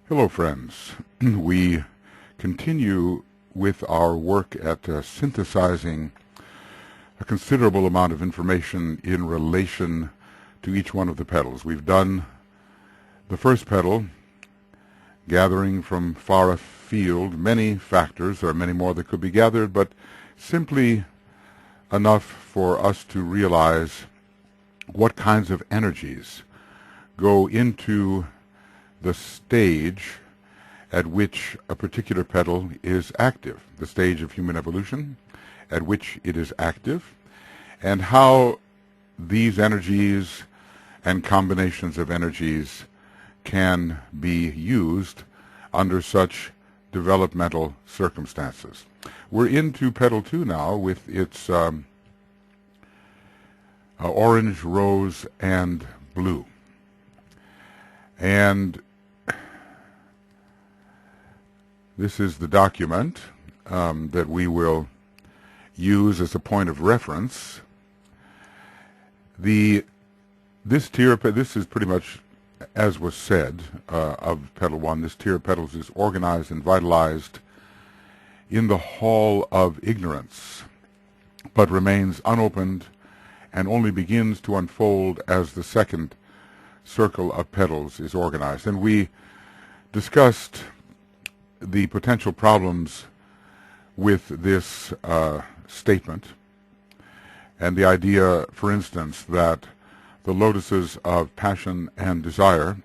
Hello, friends. We continue with our work at synthesizing a considerable amount of information in relation to each one of the petals. We've done the first petal, gathering from far afield many factors. There are many more that could be gathered, but simply enough for us to realize what kinds of energies go into the stage at which a particular petal is active, the stage of human evolution at which it is active, and how these energies and combinations of energies can be used under such developmental circumstances. We're into Petal 2 now with its orange, rose, and blue. And this is the document that we will use as a point of reference. This is pretty much, as was said, of Petal 1. This tier of petals is organized and vitalized in the hall of ignorance, but remains unopened and only begins to unfold as the second circle of petals is organized. And we discussed the potential problems with this statement, and the idea, for instance, that the lotuses of passion and desire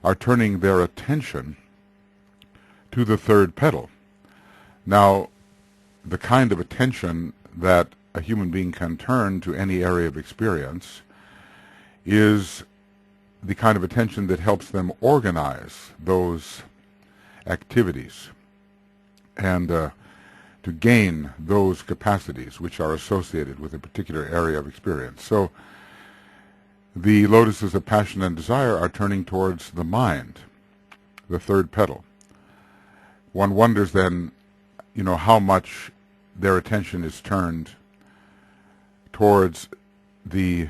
are turning their attention to the third petal. Now, the kind of attention that a human being can turn to any area of experience is the kind of attention that helps them organize those activities and to gain those capacities which are associated with a particular area of experience. So the lotuses of passion and desire are turning towards the mind, the third petal. One wonders then, how much their attention is turned towards the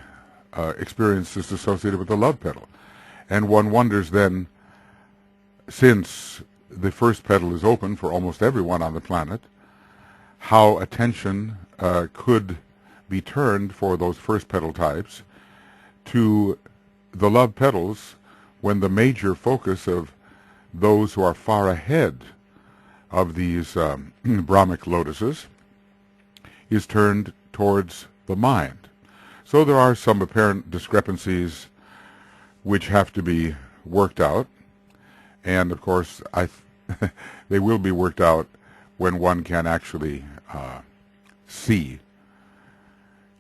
experiences associated with the love petal. And one wonders then, since the first petal is open for almost everyone on the planet, how attention could be turned for those first petal types to the love petals when the major focus of those who are far ahead of these Brahmic lotuses is turned towards the mind. So there are some apparent discrepancies which have to be worked out, and of course they will be worked out when one can actually see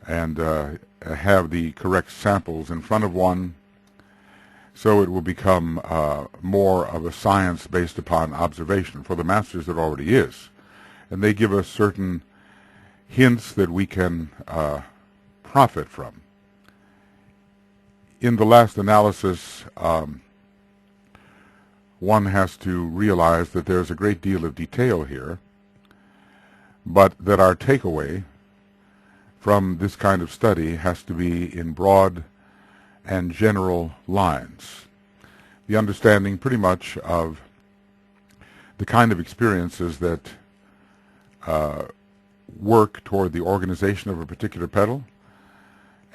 and have the correct samples in front of one, so it will become more of a science based upon observation. For the masters it already is, and they give us certain hints that we can profit from. In the last analysis, one has to realize that there's a great deal of detail here, but that our takeaway from this kind of study has to be in broad and general lines. The understanding pretty much of the kind of experiences that work toward the organization of a particular petal,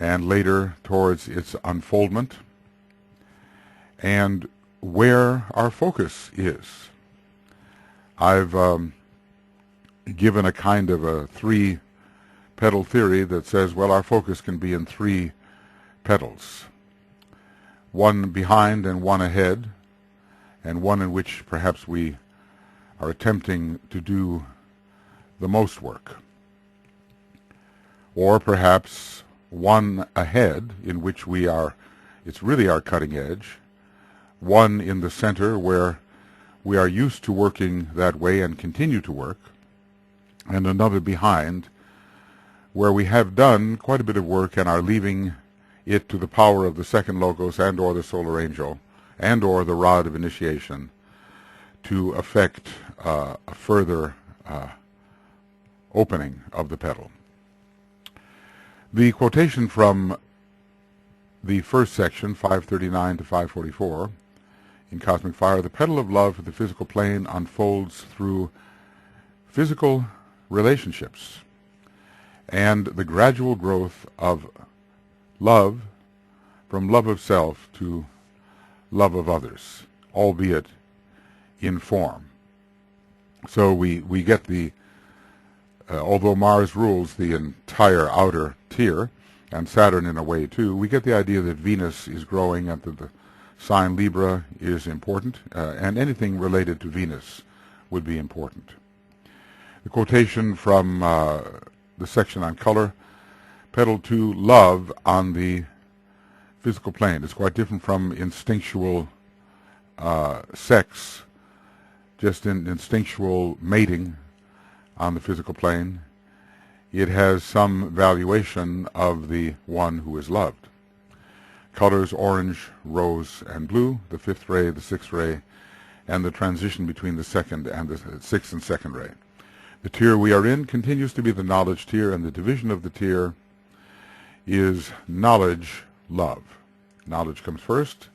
and later towards its unfoldment, and where our focus is. I've given a kind of a three-petal theory that says, well, our focus can be in three petals, one behind and one ahead, and one in which perhaps we are attempting to do the most work. Or perhaps one ahead in which it's really our cutting edge, one in the center where we are used to working that way and continue to work, and another behind where we have done quite a bit of work and are leaving it to the power of the second logos and or the solar angel and or the rod of initiation to affect a further opening of the petal. The quotation from the first section, 539 to 544, In cosmic fire, the petal of love for the physical plane unfolds through physical relationships and the gradual growth of love from love of self to love of others, albeit in form. So we get the, although Mars rules the entire outer tier, and Saturn in a way too, we get the idea that Venus is growing and that the sign Libra is important, and anything related to Venus would be important. The quotation from the section on color, petal 2, love on the physical plane. It's quite different from instinctual sex, just in instinctual mating on the physical plane. It has some valuation of the one who is loved. Colors orange, rose, and blue, the fifth ray, the sixth ray, and the transition between the second and the sixth and second ray. The tier we are in continues to be the knowledge tier, and the division of the tier is knowledge, love. Knowledge comes first,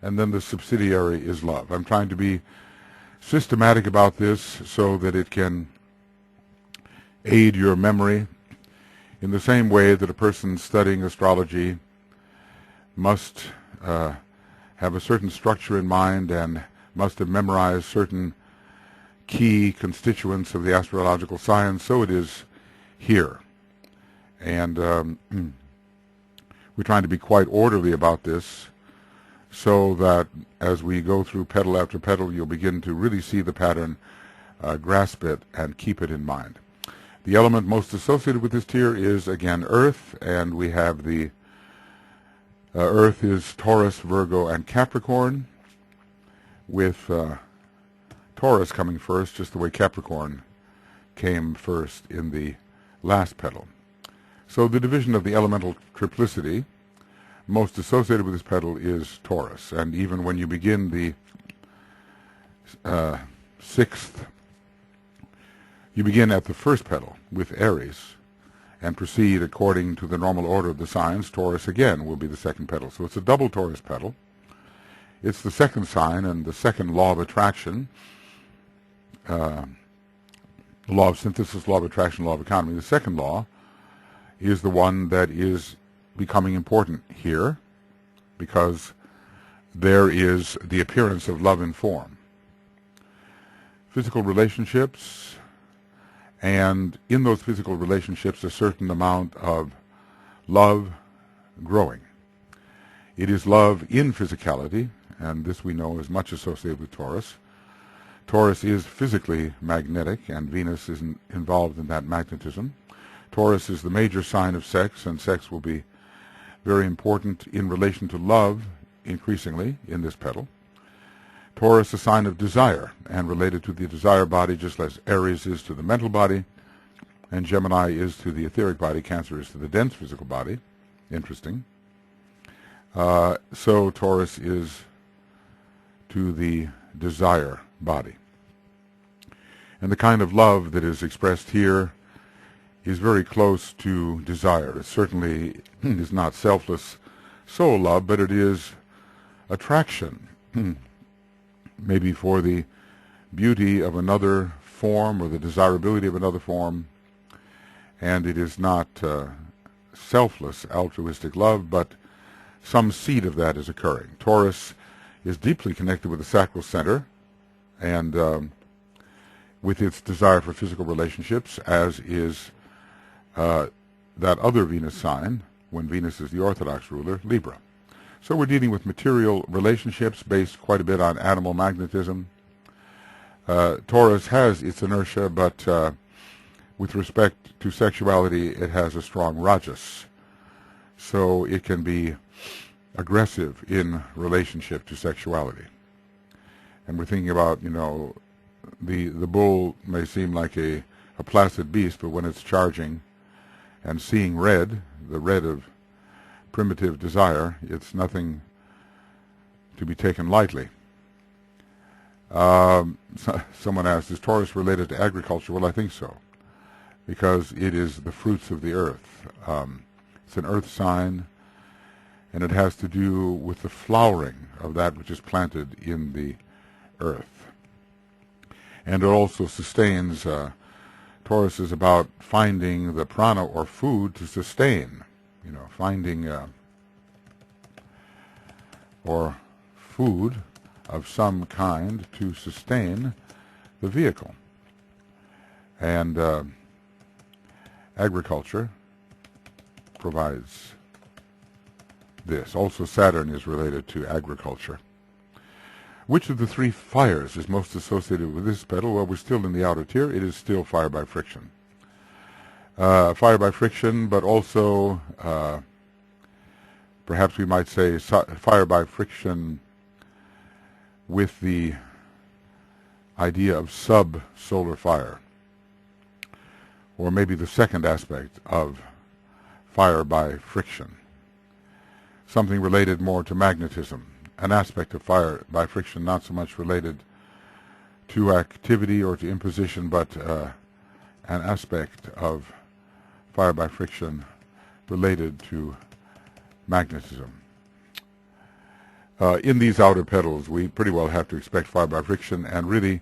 and then the subsidiary is love. I'm trying to be systematic about this so that it can aid your memory in the same way that a person studying astrology must have a certain structure in mind and must have memorized certain key constituents of the astrological science. So it is here. And we're trying to be quite orderly about this so that as we go through petal after petal, you'll begin to really see the pattern, grasp it, and keep it in mind. The element most associated with this tier is, again, Earth, and we have the Earth is Taurus, Virgo, and Capricorn, with Taurus coming first, just the way Capricorn came first in the last petal. So the division of the elemental triplicity most associated with this petal is Taurus, and even when you begin the sixth, you begin at the first petal with Aries and proceed according to the normal order of the signs. Taurus again will be the second petal. So it's a double Taurus petal. It's the second sign and the second law of attraction, the law of synthesis, law of attraction, law of economy. The second law is the one that is becoming important here because there is the appearance of love in form. Physical relationships, and in those physical relationships a certain amount of love growing. It is love in physicality, and this we know is much associated with Taurus. Taurus is physically magnetic, and Venus is involved in that magnetism. Taurus is the major sign of sex, and sex will be very important in relation to love increasingly in this petal. Taurus, a sign of desire, and related to the desire body, just as Aries is to the mental body, and Gemini is to the etheric body, Cancer is to the dense physical body. Interesting. So Taurus is to the desire body. And the kind of love that is expressed here is very close to desire. It certainly is not selfless soul love, but it is attraction. Maybe for the beauty of another form or the desirability of another form, and it is not selfless altruistic love, but some seed of that is occurring. Taurus is deeply connected with the sacral center and with its desire for physical relationships, as is that other Venus sign, when Venus is the orthodox ruler, Libra. So we're dealing with material relationships based quite a bit on animal magnetism. Taurus has its inertia, but with respect to sexuality, it has a strong Rajas. So it can be aggressive in relationship to sexuality. And we're thinking about, you know, the bull may seem like a placid beast, but when it's charging and seeing red, the red of primitive desire, it's nothing to be taken lightly. Someone asked, is Taurus related to agriculture? Well, I think so, because it is the fruits of the earth. It's an earth sign, and it has to do with the flowering of that which is planted in the earth. And it also sustains, Taurus is about finding the prana or food to sustain, finding or food of some kind to sustain the vehicle. And agriculture provides this. Also, Saturn is related to agriculture. Which of the three fires is most associated with this petal? Well, we're still in the outer tier. It is still fire by friction. Fire by friction, but also, perhaps we might say, fire by friction with the idea of sub-solar fire. Or maybe the second aspect of fire by friction. Something related more to magnetism. An aspect of fire by friction not so much related to activity or to imposition, but an aspect of fire by friction related to magnetism. In these outer petals, we pretty well have to expect fire by friction, and really,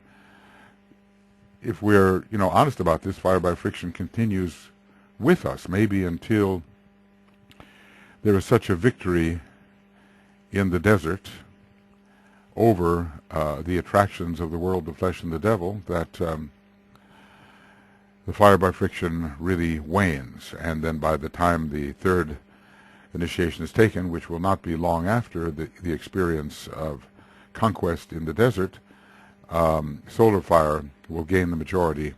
if we're honest about this, fire by friction continues with us, maybe until there is such a victory in the desert over the attractions of the world, the flesh, and the devil, that the fire by friction really wanes. And then by the time the third initiation is taken, which will not be long after the experience of conquest in the desert, solar fire will gain the majority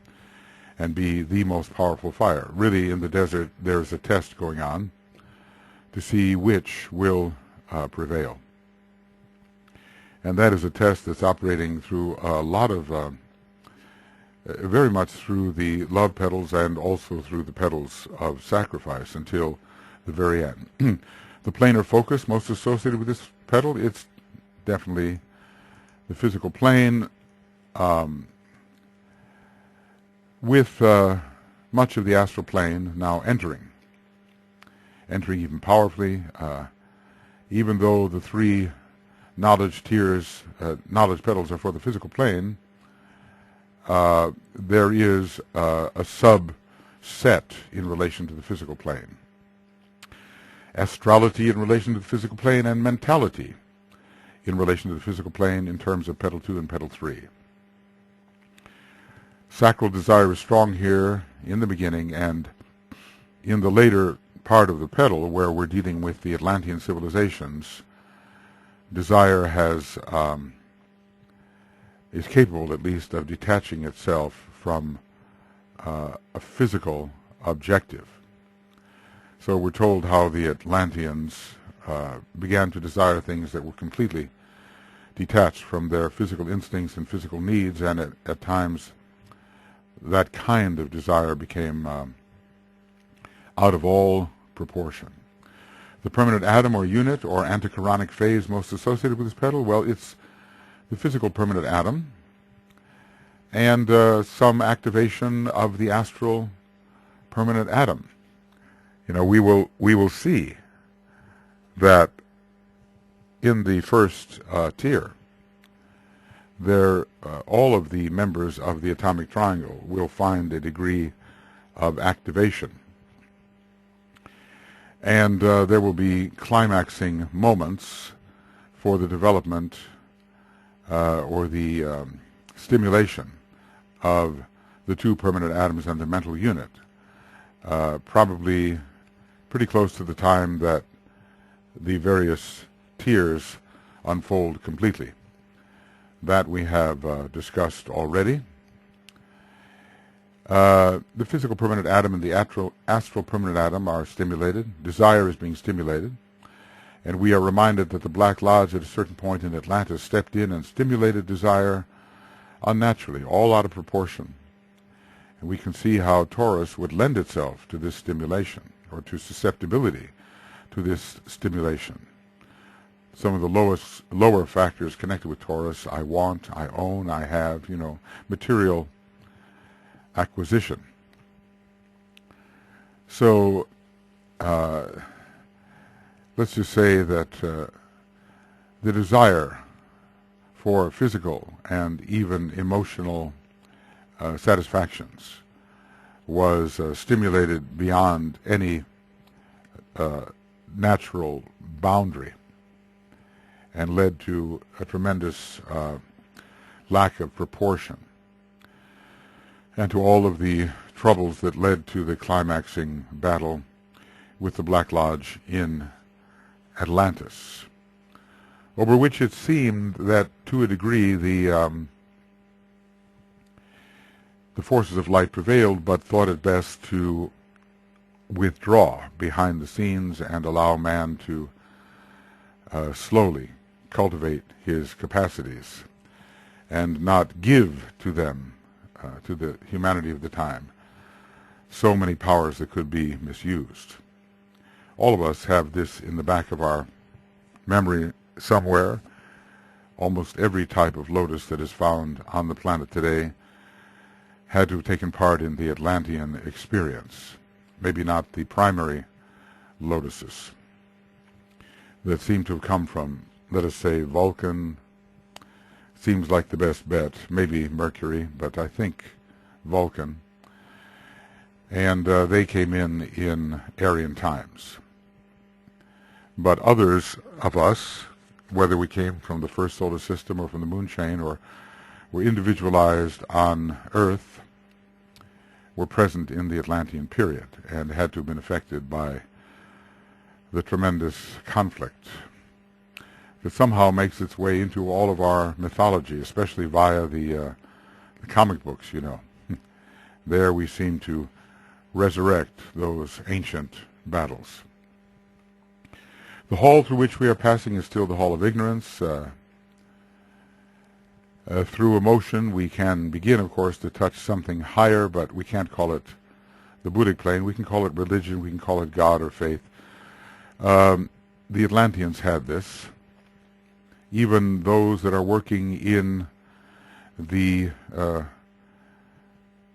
and be the most powerful fire. Really, in the desert, there's a test going on to see which will prevail. And that is a test that's operating through a lot of, very much through the love petals and also through the petals of sacrifice until the very end. The planar focus most associated with this petal, it's definitely the physical plane, with much of the astral plane now entering even powerfully, even though the three knowledge tiers, knowledge petals are for the physical plane, there is a subset in relation to the physical plane. Astrality in relation to the physical plane, and mentality in relation to the physical plane in terms of petal 2 and petal 3. Sacral desire is strong here in the beginning, and in the later part of the petal, where we're dealing with the Atlantean civilizations, desire is capable, at least, of detaching itself from a physical objective. So we're told how the Atlanteans began to desire things that were completely detached from their physical instincts and physical needs, and at times that kind of desire became out of all proportion. The permanent atom or unit or antichironic phase most associated with this petal, well, it's the physical permanent atom and some activation of the astral permanent atom. We will see that in the first tier, all of the members of the atomic triangle will find a degree of activation. And there will be climaxing moments for the development or the stimulation of the two permanent atoms and the mental unit, probably pretty close to the time that the various tiers unfold completely. That we have discussed already. The physical permanent atom and the astral permanent atom are stimulated. Desire is being stimulated. And we are reminded that the Black Lodge at a certain point in Atlantis stepped in and stimulated desire unnaturally, all out of proportion. And we can see how Taurus would lend itself to this stimulation, or to susceptibility to this stimulation. Some of the lower factors connected with Taurus: I want, I own, I have, material acquisition. So let's just say that the desire for physical and even emotional satisfactions was stimulated beyond any natural boundary and led to a tremendous lack of proportion and to all of the troubles that led to the climaxing battle with the Black Lodge in Atlantis, over which it seemed that to a degree the forces of light prevailed, but thought it best to withdraw behind the scenes and allow man to slowly cultivate his capacities and not give to them, to the humanity of the time, so many powers that could be misused. All of us have this in the back of our memory somewhere. Almost every type of lotus that is found on the planet today had to have taken part in the Atlantean experience. Maybe not the primary lotuses that seem to have come from, let us say, Vulcan. Seems like the best bet. Maybe Mercury, but I think Vulcan. And they came in Aryan times. But others of us, whether we came from the first solar system or from the moon chain or were individualized on Earth, were present in the Atlantean period and had to have been affected by the tremendous conflict that somehow makes its way into all of our mythology, especially via the comic books, you know. There we seem to resurrect those ancient battles. The hall through which we are passing is still the hall of ignorance. Through emotion we can begin, of course, to touch something higher, but we can't call it the Buddhic plane. We can call it religion, we can call it God or faith. The Atlanteans had this. Even those that are working in the, well,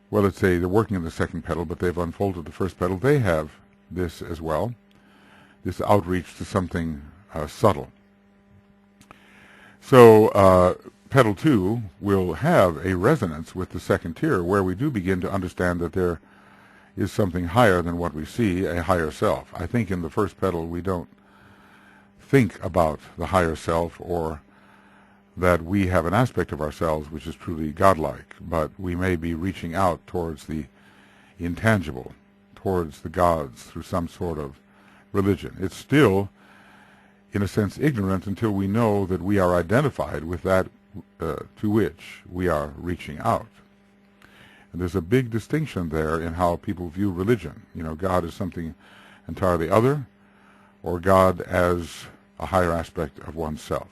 let's say they're working in the second petal, but they've unfolded the first petal, they have this as well, this outreach to something subtle. So Petal 2 will have a resonance with the second tier, where we do begin to understand that there is something higher than what we see, a higher self. I think in the first petal we don't think about the higher self, or that we have an aspect of ourselves which is truly godlike, but we may be reaching out towards the intangible, towards the gods through some sort of religion. It's still, in a sense, ignorant until we know that we are identified with that to which we are reaching out. And there's a big distinction there in how people view religion. You know, God is something entirely other, or God as a higher aspect of oneself.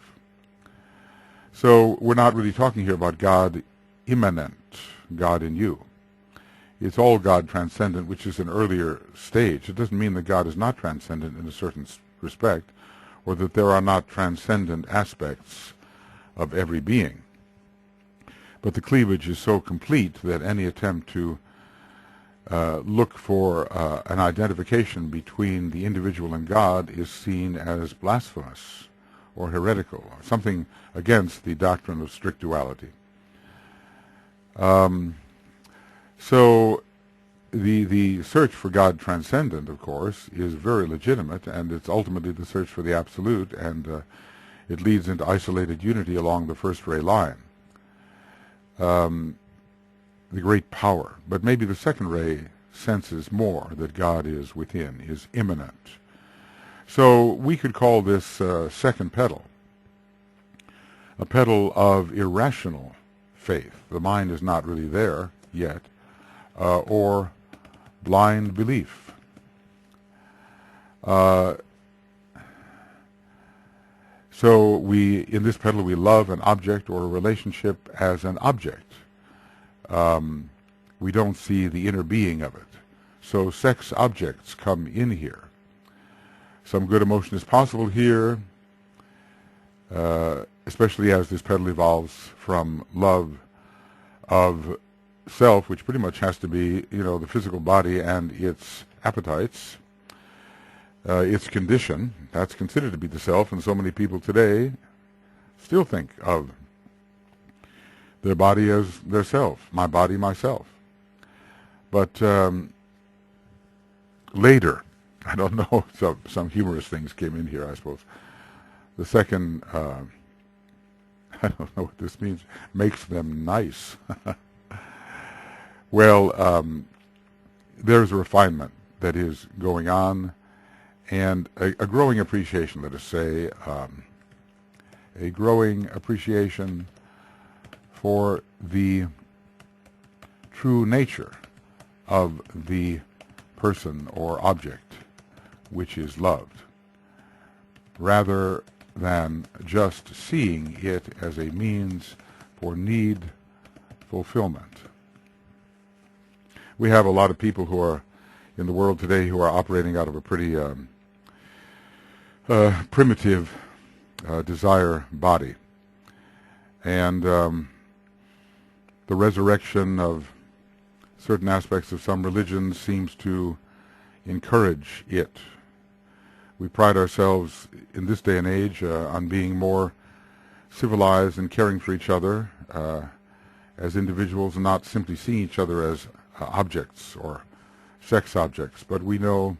So we're not really talking here about God immanent, God in you. It's all God transcendent, which is an earlier stage. It doesn't mean that God is not transcendent in a certain respect, or that there are not transcendent aspects of every being. But the cleavage is so complete that any attempt to look for an identification between the individual and God is seen as blasphemous or heretical, or something against the doctrine of strict duality. So the search for God transcendent, of course, is very legitimate, and it's ultimately the search for the absolute, and it leads into isolated unity along the first ray line. The great power. But maybe the second ray senses more that God is within, is immanent. So we could call this second petal a petal of irrational faith. The mind is not really there yet, or blind belief. So in this petal we love an object or a relationship as an object. We don't see the inner being of it. So sex objects come in here. Some good emotion is possible here, especially as this petal evolves from love of self, which pretty much has to be, you know, the physical body and its appetites, its condition. That's considered to be the self, and so many people today still think of their body as their self, my body, myself. But later, I don't know, some humorous things came in here, I suppose. The second, I don't know what this means, makes them nice. Well, there's a refinement that is going on, and a growing appreciation, let us say, a growing appreciation for the true nature of the person or object which is loved, rather than just seeing it as a means for need fulfillment. We have a lot of people who are in the world today who are operating out of a pretty primitive desire body. And the resurrection of certain aspects of some religions seems to encourage it. We pride ourselves in this day and age on being more civilized and caring for each other as individuals, and not simply seeing each other as objects or sex objects. But we know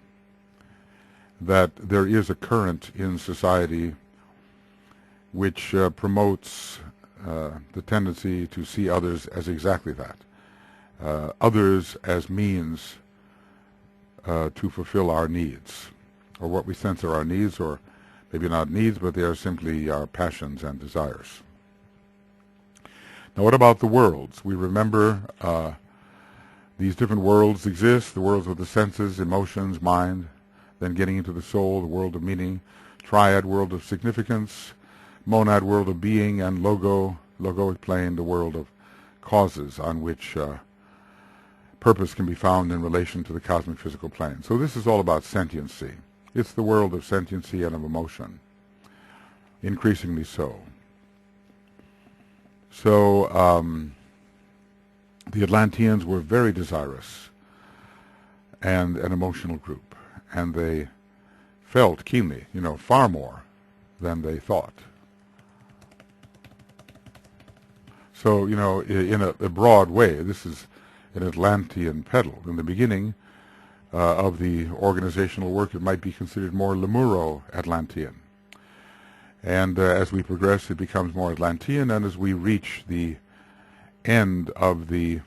that there is a current in society which promotes the tendency to see others as exactly that. Others as means to fulfill our needs, or what we sense are our needs, or maybe not needs, but they are simply our passions and desires. Now, what about the worlds? We remember these different worlds exist, the worlds of the senses, emotions, mind, then getting into the soul, the world of meaning, triad, world of significance, monad, world of being, and logoic plane, the world of causes on which purpose can be found in relation to the cosmic physical plane. So this is all about sentiency. It's the world of sentiency and of emotion, increasingly so. So the Atlanteans were very desirous and an emotional group, and they felt keenly, far more than they thought. So, in a broad way, this is an Atlantean petal. In the beginning of the organizational work, it might be considered more Lemuro-Atlantean. And as we progress, it becomes more Atlantean, and as we reach the end of the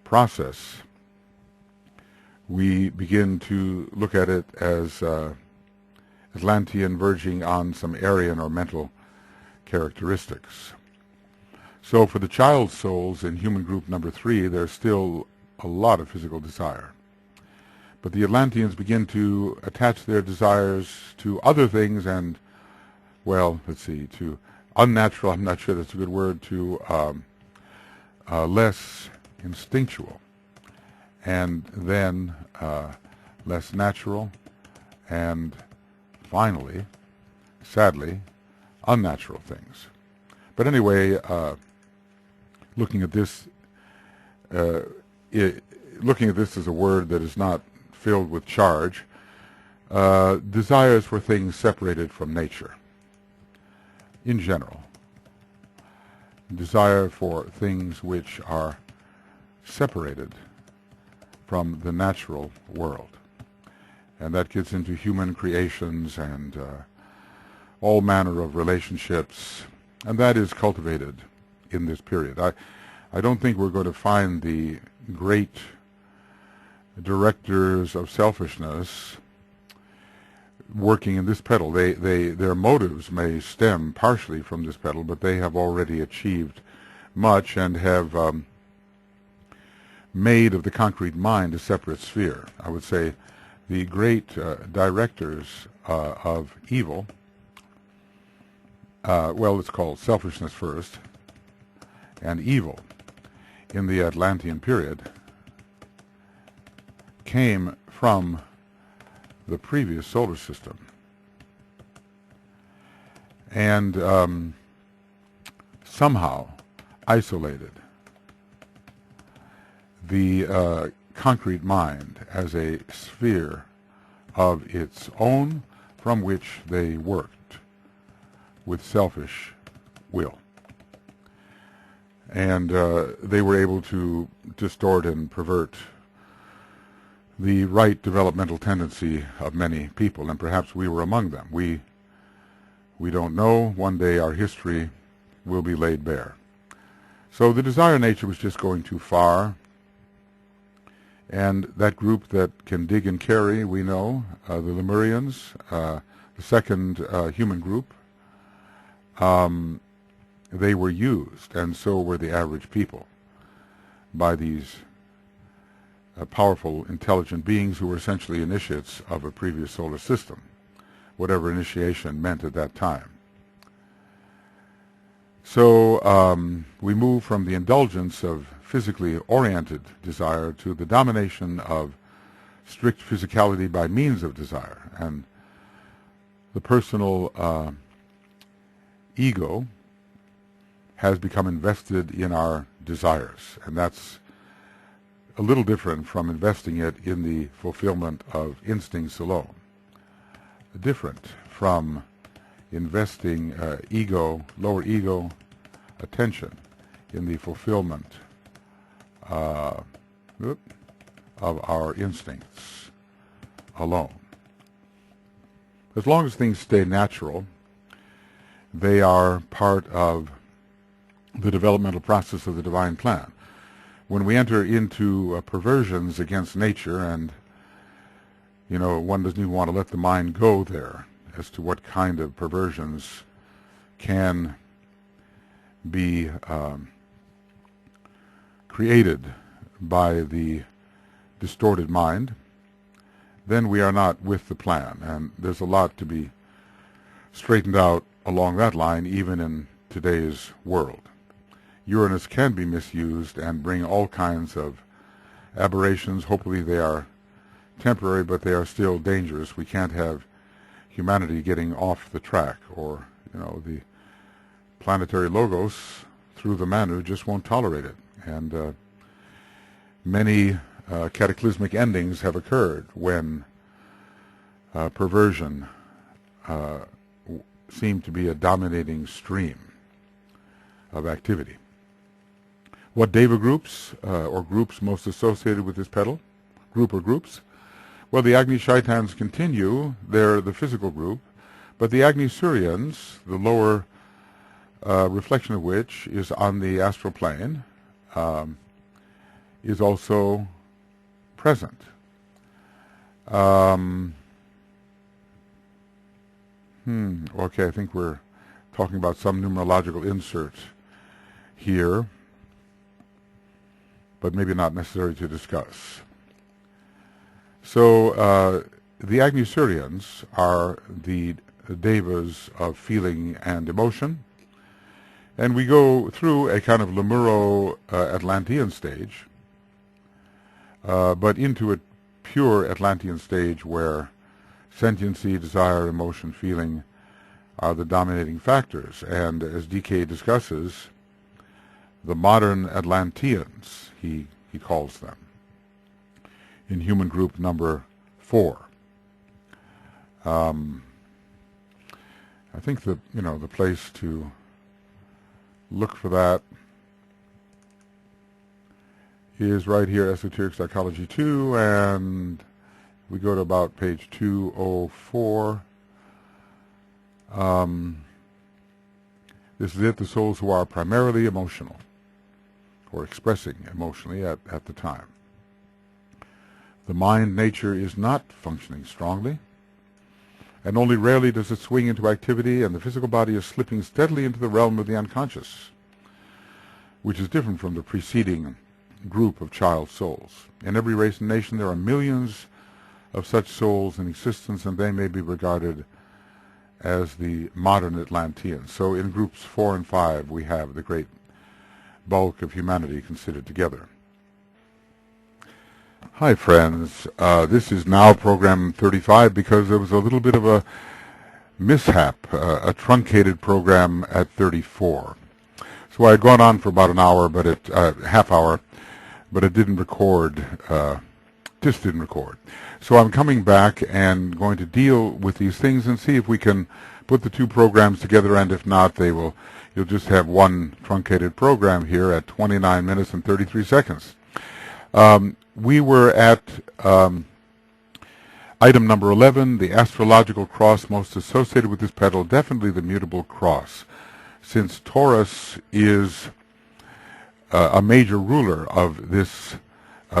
process, we begin to look at it as Atlantean verging on some Aryan or mental characteristics. So for the child souls in human group number 3, there's still a lot of physical desire. But the Atlanteans begin to attach their desires to other things and, to unnatural, I'm not sure that's a good word, to less instinctual, and then less natural, and finally, sadly, unnatural things. But anyway, looking at this as a word that is not filled with charge, desires for things separated from nature, in general. Desire for things which are separated from the natural world. And that gets into human creations and all manner of relationships, and that is cultivated in this period. I don't think we're going to find the great directors of selfishness working in this petal. Their motives may stem partially from this petal, but they have already achieved much and have made of the concrete mind a separate sphere. I would say the great directors of evil, let's call it selfishness first, and evil in the Atlantean period came from the previous solar system. And somehow isolated the concrete mind as a sphere of its own from which they worked with selfish will. And they were able to distort and pervert the right developmental tendency of many people, and perhaps we were among them. We don't know. One day our history will be laid bare. So the desire nature was just going too far, and that group that can dig and carry, we know, the Lemurians, the second human group, they were used, and so were the average people, by these powerful, intelligent beings who were essentially initiates of a previous solar system, whatever initiation meant at that time. So we move from the indulgence of physically oriented desire to the domination of strict physicality by means of desire. And the personal ego has become invested in our desires, and that's a little different from investing it in the fulfillment of instincts alone. Different from investing lower ego attention in the fulfillment of our instincts alone. As long as things stay natural, they are part of the developmental process of the divine plan. When we enter into perversions against nature, and one doesn't even want to let the mind go there as to what kind of perversions can be created by the distorted mind, then we are not with the plan. And there's a lot to be straightened out along that line, even in today's world. Uranus can be misused and bring all kinds of aberrations. Hopefully they are temporary, but they are still dangerous. We can't have humanity getting off the track, or the planetary logos through the Manu just won't tolerate it. And many cataclysmic endings have occurred when perversion seemed to be a dominating stream of activity. What Deva groups, or groups most associated with this petal, group or groups? Well, the Agni Shaitans continue. They're the physical group, but the Agni Suryans, the lower reflection of which is on the astral plane, is also present. Okay, I think we're talking about some numerological insert here, but maybe not necessary to discuss. So the Agni Suryans are the devas of feeling and emotion, and we go through a kind of Lemuro-Atlantean stage, but into a pure Atlantean stage where sentiency, desire, emotion, feeling are the dominating factors. And as DK discusses, the modern Atlanteans, he calls them, in human group number 4. I think the place to look for that is right here, Esoteric Psychology 2, and we go to about page 204. This is it, the souls who are primarily emotional, or expressing emotionally at the time. The mind nature is not functioning strongly, and only rarely does it swing into activity, and the physical body is slipping steadily into the realm of the unconscious, which is different from the preceding group of child souls. In every race and nation there are millions of such souls in existence, and they may be regarded as the modern Atlanteans. So in groups 4 and 5 we have the great bulk of humanity considered together. Hi friends, this is now program 35 because there was a little bit of a mishap, a truncated program at 34. So I had gone on for about an hour, but half hour, but it didn't record just didn't record. So I'm coming back and going to deal with these things and see if we can put the two programs together, and if not, you'll just have one truncated program here at 29 minutes and 33 seconds. We were at item number 11, the astrological cross most associated with this petal, definitely the mutable cross, since Taurus is a major ruler of this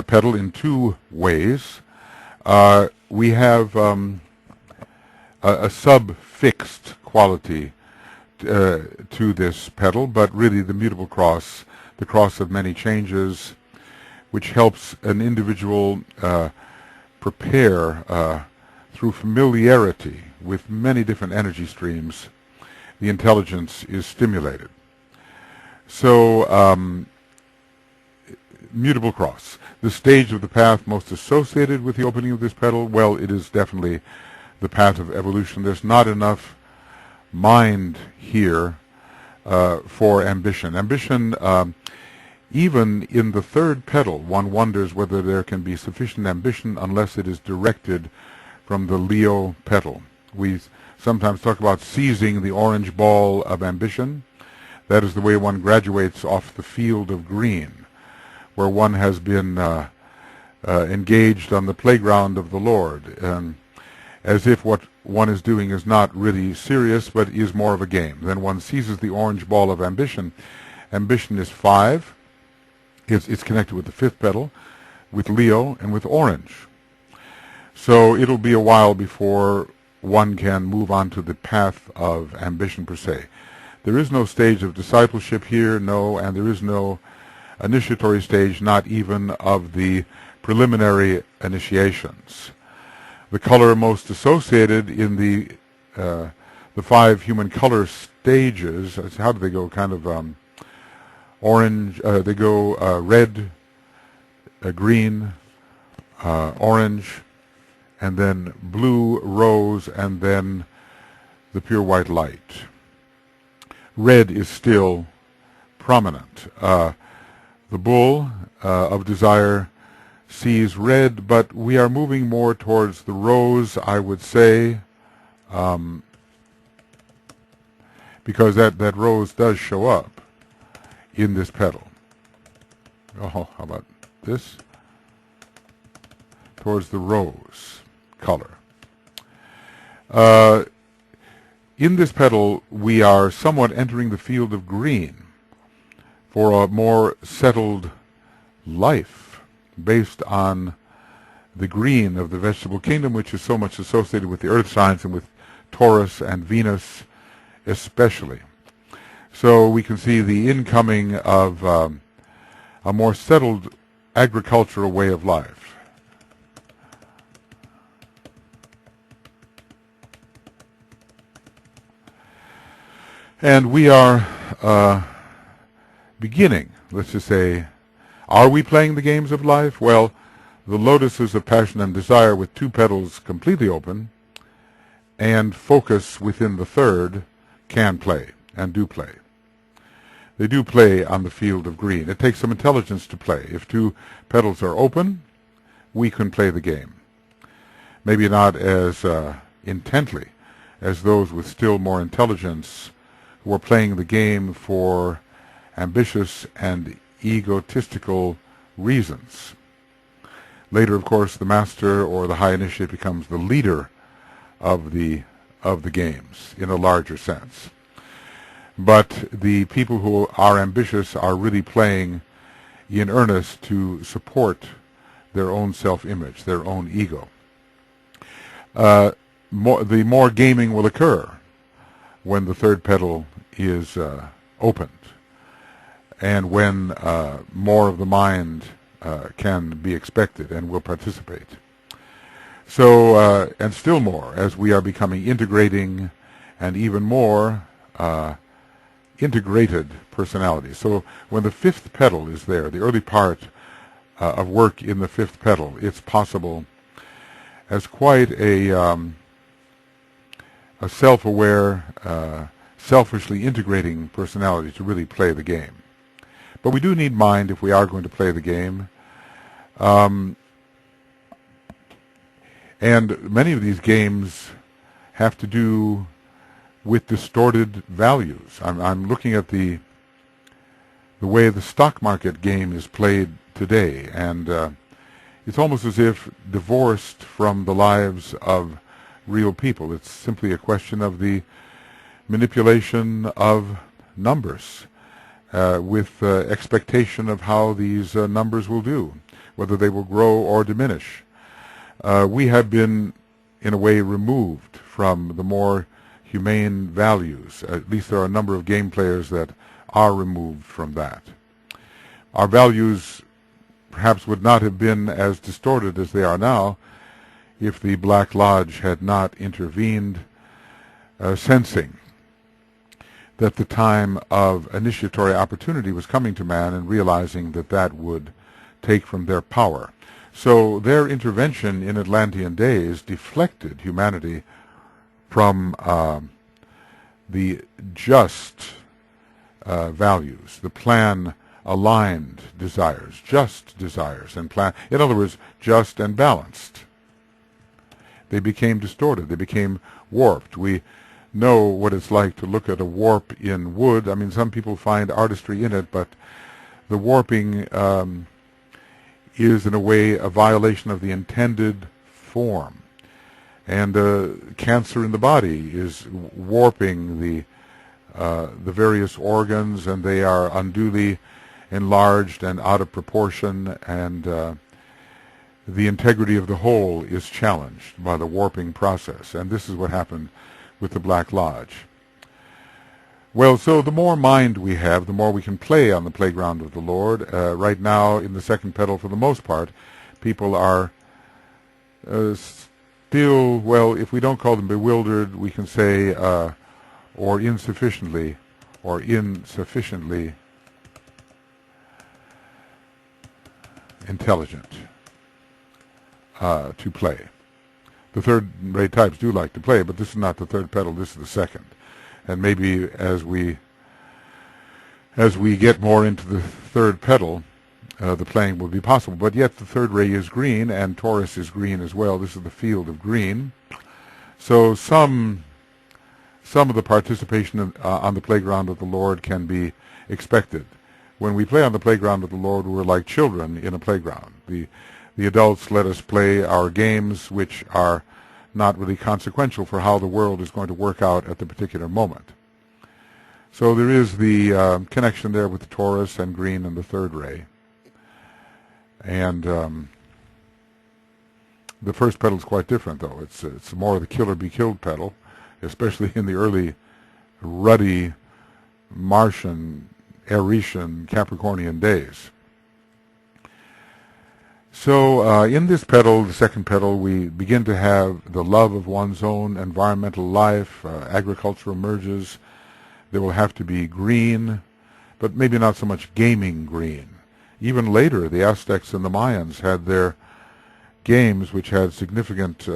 petal in two ways. We have a sub-fixed quality to this petal, but really the mutable cross, the cross of many changes, which helps an individual prepare through familiarity with many different energy streams. The intelligence is stimulated. So, mutable cross. The stage of the path most associated with the opening of this petal, well, it is definitely the path of evolution. There's not enough mind here for ambition. Ambition, even in the third petal, one wonders whether there can be sufficient ambition unless it is directed from the Leo petal. We sometimes talk about seizing the orange ball of ambition. That is the way one graduates off the field of green, where one has been engaged on the playground of the Lord, as if what one is doing is not really serious, but is more of a game. Then one seizes the orange ball of ambition. Ambition is 5. It's connected with the fifth petal, with Leo, and with orange. So it'll be a while before one can move on to the path of ambition per se. There is no stage of discipleship here, and there is no initiatory stage, not even of the preliminary initiations. The color most associated in the 5 human color stages, how do they go? Kind of orange. They go red, green, orange, and then blue, rose, and then the pure white light. Red is still prominent. The bull of desire sees red, but we are moving more towards the rose, I would say, because that rose does show up in this petal. Oh, how about this? Towards the rose color. In this petal, we are somewhat entering the field of green for a more settled life based on the green of the vegetable kingdom, which is so much associated with the earth signs and with Taurus and Venus especially. So we can see the incoming of a more settled agricultural way of life. And we are beginning, let's just say, are we playing the games of life? Well, the lotuses of passion and desire with 2 petals completely open and focus within the third can play and do play. They do play on the field of green. It takes some intelligence to play. If 2 petals are open, we can play the game. Maybe not as intently as those with still more intelligence who are playing the game for ambitious and egotistical reasons. Later, of course, the master or the high initiate becomes the leader of the games in a larger sense. But the people who are ambitious are really playing in earnest to support their own self-image, their own ego. The more gaming will occur when the third petal is opened, and when more of the mind can be expected and will participate. So, and still more, as we are becoming integrating and even more integrated personalities. So when the 5th petal is there, the early part of work in the 5th petal, it's possible as quite a self-aware, selfishly integrating personality to really play the game. But we do need mind if we are going to play the game. And many of these games have to do with distorted values. I'm looking at the way the stock market game is played today, and it's almost as if divorced from the lives of real people. It's simply a question of the manipulation of numbers with expectation of how these numbers will do, whether they will grow or diminish. We have been, in a way, removed from the more humane values. At least there are a number of game players that are removed from that. Our values perhaps would not have been as distorted as they are now if the Black Lodge had not intervened, sensing that the time of initiatory opportunity was coming to man and realizing that that would take from their power. So their intervention in Atlantean days deflected humanity from the just values, the plan-aligned desires, just desires, and plan. In other words, just and balanced. They became distorted. They became warped. We know what it's like to look at a warp in wood. I mean, some people find artistry in it, but the warping is, in a way, a violation of the intended form. And cancer in the body is warping the various organs, and they are unduly enlarged and out of proportion, and the integrity of the whole is challenged by the warping process. And this is what happened with the Black Lodge. Well, so the more mind we have, the more we can play on the playground of the Lord. Right now, in the second petal, for the most part, people are still, well, if we don't call them bewildered, we can say, or insufficiently intelligent to play. The third-rate types do like to play, but this is not the third petal, this is the second. And maybe as we get more into the third petal, the playing will be possible. But yet the third ray is green, and Taurus is green as well. This is the field of green. So some of the participation on the playground of the Lord can be expected. When we play on the playground of the Lord, we're like children in a playground. The adults let us play our games, which are not really consequential for how the world is going to work out at the particular moment. So there is the connection there with the Taurus and green and the third ray. And the first petal is quite different, though. It's more the kill or be killed petal, especially in the early ruddy Martian, Aretian, Capricornian days. So in this petal, the second petal, we begin to have the love of one's own environmental life. Agriculture emerges. There will have to be green, but maybe not so much gaming green. Even later, the Aztecs and the Mayans had their games which had significant,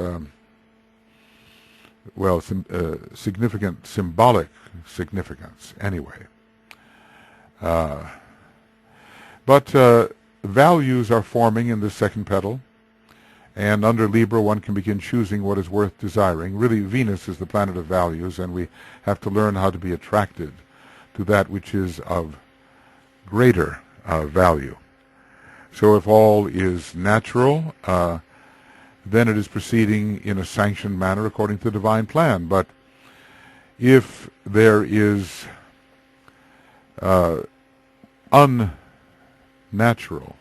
significant symbolic significance anyway. But values are forming in this second petal, and under Libra one can begin choosing what is worth desiring. Really, Venus is the planet of values, and we have to learn how to be attracted to that which is of greater value. So if all is natural, then it is proceeding in a sanctioned manner according to the divine plan. But if there is unnatural,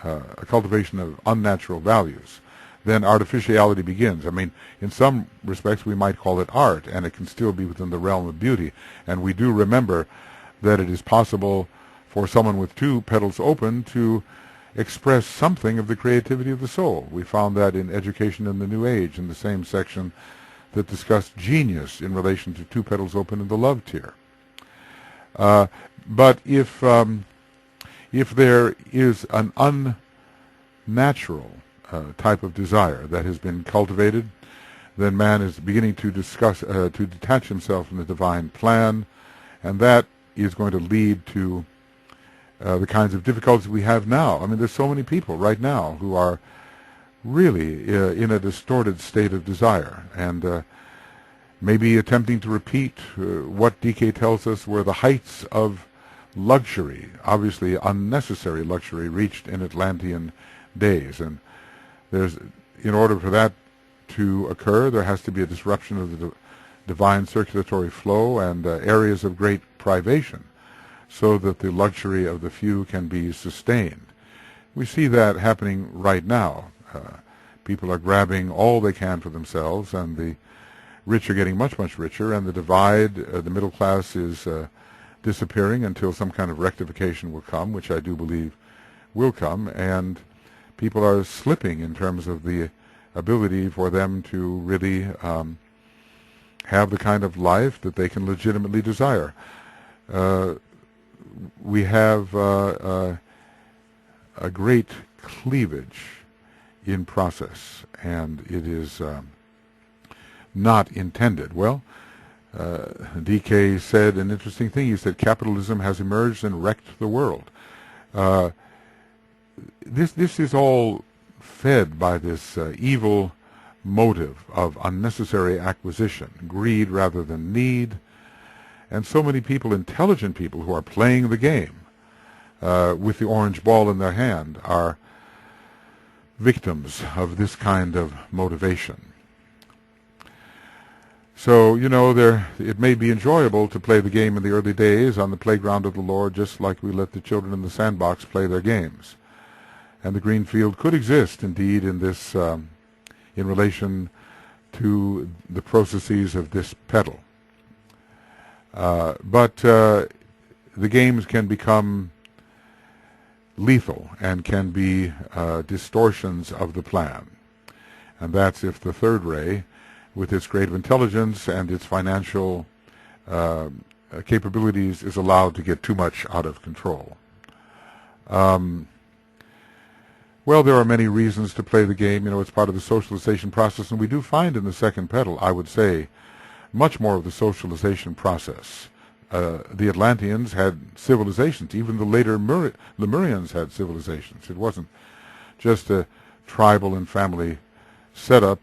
a cultivation of unnatural values, then artificiality begins. I mean, in some respects we might call it art, and it can still be within the realm of beauty. And we do remember that it is possible for someone with two petals open to express something of the creativity of the soul. We found that in Education in the New Age, in the same section that discussed genius in relation to two petals open in the love tier. But if there is an unnatural type of desire that has been cultivated, then man is beginning to detach himself from the divine plan, and that is going to lead to the kinds of difficulties we have now. I mean, there's so many people right now who are really in a distorted state of desire, and maybe attempting to repeat what DK tells us were the heights of luxury, obviously unnecessary luxury, reached in Atlantean days. And in order for that to occur, there has to be a disruption of the divine circulatory flow and areas of great privation, so that the luxury of the few can be sustained. We see that happening right now. People are grabbing all they can for themselves, and the rich are getting much, much richer, and the divide, the middle class is disappearing until some kind of rectification will come, which I do believe will come, and people are slipping in terms of the ability for them to really have the kind of life that they can legitimately desire. We have a great cleavage in process, and it is not intended. Well, DK said an interesting thing. He said capitalism has emerged and wrecked the world. This is all fed by this evil motive of unnecessary acquisition, greed rather than need, and so many people, intelligent people who are playing the game with the orange ball in their hand, are victims of this kind of motivation. So, it may be enjoyable to play the game in the early days on the playground of the Lord, just like we let the children in the sandbox play their games. And the green field could exist, indeed, in this, in relation to the processes of this petal. But the games can become lethal and can be distortions of the plan. And that's if the third ray, with its creative intelligence and its financial capabilities, is allowed to get too much out of control. Well, there are many reasons to play the game. It's part of the socialization process, and we do find in the second petal, I would say, much more of the socialization process. The Atlanteans had civilizations. Even the later Lemurians had civilizations. It wasn't just a tribal and family setup,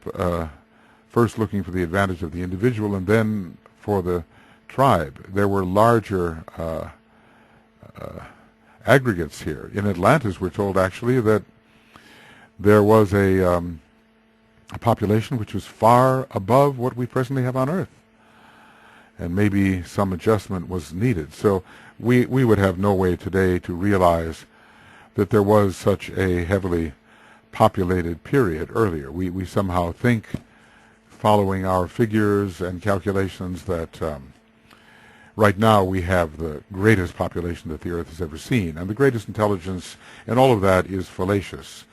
first looking for the advantage of the individual and then for the tribe. There were larger aggregates here. In Atlantis, we're told actually that there was a population which was far above what we presently have on Earth, and maybe some adjustment was needed. So we would have no way today to realize that there was such a heavily populated period earlier. We somehow think, following our figures and calculations, that right now we have the greatest population that the Earth has ever seen, and the greatest intelligence, and all of that is fallacious.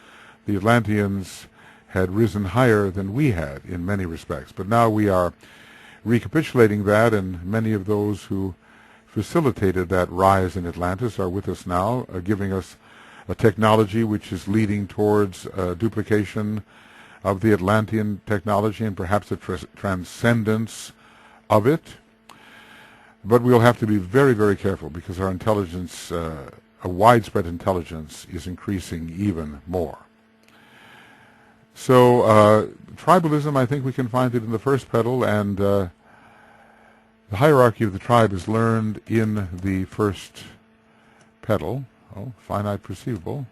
The Atlanteans had risen higher than we had in many respects, but now we are recapitulating that, and many of those who facilitated that rise in Atlantis are with us now, giving us a technology which is leading towards duplication of the Atlantean technology and perhaps a transcendence of it. But we'll have to be very, very careful, because our intelligence, a widespread intelligence, is increasing even more. So tribalism, I think we can find it in the first petal, and the hierarchy of the tribe is learned in the first petal. Oh, finite perceivable.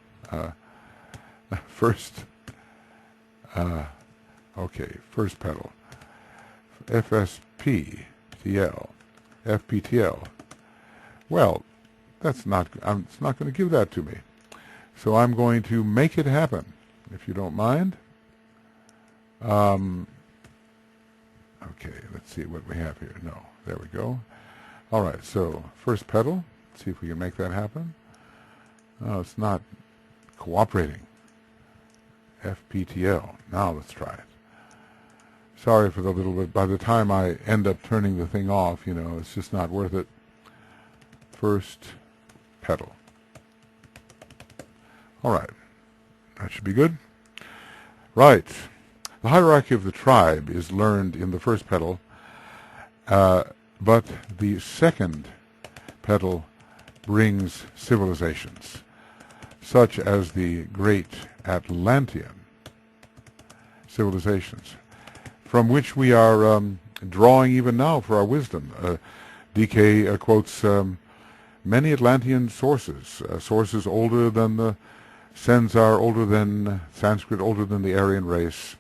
First petal. FSPTL. FPTL. Well, it's not going to give that to me. So I'm going to make it happen, if you don't mind. Okay, let's see what we have here. No, there we go. All right, so first petal. Let's see if we can make that happen. No, it's not cooperating. FPTL. Now let's try it. Sorry for the little bit. By the time I end up turning the thing off, it's just not worth it. First petal. All right. That should be good. Right. The hierarchy of the tribe is learned in the first petal, but the second petal brings civilizations, such as the great Atlantean civilizations, from which we are drawing even now for our wisdom. DK quotes many Atlantean sources, sources older than the Senzar, older than Sanskrit, older than the Aryan race.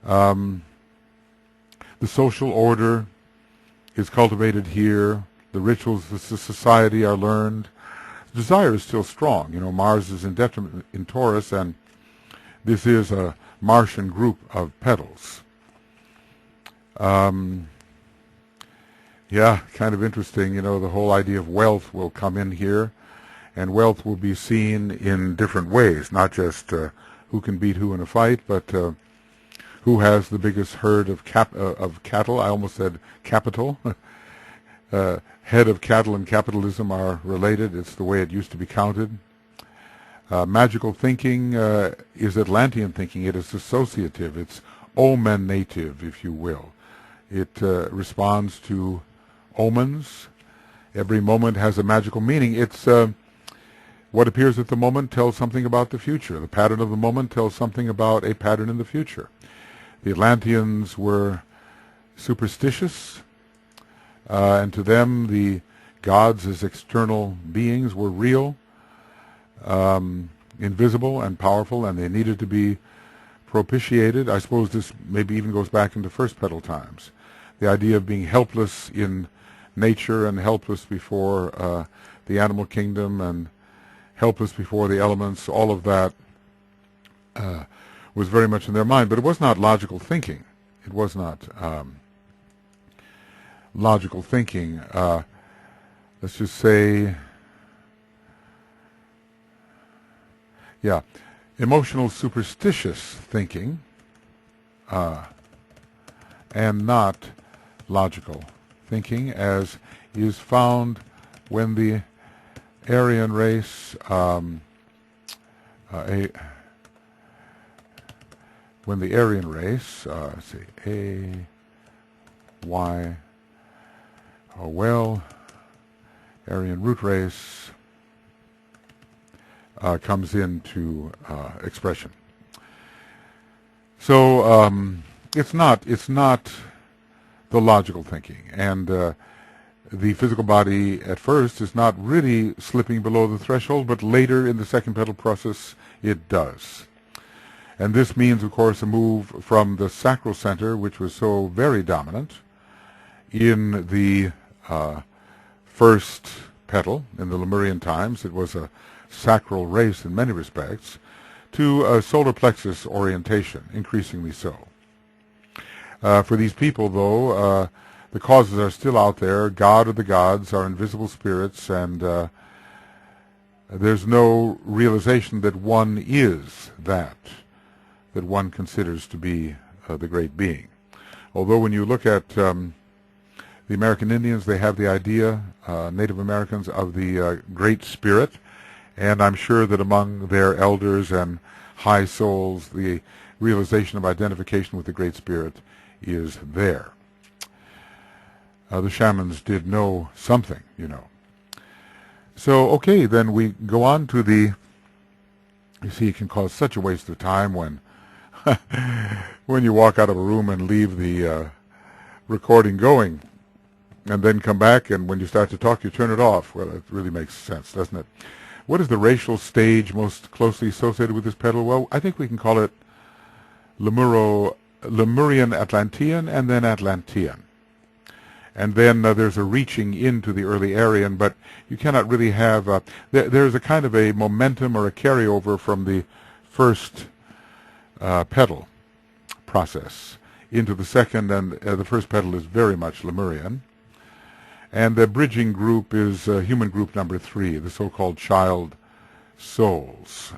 The social order is cultivated here. The rituals of the society are learned. Desire is still strong. You know, Mars is in detriment in Taurus, and this is a Martian group of petals. Yeah, kind of interesting. You know, the whole idea of wealth will come in here, and wealth will be seen in different ways, not just who can beat who in a fight, but who has the biggest herd of cattle. I almost said capital. Head of cattle and capitalism are related. It's the way it used to be counted. Magical thinking is Atlantean thinking. It is associative. It's omenative, if you will. It responds to omens. Every moment has a magical meaning. It's what appears at the moment tells something about the future. The pattern of the moment tells something about a pattern in the future. The Atlanteans were superstitious, and to them the gods as external beings were real, invisible and powerful, and they needed to be propitiated. I suppose this maybe even goes back into first petal times. The idea of being helpless in nature and helpless before the animal kingdom and helpless before the elements, all of that was very much in their mind. But it was not logical thinking. It was not logical thinking. Let's just say, yeah, emotional superstitious thinking and not logical thinking, as is found when the Aryan race let's see, Aryan root race comes into expression. So it's not the logical thinking, and the physical body at first is not really slipping below the threshold, but later in the second petal process it does. And this means, of course, a move from the sacral center, which was so very dominant in the first petal in the Lemurian times. It was a sacral race in many respects, to a solar plexus orientation, increasingly so. For these people, though, the causes are still out there. God or the gods are invisible spirits, and there's no realization that one is that one considers to be the great being. Although when you look at the American Indians, they have the idea, Native Americans, of the Great Spirit, and I'm sure that among their elders and high souls, the realization of identification with the Great Spirit is there. The shamans did know something, you know. So, okay, then we go on to the, you see, it can cause such a waste of time when when you walk out of a room and leave the recording going, and then come back, and when you start to talk, you turn it off. Well, it really makes sense, doesn't it? What is the racial stage most closely associated with this petal? Well, I think we can call it Lemurian Atlantean, and then Atlantean. And then there's a reaching into the early Aryan, but you cannot really have, there's a kind of a momentum or a carryover from the first petal process into the second, and the first petal is very much Lemurian. And the bridging group is human group number 3, the so-called child souls,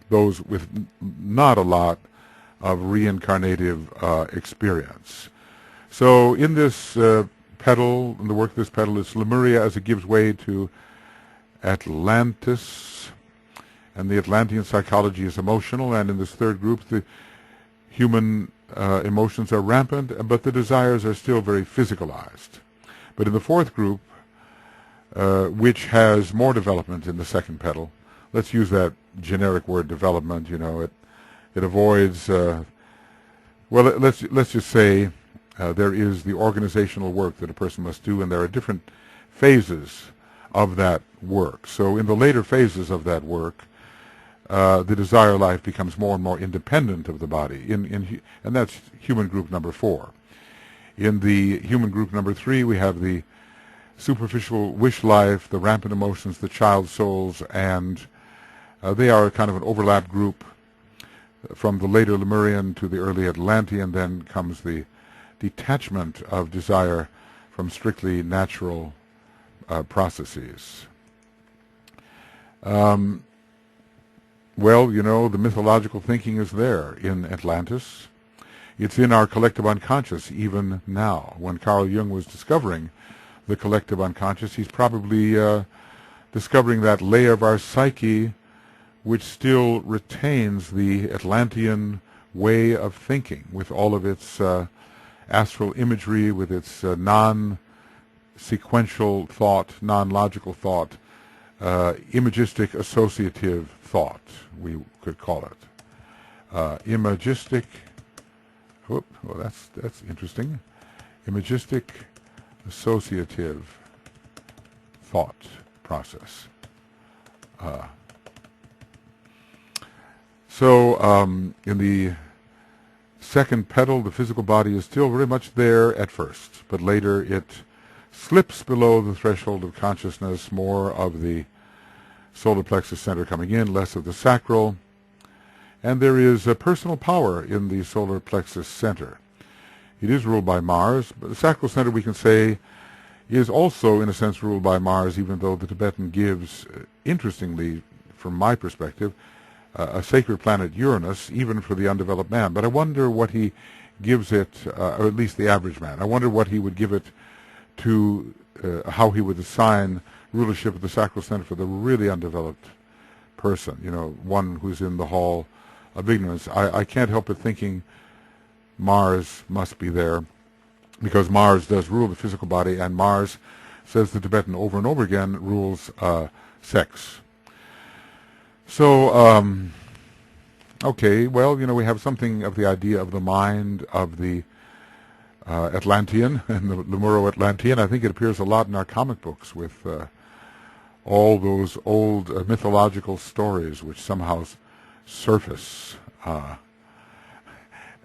those with not a lot of reincarnative experience. So in this petal, in the work of this petal, it's Lemuria as it gives way to Atlantis, and the Atlantean psychology is emotional, and in this third group the human emotions are rampant, but the desires are still very physicalized. But in the fourth group, which has more development in the second petal, let's use that generic word development, you know, it avoids Well, let's just say there is the organizational work that a person must do, and there are different phases of that work. So in the later phases of that work, the desire life becomes more and more independent of the body, and that's human group number 4. In the human group number 3, we have the superficial wish life, the rampant emotions, the child souls, and they are kind of an overlap group. From the later Lemurian to the early Atlantean, then comes the detachment of desire from strictly natural processes. Well, the mythological thinking is there in Atlantis. It's in our collective unconscious even now. When Carl Jung was discovering the collective unconscious, he's probably discovering that layer of our psyche which still retains the Atlantean way of thinking with all of its astral imagery, with its non-sequential thought, non-logical thought, imagistic associative thought, we could call it. Imagistic, well, that's interesting. Imagistic associative thought process. So in the second petal, the physical body is still very much there at first, but later it slips below the threshold of consciousness, more of the solar plexus center coming in, less of the sacral, and there is a personal power in the solar plexus center. It is ruled by Mars, but the sacral center, we can say, is also in a sense ruled by Mars, even though the Tibetan gives, interestingly, from my perspective, a sacred planet Uranus, even for the undeveloped man. But I wonder what he gives it, or at least the average man. I wonder what he would give it to, how he would assign rulership of the sacral center for the really undeveloped person, one who's in the hall of ignorance. I can't help but thinking Mars must be there, because Mars does rule the physical body, and Mars, says the Tibetan over and over again, rules sex. So, okay, well, we have something of the idea of the mind of the Atlantean and the Lemuro-Atlantean. I think it appears a lot in our comic books with all those old mythological stories which somehow surface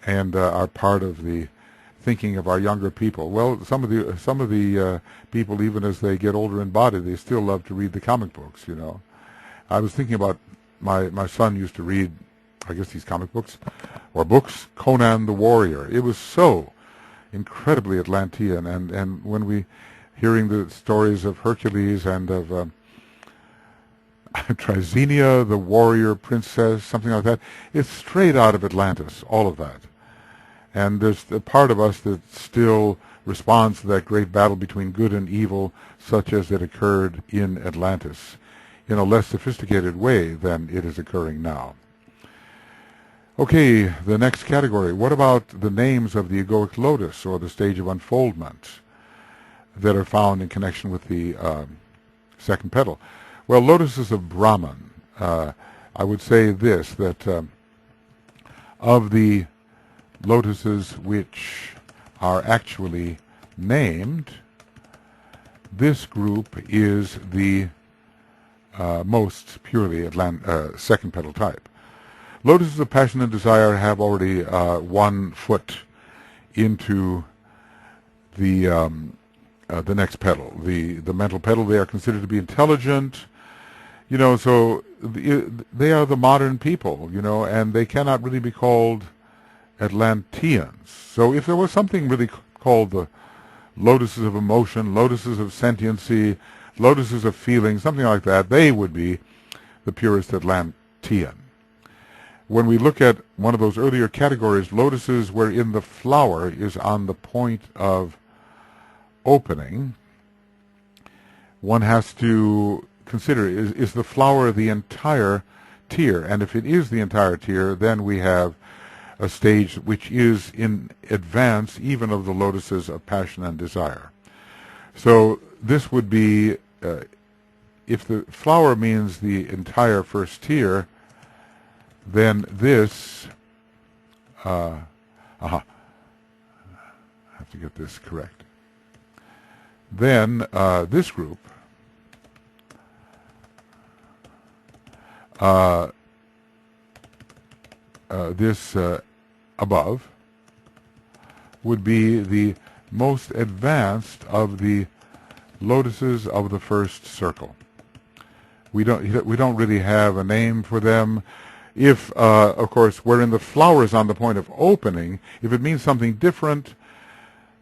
and are part of the thinking of our younger people. Well, some of the people, even as they get older in body, they still love to read the comic books. I was thinking about my son used to read, I guess, these comic books or books, Conan the Warrior. It was so incredibly Atlantean, and when we hearing the stories of Hercules and of Trizenia, the warrior princess, something like that, it's straight out of Atlantis, all of that. And there's a part of us that still responds to that great battle between good and evil, such as it occurred in Atlantis, in a less sophisticated way than it is occurring now. Okay, the next category. What about the names of the egoic lotus, or the stage of unfoldment, that are found in connection with the second petal? Well, Lotuses of Brahman. I would say this, that of the lotuses which are actually named, this group is the most purely second petal type. Lotuses of passion and desire have already 1 foot into the next petal, the mental petal. They are considered to be intelligent, so they are the modern people, and they cannot really be called Atlanteans. So if there was something really called the lotuses of emotion, lotuses of sentiency, lotuses of feeling, something like that, they would be the purest Atlantean. When we look at one of those earlier categories, lotuses wherein the flower is on the point of opening, one has to consider, is the flower the entire tier? And if it is the entire tier, then we have a stage which is in advance even of the lotuses of passion and desire. So this would be, if the flower means the entire first tier, then this I have to get this correct. Then this group this above would be the most advanced of the lotuses of the first circle. We don't really have a name for them. If, of course, wherein the flower is on the point of opening, if it means something different,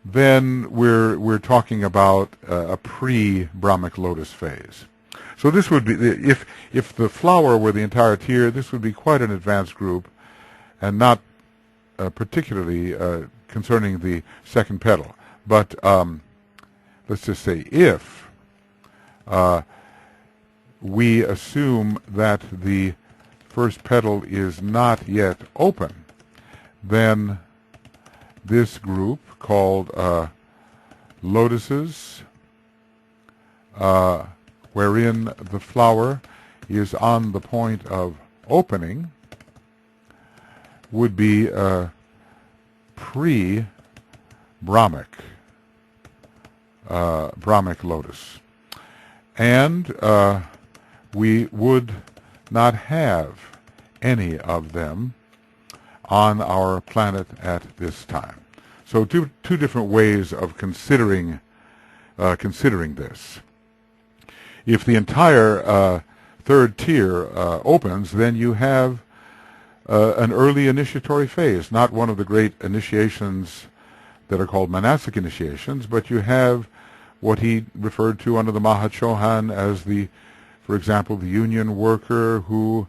then we're talking about a pre-Brahmic lotus phase. So this would be, if the flower were the entire tier, this would be quite an advanced group, and not particularly concerning the second petal. But let's just say if we assume that the first petal is not yet open, then this group called lotuses, wherein the flower is on the point of opening, would be pre-Brahmic Brahmic lotus. And we would not have any of them on our planet at this time. So two different ways of considering this. If the entire third tier opens, then you have an early initiatory phase, not one of the great initiations that are called monastic initiations, but you have what he referred to under the Mahachohan as for example, the union worker who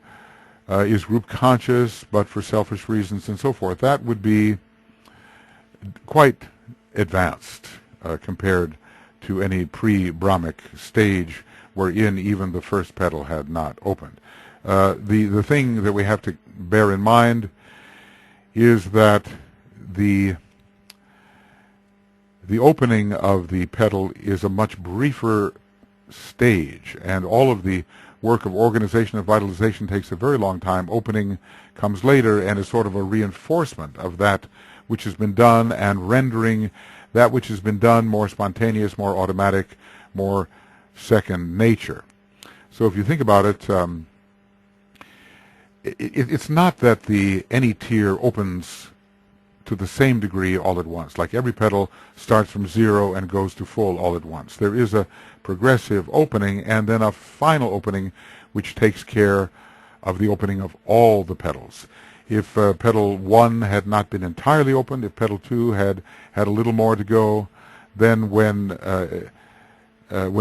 is group conscious but for selfish reasons and so forth. That would be quite advanced compared to any pre-Brahmic stage wherein even the first petal had not opened. The thing that we have to bear in mind is that the opening of the petal is a much briefer stage, and all of the work of organization and vitalization takes a very long time. Opening comes later and is sort of a reinforcement of that which has been done, and rendering that which has been done more spontaneous, more automatic, more second nature. So if you think about it, it's not that any tier opens to the same degree all at once. Like every petal starts from zero and goes to full all at once. There is a progressive opening and then a final opening which takes care of the opening of all the petals. If petal 1 had not been entirely opened, if petal 2 had a little more to go, then when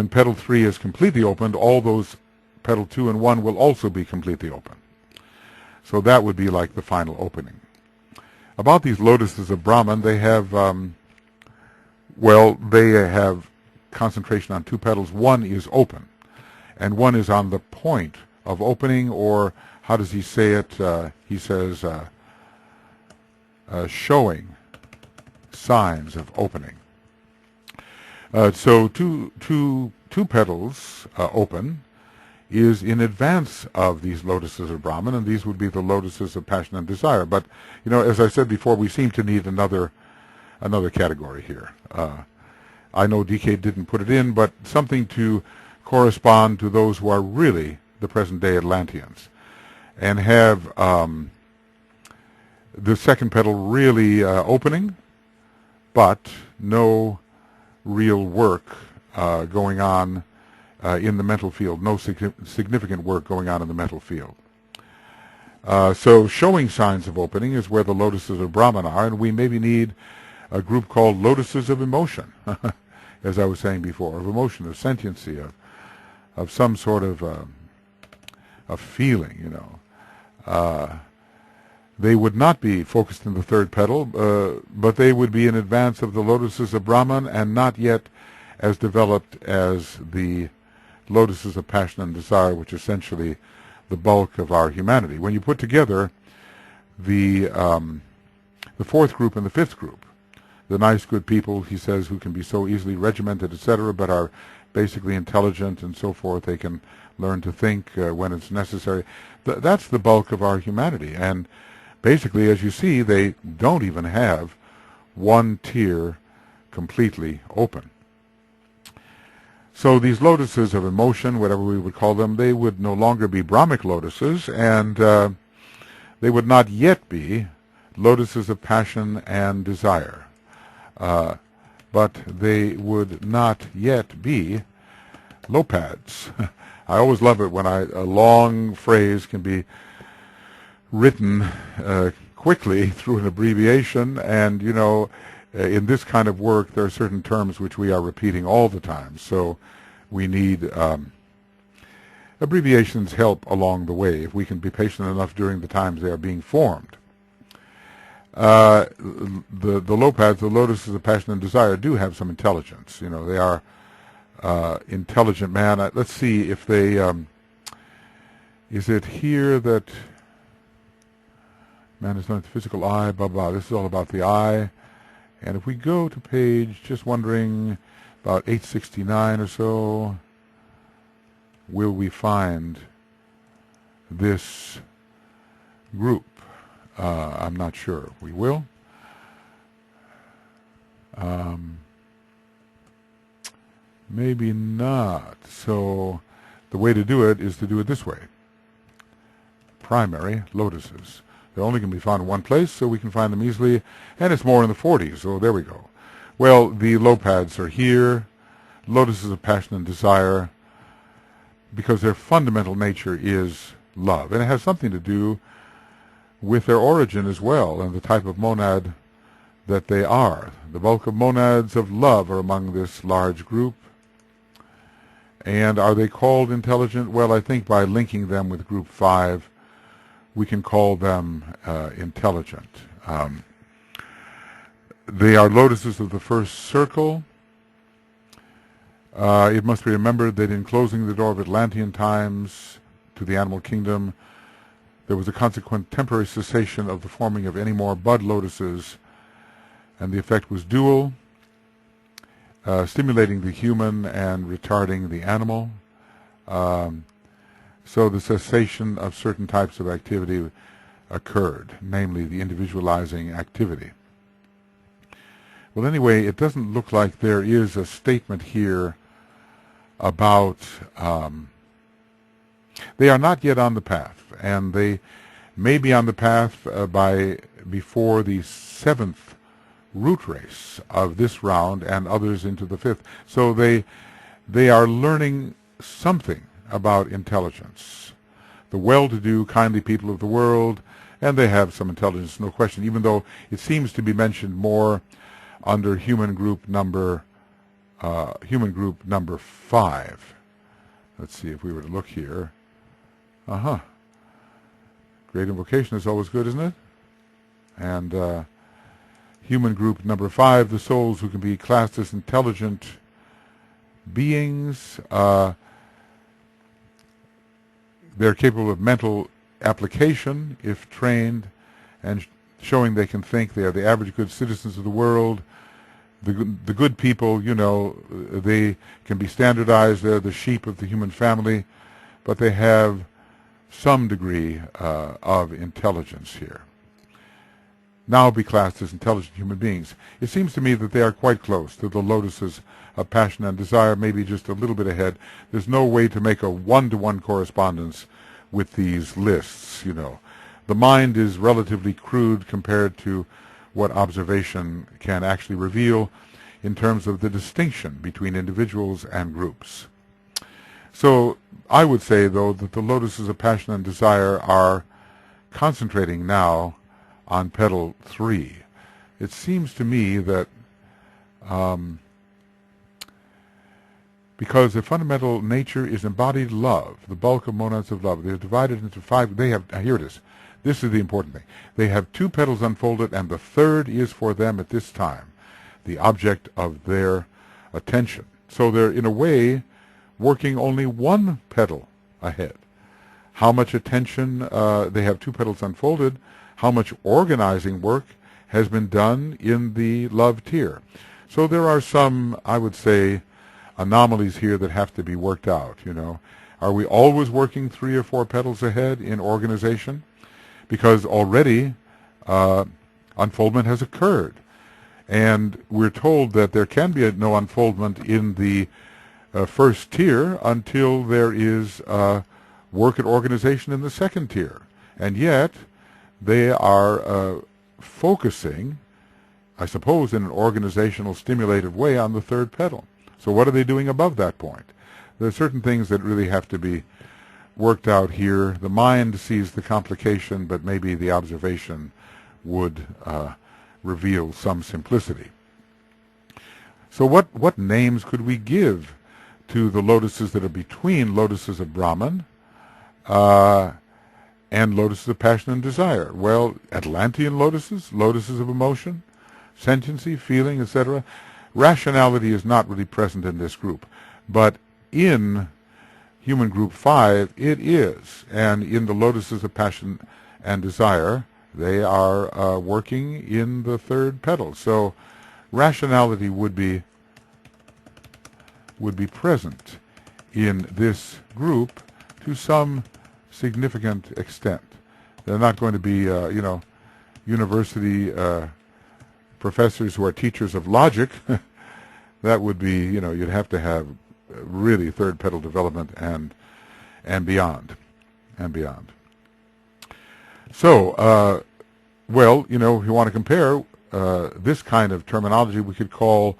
petal 3 is completely opened, all those petal 2 and 1 will also be completely open. So that would be like the final opening. About these lotuses of Brahman, they have, they have concentration on 2 petals. One is open, and one is on the point of opening, or how does he say it? He says, showing signs of opening. So two petals open is in advance of these lotuses of Brahman, and these would be the lotuses of passion and desire. But, as I said before, we seem to need another category here. I know DK didn't put it in, but something to correspond to those who are really the present-day Atlanteans, and have the second petal really opening, but no real work going on in the mental field, no significant work going on in the mental field. So showing signs of opening is where the lotuses of Brahman are, and we maybe need a group called lotuses of emotion, as I was saying before, of emotion, of sentiency, of some sort of feeling, They would not be focused in the third petal, but they would be in advance of the lotuses of Brahman and not yet as developed as the lotuses of passion and desire, which are essentially the bulk of our humanity. When you put together the fourth group and the fifth group, the nice, good people, he says, who can be so easily regimented, etc., but are basically intelligent and so forth, they can learn to think when it's necessary. That's the bulk of our humanity. And basically, as you see, they don't even have one tier completely open. So these lotuses of emotion, whatever we would call them, they would no longer be Brahmic lotuses, and they would not yet be lotuses of passion and desire. But they would not yet be lopads. I always love it when a long phrase can be written quickly through an abbreviation, and in this kind of work there are certain terms which we are repeating all the time, so we need abbreviations help along the way if we can be patient enough during the times they are being formed. The lopads, the lotuses of passion and desire, do have some intelligence. They are intelligent man. Let's see if they is it here that man is not the physical eye, blah blah. This is all about the eye. And if we go to page, just wondering, about 869 or so, will we find this group? I'm not sure. We will. Maybe not. So the way to do it is to do it this way. Primary lotuses. They're only going to be found in one place, so we can find them easily, and it's more in the 40s, so there we go. Well, the lopads are here, lotuses of passion and desire, because their fundamental nature is love, and it has something to do with their origin as well, and the type of monad that they are. The bulk of monads of love are among this large group. And are they called intelligent? Well, I think by linking them with group 5, we can call them intelligent. They are lotuses of the first circle. It must be remembered that in closing the door of Atlantean times to the animal kingdom, there was a consequent temporary cessation of the forming of any more bud lotuses, and the effect was dual, stimulating the human and retarding the animal. So the cessation of certain types of activity occurred, namely the individualizing activity. Well, anyway, it doesn't look like there is a statement here about they are not yet on the path, and they may be on the path before the 7th root race of this round and others into the 5th. So they are learning something about intelligence. The well-to-do, kindly people of the world, and they have some intelligence, no question, even though it seems to be mentioned more under human group number 5. Let's see if we were to look here. Great invocation is always good, isn't it? And human group number 5, the souls who can be classed as intelligent beings. They're capable of mental application if trained, and showing they can think. They are the average good citizens of the world. The good people, they can be standardized. They're the sheep of the human family, but they have some degree of intelligence here. Now be classed as intelligent human beings. It seems to me that they are quite close to the lotuses of passion and desire, maybe just a little bit ahead. There's no way to make a one-to-one correspondence with these lists, The mind is relatively crude compared to what observation can actually reveal in terms of the distinction between individuals and groups. So I would say, though, that the lotuses of passion and desire are concentrating now on petal 3. It seems to me that because their fundamental nature is embodied love, the bulk of monads of love, they're divided into 5. They have, here it is. This is the important thing. They have 2 petals unfolded, and the 3rd is for them at this time the object of their attention. So they're, in a way, working only 1 petal ahead. How much attention, they have 2 petals unfolded, how much organizing work has been done in the love tier. So there are some, I would say, anomalies here that have to be worked out, Are we always working 3 or 4 petals ahead in organization? Because already unfoldment has occurred. And we're told that there can be no unfoldment in the first tier until there is work and organization in the second tier. And yet, they are focusing, I suppose, in an organizational, stimulative way on the third petal. So what are they doing above that point? There are certain things that really have to be worked out here. The mind sees the complication, but maybe the observation would reveal some simplicity. So what names could we give to the lotuses that are between lotuses of Brahman and lotuses of passion and desire? Well, Atlantean lotuses, lotuses of emotion, sentiency, feeling, etc. Rationality is not really present in this group, but in human group 5 it is, and in the lotuses of passion and desire they are working in the third petal. So rationality would be present in this group to some significant extent. They're not going to be, university professors who are teachers of logic. That would be, you'd have to have really third petal development and beyond. So, well, if you want to compare this kind of terminology, we could call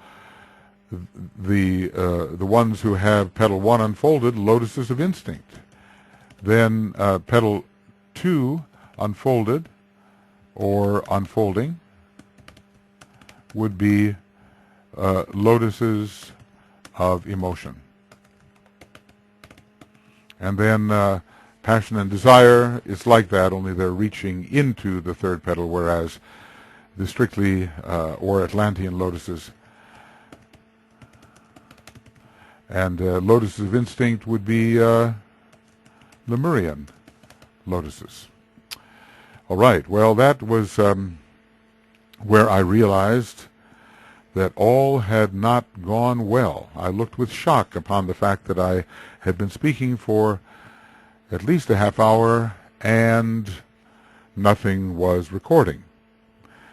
the ones who have petal 1 unfolded lotuses of instinct. Then petal 2 unfolded or unfolding would be lotuses of emotion. And then passion and desire is like that, only they're reaching into the third petal, whereas the strictly or Atlantean lotuses and lotuses of instinct would be Lemurian lotuses. All right, well, that was where I realized that all had not gone well. I looked with shock upon the fact that I had been speaking for at least a half hour and nothing was recording,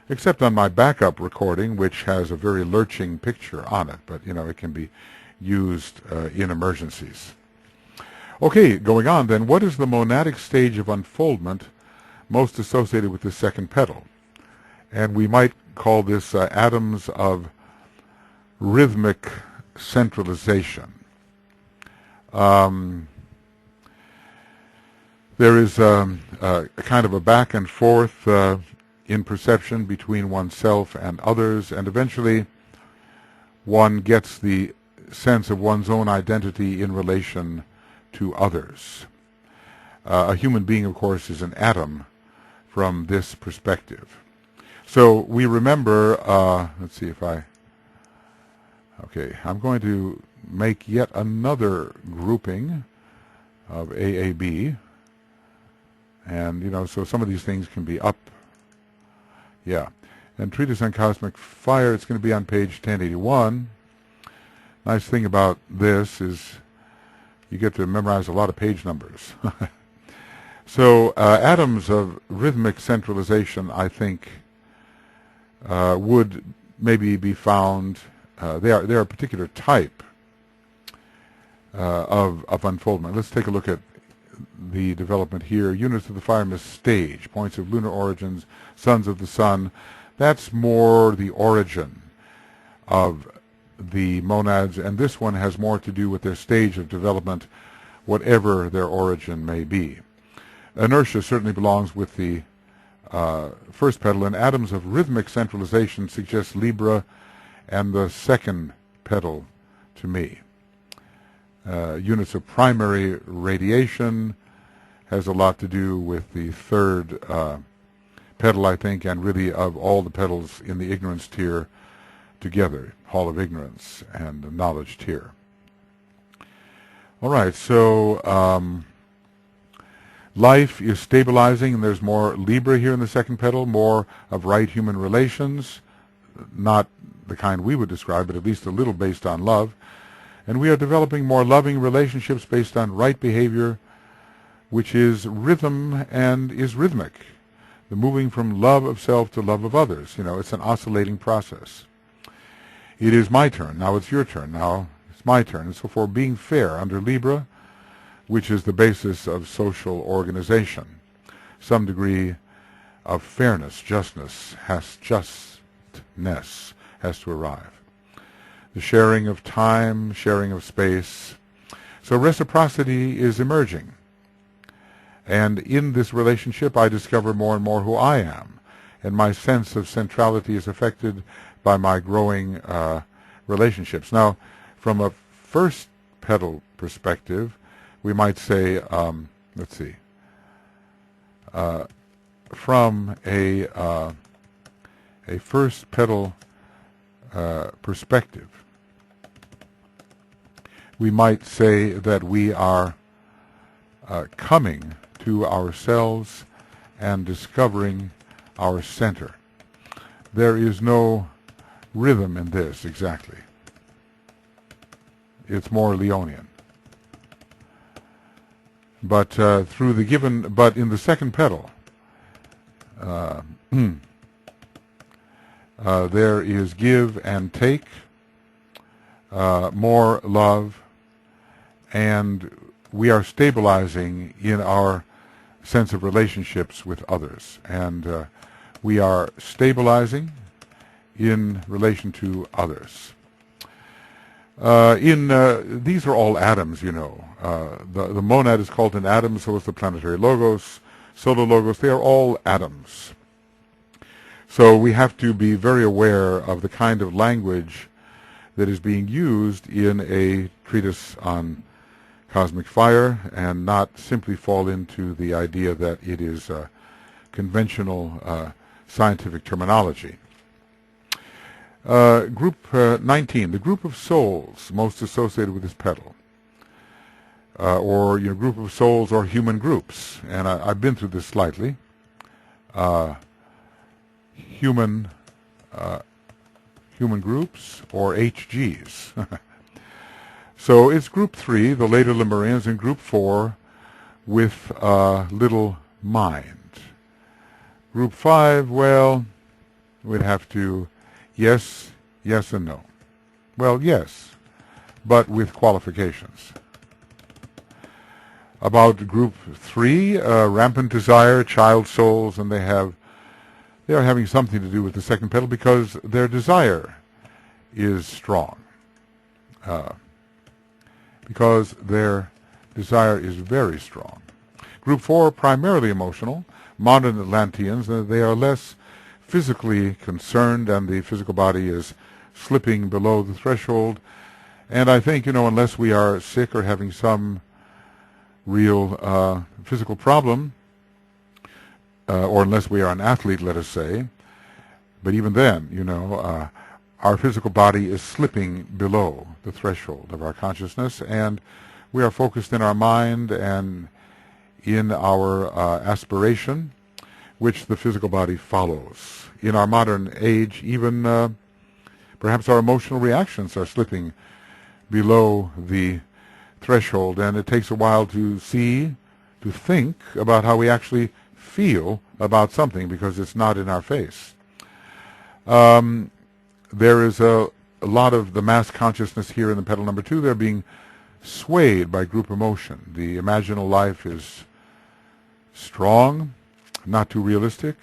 except on my backup recording, which has a very lurching picture on it, but it can be used in emergencies. Okay, going on then, what is the monadic stage of unfoldment most associated with the second petal? And we might call this atoms of rhythmic centralization. There is a kind of a back and forth in perception between oneself and others, and eventually one gets the sense of one's own identity in relation to others. A human being, of course, is an atom from this perspective. So we remember, let's see if okay, I'm going to make yet another grouping of AAB. And, so some of these things can be up. Yeah. And Treatise on Cosmic Fire, it's going to be on page 1081. Nice thing about this is you get to memorize a lot of page numbers. So atoms of rhythmic centralization, I think, would maybe be found, they are a particular type of unfoldment. Let's take a look at the development here. Units of the Firemist stage, points of lunar origins, sons of the sun. That's more the origin of the monads, and this one has more to do with their stage of development, whatever their origin may be. Inertia certainly belongs with the first petal, and atoms of rhythmic centralization suggest Libra and the second petal to me. Units of primary radiation has a lot to do with the third petal, I think, and really of all the petals in the ignorance tier together, Hall of Ignorance and the knowledge tier. All right, so life is stabilizing, and there's more Libra here in the second petal, more of right human relations, not the kind we would describe, but at least a little based on love. And we are developing more loving relationships based on right behavior, which is rhythm and is rhythmic. the moving from love of self to love of others. It's an oscillating process. It is my turn, now it's your turn, now it's my turn. And so for being fair under Libra, which is the basis of social organization, some degree of fairness, justness has to arrive. The sharing of time, sharing of space. So reciprocity is emerging. And in this relationship, I discover more and more who I am. And my sense of centrality is affected by my growing relationships. Now, from a first petal perspective, we might say, from a first petal perspective, we might say that we are coming to ourselves and discovering our center. There is no rhythm in this exactly. It's more Leonian. But but in the second petal, there is give and take, more love, and we are stabilizing in our sense of relationships with others. And we are stabilizing in relation to others. These are all atoms, the monad is called an atom, so is the planetary logos, solar logos. They are all atoms. So we have to be very aware of the kind of language that is being used in a treatise on cosmic fire, and not simply fall into the idea that it is conventional scientific terminology. Group 19, the group of souls most associated with this petal, or group of souls or human groups, and I've been through this slightly. Human groups, or HGs. So it's group 3, the later Lemurians, and group 4 with little mind. Group 5, well, we'd have to yes, and no. Well, yes, but with qualifications. About group 3, rampant desire, child souls, and they are having something to do with the second petal because their desire is strong. Because their desire is very strong. Group 4, primarily emotional, modern Atlanteans. They are less physically concerned, and the physical body is slipping below the threshold. And I think, unless we are sick or having some real physical problem, or unless we are an athlete, let us say, but even then, our physical body is slipping below the threshold of our consciousness, and we are focused in our mind and in our aspiration, which the physical body follows. In our modern age, even perhaps our emotional reactions are slipping below the threshold, and it takes a while to think about how we actually feel about something, because it's not in our face. There is a lot of the mass consciousness here in the petal number 2. They're being swayed by group emotion. The imaginal life is strong, not too realistic.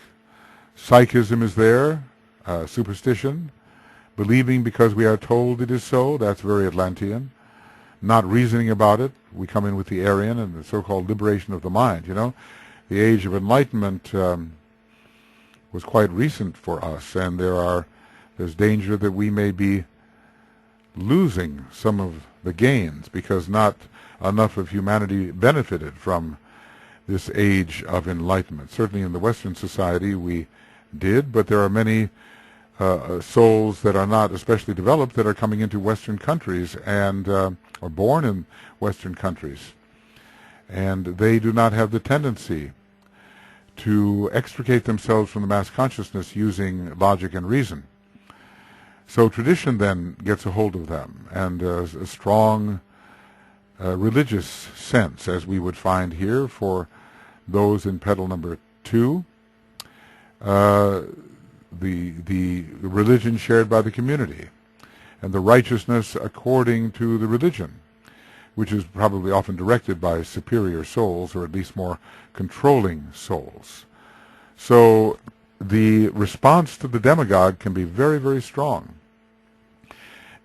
Psychism is there, superstition, believing because we are told it is so. That's very Atlantean. Not reasoning about it. We come in with the Aryan and the so-called liberation of the mind. The age of enlightenment was quite recent for us, and there's danger that we may be losing some of the gains because not enough of humanity benefited from this age of enlightenment. Certainly in the Western society we did, but there are many souls that are not especially developed that are coming into Western countries and are born in Western countries, and they do not have the tendency to extricate themselves from the mass consciousness using logic and reason. So tradition then gets a hold of them, and a strong religious sense, as we would find here for those in petal number 2. uh, the religion shared by the community, and the righteousness according to the religion, which is probably often directed by superior souls, or at least more controlling souls. So the response to the demagogue can be very, very strong.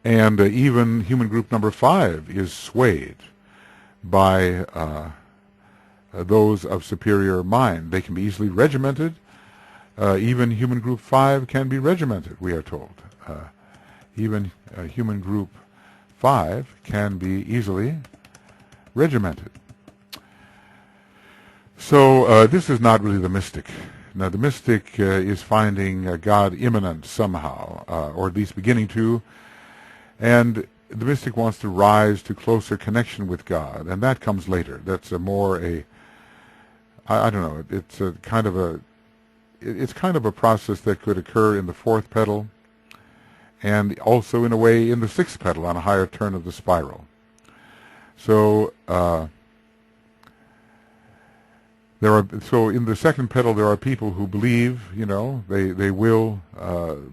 And even human group number 5 is swayed by those of superior mind. They can be easily regimented. Even human group 5 can be regimented, we are told. Even human group 5 can be easily regimented. So this is not really the mystic. Now the mystic is finding God immanent somehow, or at least beginning to, and the mystic wants to rise to closer connection with God, and that comes later. That's I don't know, it's a kind of a process that could occur in the 4th petal, and also in a way in the 6th petal on a higher turn of the spiral. So so in the 2nd petal there are people who believe, they will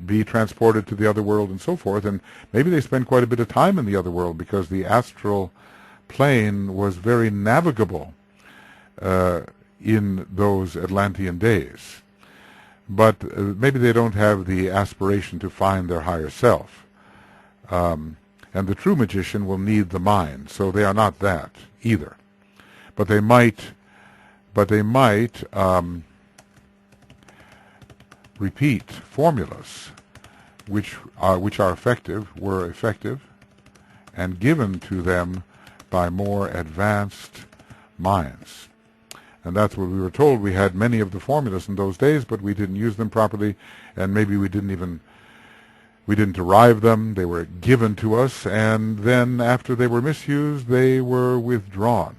be transported to the other world and so forth, and maybe they spend quite a bit of time in the other world because the astral plane was very navigable in those Atlantean days. But maybe they don't have the aspiration to find their higher self. And the true magician will need the mind, so they are not that either. But they might repeat formulas which were effective, and given to them by more advanced minds. And that's what we were told. We had many of the formulas in those days, but we didn't use them properly, and maybe we didn't derive them. They were given to us, and then after they were misused, they were withdrawn.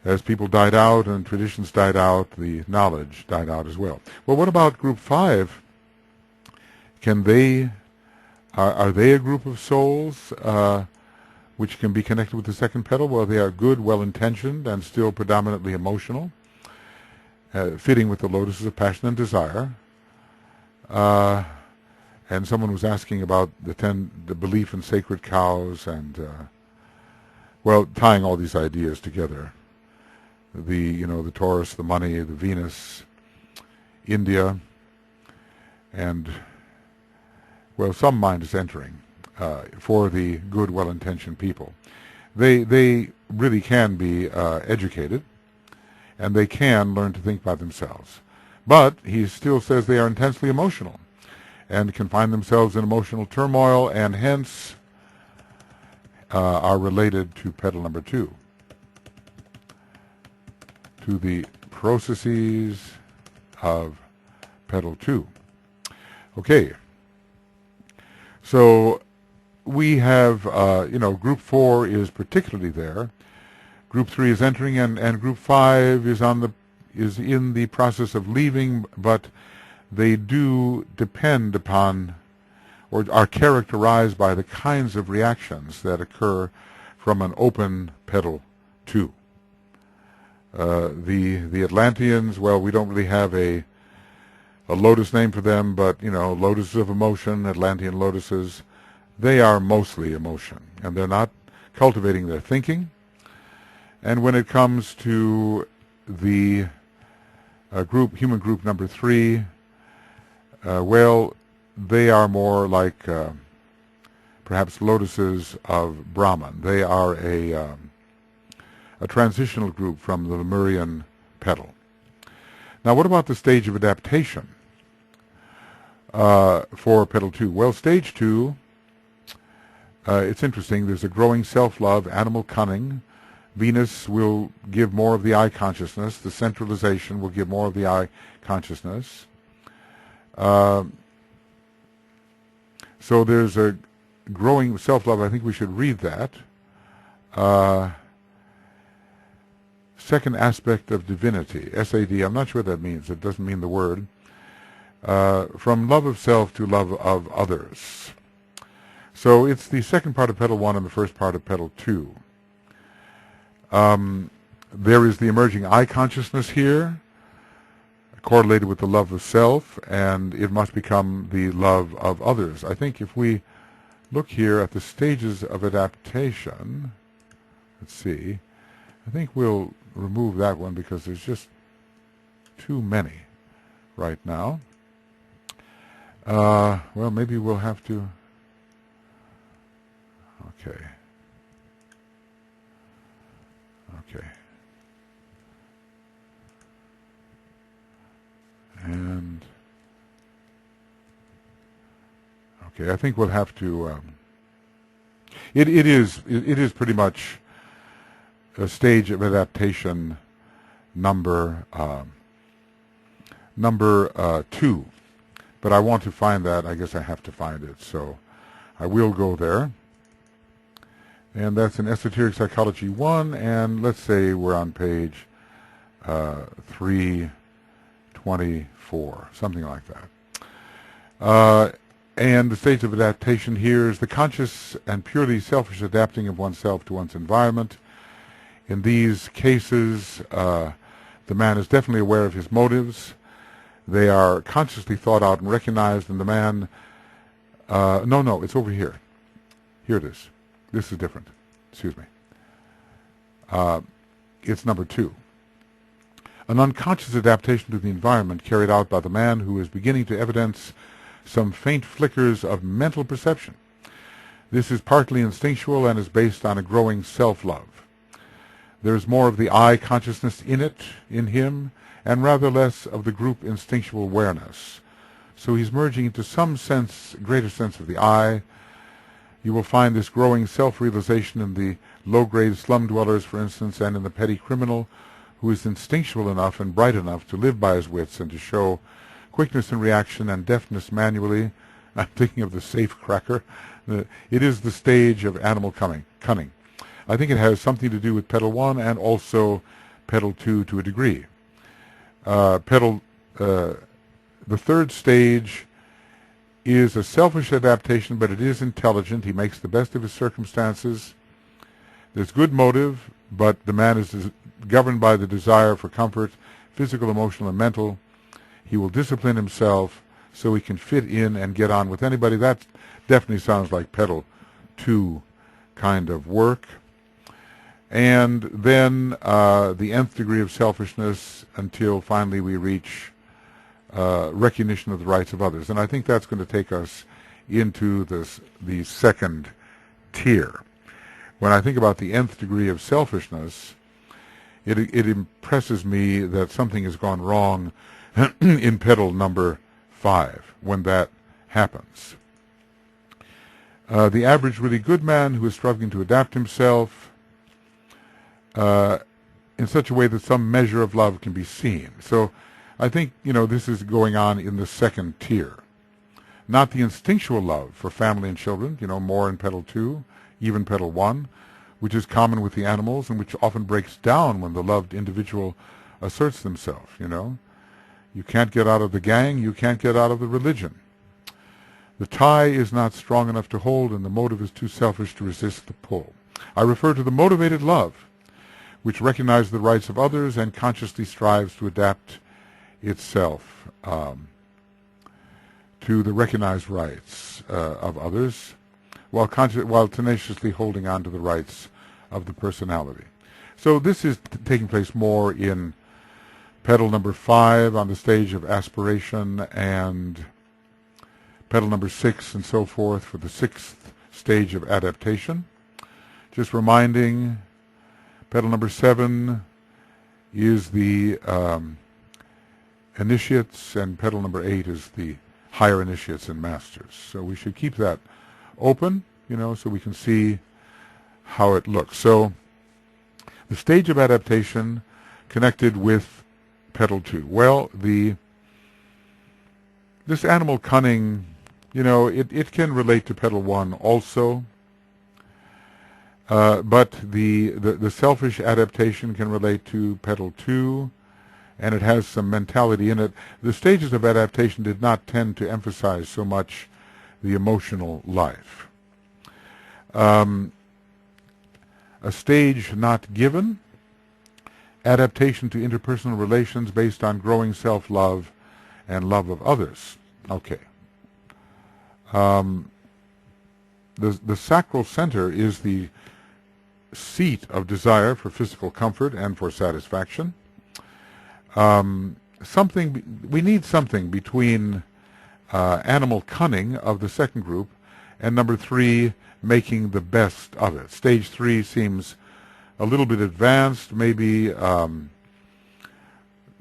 As people died out and traditions died out, the knowledge died out as well. Well, what about group 5? Are they a group of souls which can be connected with the 2nd petal? Well, they are good, well-intentioned, and still predominantly emotional, fitting with the lotuses of passion and desire. And someone was asking about the belief in sacred cows and, tying all these ideas together. The Taurus, the money, the Venus, India, and, some mind is entering for the good, well-intentioned people. They really can be educated, and they can learn to think by themselves. But he still says they are intensely emotional and can find themselves in emotional turmoil, and hence are related to petal number 2. To the processes of petal 2. Okay. So we have, group 4 is particularly there. Group 3 is entering, and group 5 is in the process of leaving, but they do depend upon, or are characterized by, the kinds of reactions that occur from an open petal 2. The Atlanteans, we don't really have a lotus name for them, but, lotuses of emotion, Atlantean lotuses, they are mostly emotion, and they're not cultivating their thinking. And when it comes to the human group number 3, they are more like perhaps lotuses of Brahman. They are a transitional group from the Lemurian petal. Now, what about the stage of adaptation for petal 2? Well, stage 2, it's interesting. There's a growing self-love, animal cunning. Venus will give more of the I consciousness. The centralization will give more of the I consciousness. So there's a growing self-love. I think we should read that. Second aspect of divinity, SAD. I'm not sure what that means. It doesn't mean the word. From love of self to love of others. So it's the second part of petal 1 and the first part of petal 2. There is the emerging I consciousness here, correlated with the love of self, and it must become the love of others. I think if we look here at the stages of adaptation, let's see, I think we'll remove that one because there's just too many right now. Well, maybe we'll have to, okay. And okay, I think we'll have to. It is pretty much a stage of adaptation number 2, but I want to find that. I guess I have to find it, so I will go there. And that's in Esoteric Psychology 1, and let's say we're on page 324, something like that. And the stage of adaptation here is the conscious and purely selfish adapting of oneself to one's environment. In these cases, the man is definitely aware of his motives. They are consciously thought out and recognized, and the man... no, it's over here. Here it is. This is different. Excuse me. It's number 2. An unconscious adaptation to the environment carried out by the man who is beginning to evidence some faint flickers of mental perception. This is partly instinctual and is based on a growing self-love. There is more of the I consciousness in him, and rather less of the group instinctual awareness. So he's merging into some sense, greater sense of the I. You will find this growing self-realization in the low-grade slum dwellers, for instance, and in the petty criminal who is instinctual enough and bright enough to live by his wits and to show quickness in reaction and deftness manually. I'm thinking of the safe cracker. It is the stage of animal cunning. I think it has something to do with Petal 1 and also Petal 2 to a degree. The third stage is a selfish adaptation, but it is intelligent. He makes the best of his circumstances. There's good motive, but the man is governed by the desire for comfort, physical, emotional, and mental. He will discipline himself so he can fit in and get on with anybody. That definitely sounds like Petal 2 kind of work. And then the nth degree of selfishness until finally we reach recognition of the rights of others. And I think that's going to take us into the second tier. When I think about the nth degree of selfishness, it impresses me that something has gone wrong in Petal number 5 when that happens. The average really good man who is struggling to adapt himself in such a way that some measure of love can be seen. So I think, this is going on in the second tier. Not the instinctual love for family and children, more in Petal 2, even Petal 1, which is common with the animals and which often breaks down when the loved individual asserts themselves, You can't get out of the gang, you can't get out of the religion. The tie is not strong enough to hold, and the motive is too selfish to resist the pull. I refer to the motivated love, which recognizes the rights of others and consciously strives to adapt itself to the recognized rights of others, while tenaciously holding on to the rights of the personality. So this is taking place more in Petal number 5 on the stage of aspiration, and Petal number 6 and so forth for the 6th stage of adaptation. Just reminding, Petal number 7 is the initiates, and Petal number 8 is the higher initiates and masters. So we should keep that open, so we can see how it looks. So the stage of adaptation connected with Petal 2. Well, this animal cunning, it can relate to Petal 1 also. But the selfish adaptation can relate to Petal 2, and it has some mentality in it. The stages of adaptation did not tend to emphasize so much the emotional life. A stage not given adaptation to interpersonal relations based on growing self-love and love of others. Okay. The sacral center is the seat of desire for physical comfort and for satisfaction. We need something between animal cunning of the second group and number 3, making the best of it. Stage 3 seems a little bit advanced. Maybe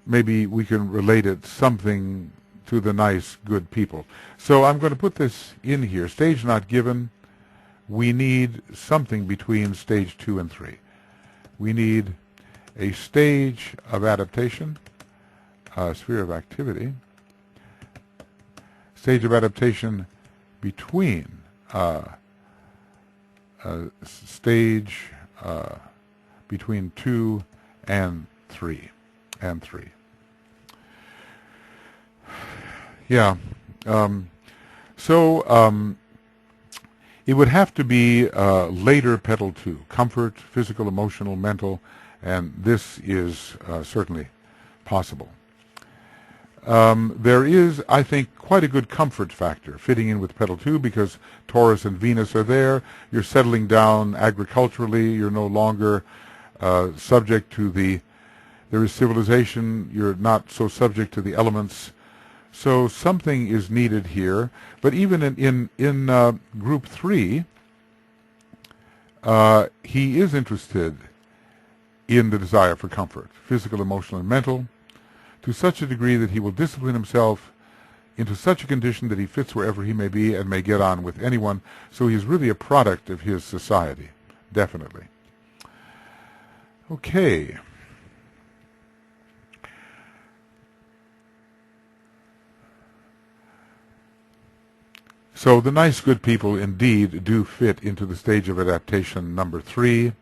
we can relate it something to the nice, good people. So I'm going to put this in here. Stage not given. We need something between stage 2 and 3. We need a stage of adaptation, sphere of activity, stage of adaptation between stage between 2 and 3. Yeah. It would have to be later petal 2, comfort, physical, emotional, mental, and this is certainly possible. There is, I think, quite a good comfort factor fitting in with petal 2 because Taurus and Venus are there. You're settling down agriculturally. You're no longer subject to there is civilization. You're not so subject to the elements. So something is needed here. But even in group 3, he is interested in the desire for comfort, physical, emotional, and mental, to such a degree that he will discipline himself into such a condition that he fits wherever he may be and may get on with anyone. So he's really a product of his society, definitely. Okay. So the nice, good people indeed do fit into the stage of adaptation number 3.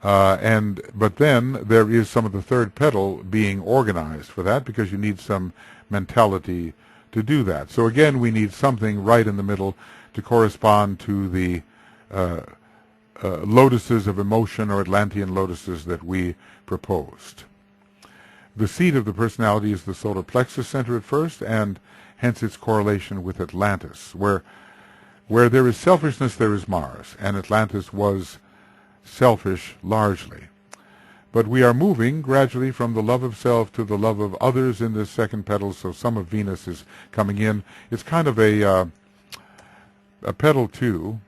But then there is some of the third petal being organized for that because you need some mentality to do that. So again, we need something right in the middle to correspond to the lotuses of emotion or Atlantean lotuses that we proposed. The seat of the personality is the solar plexus center at first, and hence its correlation with Atlantis. Where there is selfishness, there is Mars, and Atlantis was selfish largely. But we are moving gradually from the love of self to the love of others in this second petal, so some of Venus is coming in. It's kind of a petal 2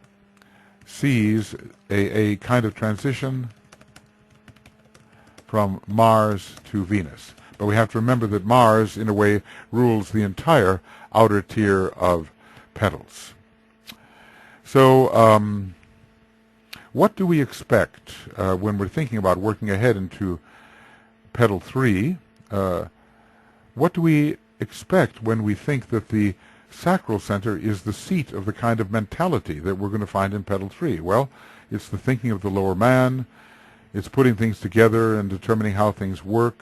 sees a kind of transition from Mars to Venus. But we have to remember that Mars, in a way, rules the entire outer tier of petals. So what do we expect when we're thinking about working ahead into petal 3? What do we expect when we think that the sacral center is the seat of the kind of mentality that we're going to find in petal 3? Well, it's the thinking of the lower man. It's putting things together and determining how things work.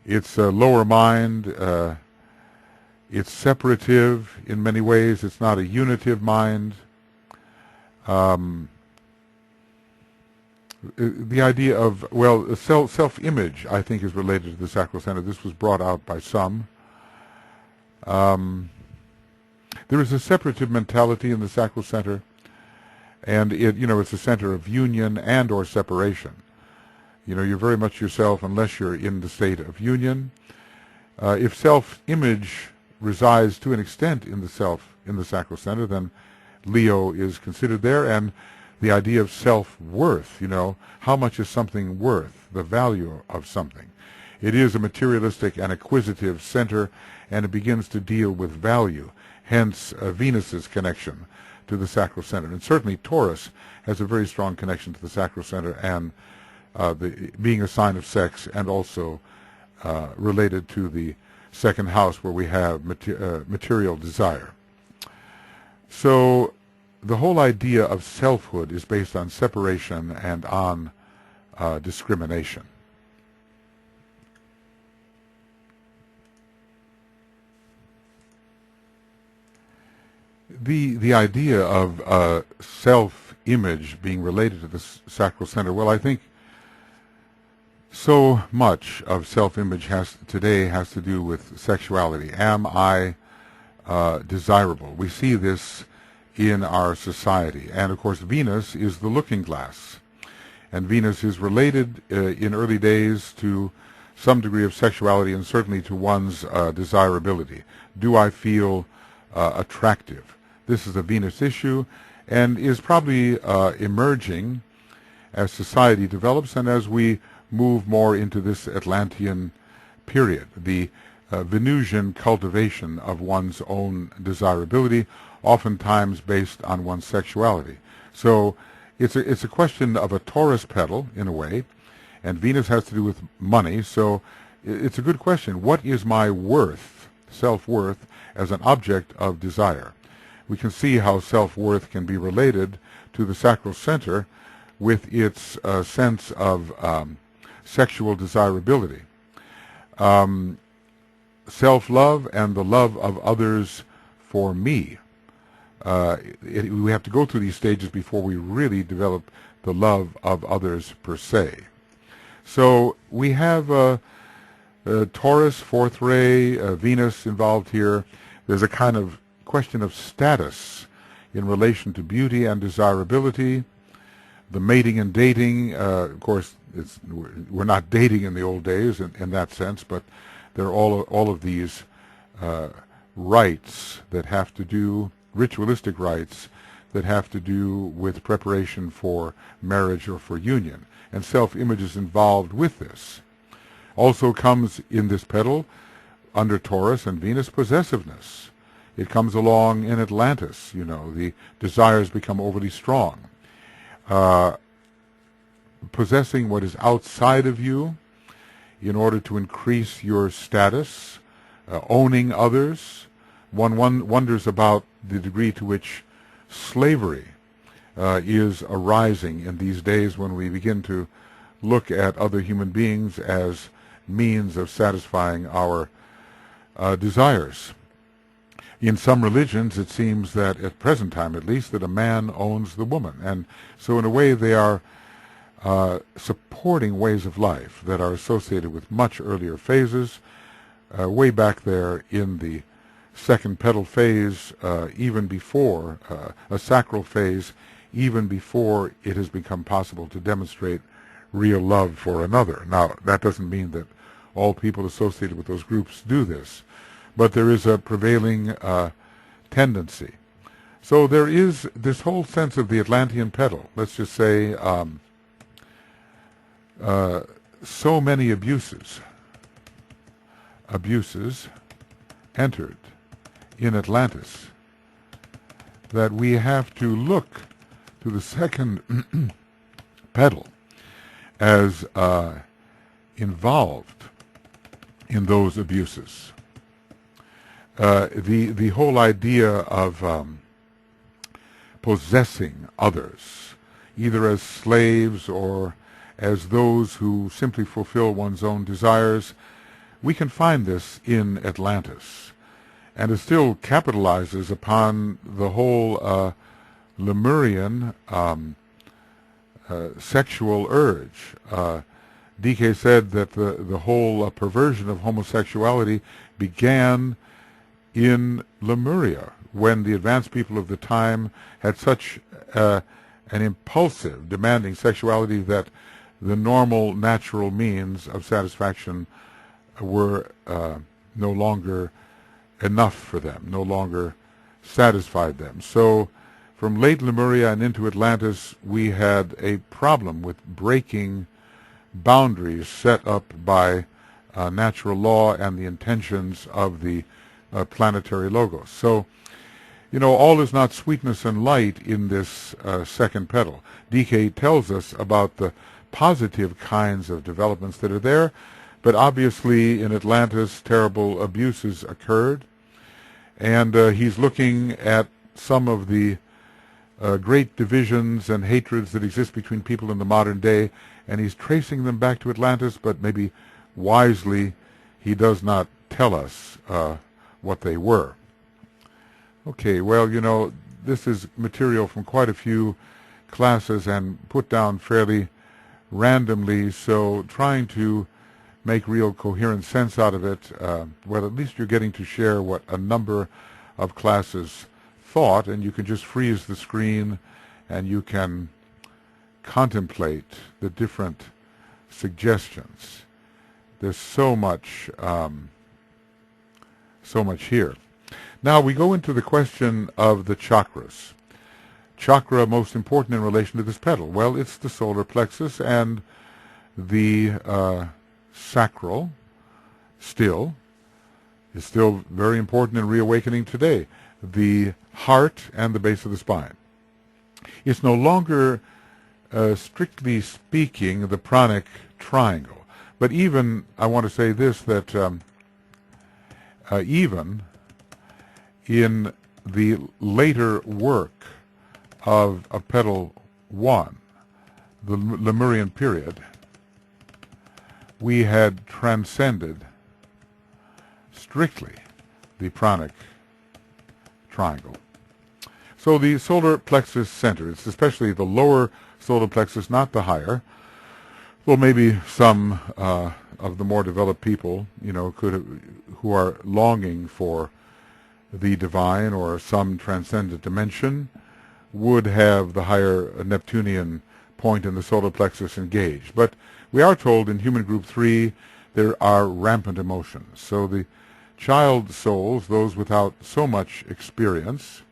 It's a lower mind. It's separative in many ways. It's not a unitive mind. The idea of, well, self-image, I think, is related to the sacral center. This was brought out by some. There is a separative mentality in the sacral center, and it's a center of union and or separation. You're very much yourself unless you're in the state of union. If self-image resides to an extent in the sacral center, then Leo is considered there, and the idea of self-worth, how much is something worth, the value of something. It is a materialistic and acquisitive center, and it begins to deal with value, hence Venus's connection to the sacral center. And certainly Taurus has a very strong connection to the sacral center, and being a sign of sex, and also related to the second house where we have material desire. So the whole idea of selfhood is based on separation and on discrimination. The idea of self-image being related to the sacral center, well, I think So much of self-image today has to do with sexuality. Am I desirable? We see this in our society. And of course Venus is the looking glass. And Venus is related in early days to some degree of sexuality and certainly to one's desirability. Do I feel attractive? This is a Venus issue and is probably emerging as society develops and as we move more into this Atlantean period, the Venusian cultivation of one's own desirability, oftentimes based on one's sexuality. So it's a question of a Taurus petal, in a way, and Venus has to do with money, so it's a good question. What is my worth, self-worth, as an object of desire? We can see how self-worth can be related to the sacral center with its sense of sexual desirability. Self-love and the love of others for me. We have to go through these stages before we really develop the love of others per se. So we have Taurus, fourth ray, Venus involved here. There's a kind of question of status in relation to beauty and desirability. The mating and dating, of course, we're not dating in the old days in that sense, but there are all of these rites that have to do, ritualistic rites that have to do with preparation for marriage or for union, and self-image is involved with this. Also comes in this petal, under Taurus and Venus, possessiveness. It comes along in Atlantis, you know, the desires become overly strong. Possessing what is outside of you in order to increase your status, owning others. One wonders about the degree to which slavery is arising in these days when we begin to look at other human beings as means of satisfying our desires. In some religions, it seems that, at present time at least, that a man owns the woman. And so in a way they are supporting ways of life that are associated with much earlier phases, way back there in the second petal phase, even before a sacral phase, even before it has become possible to demonstrate real love for another. Now, that doesn't mean that all people associated with those groups do this, but there is a prevailing tendency. So there is this whole sense of the Atlantean petal. Let's just say so many abuses entered in Atlantis that we have to look to the second petal as involved in those abuses. The whole idea of possessing others, either as slaves or as those who simply fulfill one's own desires, we can find this in Atlantis. And it still capitalizes upon the whole Lemurian sexual urge. DK said that the whole perversion of homosexuality began in Lemuria, when the advanced people of the time had such an impulsive, demanding sexuality that the normal, natural means of satisfaction were no longer enough for them, no longer satisfied them. So from late Lemuria and into Atlantis, we had a problem with breaking boundaries set up by natural law and the intentions of the planetary logos. So, you know, all is not sweetness and light in this second petal. DK tells us about the positive kinds of developments that are there, but obviously in Atlantis terrible abuses occurred, and he's looking at some of the great divisions and hatreds that exist between people in the modern day, and he's tracing them back to Atlantis, but maybe wisely he does not tell us what they were. Okay, well, you know, this is material from quite a few classes and put down fairly randomly, so trying to make real coherent sense out of it, well, at least you're getting to share what a number of classes thought, and you can just freeze the screen and you can contemplate the different suggestions. There's so much here. Now we go into the question of the chakras. Chakra most important in relation to this petal? Well, it's the solar plexus and the sacral is still very important in reawakening today. The heart and the base of the spine. It's no longer, strictly speaking, the pranic triangle. But even, I want to say this, that even in the later work of Petal 1, the Lemurian period, we had transcended strictly the pranic triangle. So the solar plexus center, it's especially the lower solar plexus, not the higher. Well, maybe some of the more developed people, who are longing for the divine or some transcendent dimension, would have the higher Neptunian point in the solar plexus engaged. But we are told in human group 3 there are rampant emotions. So the child souls, those without so much experience,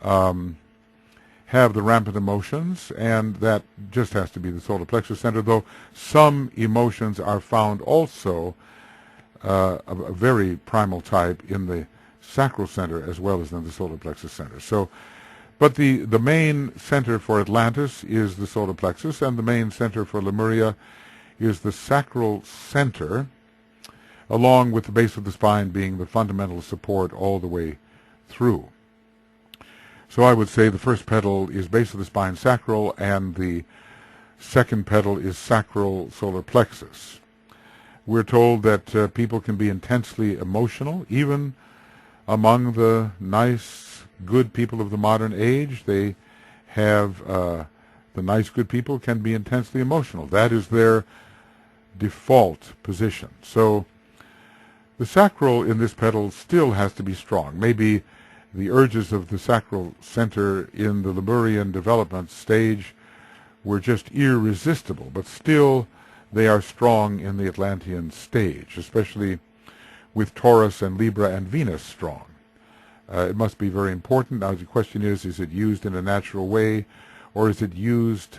have the rampant emotions, and that just has to be the solar plexus center, though some emotions are found also of a very primal type in the sacral center as well as in the solar plexus center. So, but the main center for Atlantis is the solar plexus, and the main center for Lemuria is the sacral center, along with the base of the spine being the fundamental support all the way through. So I would say the first petal is base of the spine sacral, and the second petal is sacral solar plexus. We're told that people can be intensely emotional, even among the nice, good people of the modern age. They have, the nice, good people can be intensely emotional. That is their default position. So the sacral in this petal still has to be strong. Maybe the urges of the sacral center in the Lemurian development stage were just irresistible, but still they are strong in the Atlantean stage, especially with Taurus and Libra and Venus strong. It must be very important. Now the question is it used in a natural way, or is it used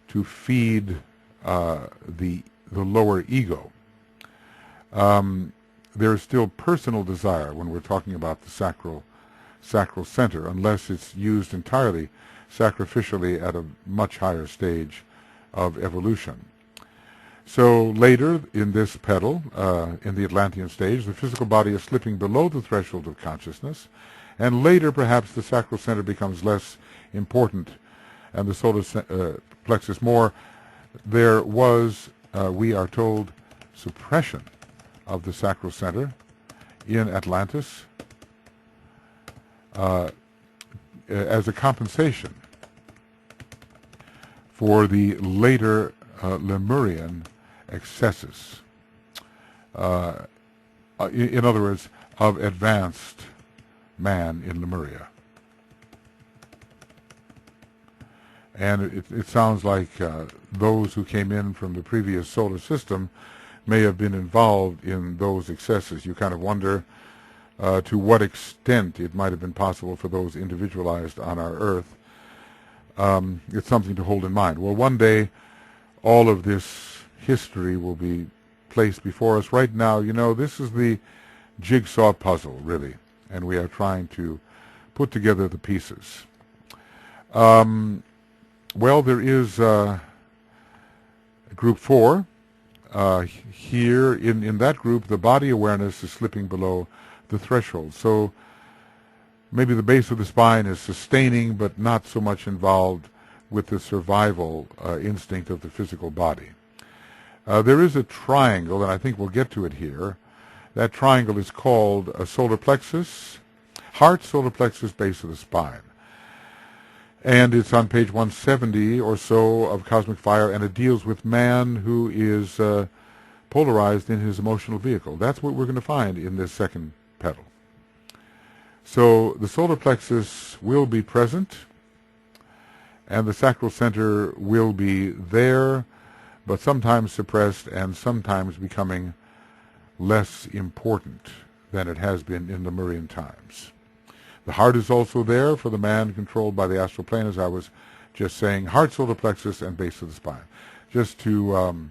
to feed the lower ego? There is still personal desire when we're talking about the sacral center, unless it's used entirely sacrificially at a much higher stage of evolution. So later in this petal, in the Atlantean stage, the physical body is slipping below the threshold of consciousness, and later perhaps the sacral center becomes less important and the solar plexus more. There was, we are told, suppression of the sacral center in Atlantis as a compensation for the later Lemurian excesses. In other words, of advanced man in Lemuria. And it sounds like those who came in from the previous solar system may have been involved in those excesses. You kind of wonder to what extent it might have been possible for those individualized on our Earth. It's something to hold in mind. Well, one day all of this history will be placed before us. Right now, this is the jigsaw puzzle, really, and we are trying to put together the pieces. Well, there is group 4. Here, in that group, the body awareness is slipping below the threshold. So maybe the base of the spine is sustaining, but not so much involved with the survival instinct of the physical body. There is a triangle, and I think we'll get to it here. That triangle is called a solar plexus, heart, solar plexus, base of the spine. And it's on page 170 or so of Cosmic Fire, and it deals with man who is polarized in his emotional vehicle. That's what we're going to find in this second petal. So the solar plexus will be present, and the sacral center will be there, but sometimes suppressed and sometimes becoming less important than it has been in Lemurian times. The heart is also there for the man controlled by the astral plane, as I was just saying. Heart, solar plexus, and base of the spine. Just to,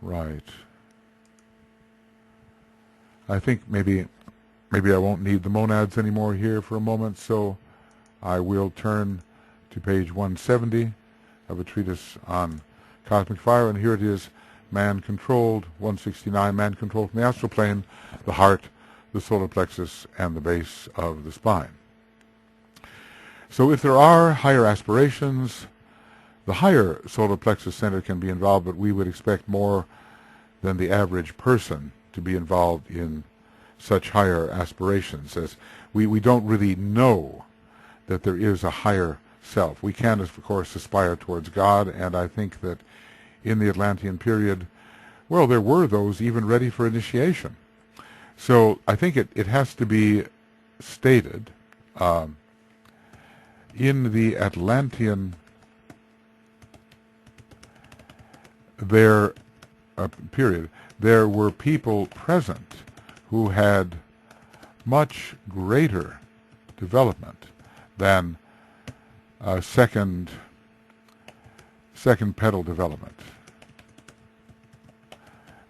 right. I think maybe I won't need the monads anymore here for a moment, so I will turn to page 170 of a treatise on cosmic fire, and here it is, man-controlled, 169, man-controlled from the astral plane, the heart, the solar plexus, and the base of the spine. So if there are higher aspirations, the higher solar plexus center can be involved, but we would expect more than the average person to be involved in such higher aspirations, as we don't really know that there is a higher self. We can, of course, aspire towards God, and I think that in the Atlantean period, well, there were those even ready for initiation. So I think it has to be stated in the Atlantean period, there were people present who had much greater development than second petal development.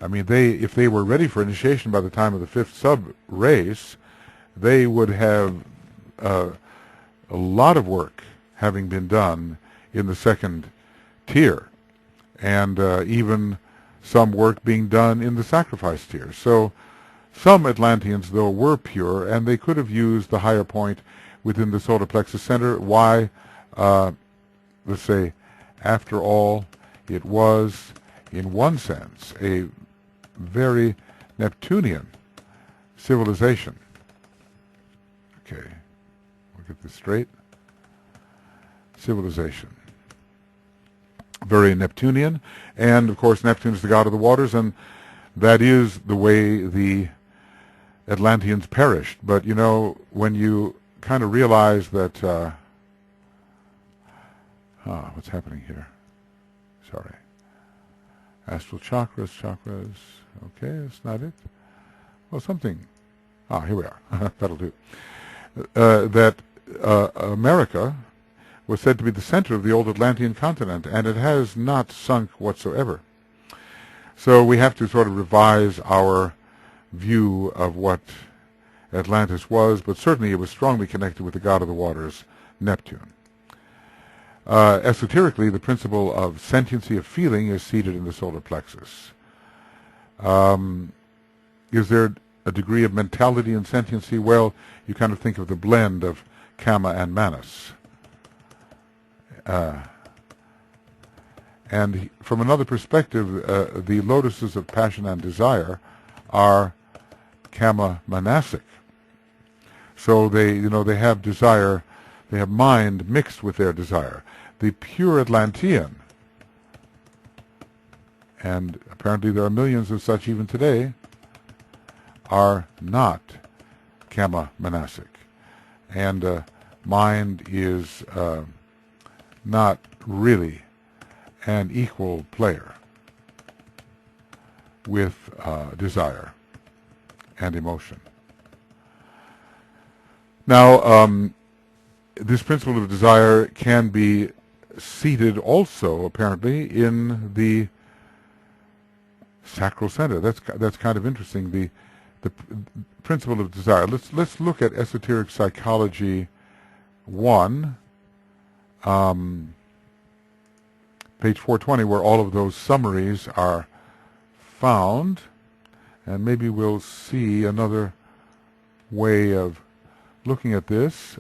I mean, if they were ready for initiation by the time of the fifth sub-race, they would have a lot of work having been done in the second tier, and even some work being done in the sacrifice tier. So some Atlanteans, though, were pure, and they could have used the higher point within the solar plexus center. Why? Let's say, after all, it was, in one sense, a very Neptunian civilization. Okay, we'll get this straight. Civilization. Very Neptunian, and of course Neptune is the god of the waters, and that is the way the Atlanteans perished. But you know, when you kind of realize that what's happening here? Sorry. Astral chakras. Okay, that's not it. Well, something. Here we are. That'll do. That America was said to be the center of the old Atlantean continent, and it has not sunk whatsoever. So we have to sort of revise our view of what Atlantis was, but certainly it was strongly connected with the god of the waters, Neptune. Esoterically, the principle of sentiency of feeling is seated in the solar plexus. Is there a degree of mentality and sentiency? Well, you kind of think of the blend of Kama and Manas. And from another perspective, the lotuses of passion and desire are Kama Manasic. So they have desire, they have mind mixed with their desire. The pure Atlantean, and apparently there are millions of such even today, are not Kama Manasic. And mind is not really an equal player with desire and emotion. Now, this principle of desire can be seated also, apparently, in the sacral center. That's kind of interesting. The principle of desire. Let's look at Esoteric Psychology 1. Page 420, where all of those summaries are found, and maybe we'll see another way of looking at this.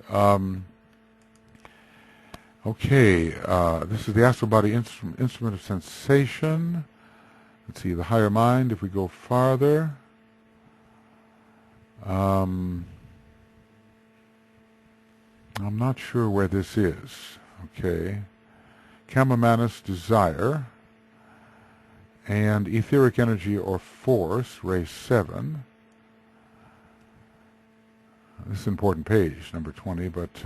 Okay, this is the astral body instrument of sensation. Let's see, the higher mind, if we go farther. I'm not sure where this is. Okay. Kamamanus, desire, and etheric energy or force, race 7. This is an important page, number 20, but,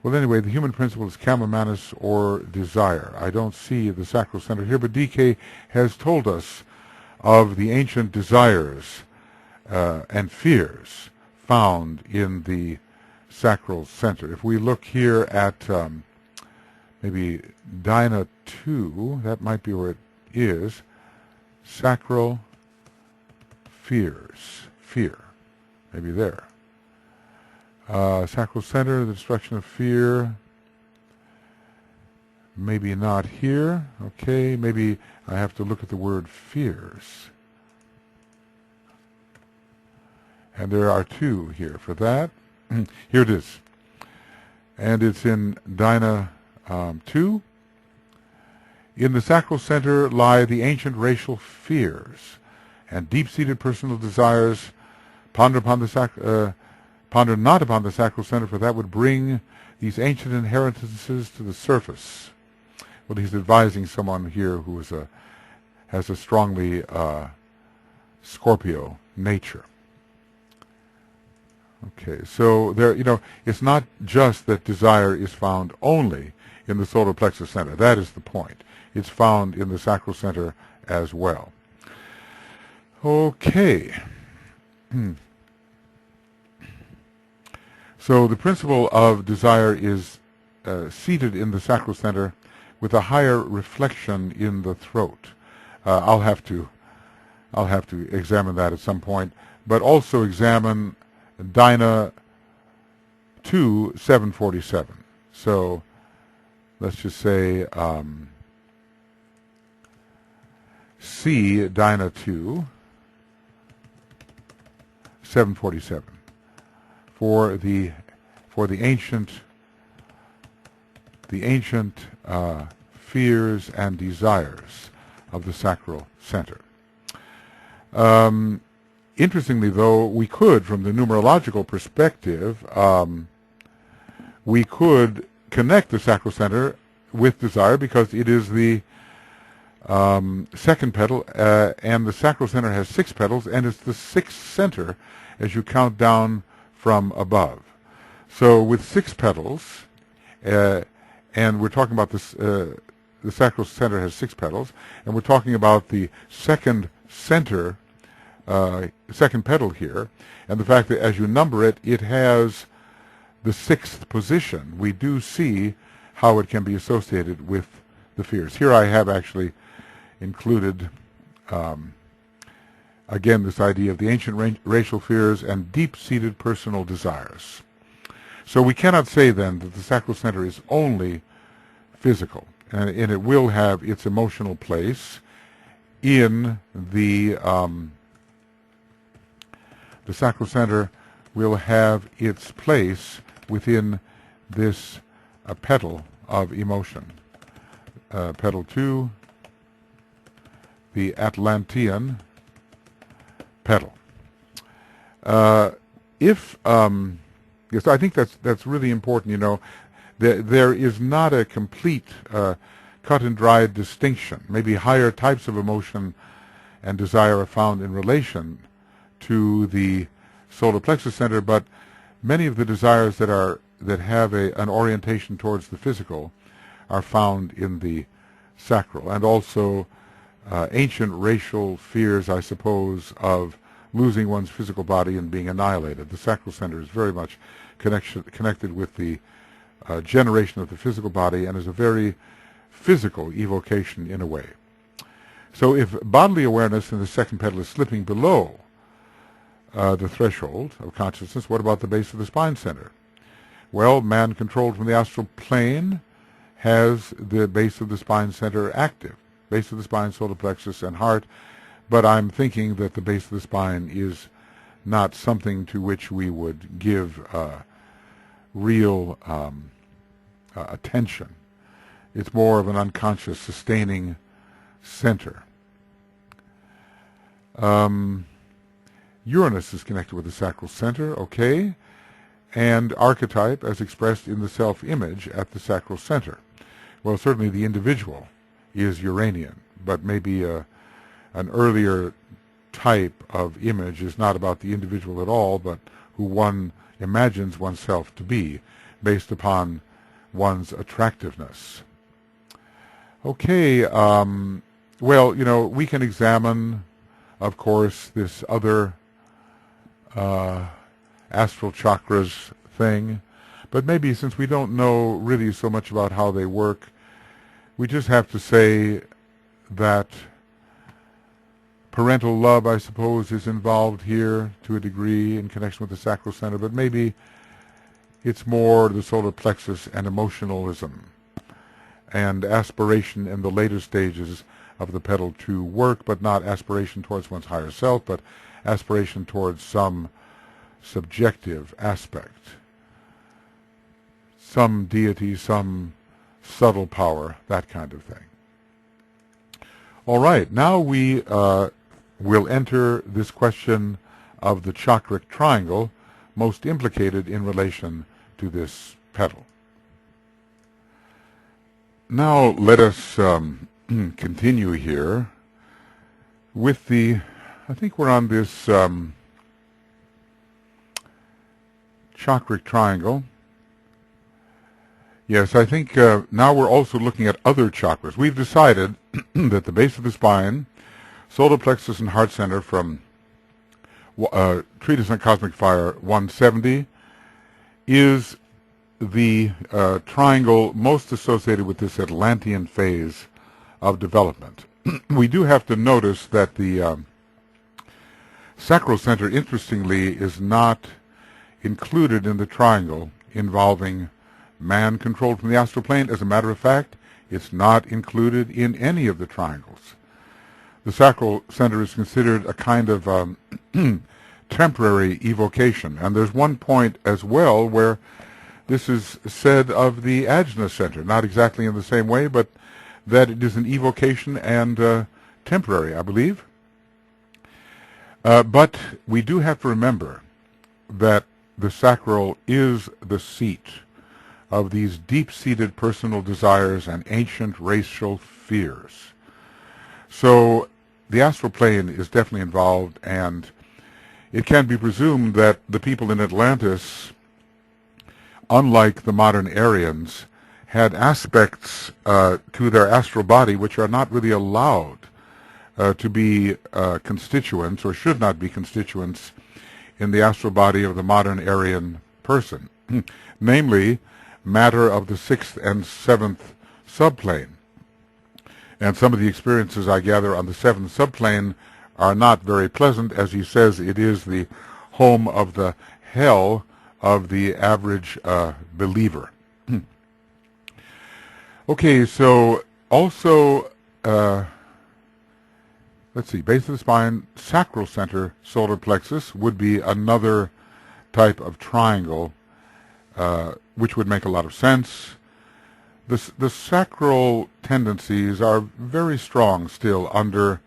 well, anyway, the human principle is Kamamanus or desire. I don't see the sacral center here, but DK has told us of the ancient desires and fears found in the sacral center. If we look here at maybe Dyna 2, that might be where it is, sacral fears, fear, maybe there. Sacral center, the destruction of fear, maybe not here. Okay, maybe I have to look at the word fears. And there are 2 here for that. Here it is. And it's in Dyna 2. In the sacral center lie the ancient racial fears and deep-seated personal desires. Ponder not upon the sacral center, for that would bring these ancient inheritances to the surface. Well, he's advising someone here who is has a strongly Scorpio nature. Okay, so there, it's not just that desire is found only in the solar plexus center. That is the point. It's found in the sacral center as well. Okay. So the principle of desire is seated in the sacral center with a higher reflection in the throat. I'll have to examine that at some point, but also examine Dyna 2, 747. So let's just say C Dyna 2, 747 for the ancient fears and desires of the sacral center. Interestingly, though, we could, from the numerological perspective, we could connect the sacral center with desire because it is the second petal, and the sacral center has 6 petals, and it's the 6th center as you count down from above. So with 6 petals, and we're talking about this, the sacral center has 6 petals, and we're talking about the second center, second petal here, and the fact that as you number it, it has the 6th position. We do see how it can be associated with the fears. Here I have actually included, again, this idea of the ancient racial fears and deep-seated personal desires. So we cannot say then that the sacral center is only physical, and it will have its emotional place in the sacral center will have its place within this petal of emotion. Petal 2, the Atlantean petal. Yes, I think that's really important. There is not a complete cut and dried distinction. Maybe higher types of emotion and desire are found in relation to the solar plexus center, but many of the desires that have an orientation towards the physical are found in the sacral, and also ancient racial fears, I suppose, of losing one's physical body and being annihilated. The sacral center is very much connected with the generation of the physical body, and is a very physical evocation in a way. So if bodily awareness in the second petal is slipping below the threshold of consciousness, what about the base of the spine center? Well, man controlled from the astral plane has the base of the spine center active. Base of the spine, solar plexus, and heart. But I'm thinking that the base of the spine is not something to which we would give real attention. It's more of an unconscious, sustaining center. Uranus is connected with the sacral center, okay. and archetype as expressed in the self-image at the sacral center. Well, certainly the individual is Uranian, but maybe an earlier type of image is not about the individual at all, but who one imagines oneself to be, based upon one's attractiveness. Okay, well, we can examine, of course, this other astral chakras thing, but maybe since we don't know really so much about how they work, we just have to say that parental love, I suppose, is involved here to a degree in connection with the sacral center, but maybe it's more the solar plexus and emotionalism and aspiration in the later stages of the petal to work, but not aspiration towards one's higher self, but aspiration towards some subjective aspect, some deity, some subtle power, that kind of thing. All right, now we will enter this question of the chakric triangle most implicated in relation to this petal. Now let us continue here with I think we're on this chakric triangle. Yes, I think now we're also looking at other chakras. We've decided that the base of the spine, solar plexus and heart center from Treatise on Cosmic Fire 170 is the triangle most associated with this Atlantean phase of development. We do have to notice that the sacral center, interestingly, is not included in the triangle involving man controlled from the astral plane. As a matter of fact, it's not included in any of the triangles. The sacral center is considered a kind of temporary evocation, and there's one point as well where this is said of the ajna center, not exactly in the same way, but that it is an evocation and temporary, I believe. But we do have to remember that the sacral is the seat of these deep-seated personal desires and ancient racial fears. So the astral plane is definitely involved, and it can be presumed that the people in Atlantis, unlike the modern Aryans, had aspects to their astral body which are not really allowed to be constituents, or should not be constituents, in the astral body of the modern Aryan person, namely matter of the 6th and 7th subplane. And some of the experiences, I gather, on the 7th subplane are not very pleasant. As he says, it is the home of the hell of the average believer. Okay, so also, let's see, base of the spine, sacral center, solar plexus would be another type of triangle, which would make a lot of sense. The sacral tendencies are very strong still under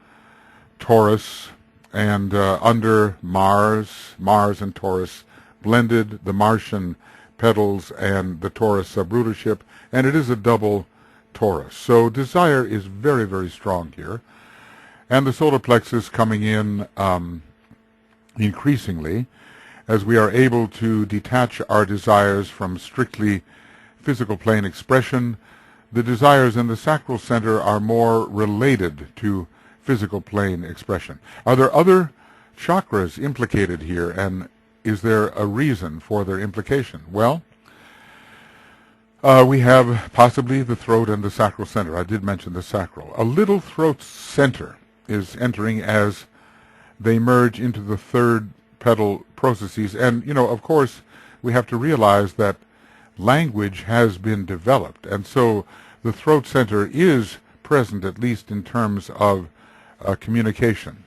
Taurus and under Mars and Taurus blended, the Martian petals and the Taurus subrulership, and it is a double Taurus. So desire is very, very strong here. And the solar plexus coming in increasingly as we are able to detach our desires from strictly physical plane expression. The desires in the sacral center are more related to physical plane expression. Are there other chakras implicated here, and is there a reason for their implication? Well, we have possibly the throat and the sacral center. I did mention the sacral. A little throat center is entering as they merge into the third petal processes. And, of course, we have to realize that language has been developed, and so the throat center is present, at least in terms of communication.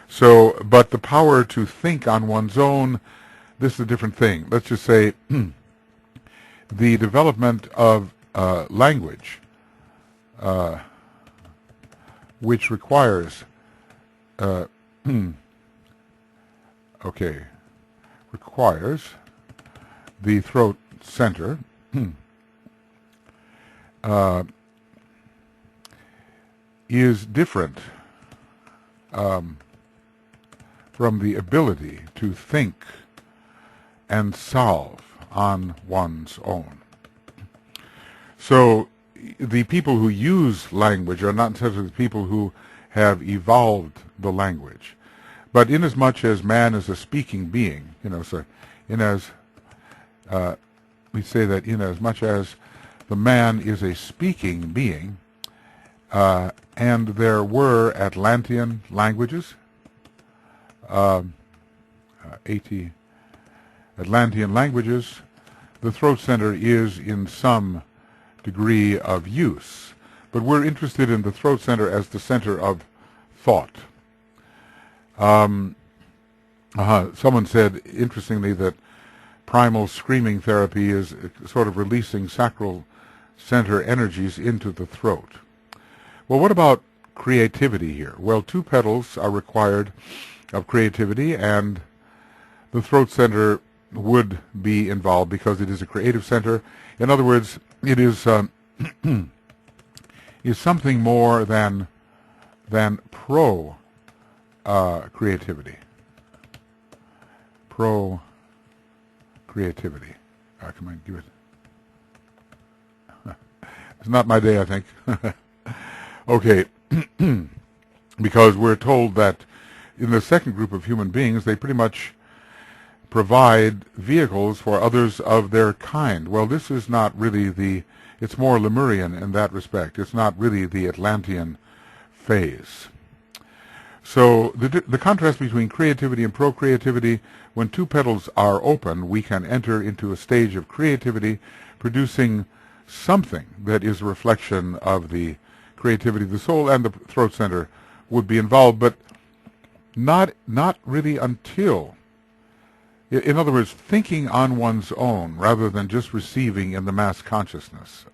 So, but the power to think on one's own, this is a different thing. Let's just say the development of language, which requires, requires the throat center is different from the ability to think and solve on one's own. So the people who use language are not necessarily the people who have evolved the language, but inasmuch as man is a speaking being, we say that inasmuch as the man is a speaking being, and there were Atlantean languages, 80 Atlantean languages, the throat center is in some degree of use. But we're interested in the throat center as the center of thought. Someone said, interestingly, that primal screaming therapy is sort of releasing sacral center energies into the throat. Well, what about creativity here? Well, 2 petals are required of creativity, and the throat center would be involved because it is a creative center. In other words, it is is something more than pro creativity. Pro creativity. Come on, give it. It's not my day, I think. Okay, because we're told that in the second group of human beings, they pretty much provide vehicles for others of their kind. Well, this is not really it's more Lemurian in that respect. It's not really the Atlantean phase. So the contrast between creativity and pro-creativity, when 2 petals are open, we can enter into a stage of creativity, producing something that is a reflection of the creativity of the soul, and the throat center would be involved, but not really until, in other words, thinking on one's own rather than just receiving in the mass consciousness.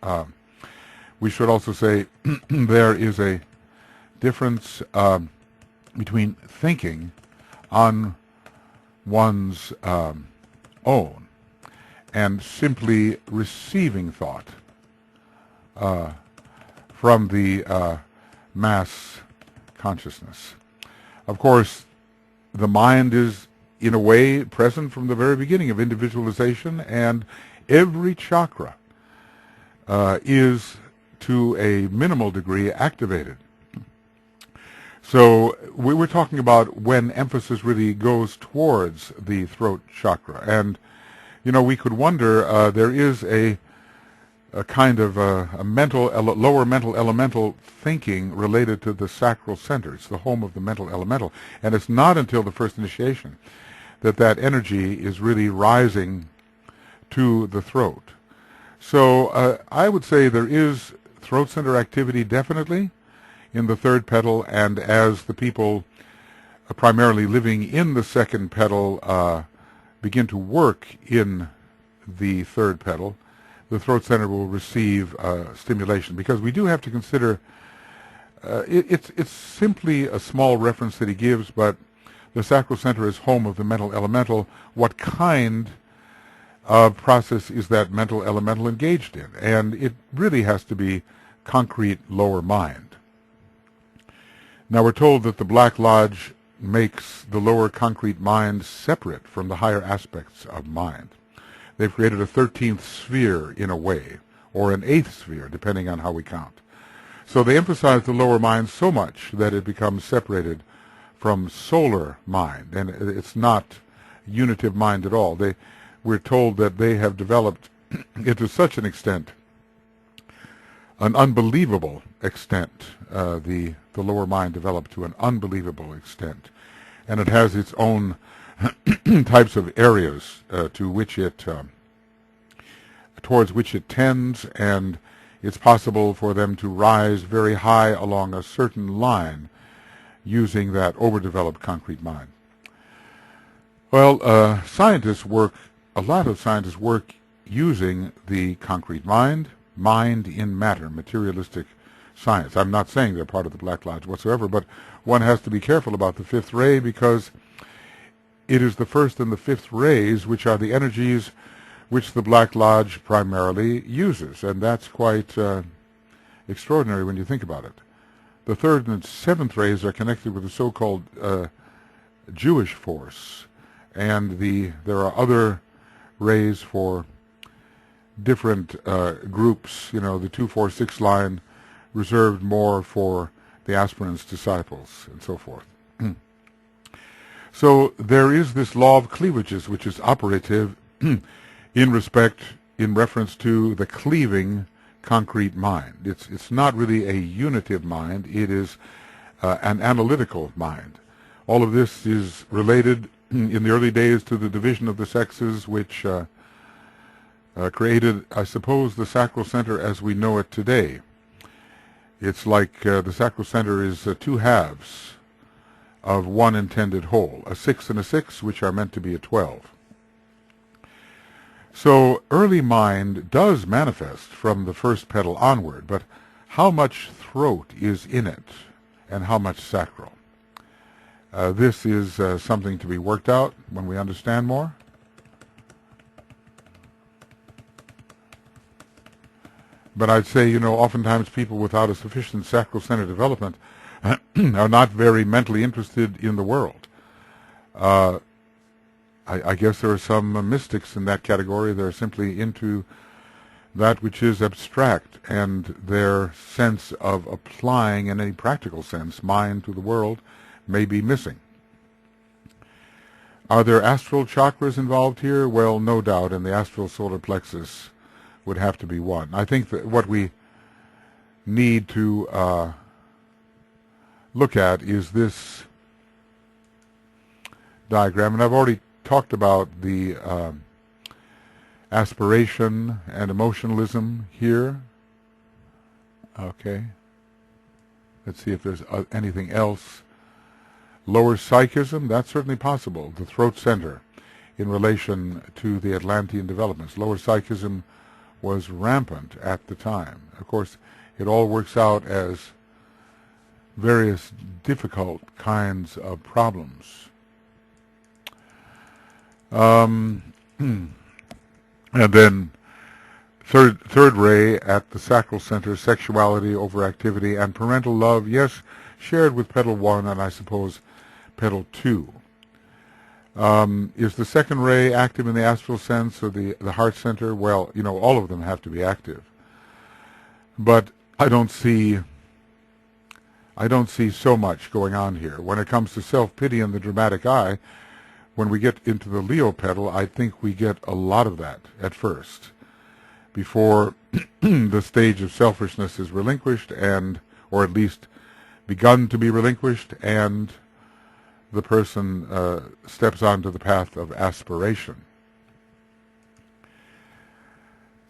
We should also say there is a difference between thinking on one's own and simply receiving thought from the mass consciousness. Of course, the mind is, in a way, present from the very beginning of individualization, and every chakra is, to a minimal degree, activated. So we were talking about when emphasis really goes towards the throat chakra. And, we could wonder, there is a kind of a lower mental elemental thinking related to the sacral center. It's the home of the mental elemental. And it's not until the first initiation that energy is really rising to the throat. So I would say there is throat center activity definitely in the third petal, and as the people primarily living in the second petal begin to work in the third petal, the throat center will receive stimulation, because we do have to consider it's simply a small reference that he gives, but the sacral center is home of the mental elemental. What kind of process is that mental elemental engaged in? And it really has to be concrete lower mind. Now we're told that the Black Lodge makes the lower concrete mind separate from the higher aspects of mind. They've created a 13th sphere in a way, or an 8th sphere, depending on how we count. So they emphasize the lower mind so much that it becomes separated from solar mind, and it's not unitive mind at all. We're told that they have developed it to such an extent, an unbelievable extent. The lower mind developed to an unbelievable extent, and it has its own types of areas to which towards which it tends, and it's possible for them to rise very high along a certain line using that overdeveloped concrete mind. Well, a lot of scientists work using the concrete mind in matter, materialistic science. I'm not saying they're part of the Black Lodge whatsoever, but one has to be careful about the fifth ray, because it is the first and the fifth rays which are the energies which the Black Lodge primarily uses, and that's quite extraordinary when you think about it. The third and seventh rays are connected with the so-called Jewish force, and there are other rays for different groups. You know, the 246 line reserved more for the aspirants' disciples, and so forth. So there is this law of cleavages, which is operative in reference to the cleaving concrete mind. It's not really a unitive mind. It is an analytical mind. All of this is related in the early days to the division of the sexes, which created, I suppose, the sacral center as we know it today. It's like the sacral center is two halves of one intended whole, a 6 and a 6, which are meant to be a 12. So early mind does manifest from the first petal onward, but how much throat is in it and how much sacral? This is something to be worked out when we understand more. But I'd say, you know, oftentimes people without a sufficient sacral center development are not very mentally interested in the world. I guess there are some mystics in that category. They're simply into that which is abstract, and their sense of applying in any practical sense mind to the world may be missing. Are there astral chakras involved here? Well, no doubt, and the astral solar plexus would have to be one. I think that what we need to look at is this diagram, and I've already talked about the aspiration and emotionalism here. Okay. Let's see if there's anything else. Lower psychism, that's certainly possible. The throat center in relation to the Atlantean developments. Lower psychism was rampant at the time. Of course, it all works out as various difficult kinds of problems. And then third ray at the sacral center, sexuality, overactivity, and parental love, yes, shared with petal 1 and I suppose petal 2. Is the second ray active in the astral sense or the heart center? Well, you know, all of them have to be active. But I don't see so much going on here. When it comes to self-pity and the dramatic eye, when we get into the Leo petal, I think we get a lot of that at first, before the stage of selfishness is relinquished, or at least begun to be relinquished, and the person steps onto the path of aspiration.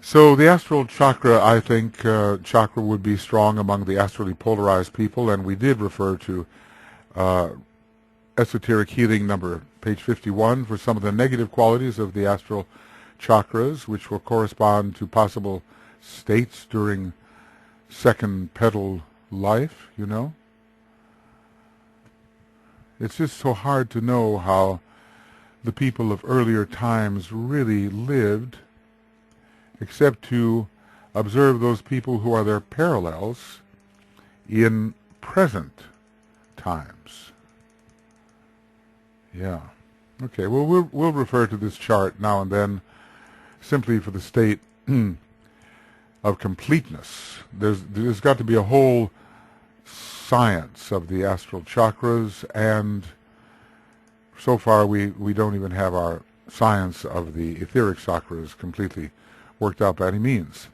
So the astral chakra, I think, chakra would be strong among the astrally polarized people, and we did refer to Esoteric Healing page 51 for some of the negative qualities of the astral chakras, which will correspond to possible states during second petal life, you know. It's just so hard to know how the people of earlier times really lived, except to observe those people who are their parallels in present times. Yeah. Okay, well, we'll refer to this chart now and then simply for the state of completeness. There's got to be a whole science of the astral chakras, and so far we don't even have our science of the etheric chakras completely worked out by any means.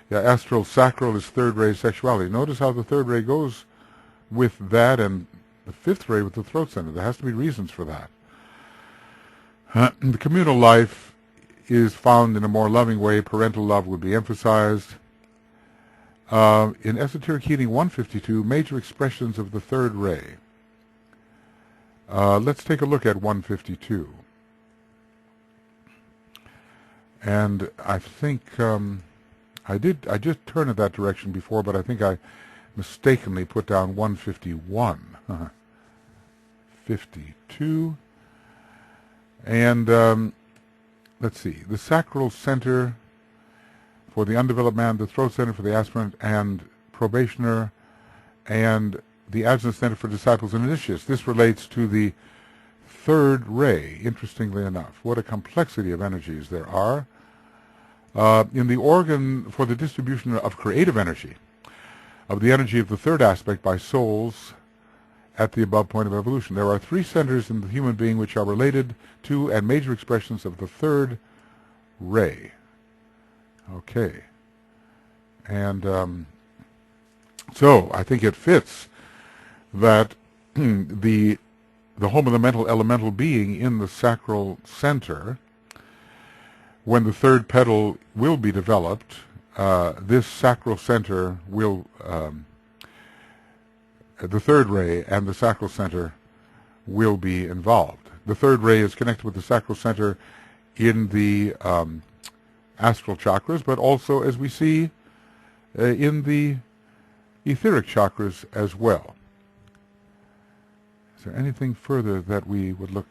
Yeah, astral sacral is third ray sexuality. Notice how the third ray goes with that, and the fifth ray with the throat center. There has to be reasons for that. The communal life is found in a more loving way. Parental love would be emphasized. In Esoteric Healing 152, major expressions of the third ray. Let's take a look at 152. And I think I just turned in that direction before, but I think I mistakenly put down 151. 52. And let's see, the sacral center for the undeveloped man, the throat center for the aspirant and probationer, and the adjunct center for disciples and initiates. This relates to the third ray, interestingly enough. What a complexity of energies there are. In the organ for the distribution of creative energy, of the energy of the third aspect by souls at the above point of evolution. There are three centers in the human being which are related to and major expressions of the third ray. Okay. And so I think it fits that the home of the mental elemental being in the sacral center, when the third petal will be developed, this sacral center will, the third ray and the sacral center will be involved. The third ray is connected with the sacral center in the astral chakras, but also, as we see, in the etheric chakras as well. Is there anything further that we would look?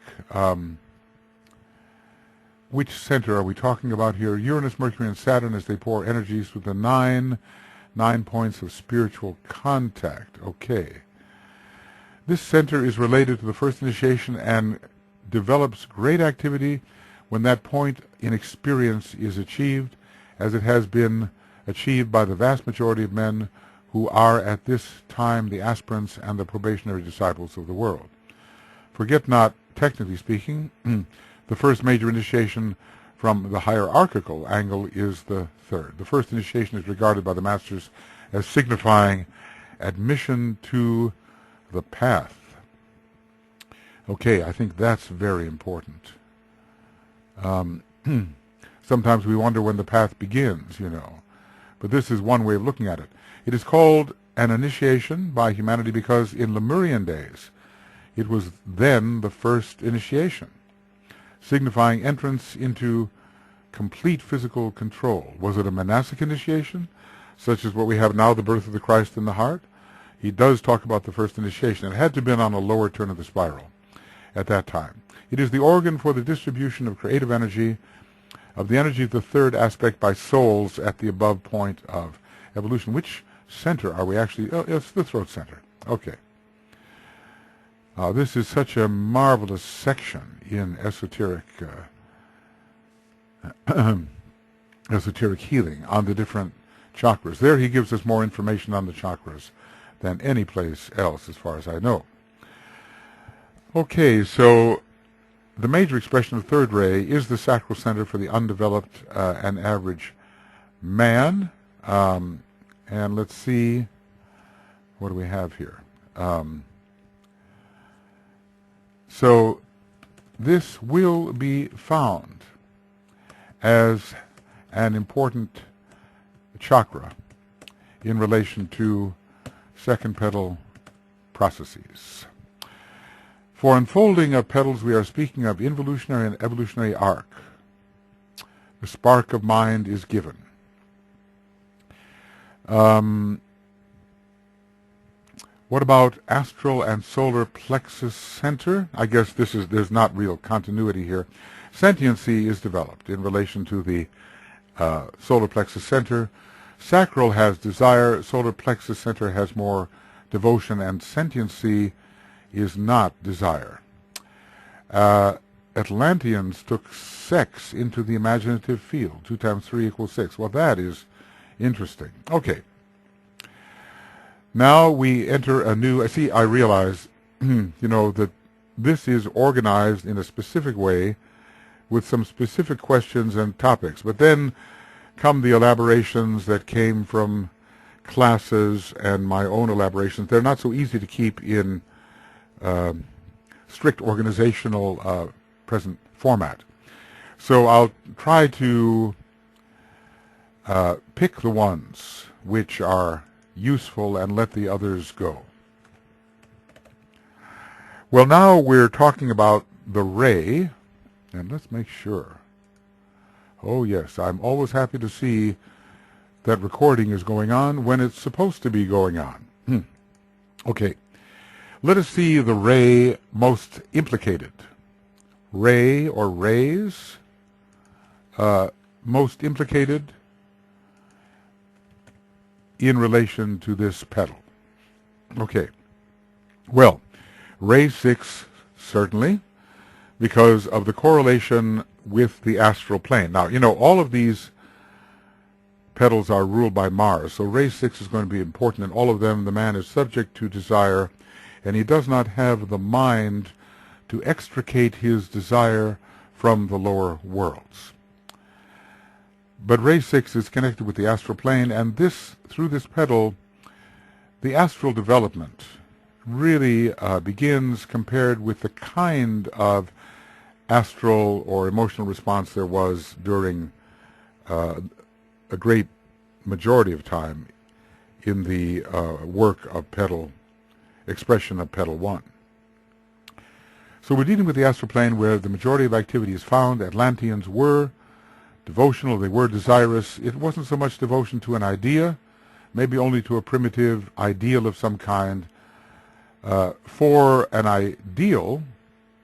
Which center are we talking about here? Uranus, Mercury, and Saturn as they pour energies through the nine points of spiritual contact. Okay. This center is related to the first initiation and develops great activity when that point in experience is achieved, as it has been achieved by the vast majority of men who are at this time the aspirants and the probationary disciples of the world. Forget not, technically speaking, the first major initiation from the hierarchical angle is the third. The first initiation is regarded by the masters as signifying admission to the path. Okay, I think that's very important. Sometimes we wonder when the path begins, you know. But this is one way of looking at it. It is called an initiation by humanity because in Lemurian days it was then the first initiation, signifying entrance into complete physical control. Was it a monastic initiation, such as what we have now, the birth of the Christ in the heart? He does talk about the first initiation. It had to have been on a lower turn of the spiral at that time. It is the organ for the distribution of creative energy, of the energy of the third aspect by souls at the above point of evolution. Which center are we actually? Oh, it's the throat center. Okay. This is such a marvelous section in esoteric esoteric healing on the different chakras. There he gives us more information on the chakras than any place else, as far as I know. Okay, so the major expression of the third ray is the sacral center for the undeveloped and average man. And let's see, what do we have here? So this will be found as an important chakra in relation to second petal processes. For unfolding of petals, we are speaking of involutionary and evolutionary arc. The spark of mind is given. What about astral and solar plexus center? I guess there's not real continuity here. Sentiency is developed in relation to the solar plexus center. Sacral has desire, solar plexus center has more devotion, and sentiency is not desire. Atlanteans took sex into the imaginative field. 2 times 3 equals 6. Well, that is interesting. Okay. Now we enter a new... See, I realize, you know, that this is organized in a specific way with some specific questions and topics. But then come the elaborations that came from classes and my own elaborations. They're not so easy to keep in strict organizational present format. So I'll try to pick the ones which are useful and let the others go. Well, now we're talking about the ray, and let's make sure. Oh yes, I'm always happy to see that recording is going on when it's supposed to be going on. Okay, let us see the ray most implicated. Ray or rays most implicated in relation to this petal? Okay. Well, ray 6 certainly, because of the correlation with the astral plane. Now, all of these petals are ruled by Mars, so ray 6 is going to be important in all of them. The man is subject to desire, and he does not have the mind to extricate his desire from the lower worlds. But ray 6 is connected with the astral plane, and through this petal, the astral development really begins compared with the kind of astral or emotional response there was during a great majority of time in the work of Petal, expression of Petal 1. So we're dealing with the astral plane where the majority of activity is found. Atlanteans were devotional, they were desirous. It wasn't so much devotion to an idea, maybe only to a primitive ideal of some kind. For an ideal,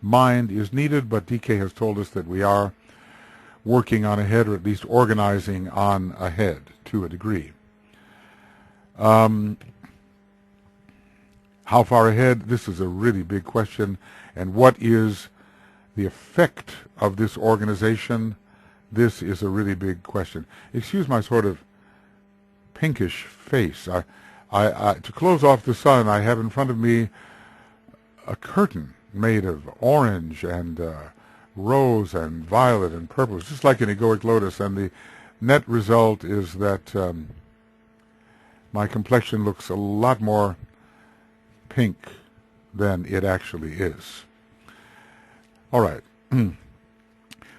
mind is needed, but DK has told us that we are working on ahead, or at least organizing on ahead to a degree. How far ahead? This is a really big question. And what is the effect of this organization? This is a really big question. Excuse my sort of pinkish face. To close off the sun, I have in front of me a curtain made of orange and rose and violet and purple. It's just like an egoic lotus, and the net result is that my complexion looks a lot more pink than it actually is. All right.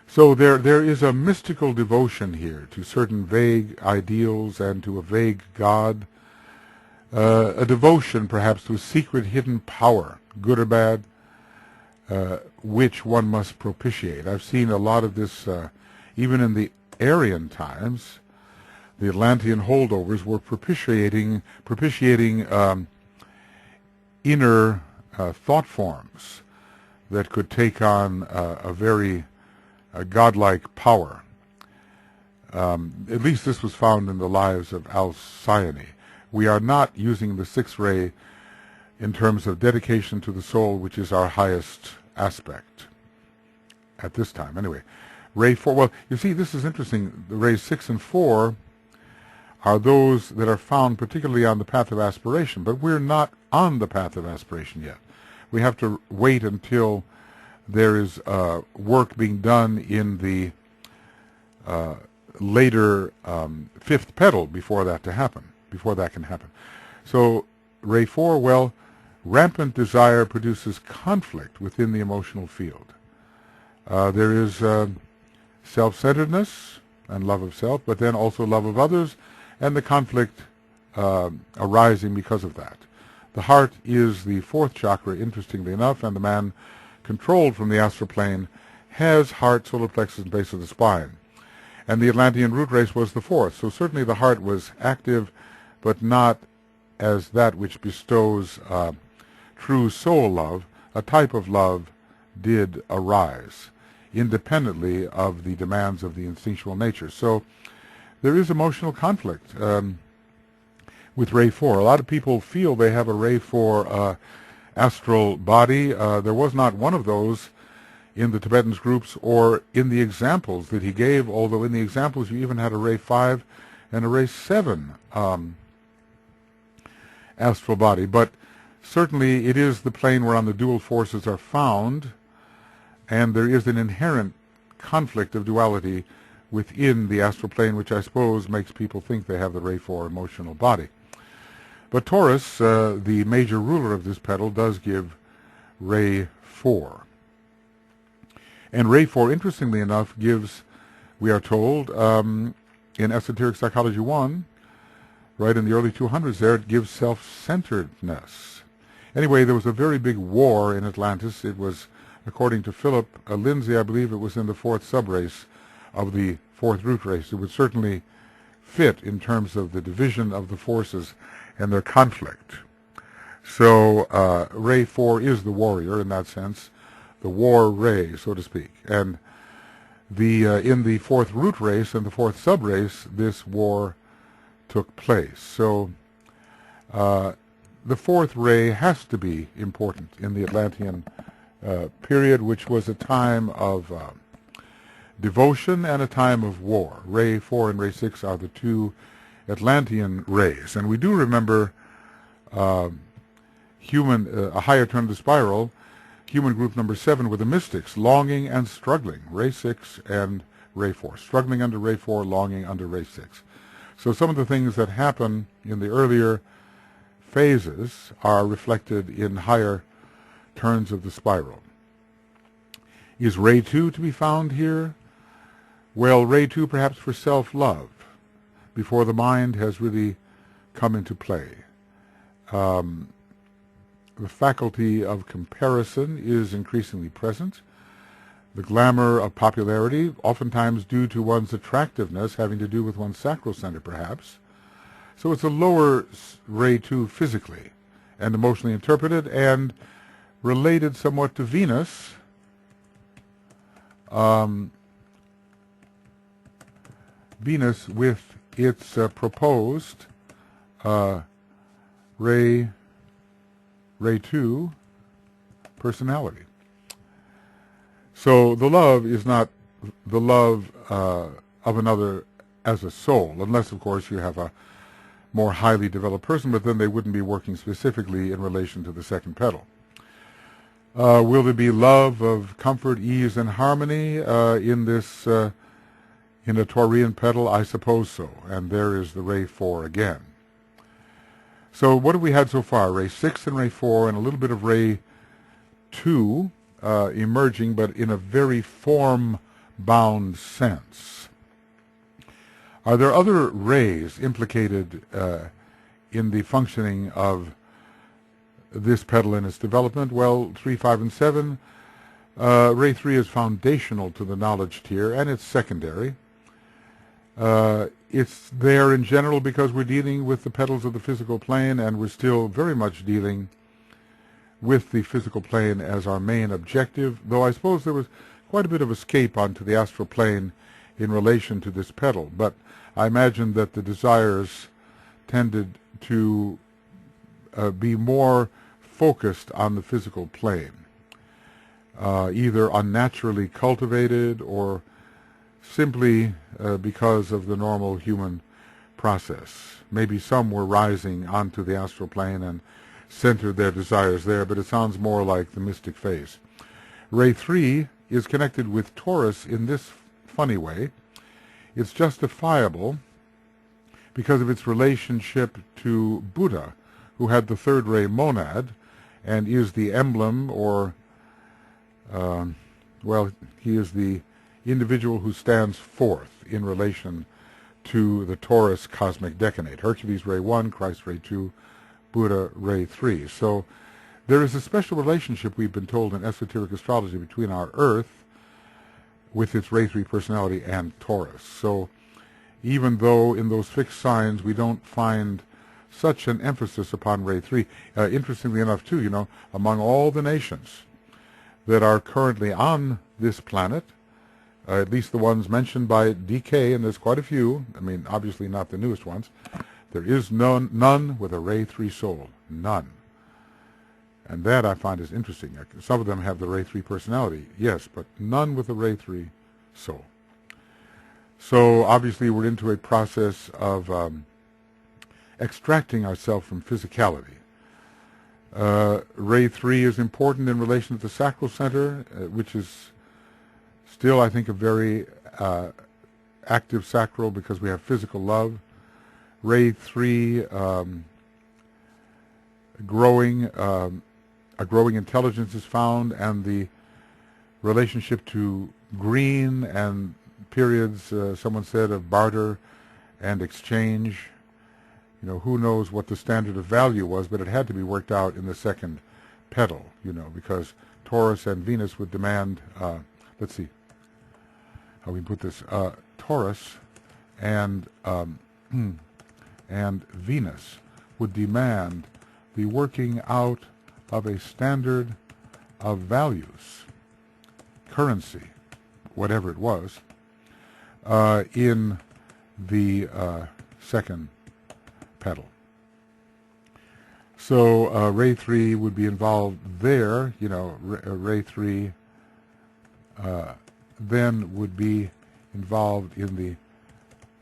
So there is a mystical devotion here to certain vague ideals and to a vague God, a devotion perhaps to a secret hidden power, good or bad, which one must propitiate. I've seen a lot of this even in the Aryan times. The Atlantean holdovers were propitiating inner thought forms that could take on a very godlike power. At least this was found in the lives of Alcyone. We are not using the sixth ray in terms of dedication to the soul, which is our highest aspect at this time. Anyway, ray 4, well, you see, this is interesting. The rays 6 and 4 are those that are found particularly on the path of aspiration, but we're not on the path of aspiration yet. We have to wait until there is work being done in the later fifth petal before that can happen. So ray 4, well, rampant desire produces conflict within the emotional field. There is self-centeredness and love of self, but then also love of others, and the conflict arising because of that. The heart is the fourth chakra, interestingly enough, and the man controlled from the astral plane has heart, solar plexus, and base of the spine. And the Atlantean root race was the fourth. So certainly the heart was active, but not as that which bestows true soul love. A type of love did arise, independently of the demands of the instinctual nature. So there is emotional conflict with ray 4. A lot of people feel they have a ray 4 astral body. There was not one of those in the Tibetans groups or in the examples that he gave, although in the examples you even had a ray 5 and a ray 7 astral body. But certainly it is the plane whereon the dual forces are found, and there is an inherent conflict of duality within the astral plane, which I suppose makes people think they have the ray 4 emotional body. But Taurus, the major ruler of this petal, does give ray 4. And ray 4, interestingly enough, gives, we are told, in Esoteric Psychology 1, right in the early 200s there, it gives self-centeredness. Anyway, there was a very big war in Atlantis. It was, according to Philip Lindsay, I believe it was in the fourth subrace of the fourth root race. It would certainly fit in terms of the division of the forces and their conflict. So ray 4 is the warrior in that sense, the war ray, so to speak. And in the fourth root race and the fourth subrace, this war took place. So the fourth ray has to be important in the Atlantean period, which was a time of devotion and a time of war. Ray 4 and Ray 6 are the two Atlantean rays. And we do remember a higher turn of the spiral, human group number 7 were the mystics, longing and struggling, Ray 6 and Ray 4. Struggling under Ray 4, longing under Ray 6. So some of the things that happen in the earlier phases are reflected in higher turns of the spiral. Is Ray 2 to be found here? Well, Ray 2 perhaps for self-love, before the mind has really come into play. The faculty of comparison is increasingly present. The glamour of popularity, oftentimes due to one's attractiveness, having to do with one's sacral center perhaps. So it's a lower Ray 2 physically and emotionally interpreted, and related somewhat to Venus. Venus with its proposed Ray 2 personality. So the love is not the love of another as a soul, unless, of course, you have a more highly developed person, but then they wouldn't be working specifically in relation to the second petal. Will there be love of comfort, ease, and harmony in this, in a Taurian petal? I suppose so. And there is the Ray 4 again. So what have we had so far? Ray 6 and Ray 4, and a little bit of Ray 2 emerging, but in a very form-bound sense. Are there other rays implicated in the functioning of this petal in its development? Well, 3, 5, and 7. Ray 3 is foundational to the knowledge tier, and it's secondary. It's there in general because we're dealing with the petals of the physical plane, and we're still very much dealing with the physical plane as our main objective, though I suppose there was quite a bit of escape onto the astral plane in relation to this petal. But I imagine that the desires tended to be more focused on the physical plane, either unnaturally cultivated or simply because of the normal human process. Maybe some were rising onto the astral plane and centered their desires there, but it sounds more like the mystic phase. Ray 3 is connected with Taurus in this funny way. It's justifiable because of its relationship to Buddha, who had the third ray monad and is the emblem, or, well, he is the individual who stands forth in relation to the Taurus cosmic decanate. Hercules Ray 1, Christ Ray 2, Buddha Ray 3. So there is a special relationship, we've been told in esoteric astrology, between our Earth with its Ray 3 personality and Taurus. So even though in those fixed signs we don't find such an emphasis upon Ray 3, interestingly enough too, you know, among all the nations that are currently on this planet, at least the ones mentioned by DK, and there's quite a few, I mean, obviously not the newest ones, there is none with a Ray 3 soul. None. And that I find is interesting. Some of them have the Ray 3 personality, yes, but none with a Ray 3 soul. So obviously we're into a process of extracting ourselves from physicality. Ray 3 is important in relation to the sacral center, which is still, I think, a very active sacral because we have physical love. Ray 3, a growing intelligence is found, and the relationship to green and periods, someone said, of barter and exchange. You know, who knows what the standard of value was, but it had to be worked out in the second petal, you know, because Taurus and Venus would demand, let's see how we put this, Taurus and Venus would demand the working out of a standard of values, currency, whatever it was, in the second petal. So ray 3 would be involved there, ray 3 then would be involved in the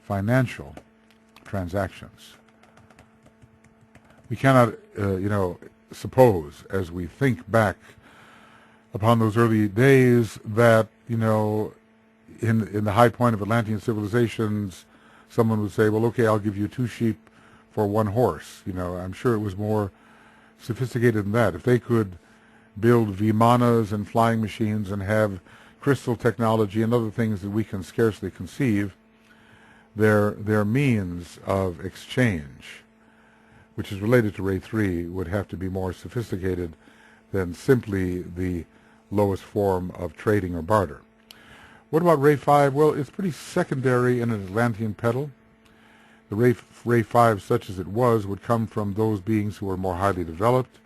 financial transactions. We cannot, suppose, as we think back upon those early days, that, in the high point of Atlantean civilizations, someone would say, well, okay, I'll give you 2 sheep for 1 horse. I'm sure it was more sophisticated than that. If they could build vimanas and flying machines and have crystal technology and other things that we can scarcely conceive, their means of exchange, which is related to ray 3, would have to be more sophisticated than simply the lowest form of trading or barter. What about ray 5? Well, it's pretty secondary in an Atlantean petal. The ray 5, such as it was, would come from those beings who were more highly developed,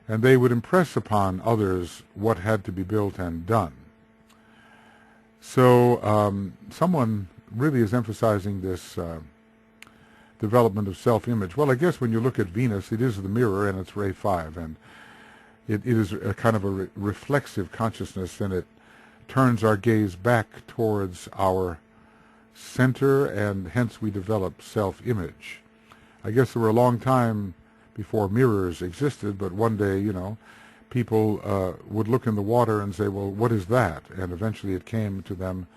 and they would impress upon others what had to be built and done. So someone really is emphasizing this development of self-image. Well, I guess when you look at Venus, it is the mirror, and it's ray 5, and it is a kind of a reflexive consciousness, and it turns our gaze back towards our center, and hence we develop self-image. I guess there were a long time before mirrors existed, but one day, people would look in the water and say, well, what is that? And eventually it came to them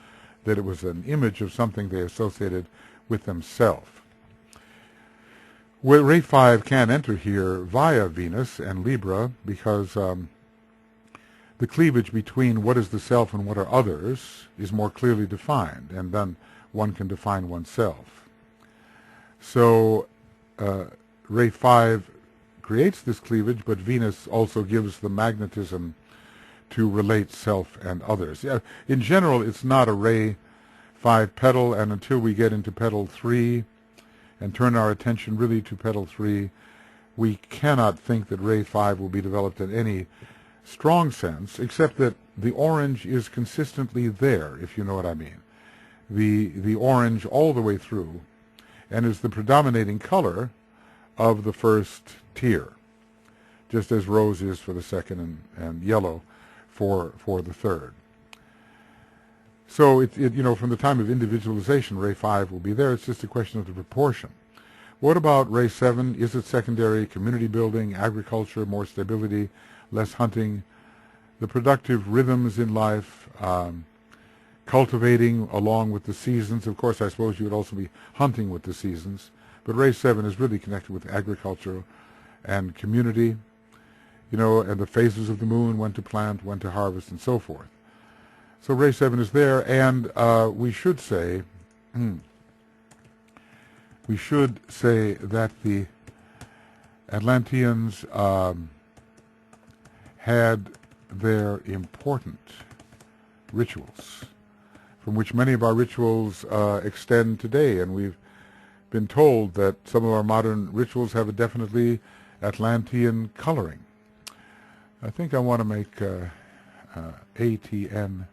that it was an image of something they associated with themselves. Well, ray 5 can enter here via Venus and Libra, because the cleavage between what is the self and what are others is more clearly defined, and then one can define oneself. So ray 5 creates this cleavage, but Venus also gives the magnetism to relate self and others. Yeah, in general, it's not a ray 5 petal, and until we get into petal 3 and turn our attention really to petal 3, we cannot think that ray 5 will be developed in any strong sense, except that the orange is consistently there, if you know what I mean. The orange all the way through, and is the predominating color of the first tier, just as rose is for the second and yellow for the third. So from the time of individualization, ray 5 will be there. It's just a question of the proportion. What about ray 7? Is it secondary? Community building, agriculture, more stability, less hunting, the productive rhythms in life, cultivating along with the seasons. Of course, I suppose you would also be hunting with the seasons, but ray 7 is really connected with agriculture and community, and the phases of the moon, when to plant, when to harvest, and so forth. So ray 7 is there, and we should say that the Atlanteans had their important rituals, from which many of our rituals extend today, and we've been told that some of our modern rituals have a definitely Atlantean coloring. I think I want to make ATNS,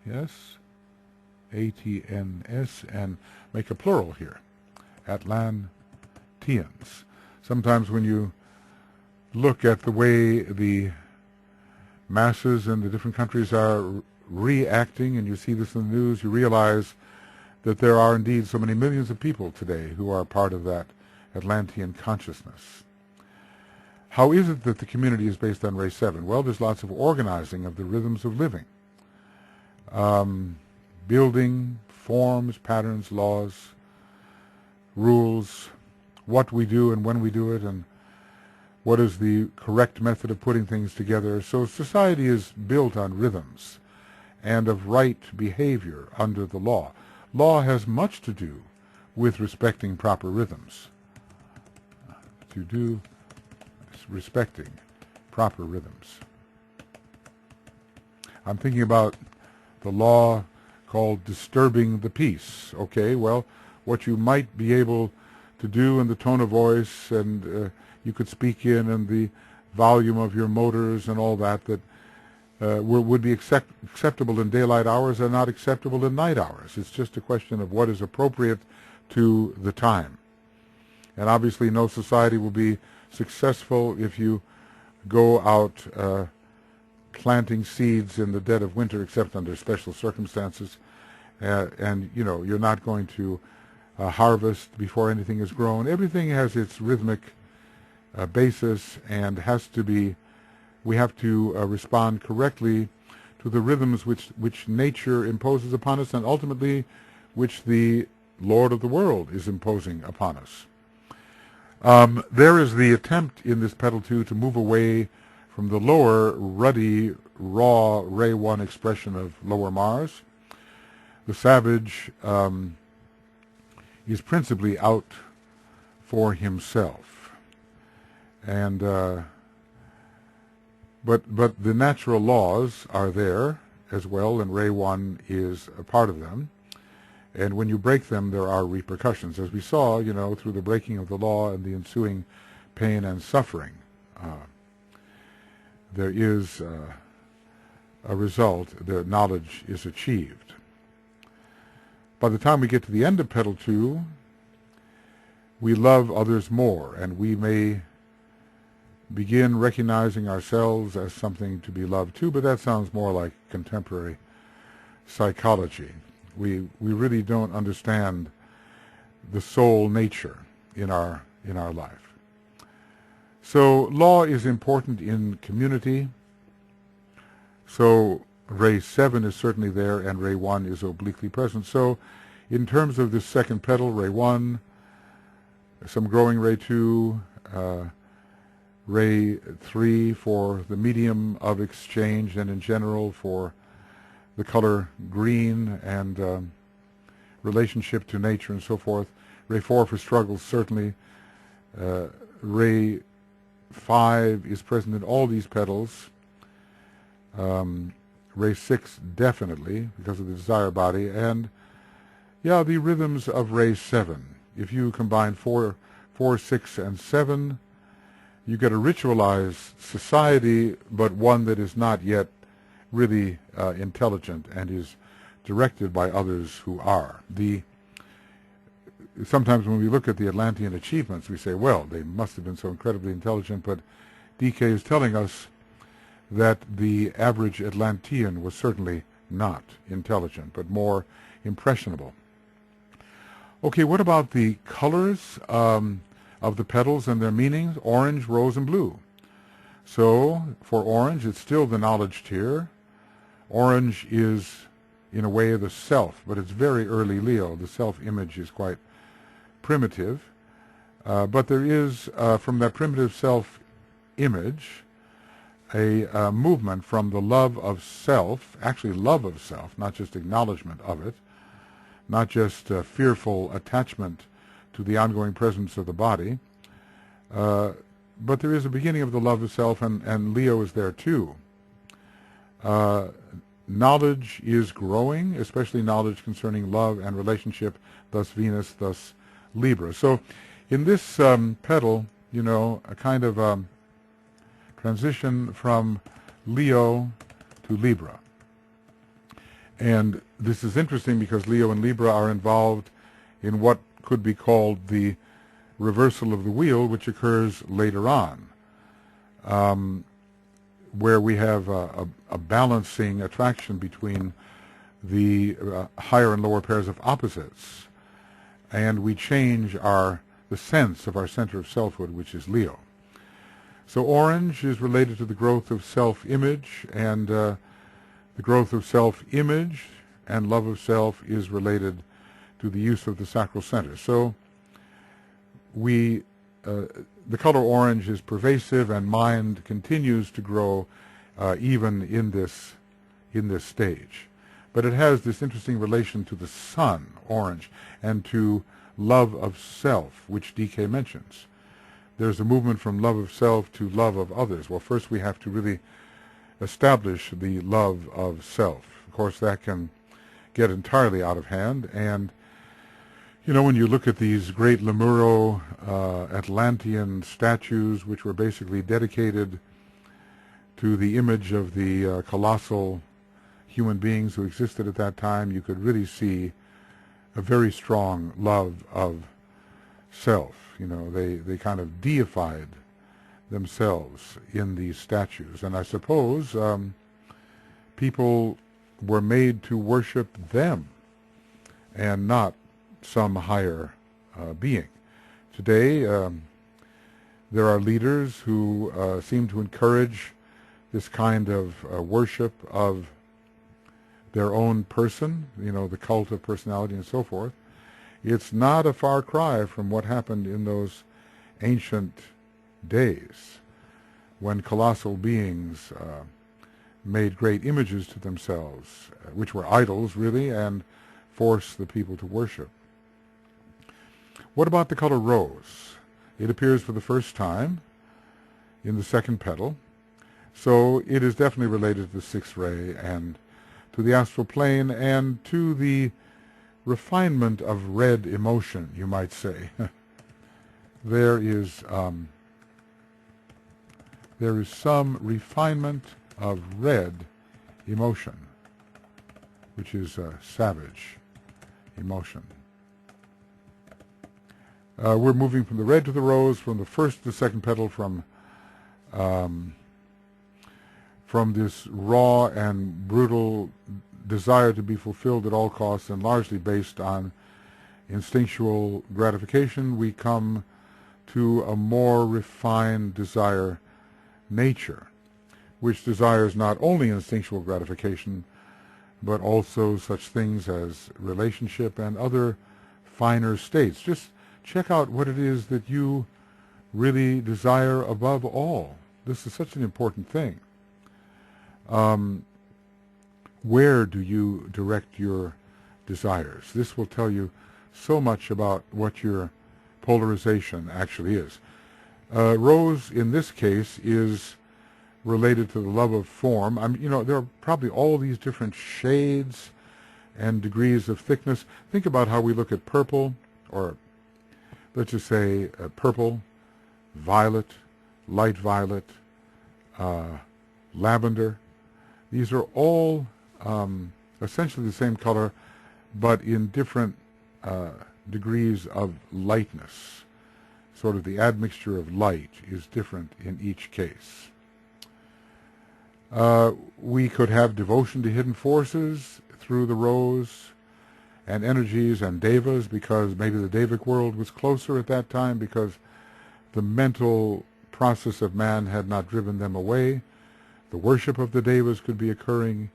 yes, ATNS, and make a plural here, Atlanteans. Sometimes when you look at the way the masses in the different countries are reacting, and you see this in the news, you realize that there are indeed so many millions of people today who are part of that Atlantean consciousness. How is it that the community is based on ray 7? Well, there's lots of organizing of the rhythms of living. Building, forms, patterns, laws, rules, what we do and when we do it, and what is the correct method of putting things together. So society is built on rhythms and of right behavior under the law. Law has much to do with respecting proper rhythms. Respecting proper rhythms. I'm thinking about the law called disturbing the peace. Okay, well, what you might be able to do in the tone of voice, and you could speak in, and the volume of your motors and all that would be acceptable in daylight hours are not acceptable in night hours. It's just a question of what is appropriate to the time. And obviously no society will be successful if you go out planting seeds in the dead of winter, except under special circumstances. And, you know, you're not going to harvest before anything is grown. Everything has its rhythmic basis and has to be, we have to respond correctly to the rhythms which nature imposes upon us, and ultimately which the Lord of the world is imposing upon us. There is the attempt in this Petal 2 to move away from the lower, ruddy, raw Ray 1 expression of lower Mars. The savage is principally out for himself, and but the natural laws are there as well, and Ray 1 is a part of them. And when you break them, there are repercussions, as we saw, you know, through the breaking of the law and the ensuing pain and suffering. There is a result. The knowledge is achieved. By the time we get to the end of Petal 2, we love others more, and we may begin recognizing ourselves as something to be loved too, but that sounds more like contemporary psychology. We really don't understand the soul nature in our life. So law is important in community. So Ray 7 is certainly there, and Ray 1 is obliquely present. So in terms of this second petal, Ray 1, some growing Ray 2, Ray 3 for the medium of exchange, and in general for the color green and relationship to nature and so forth. Ray 4 for struggles, certainly. Ray 5 is present in all these petals. Ray 6 definitely, because of the desire body. And, yeah, the rhythms of Ray 7. If you combine 4, 6, and 7, you get a ritualized society, but one that is not yet really intelligent and is directed by others who are. Sometimes when we look at the Atlantean achievements, we say, well, they must have been so incredibly intelligent, but DK is telling us that the average Atlantean was certainly not intelligent, but more impressionable. Okay, what about the colors of the petals and their meanings? Orange, rose, and blue. So for orange, it's still the knowledge tier. Orange is, in a way, the self, but it's very early Leo. The self-image is quite primitive. But there is, from that primitive self-image, a movement from the love of self, actually love of self, not just acknowledgement of it, not just fearful attachment to the ongoing presence of the body, but there is a beginning of the love of self, and Leo is there too. Knowledge is growing, especially knowledge concerning love and relationship, thus Venus, thus Libra. So in this petal, you know, a kind of transition from Leo to Libra. And this is interesting because Leo and Libra are involved in what could be called the reversal of the wheel, which occurs later on, where we have a balancing attraction between the higher and lower pairs of opposites, and we change the sense of our center of selfhood, which is Leo. So orange is related to the growth of self-image, and the growth of self-image and love of self is related to the use of the sacral center. So the color orange is pervasive, and mind continues to grow even in this stage. But it has this interesting relation to the sun, orange, and to love of self, which DK mentions. There's a movement from love of self to love of others. Well, first we have to really establish the love of self. Of course, that can get entirely out of hand, and you know, when you look at these great Lemuro Atlantean statues, which were basically dedicated to the image of the colossal human beings who existed at that time, you could really see a very strong love of self. You know, they kind of deified themselves in these statues. And I suppose people were made to worship them and not some higher being. Today, there are leaders who seem to encourage this kind of worship of their own person, you know, the cult of personality and so forth. It's not a far cry from what happened in those ancient days when colossal beings made great images to themselves, which were idols, really, and forced the people to worship. What about the color rose? It appears for the first time in the second petal, so it is definitely related to the sixth ray and to the astral plane and to the refinement of red emotion, you might say. There is some refinement of red emotion, which is savage emotion. We're moving from the red to the rose, from the first to the second petal, from this raw and brutal desire to be fulfilled at all costs and largely based on instinctual gratification, we come to a more refined desire nature, which desires not only instinctual gratification, but also such things as relationship and other finer states. Just check out what it is that you really desire above all. This is such an important thing. Where do you direct your desires? This will tell you so much about what your polarization actually is. Rose, in this case, is related to the love of form. You know, there are probably all these different shades and degrees of thickness. Think about how we look at purple, or let's just say purple, violet, light violet, lavender. These are all essentially the same color, but in different degrees of lightness. Sort of the admixture of light is different in each case. We could have devotion to hidden forces through the rose and energies and devas, because maybe the Devic world was closer at that time because the mental process of man had not driven them away. The worship of the devas could be occurring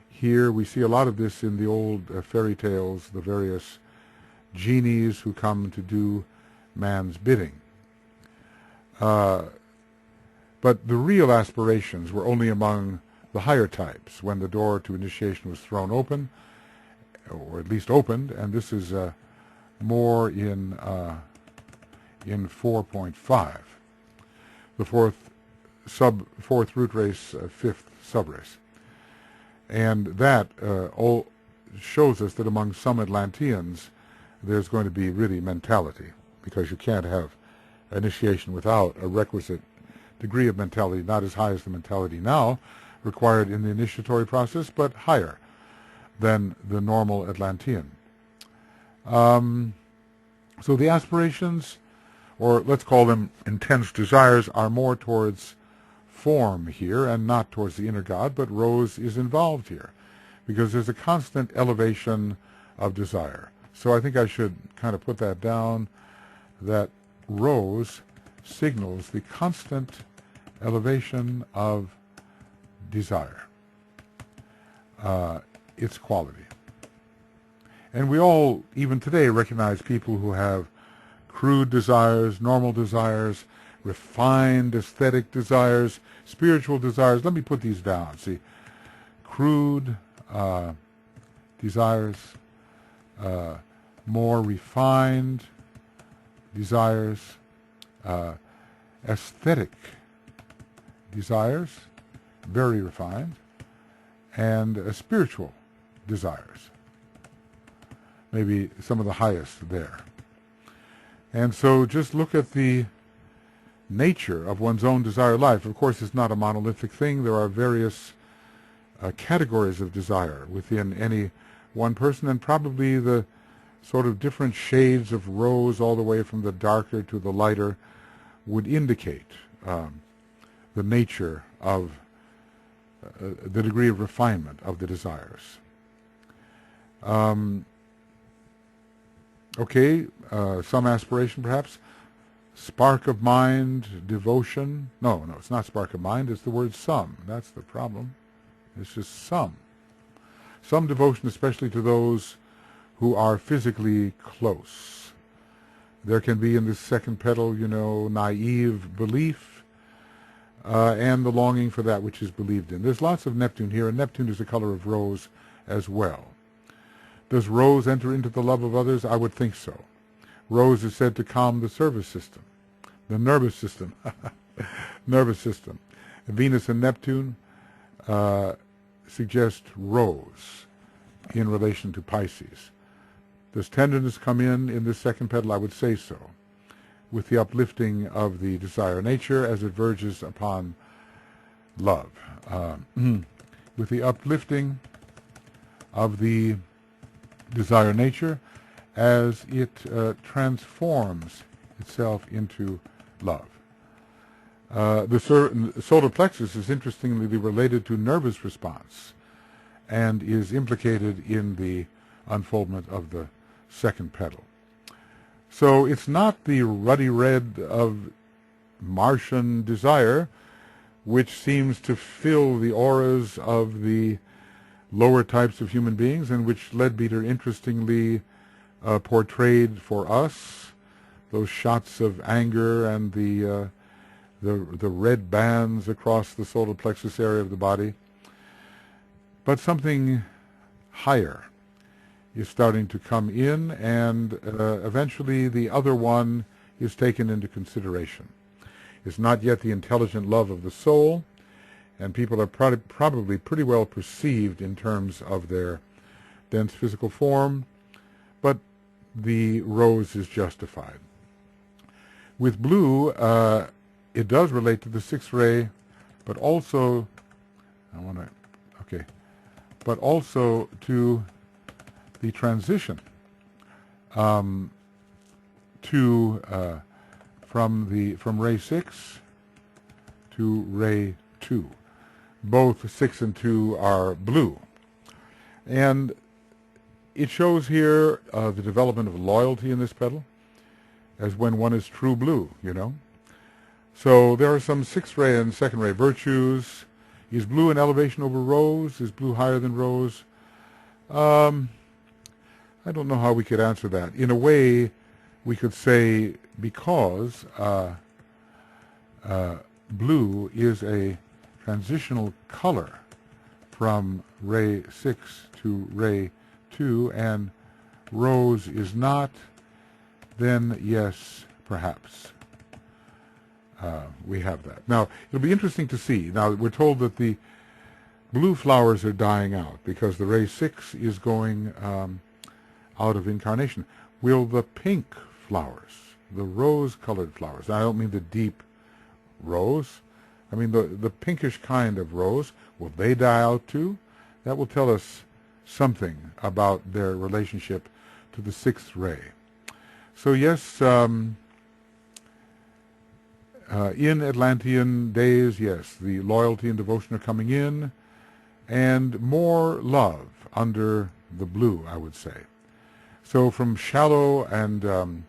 here. We see a lot of this in the old fairy tales, the various genies who come to do man's bidding. But the real aspirations were only among the higher types when the door to initiation was thrown open, or at least opened, and this is more in 4.5, the fourth root race, fifth subrace. And that all shows us that among some Atlanteans there's going to be really mentality, because you can't have initiation without a requisite degree of mentality, not as high as the mentality now required in the initiatory process, but higher than the normal Atlantean. So the aspirations, or let's call them intense desires, are more towards form here and not towards the inner God, but rose is involved here because there's a constant elevation of desire. So I think I should kind of put that down, that rose signals the constant elevation of desire, its quality. And we all, even today, recognize people who have crude desires, normal desires, refined aesthetic desires, spiritual desires. Let me put these down. See, crude desires, more refined desires, aesthetic desires, very refined, and spiritual desires, maybe some of the highest there. And so just look at the nature of one's own desired life. Of course, it's not a monolithic thing. There are various categories of desire within any one person, and probably the sort of different shades of rose all the way from the darker to the lighter would indicate the nature of the degree of refinement of the desires. Some aspiration perhaps. Spark of mind, devotion. No, it's not spark of mind, it's the word some. That's the problem. It's just some. Some devotion, especially to those who are physically close. There can be in this second petal, naive belief and the longing for that which is believed in. There's lots of Neptune here, and Neptune is the color of rose as well. Does rose enter into the love of others? I would think so. Rose is said to calm the nervous system. Nervous system. Venus and Neptune suggest rose in relation to Pisces. Does tenderness come in this second petal? I would say so, with the uplifting of the desire nature as it verges upon love. With the uplifting of the desire nature as it transforms itself into love. The solar plexus is interestingly related to nervous response and is implicated in the unfoldment of the second petal. So it's not the ruddy red of Martian desire which seems to fill the auras of the lower types of human beings, and which Leadbeater interestingly portrayed for us, those shots of anger and the red bands across the solar plexus area of the body. But something higher is starting to come in, and eventually the other one is taken into consideration. It's not yet the intelligent love of the soul, and people are probably pretty well perceived in terms of their dense physical form, but the rose is justified. With blue, it does relate to the sixth ray, but also, but also to the transition from ray 6 to ray 2. Both 6 and 2 are blue. And it shows here the development of loyalty in this petal, as when one is true blue, So there are some 6th ray and 2nd ray virtues. Is blue an elevation over rose? Is blue higher than rose? I don't know how we could answer that. In a way, we could say because blue is a transitional color from ray 6 to ray 2, and rose is not, then yes, perhaps. We have that. Now, it'll be interesting to see. Now, we're told that the blue flowers are dying out because the ray 6 is going out of incarnation. Will the pink flowers, the rose-colored flowers, I don't mean the deep rose, I mean the pinkish kind of rose, will they die out too? That will tell us something about their relationship to the 6th ray. So yes, in Atlantean days, yes, the loyalty and devotion are coming in, and more love under the blue, I would say. So from shallow and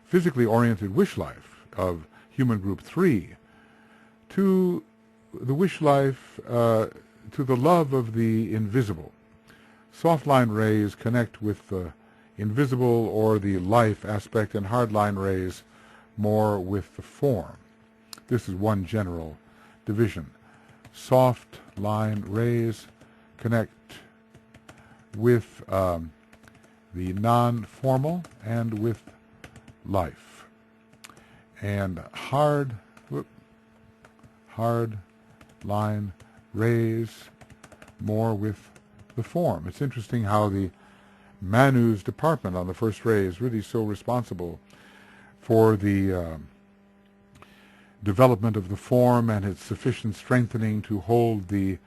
physically oriented wish life of human group 3 to the wish life, to the love of the invisible. Soft line rays connect with the invisible or the life aspect, and hard line rays more with the form. This is one general division. Soft line rays connect with the non-formal and with life. And hard line rays more with the form. It's interesting how the Manu's department on the first ray is really so responsible for the development of the form and its sufficient strengthening to hold the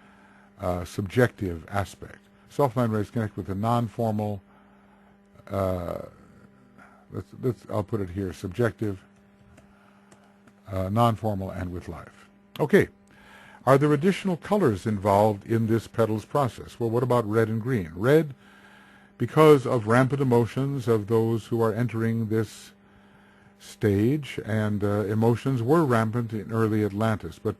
subjective aspect. Self-mind rays connect with the non-formal, I'll put it here, subjective, non-formal, and with life. Okay. Are there additional colors involved in this petals process? Well, what about red and green? Red, because of rampant emotions of those who are entering this stage, and emotions were rampant in early Atlantis, but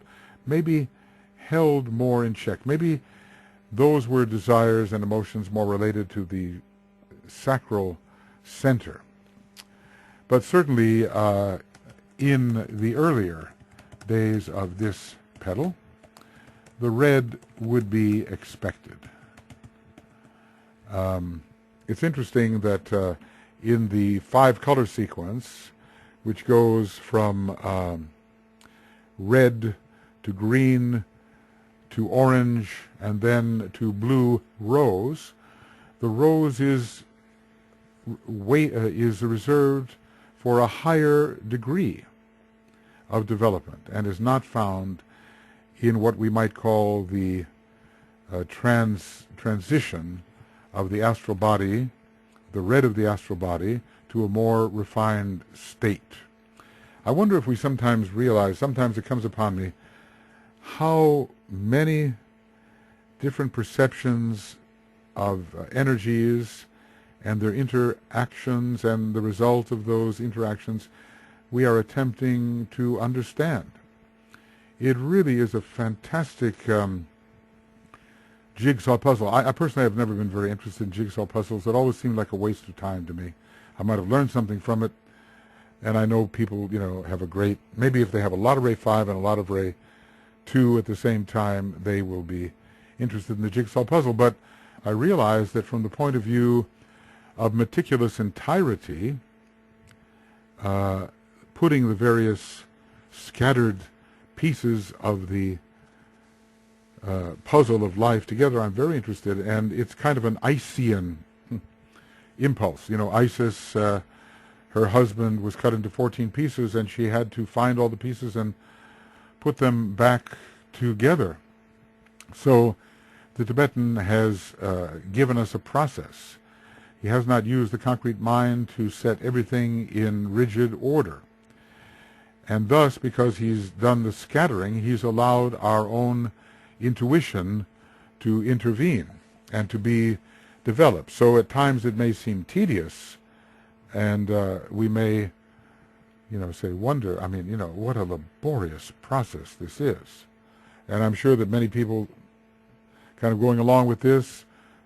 maybe held more in check. Maybe those were desires and emotions more related to the sacral center. But certainly in the earlier days of this petal, the red would be expected. It's interesting that in the 5-color sequence, which goes from red to green to orange and then to blue rose, the rose is reserved for a higher degree of development and is not found in what we might call the transition of the astral body, the red of the astral body, to a more refined state. I wonder if we sometimes realize, sometimes it comes upon me, how many different perceptions of energies and their interactions and the result of those interactions we are attempting to understand. It really is a fantastic jigsaw puzzle. I personally have never been very interested in jigsaw puzzles. It always seemed like a waste of time to me. I might have learned something from it, and I know people, have a great, maybe if they have a lot of Ray 5 and a lot of Ray 2 at the same time, they will be interested in the jigsaw puzzle. But I realize that from the point of view of meticulous entirety, putting the various scattered pieces of the puzzle of life together, I'm very interested, and it's kind of an Isian impulse. Isis, her husband was cut into 14 pieces, and she had to find all the pieces and put them back together. So the Tibetan has given us a process. He has not used the concrete mind to set everything in rigid order. And thus, because he's done the scattering, he's allowed our own intuition to intervene and to be developed. So at times it may seem tedious, and we may, wonder, what a laborious process this is. And I'm sure that many people kind of going along with this,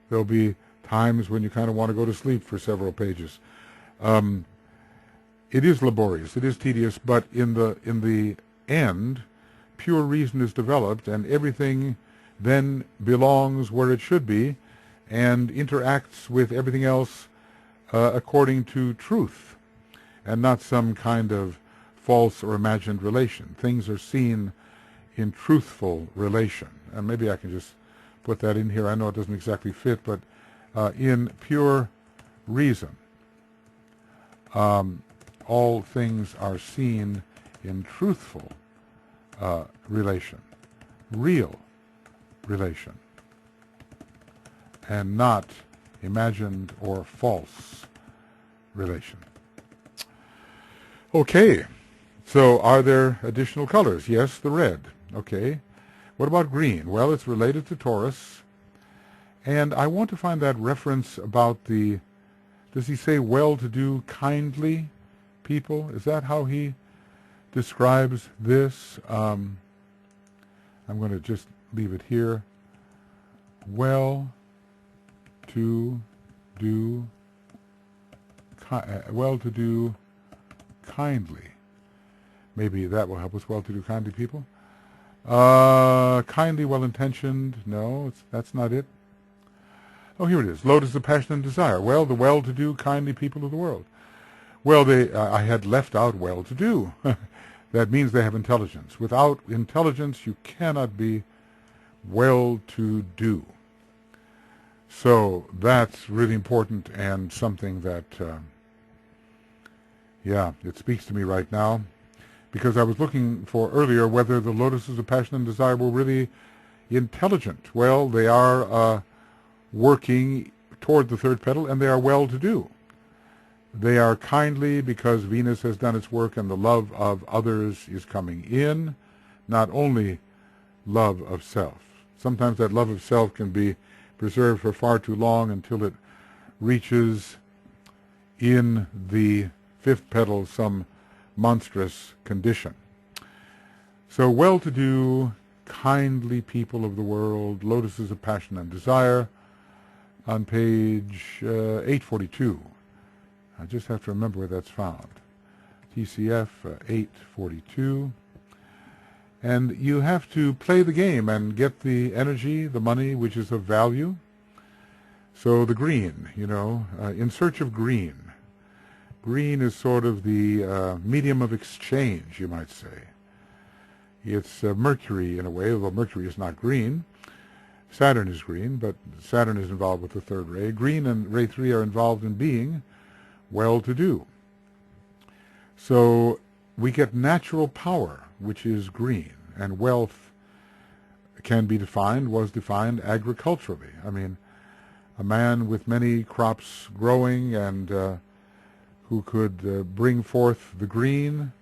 there'll be times when you kind of want to go to sleep for several pages. It is laborious, it is tedious, but in the end, pure reason is developed, and everything then belongs where it should be and interacts with everything else according to truth, and not some kind of false or imagined relation. Things are seen in truthful relation. And maybe I can just put that in here. I know it doesn't exactly fit, but in pure reason, all things are seen in truthful relation, real relation, and not imagined or false relation. Okay, so are there additional colors? Yes, the red. Okay, what about green? Well, it's related to Taurus, and I want to find that reference about does he say well-to-do, kindly people? Is that how he describes this? I'm going to just leave it here. Well-to-do kindly. Maybe that will help us. Well-to-do kindly people. Kindly, well-intentioned. No, that's not it. Oh, here it is. Lotus of passion and desire. Well, the well-to-do kindly people of the world. Well, I had left out well-to-do. That means they have intelligence. Without intelligence, you cannot be well-to-do. So that's really important, and something that, it speaks to me right now, because I was looking for earlier whether the lotuses of passion and desire were really intelligent. Well, they are working toward the third petal, and they are well-to-do. They are kindly because Venus has done its work and the love of others is coming in, not only love of self. Sometimes that love of self can be preserved for far too long until it reaches in the fifth petal some monstrous condition. So well-to-do, kindly people of the world, lotuses of passion and desire, on page 842. I just have to remember where that's found. TCF 842. And you have to play the game and get the energy, the money, which is of value. So the green, in search of green. Green is sort of the medium of exchange, you might say. It's Mercury in a way, although Mercury is not green. Saturn is green, but Saturn is involved with the third ray. Green and ray 3 are involved in being well-to-do. So we get natural power, which is green, and wealth was defined agriculturally. I mean, a man with many crops growing and who could bring forth the green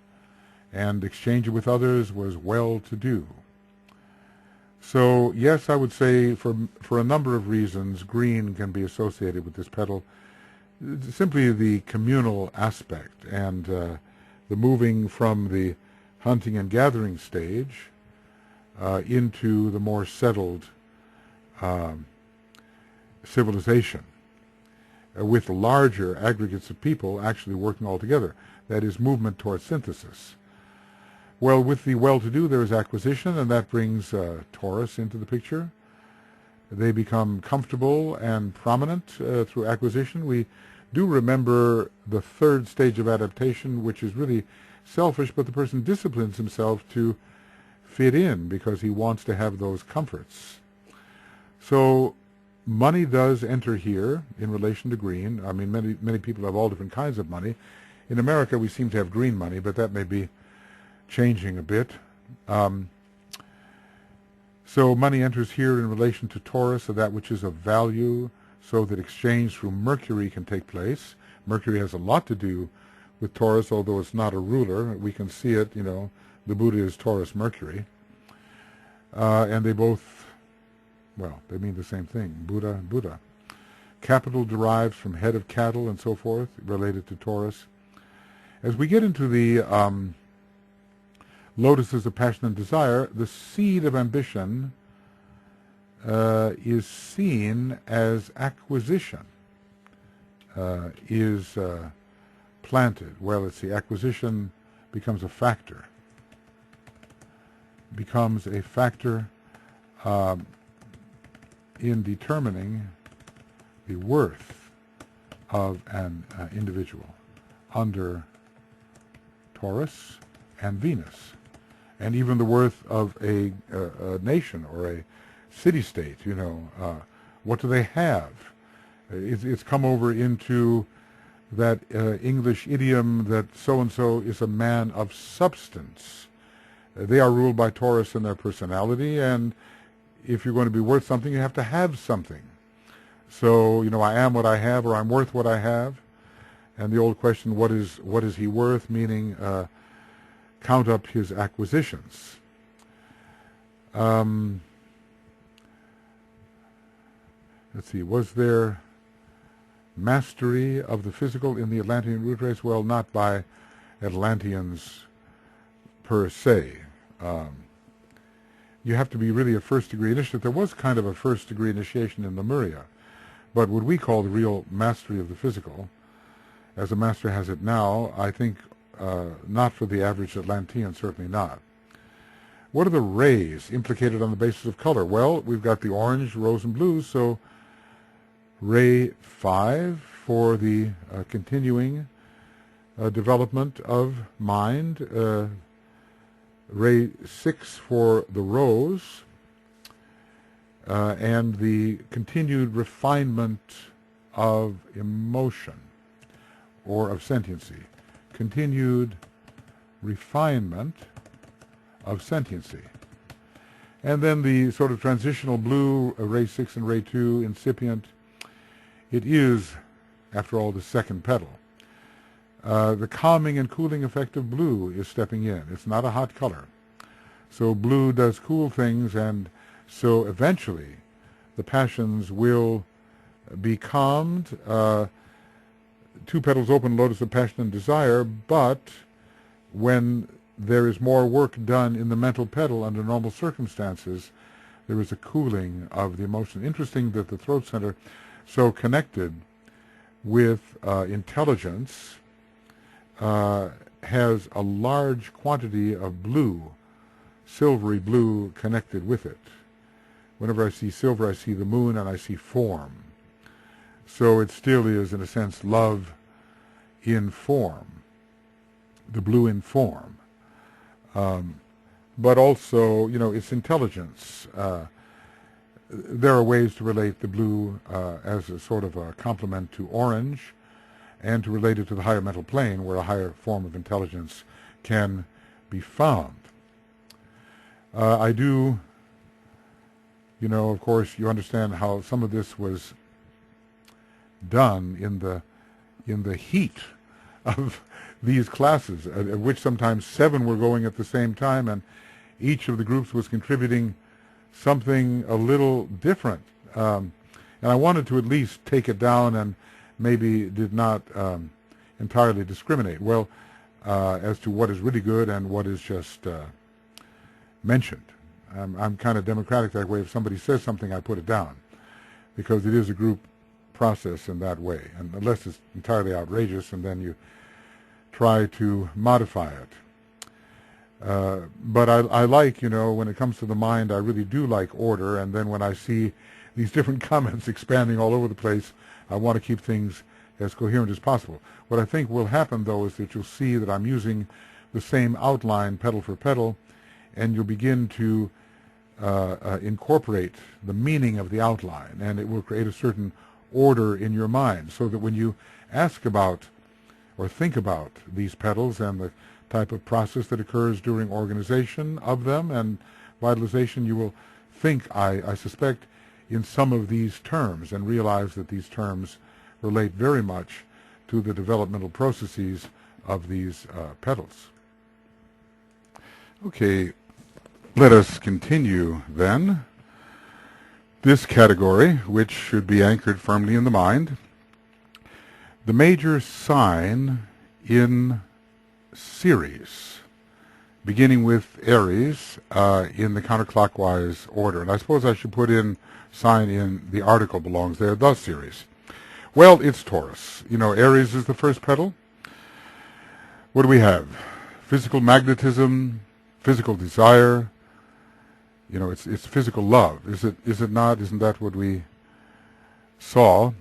and exchange it with others was well-to-do. So, yes, I would say for a number of reasons, green can be associated with this petal. Simply the communal aspect and the moving from the hunting and gathering stage into the more settled civilization with larger aggregates of people actually working all together. That is movement towards synthesis. Well, with the well-to-do there is acquisition, and that brings Taurus into the picture. They become comfortable and prominent through acquisition. We do remember the third stage of adaptation, which is really selfish, but the person disciplines himself to fit in because he wants to have those comforts. So money does enter here in relation to green. I mean, many people have all different kinds of money. In America, we seem to have green money, but that may be changing a bit. So money enters here in relation to Taurus, of that which is of value, so that exchange through Mercury can take place. Mercury has a lot to do with Taurus, although it's not a ruler. We can see it, the Buddha is Taurus Mercury. And they both, they mean the same thing, Buddha. Capital derives from head of cattle and so forth, related to Taurus. As we get into the lotuses of passion and desire, the seed of ambition is seen as acquisition, is planted. Well, let's see, acquisition becomes a factor. In determining the worth of an individual under Taurus and Venus, and even the worth of a nation or a city-state. What do they have? It's come over into that English idiom that so-and-so is a man of substance. They are ruled by Taurus in their personality, and if you're going to be worth something, you have to have something. So, I am what I have, or I'm worth what I have. And the old question, what is he worth? Meaning, count up his acquisitions. Let's see, was there mastery of the physical in the Atlantean root race? Well, not by Atlanteans per se. You have to be really a first-degree initiate. There was kind of a first-degree initiation in Morya, but what we call the real mastery of the physical, as a master has it now, I think not for the average Atlantean, certainly not. What are the rays implicated on the basis of color? Well, we've got the orange, rose, and blue, so ray 5 for the continuing development of mind, ray 6 for the rose, and the continued refinement of emotion or of sentiency. Continued refinement of sentiency. And then the sort of transitional blue, ray 6 and ray 2, incipient, it is, after all, the second petal. The calming and cooling effect of blue is stepping in. It's not a hot color. So blue does cool things, and so eventually the passions will be calmed. Two petals open, lotus of passion and desire, but when there is more work done in the mental petal under normal circumstances, there is a cooling of the emotion. Interesting that the throat center, so connected with intelligence, has a large quantity of blue, silvery blue, connected with it. Whenever I see silver, I see the moon and I see form. So it still is, in a sense, love in form, the blue in form. But also, it's intelligence. There are ways to relate the blue as a sort of a complement to orange, and to relate it to the higher mental plane, where a higher form of intelligence can be found. I do, of course, you understand how some of this was done in the heat of these classes, of which sometimes 7 were going at the same time, and each of the groups was contributing something a little different. And I wanted to at least take it down, and maybe did not entirely discriminate as to what is really good and what is just mentioned. I'm kind of democratic that way. If somebody says something, I put it down, because it is a group process in that way, and unless it's entirely outrageous, and then you try to modify it. But I like, when it comes to the mind, I really do like order, and then when I see these different comments expanding all over the place, I want to keep things as coherent as possible. What I think will happen, though, is that you'll see that I'm using the same outline petal for petal, and you'll begin to incorporate the meaning of the outline, and it will create a certain order in your mind, so that when you ask about or think about these petals and the type of process that occurs during organization of them and vitalization, you will think, I suspect, in some of these terms, and realize that these terms relate very much to the developmental processes of these petals. Okay, let us continue then. This category, which should be anchored firmly in the mind, the major sign in series, beginning with Aries in the counterclockwise order. And I suppose I should put in sign in the article belongs there, the series. Well, it's Taurus. Aries is the first petal. What do we have? Physical magnetism, physical desire. It's physical love. Is it not? Isn't that what we saw?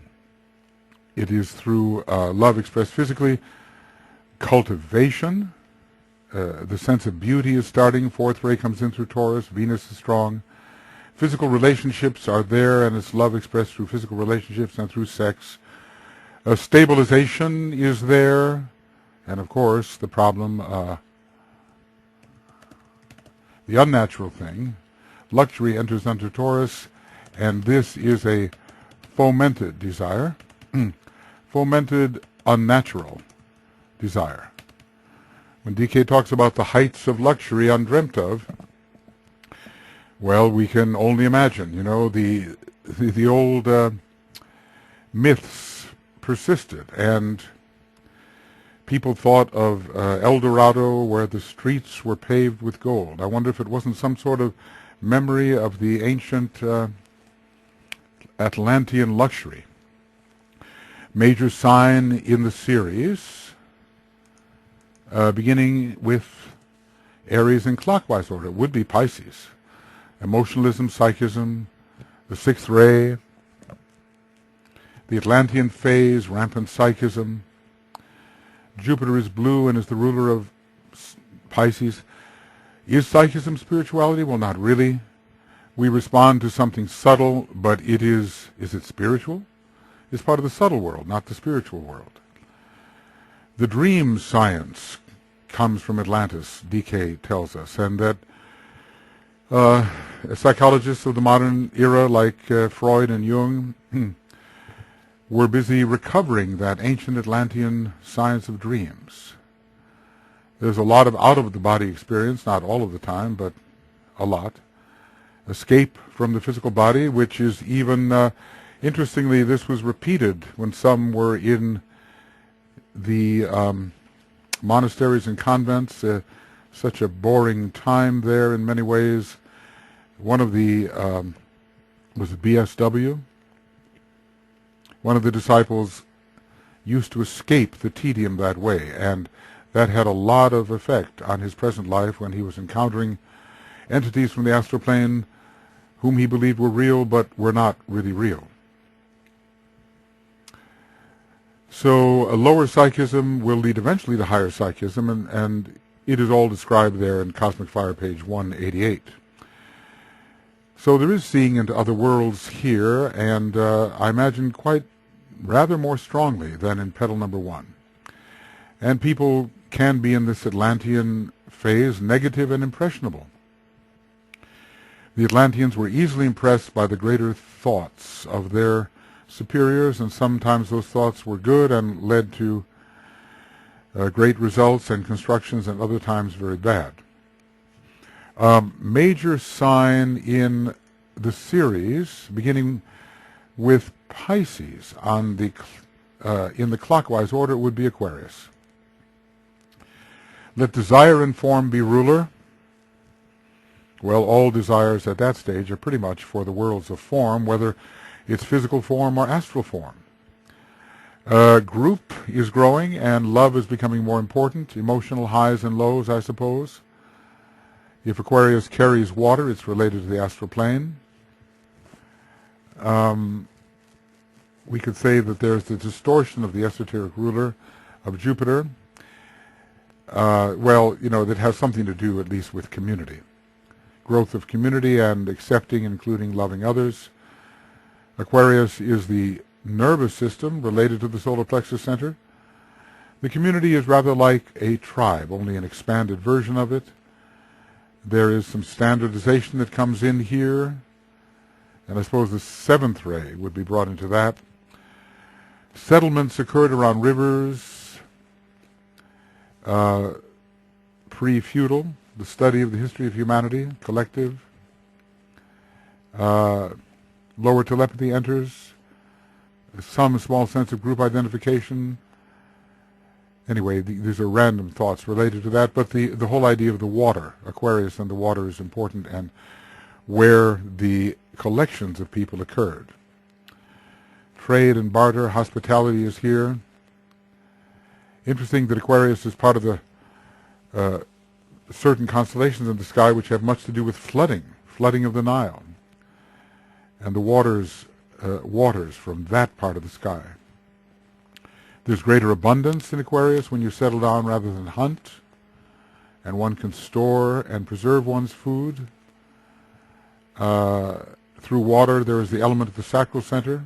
It is through love expressed physically. Cultivation. The sense of beauty is starting. Fourth ray comes in through Taurus. Venus is strong. Physical relationships are there, and it's love expressed through physical relationships and through sex. Stabilization is there, and of course the problem, the unnatural thing. Luxury enters under Taurus, and this is a fomented desire, fomented unnatural desire. When DK talks about the heights of luxury undreamt of, well, we can only imagine. The old myths persisted, and people thought of El Dorado, where the streets were paved with gold. I wonder if it wasn't some sort of memory of the ancient Atlantean luxury. Major sign in the series, beginning with Aries in clockwise order, would be Pisces. Emotionalism, psychism, the sixth ray, the Atlantean phase, rampant psychism. Jupiter is blue and is the ruler of Pisces. Is psychism spirituality? Well, not really. We respond to something subtle, but is it spiritual? It's part of the subtle world, not the spiritual world. The dream science comes from Atlantis, DK tells us, and that psychologists of the modern era like Freud and Jung were busy recovering that ancient Atlantean science of dreams. There's a lot of out-of-the-body experience, not all of the time, but a lot. Escape from the physical body, which is even, interestingly, this was repeated when some were in the monasteries and convents. Such a boring time there in many ways. One of the, was it BSW? One of the disciples used to escape the tedium that way, and that had a lot of effect on his present life when he was encountering entities from the astral plane whom he believed were real but were not really real. So a lower psychism will lead eventually to higher psychism, and it is all described there in Cosmic Fire, page 188. So there is seeing into other worlds here, and I imagine quite rather more strongly than in Petal number 1. And people can be in this Atlantean phase negative and impressionable. The Atlanteans were easily impressed by the greater thoughts of their superiors, and sometimes those thoughts were good and led to great results and constructions, and other times very bad. Major sign in the series, beginning with Pisces on the in the clockwise order, would be Aquarius. Let desire and form be ruler. Well, all desires at that stage are pretty much for the worlds of form, whether it's physical form or astral form. Group is growing, and love is becoming more important. Emotional highs and lows, I suppose. If Aquarius carries water, it's related to the astral plane. We could say that there's the distortion of the esoteric ruler of Jupiter. Well, that has something to do at least with community. Growth of community and accepting, including loving others. Aquarius is the nervous system related to the solar plexus center. The community is rather like a tribe, only an expanded version of it. There is some standardization that comes in here, and I suppose the seventh ray would be brought into that. Settlements occurred around rivers, pre-feudal, the study of the history of humanity, collective. Lower telepathy enters, some small sense of group identification. Anyway, these are random thoughts related to that, but the whole idea of the water, Aquarius and the water, is important, and where the collections of people occurred. Trade and barter, hospitality is here. Interesting that Aquarius is part of the certain constellations in the sky which have much to do with flooding of the Nile, and the waters from that part of the sky. There's greater abundance in Aquarius when you settle down rather than hunt, and one can store and preserve one's food. Through water, there is the element of the sacral center.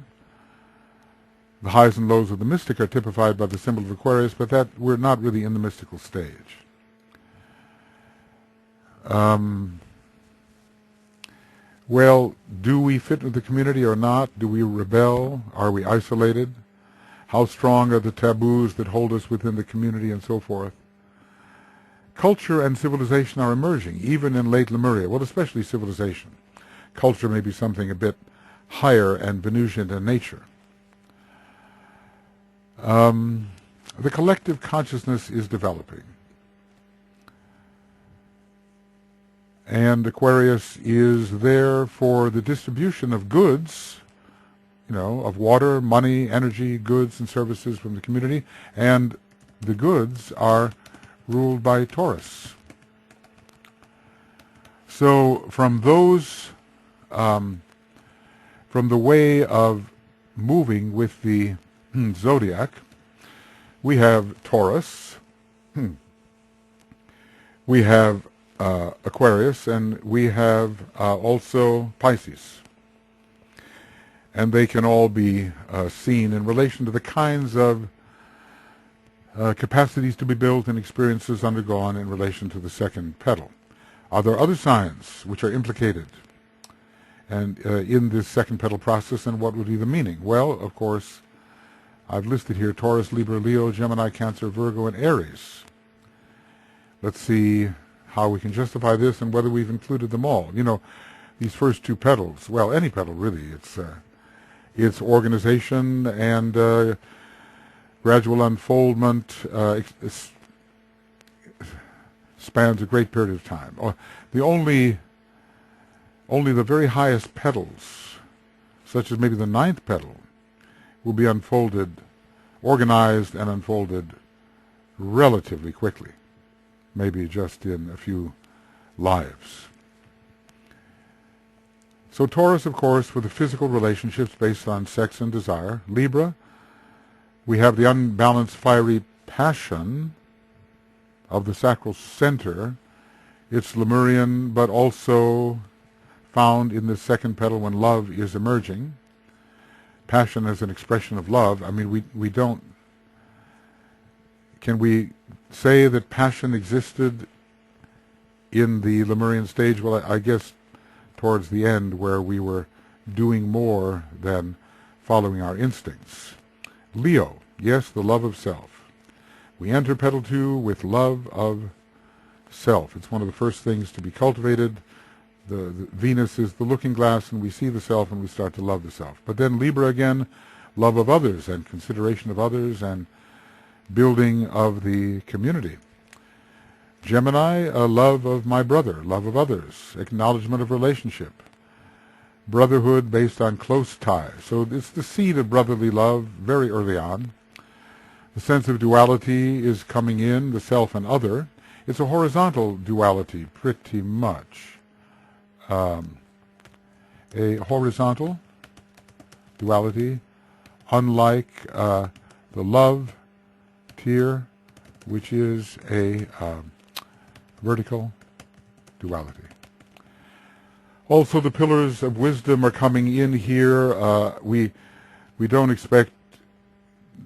The highs and lows of the mystic are typified by the symbol of Aquarius, but that we're not really in the mystical stage. Well, do we fit with the community or not? Do we rebel? Are we isolated? How strong are the taboos that hold us within the community, and so forth? Culture and civilization are emerging, even in late Lemuria, well, especially civilization. Culture may be something a bit higher and Venusian in nature. The collective consciousness is developing. And Aquarius is there for the distribution of goods, of water, money, energy, goods and services from the community, and the goods are ruled by Taurus. So from those, from the way of moving with the zodiac, we have Taurus, we have Aquarius, and we have also Pisces. And they can all be seen in relation to the kinds of capacities to be built and experiences undergone in relation to the second petal. Are there other signs which are implicated and in this second petal process, and what would be the meaning? Well, of course, I've listed here Taurus, Libra, Leo, Gemini, Cancer, Virgo, and Aries. Let's see how we can justify this and whether we've included them all. You know, these first two petals, well, any petal really, it's organization and gradual unfoldment, spans a great period of time. Only the very highest petals, such as maybe the ninth petal, will be unfolded, organized and unfolded relatively quickly, maybe just in a few lives. So Taurus, of course, with the physical relationships based on sex and desire. Libra, we have the unbalanced fiery passion of the sacral center. It's Lemurian, but also found in the second petal when love is emerging. Passion as an expression of love. I mean, we don't... Can we say that passion existed in the Lemurian stage? Well, I guess towards the end, where we were doing more than following our instincts. Leo, yes, the love of self. We enter petal 2 with love of self. It's one of the first things to be cultivated. The Venus is the looking glass, and we see the self and we start to love the self. But then Libra again, love of others and consideration of others and building of the community. Gemini, a love of my brother, love of others, acknowledgement of relationship, brotherhood based on close ties. So it's the seed of brotherly love very early on. The sense of duality is coming in, the self and other. It's a horizontal duality, pretty much. A horizontal duality, unlike the love tier, which is a vertical duality. Also, the pillars of wisdom are coming in here. We don't expect...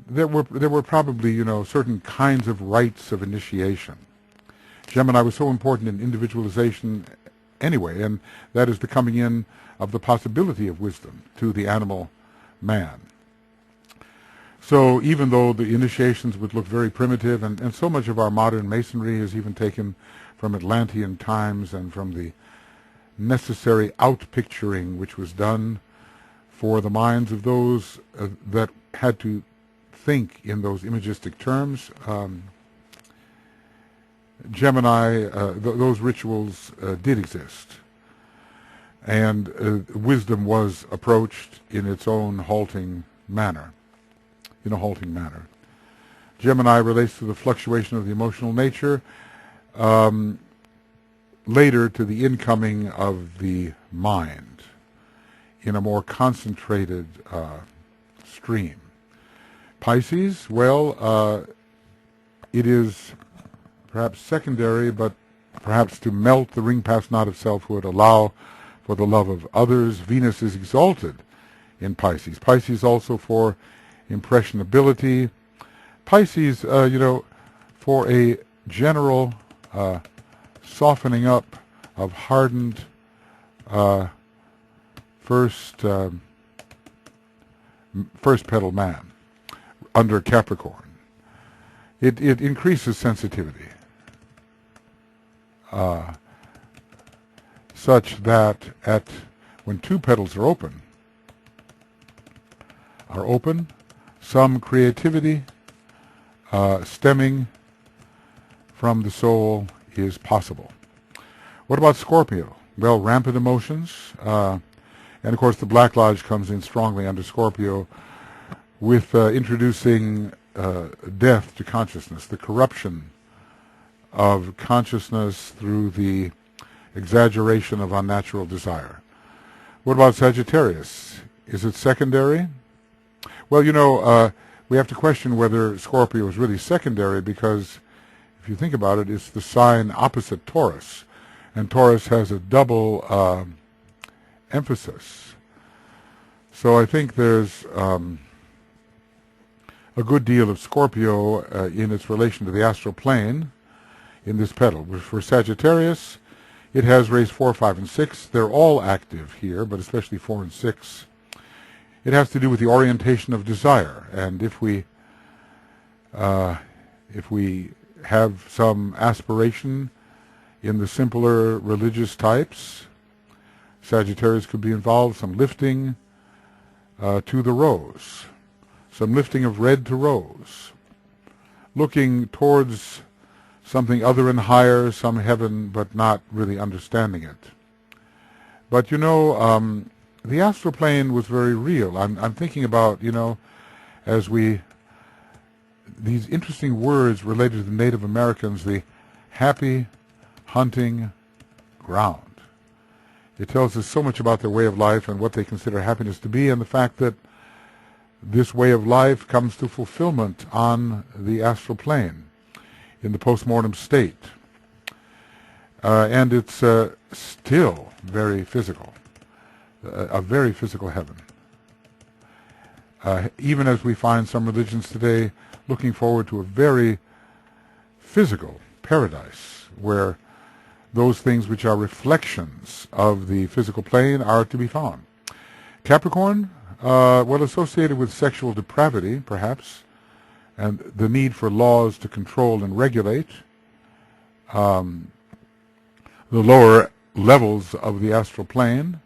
There were probably, certain kinds of rites of initiation. Gemini was so important in individualization anyway, and that is the coming in of the possibility of wisdom to the animal man. So even though the initiations would look very primitive, and so much of our modern masonry is even taken from Atlantean times and from the necessary outpicturing which was done for the minds of those that had to think in those imagistic terms, Gemini, those rituals did exist. And wisdom was approached in its own halting manner, Gemini relates to the fluctuation of the emotional nature, later to the incoming of the mind in a more concentrated stream. Pisces, well, it is perhaps secondary, but perhaps to melt the ring-past knot of selfhood, allow for the love of others. Venus is exalted in Pisces. Pisces also for impressionability. Pisces, for a general softening up of hardened first petal man under Capricorn. It increases sensitivity such that when two petals are open, some creativity stemming from the soul is possible. What about Scorpio? Well, rampant emotions, and of course the Black Lodge comes in strongly under Scorpio with introducing death to consciousness, the corruption of consciousness through the exaggeration of unnatural desire. What about Sagittarius? Is it secondary? Well, we have to question whether Scorpio is really secondary, because if you think about it, it's the sign opposite Taurus, and Taurus has a double emphasis. So I think there's a good deal of Scorpio in its relation to the astral plane in this petal. For Sagittarius, it has rays 4, 5, and 6. They're all active here, but especially 4 and 6. It has to do with the orientation of desire, and if we have some aspiration in the simpler religious types, Sagittarius could be involved, some lifting to the rose, some lifting of red to rose, looking towards something other and higher, some heaven, but not really understanding it. But you know, the astral plane was very real. I'm thinking about, you know, as these interesting words related to the Native Americans, the happy hunting ground. It tells us so much about their way of life and what they consider happiness to be, and the fact that this way of life comes to fulfillment on the astral plane in the post-mortem state. And it's still very physical, a very physical heaven. Even as we find some religions today looking forward to a very physical paradise, where those things which are reflections of the physical plane are to be found. Capricorn, well, associated with sexual depravity, perhaps, and the need for laws to control and regulate the lower levels of the astral plane.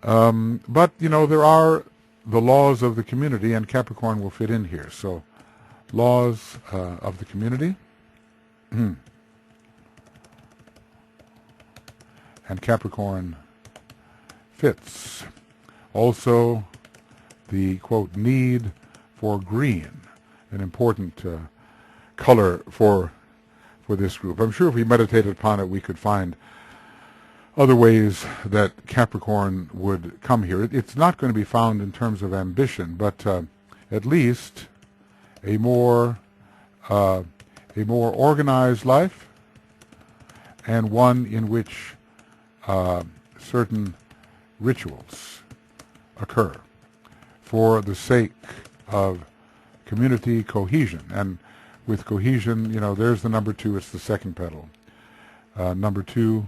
But, you know, there are the laws of the community, and Capricorn will fit in here. So, laws of the community. And Capricorn fits. Also, the, quote, need for green, an important color for this group. I'm sure if we meditated upon it, we could find other ways that Capricorn would come here. It's not going to be found in terms of ambition, but at least a more organized life, and one in which certain rituals occur for the sake of community cohesion. And with cohesion, you know, there's the number 2, it's the second petal. Number 2,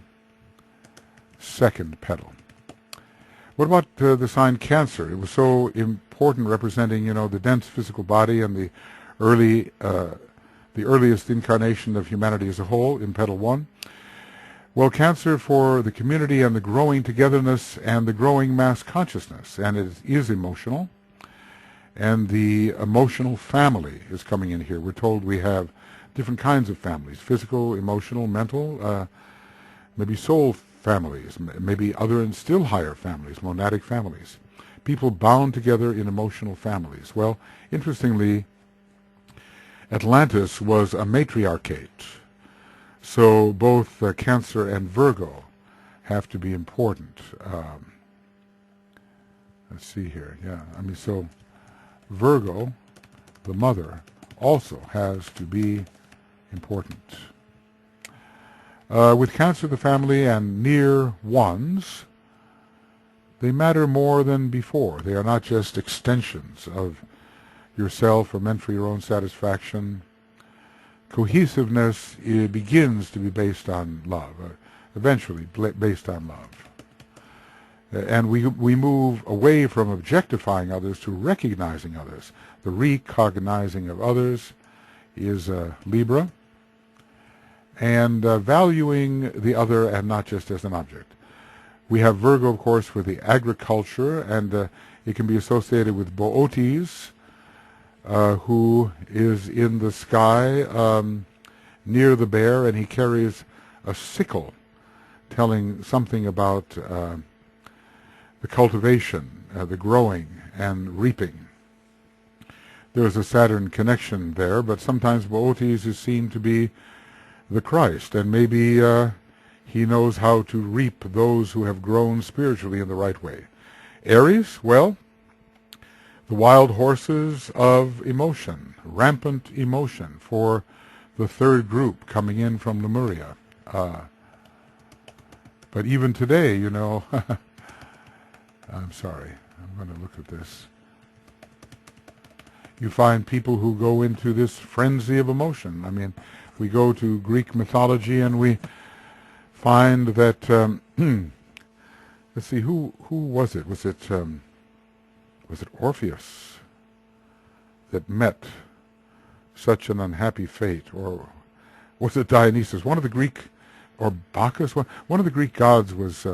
second petal. What about the sign Cancer? It was so important, representing, you know, the dense physical body and the earliest incarnation of humanity as a whole in petal 1. Well, Cancer for the community and the growing togetherness and the growing mass consciousness, and it is emotional. And the emotional family is coming in here. We're told we have different kinds of families: physical, emotional, mental, maybe soul families, maybe other and still higher families, monadic families. People bound together in emotional families. Well, interestingly, Atlantis was a matriarchate. So both Cancer and Virgo have to be important. Let's see here. Yeah, I mean, so Virgo, the mother, also has to be important. With Cancer, the family, and near ones, they matter more than before. They are not just extensions of yourself or meant for your own satisfaction. Cohesiveness begins to be based on love, eventually based on love. And we move away from objectifying others to recognizing others. The recognizing of others is Libra, and valuing the other and not just as an object. We have Virgo, of course, for the agriculture, and it can be associated with Bootes, who is in the sky near the bear, and he carries a sickle, telling something about the cultivation, the growing and reaping. There's a Saturn connection there, but sometimes Bootes is seen to be the Christ, and maybe he knows how to reap those who have grown spiritually in the right way. Aries, well, the wild horses of emotion, rampant emotion for the third group coming in from Lemuria. But even today, you know, I'm sorry, I'm going to look at this. you find people who go into this frenzy of emotion. I mean, we go to Greek mythology and we find that, let's see, who was it? Was it Orpheus that met such an unhappy fate? Or was it Dionysus? One of the Greek, or Bacchus? One of the Greek gods was,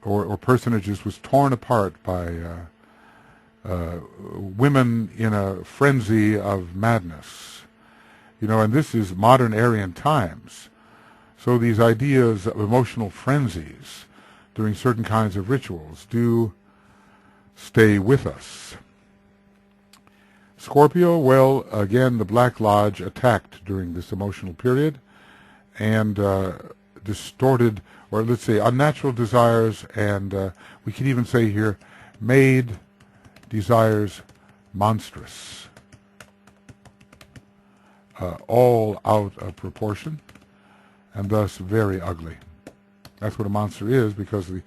or personages was torn apart by women in a frenzy of madness. You know, and this is modern Aryan times. So these ideas of emotional frenzies during certain kinds of rituals do stay with us. Scorpio, well, again, the Black Lodge attacked during this emotional period and distorted, or let's say unnatural desires, and we can even say here, made desires monstrous, all out of proportion, and thus very ugly. That's what a monster is, because the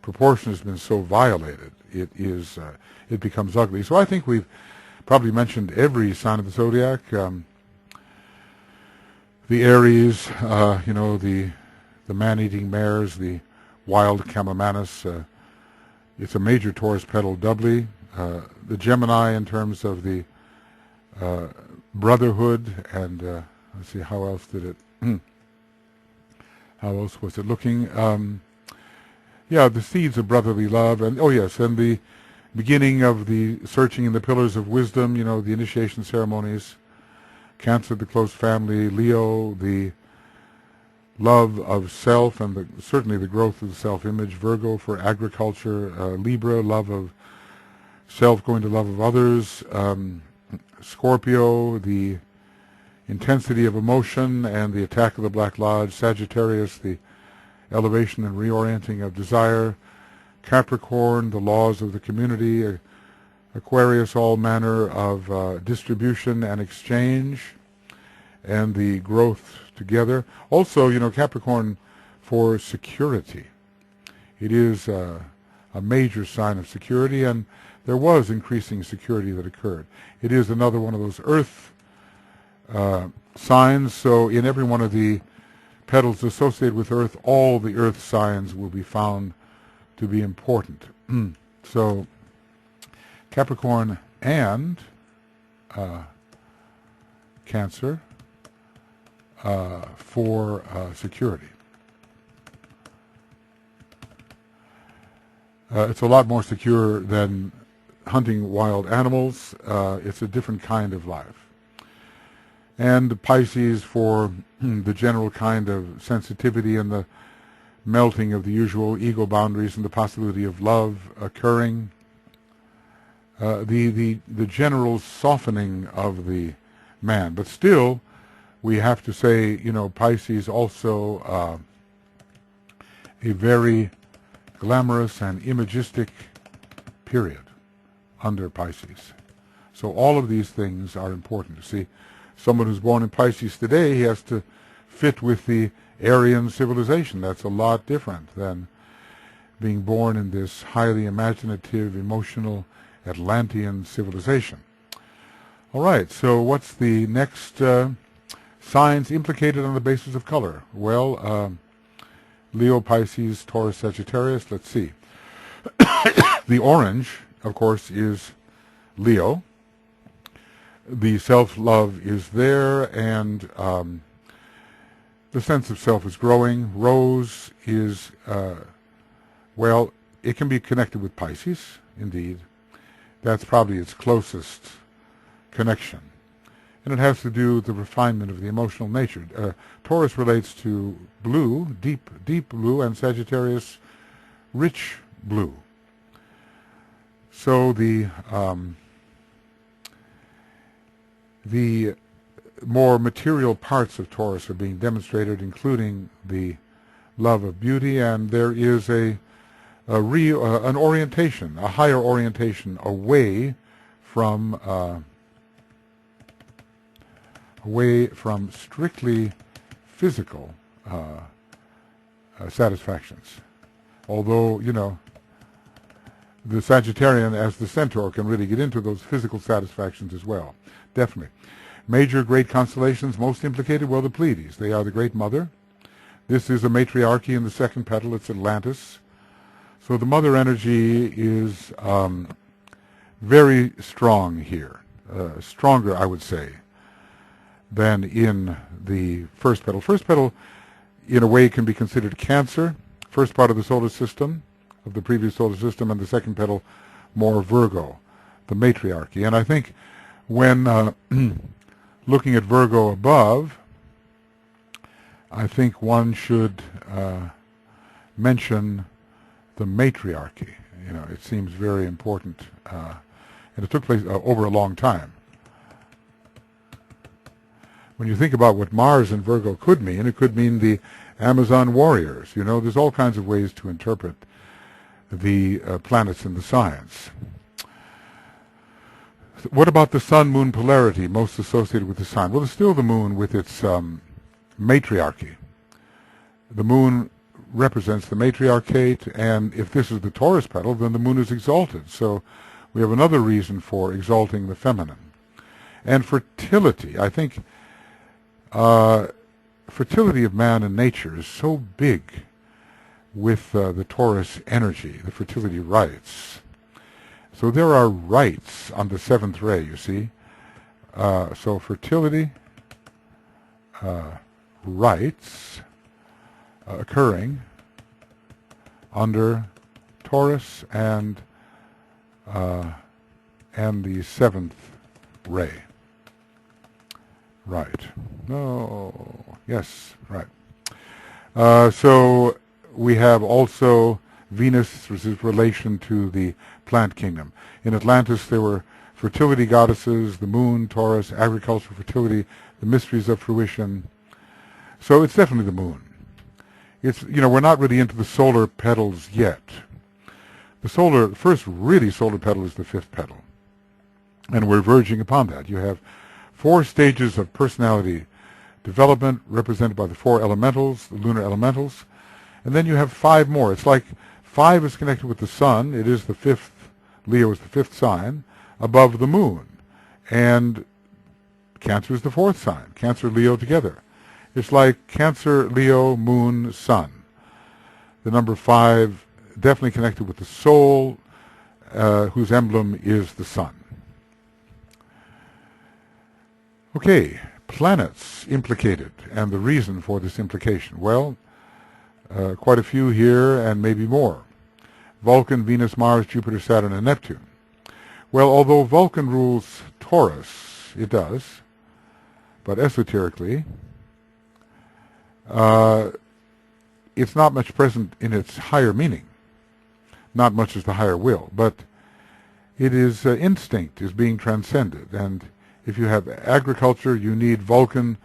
proportion has been so violated. It becomes ugly. So I think we've probably mentioned every sign of the zodiac. The Aries, the man-eating mares, the wild Camamanus. It's a major Taurus petal doubly. The Gemini in terms of the brotherhood, and let's see, how else did it? How else was it looking? The seeds of brotherly love, and and the beginning of the searching in the pillars of wisdom, the initiation ceremonies. Cancer, the close family. Leo, the love of self and certainly the growth of the self-image. Virgo for agriculture. Libra, love of self going to love of others. Scorpio, the intensity of emotion and the attack of the Black Lodge. Sagittarius, the elevation and reorienting of desire. Capricorn, the laws of the community. Aquarius, all manner of distribution and exchange and the growth together. Also, Capricorn for security. It is a major sign of security, and there was increasing security that occurred. It is another one of those earth signs, so in every one of the petals associated with earth, all the earth signs will be found to be important. So Capricorn and Cancer for security. It's a lot more secure than hunting wild animals. It's a different kind of life. And Pisces for the general kind of sensitivity and the melting of the usual ego boundaries and the possibility of love occurring. The general softening of the man. But still, we have to say, Pisces also a very glamorous and imagistic period under Pisces. So all of these things are important. You see, someone who's born in Pisces today, he has to fit with the Aryan civilization. That's a lot different than being born in this highly imaginative, emotional Atlantean civilization. All right, so what's the next signs implicated on the basis of color? Well, Leo, Pisces, Taurus, Sagittarius. Let's see. The orange, of course, is Leo. The self-love is there, and the sense of self is growing. Rose is, it can be connected with Pisces, indeed. That's probably its closest connection. And it has to do with the refinement of the emotional nature. Taurus relates to blue, deep blue, and Sagittarius, rich blue. So the more material parts of Taurus are being demonstrated, including the love of beauty, and there is an orientation, a higher orientation away from strictly physical satisfactions. Although, the Sagittarian as the Centaur can really get into those physical satisfactions as well. Definitely. Major great constellations most implicated, well, the Pleiades. They are the Great Mother. This is a matriarchy in the second petal. It's Atlantis. So the mother energy is very strong here. Stronger, I would say, than in the first petal. First petal, in a way, can be considered Cancer, first part of the solar system, of the previous solar system, and the second petal more Virgo, the matriarchy. And I think when looking at Virgo above, I think one should mention the matriarchy. You know, it seems very important, and it took place over a long time. When you think about what Mars in Virgo could mean, it could mean the Amazon warriors. You know, there's all kinds of ways to interpret the planets in the signs. What about the Sun-Moon polarity most associated with the sign? Well, it's still the Moon with its matriarchy. The Moon represents the matriarchate, and if this is the Taurus petal, then the Moon is exalted. So we have another reason for exalting the feminine. And fertility, I think fertility of man and nature is so big with the Taurus energy, the fertility rites. So there are rites on the seventh ray, you see. So fertility rites occurring under Taurus and the seventh ray. Right. No. Yes. Right. So we have also Venus, which is relation to the plant kingdom. In Atlantis, there were fertility goddesses, the moon, Taurus, agriculture, fertility, the mysteries of fruition. So it's definitely the moon. It's, you know, we're not really into the solar petals yet. The first really solar petal is the fifth petal. And we're verging upon that. You have 4 stages of personality development represented by the 4 elementals, the lunar elementals. And then you have 5 more. It's like 5 is connected with the sun. It is the 5th, Leo is the 5th sign, above the moon. And Cancer is the 4th sign, Cancer, Leo together. It's like Cancer, Leo, Moon, Sun. The number 5 definitely connected with the soul, whose emblem is the sun. Okay, planets implicated, and the reason for this implication. Well, quite a few here, and maybe more. Vulcan, Venus, Mars, Jupiter, Saturn, and Neptune. Well, although Vulcan rules Taurus, it does, but esoterically, it's not much present in its higher meaning. Not much as the higher will, but it is instinct is being transcended, and if you have agriculture, you need Vulcan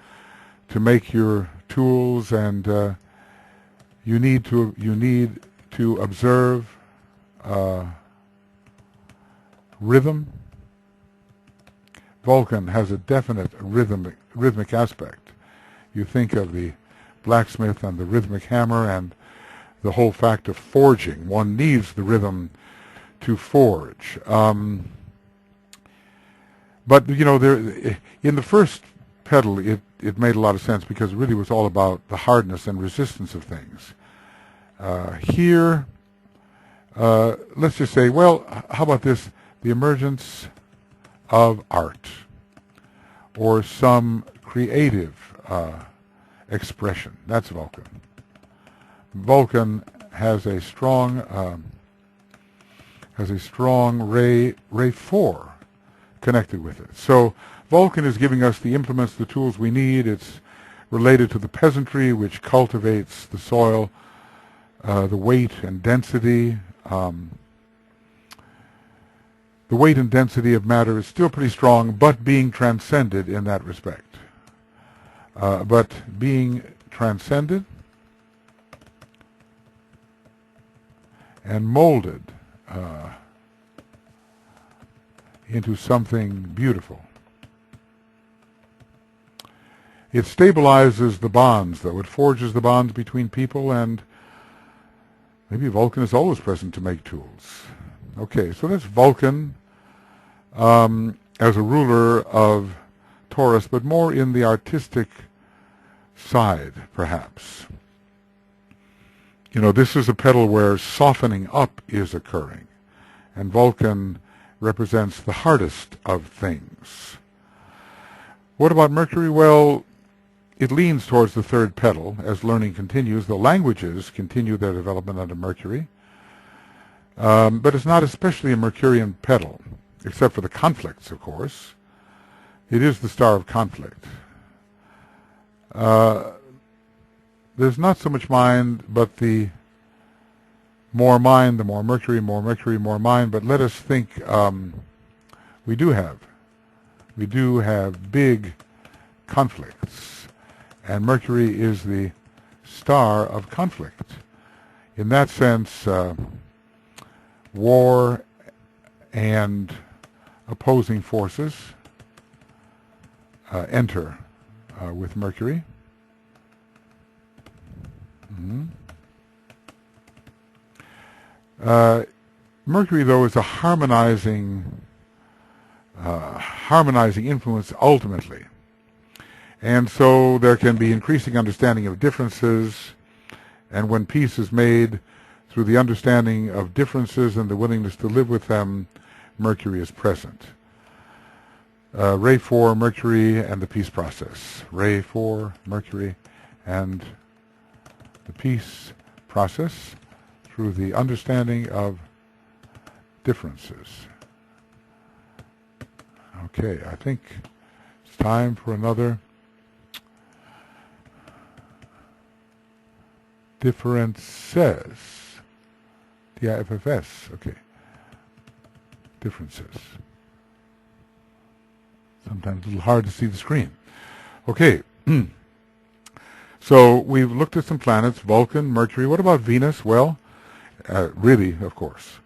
to make your tools, and you need to observe rhythm. Vulcan has a definite rhythmic aspect. You think of the blacksmith and the rhythmic hammer and the whole fact of forging. One needs the rhythm to forge. But, you know, in the first petal, it made a lot of sense because it really was all about the hardness and resistance of things. Here, let's just say, well, how about this? The emergence of art or some creative expression. That's Vulcan. Vulcan has a strong ray 4 connected with it. So Vulcan is giving us the implements, the tools we need. It's related to the peasantry, which cultivates the soil, the weight and density. The weight and density of matter is still pretty strong, but being transcended in that respect. But being transcended and molded into something beautiful. It stabilizes the bonds, though. It forges the bonds between people, and maybe Vulcan is always present to make tools. Okay, so that's Vulcan as a ruler of Taurus, but more in the artistic side, perhaps. You know, this is a petal where softening up is occurring, and Vulcan represents the hardest of things. What about Mercury? Well, it leans towards the third petal as learning continues. The languages continue their development under Mercury, but it's not especially a Mercurian petal, except for the conflicts, of course. It is the star of conflict. There's not so much mind, but the more mind, the more Mercury, more mind. But let us think, we do have big conflicts, and Mercury is the star of conflict. In that sense, war and opposing forces enter with Mercury. Mercury, though, is a harmonizing influence ultimately. And so there can be increasing understanding of differences, and when peace is made through the understanding of differences and the willingness to live with them, Mercury is present. Ray 4, Mercury and the peace process. Ray 4, Mercury and the peace process through the understanding of differences. Okay, I think it's time for another differences. DIFFS, okay. Differences. Sometimes a little hard to see the screen. Okay. So we've looked at some planets, Vulcan, Mercury. What about Venus? Well, really, of course.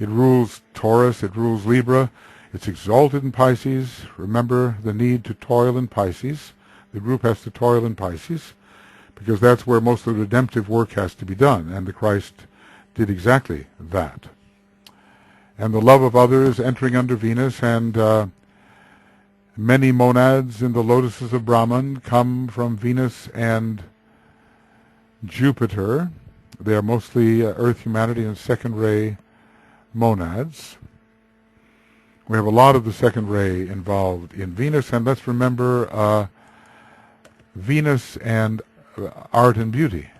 It rules Taurus, it rules Libra. It's exalted in Pisces. Remember the need to toil in Pisces. The group has to toil in Pisces because that's where most of the redemptive work has to be done, and the Christ did exactly that. And the love of others entering under Venus, and many monads in the Lotuses of Brahman come from Venus and Jupiter. They are mostly Earth humanity and second ray monads. We have a lot of the second ray involved in Venus, and let's remember Venus and art and beauty.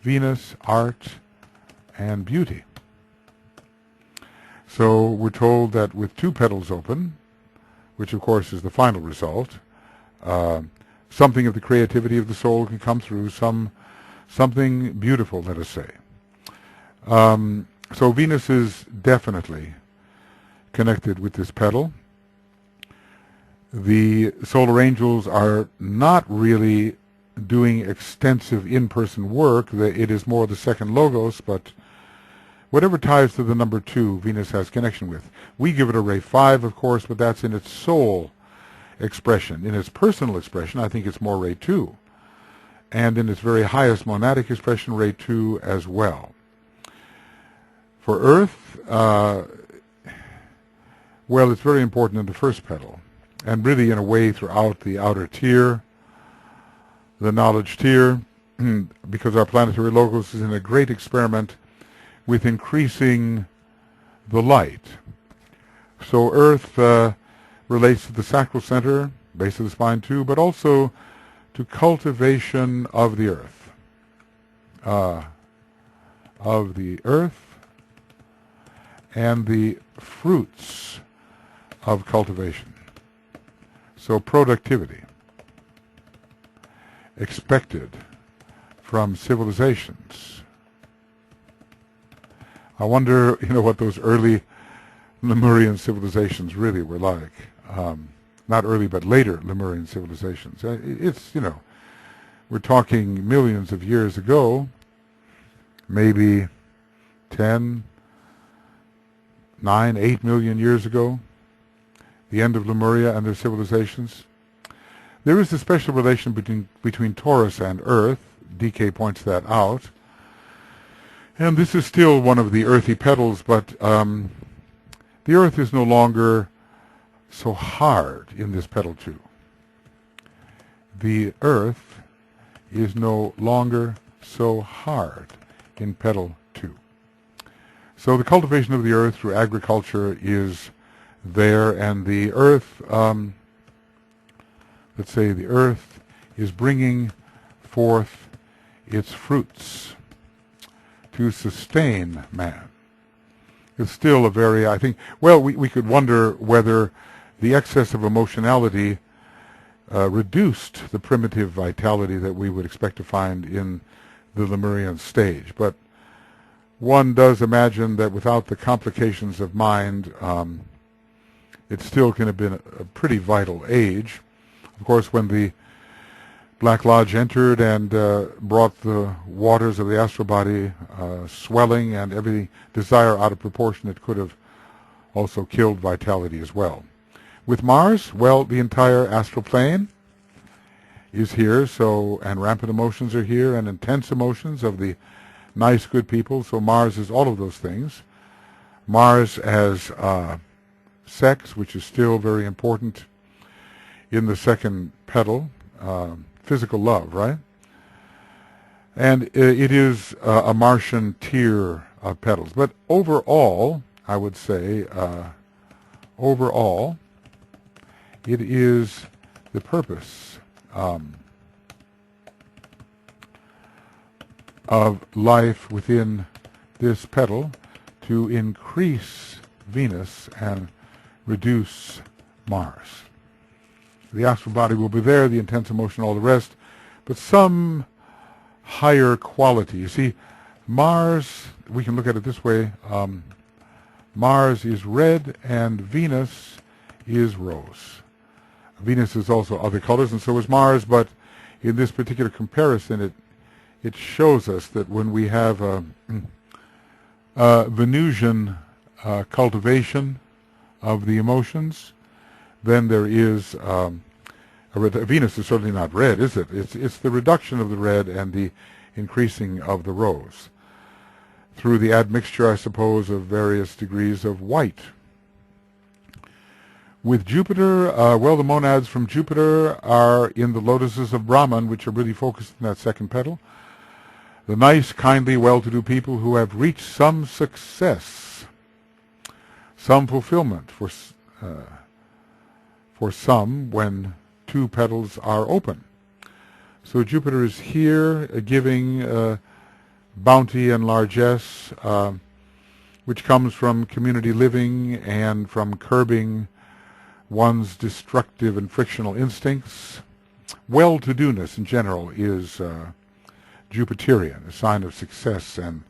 Venus, art, and beauty. So we're told that with two petals open, which of course is the final result, something of the creativity of the soul can come through, something beautiful, let us say. So Venus is definitely connected with this petal. The solar angels are not really doing extensive in-person work. It is more the second logos, but whatever ties to the number 2, Venus has connection with. We give it a ray 5, of course, but that's in its soul expression. In its personal expression, I think it's more ray 2. And in its very highest monadic expression, ray 2 as well. For Earth, well, it's very important in the first petal, and really in a way throughout the outer tier, the knowledge tier, because our planetary logos is in a great experiment with increasing the light. So Earth relates to the sacral center, base of the spine too, but also to cultivation of the earth. And the fruits of cultivation. So productivity expected from civilizations. I wonder, what those early Lemurian civilizations really were like. Not early, but later Lemurian civilizations. It's, we're talking millions of years ago, maybe 10, 9, 8 million years ago, the end of Lemuria and their civilizations. There is a special relation between Taurus and Earth. DK points that out. And this is still one of the earthy petals, but The earth is no longer so hard in this petal 2. The earth is no longer so hard in petal 2. So the cultivation of the earth through agriculture is there, and the earth, let's say the earth is bringing forth its fruits to sustain man. It's still a very, I think, well, we could wonder whether the excess of emotionality reduced the primitive vitality that we would expect to find in the Lemurian stage. But one does imagine that without the complications of mind, it still can have been a pretty vital age. Of course, when the Black Lodge entered and brought the waters of the astral body swelling and every desire out of proportion, it could have also killed vitality as well. With Mars, well, the entire astral plane is here, so, and rampant emotions are here, and intense emotions of the nice, good people. So Mars is all of those things. Mars as sex, which is still very important in the second petal. Physical love, right? And it is a Martian tier of petals. But overall, I would say, overall, it is the purpose of life within this petal to increase Venus and reduce Mars. The astral body will be there, the intense emotion, all the rest, but some higher quality. You see, Mars, we can look at it this way, Mars is red and Venus is rose. Venus is also other colors, and so is Mars, but in this particular comparison, it shows us that when we have a Venusian cultivation of the emotions, then there is Venus is certainly not red, is it? It's the reduction of the red and the increasing of the rose through the admixture, I suppose, of various degrees of white. With Jupiter, well, the monads from Jupiter are in the Lotuses of Brahman, which are really focused in that second petal. The nice, kindly, well-to-do people who have reached some success, some fulfillment for some when 2 petals are open. So Jupiter is here giving bounty and largesse, which comes from community living and from curbing one's destructive and frictional instincts. Well-to-doness in general is Jupiterian, a sign of success and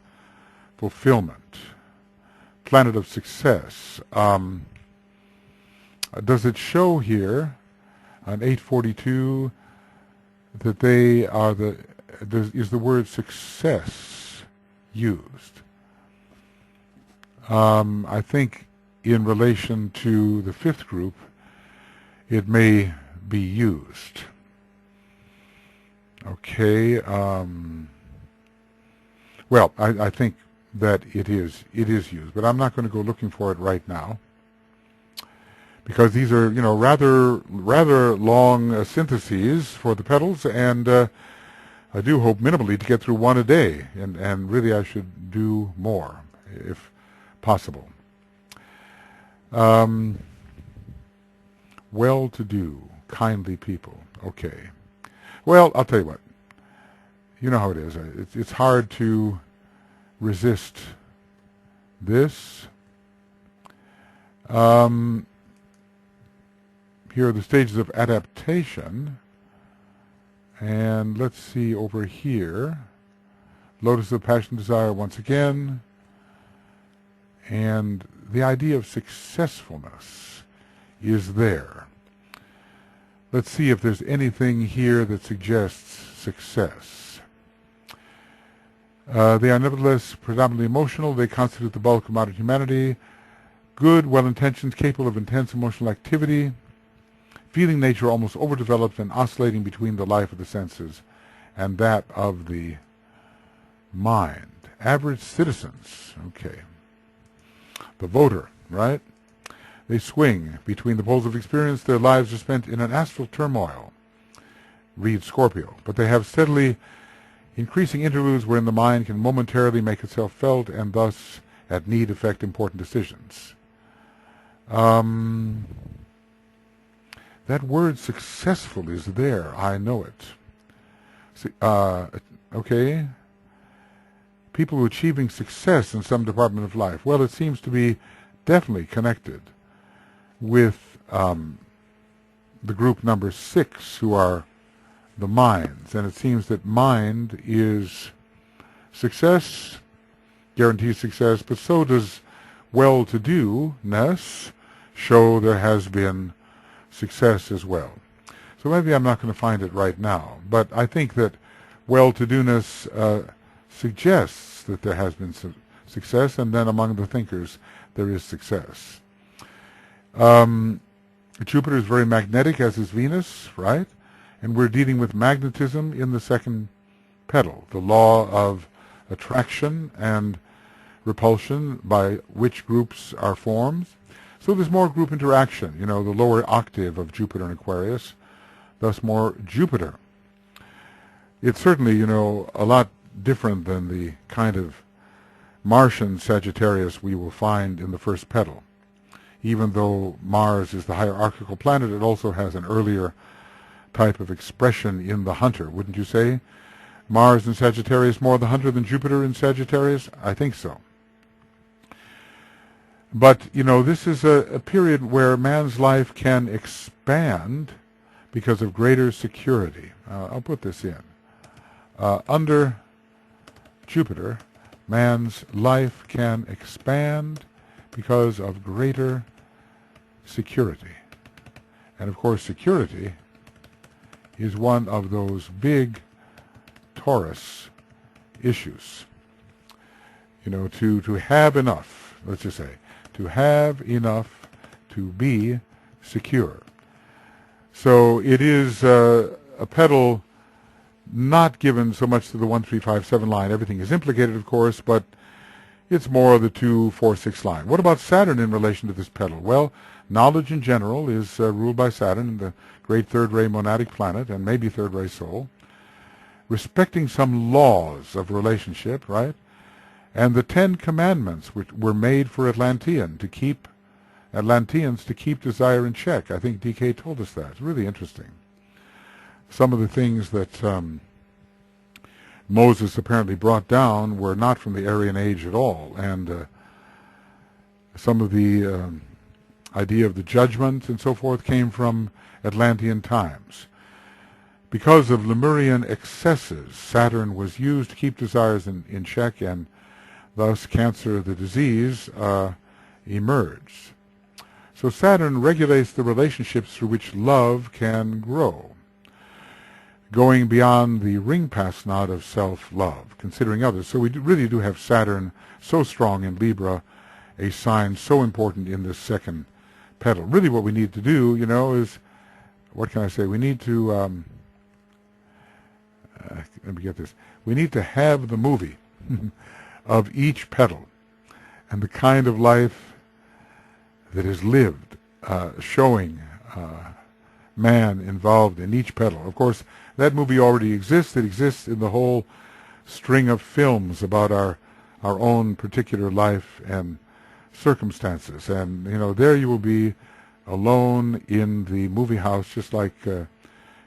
fulfillment. Planet of success. Does it show here on 842 that they are is the word success used? I think in relation to the 5th group, it may be used. Okay. Well, I think that it is used, but I'm not going to go looking for it right now, because these are, rather long syntheses for the petals, and I do hope minimally to get through one a day, and really I should do more if possible. Well-to-do, kindly people. Okay. Well, I'll tell you what. You know how it is. It's hard to resist this. Here are the stages of adaptation. And let's see over here. Lotus of Passion Desire once again. And the idea of successfulness is there. Let's see if there's anything here that suggests success. They are nevertheless predominantly emotional. They constitute the bulk of modern humanity. Good, well-intentioned, capable of intense emotional activity. Feeling nature almost overdeveloped and oscillating between the life of the senses and that of the mind. Average citizens. Okay. The voter, right? They swing between the poles of experience. Their lives are spent in an astral turmoil. Read Scorpio. But they have steadily increasing interludes wherein the mind can momentarily make itself felt and thus, at need, affect important decisions. That word successful is there. I know it. Okay. People who are achieving success in some department of life. Well, it seems to be definitely connected with the group number 6, who are the minds. And it seems that mind is success, guarantees success, but so does well-to-do-ness show there has been success as well. So maybe I'm not going to find it right now, but I think that well-to-do-ness suggests that there has been some success, and then among the thinkers there is success. Jupiter is very magnetic, as is Venus, right? And we're dealing with magnetism in the second petal, the law of attraction and repulsion by which groups are formed. So there's more group interaction, the lower octave of Jupiter in Aquarius, thus more Jupiter. It's certainly, a lot different than the kind of Martian Sagittarius we will find in the first petal. Even though Mars is the hierarchical planet, it also has an earlier type of expression in the hunter, wouldn't you say? Mars in Sagittarius more the hunter than Jupiter in Sagittarius? I think so. But, this is a period where man's life can expand because of greater security. I'll put this in. Under Jupiter, man's life can expand because of greater security. And of course, security is one of those big Taurus issues. To have enough, let's just say, to have enough to be secure. So it is a petal not given so much to the 1, 3, 5, 7 line. Everything is implicated, of course, but it's more the 2, 4, 6 line. What about Saturn in relation to this petal? Well, knowledge in general is ruled by Saturn, the great third-ray monadic planet, and maybe third-ray soul, respecting some laws of relationship, right? And the 10 commandments which were made for Atlanteans to keep desire in check. I think DK told us that. It's really interesting. Some of the things that Moses apparently brought down were not from the Aryan age at all, and some of the idea of the judgment and so forth came from Atlantean times. Because of Lemurian excesses, Saturn was used to keep desires in check, and thus cancer, the disease, emerged. So Saturn regulates the relationships through which love can grow, going beyond the ring pass knot of self-love, considering others. So we really do have Saturn so strong in Libra, a sign so important in this second petal. Really what we need to do, is, what can I say? We need to, let me get this. We need to have the movie of each petal and the kind of life that is lived, showing man involved in each petal. Of course, that movie already exists. It exists in the whole string of films about our own particular life and circumstances. And, there you will be alone in the movie house, just like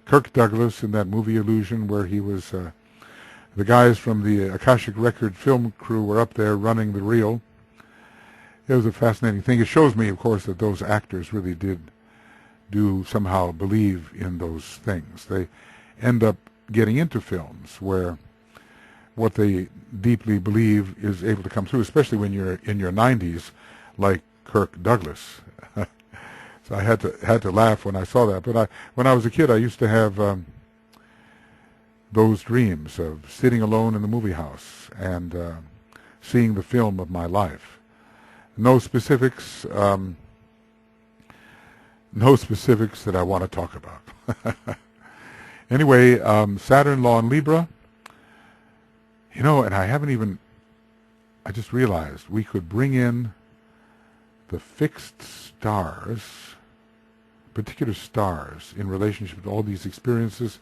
Kirk Douglas in that movie Illusion, where he was, the guys from the Akashic Record film crew were up there running the reel. It was a fascinating thing. It shows me, of course, that those actors really do somehow believe in those things. They end up getting into films where what they deeply believe is able to come through, especially when you're in your 90s, like Kirk Douglas. So I had to laugh when I saw that. But when I was a kid, I used to have those dreams of sitting alone in the movie house and seeing the film of my life. No specifics that I want to talk about. Anyway, Saturn law in Libra, and I just realized we could bring in the fixed stars, particular stars, in relationship to all these experiences,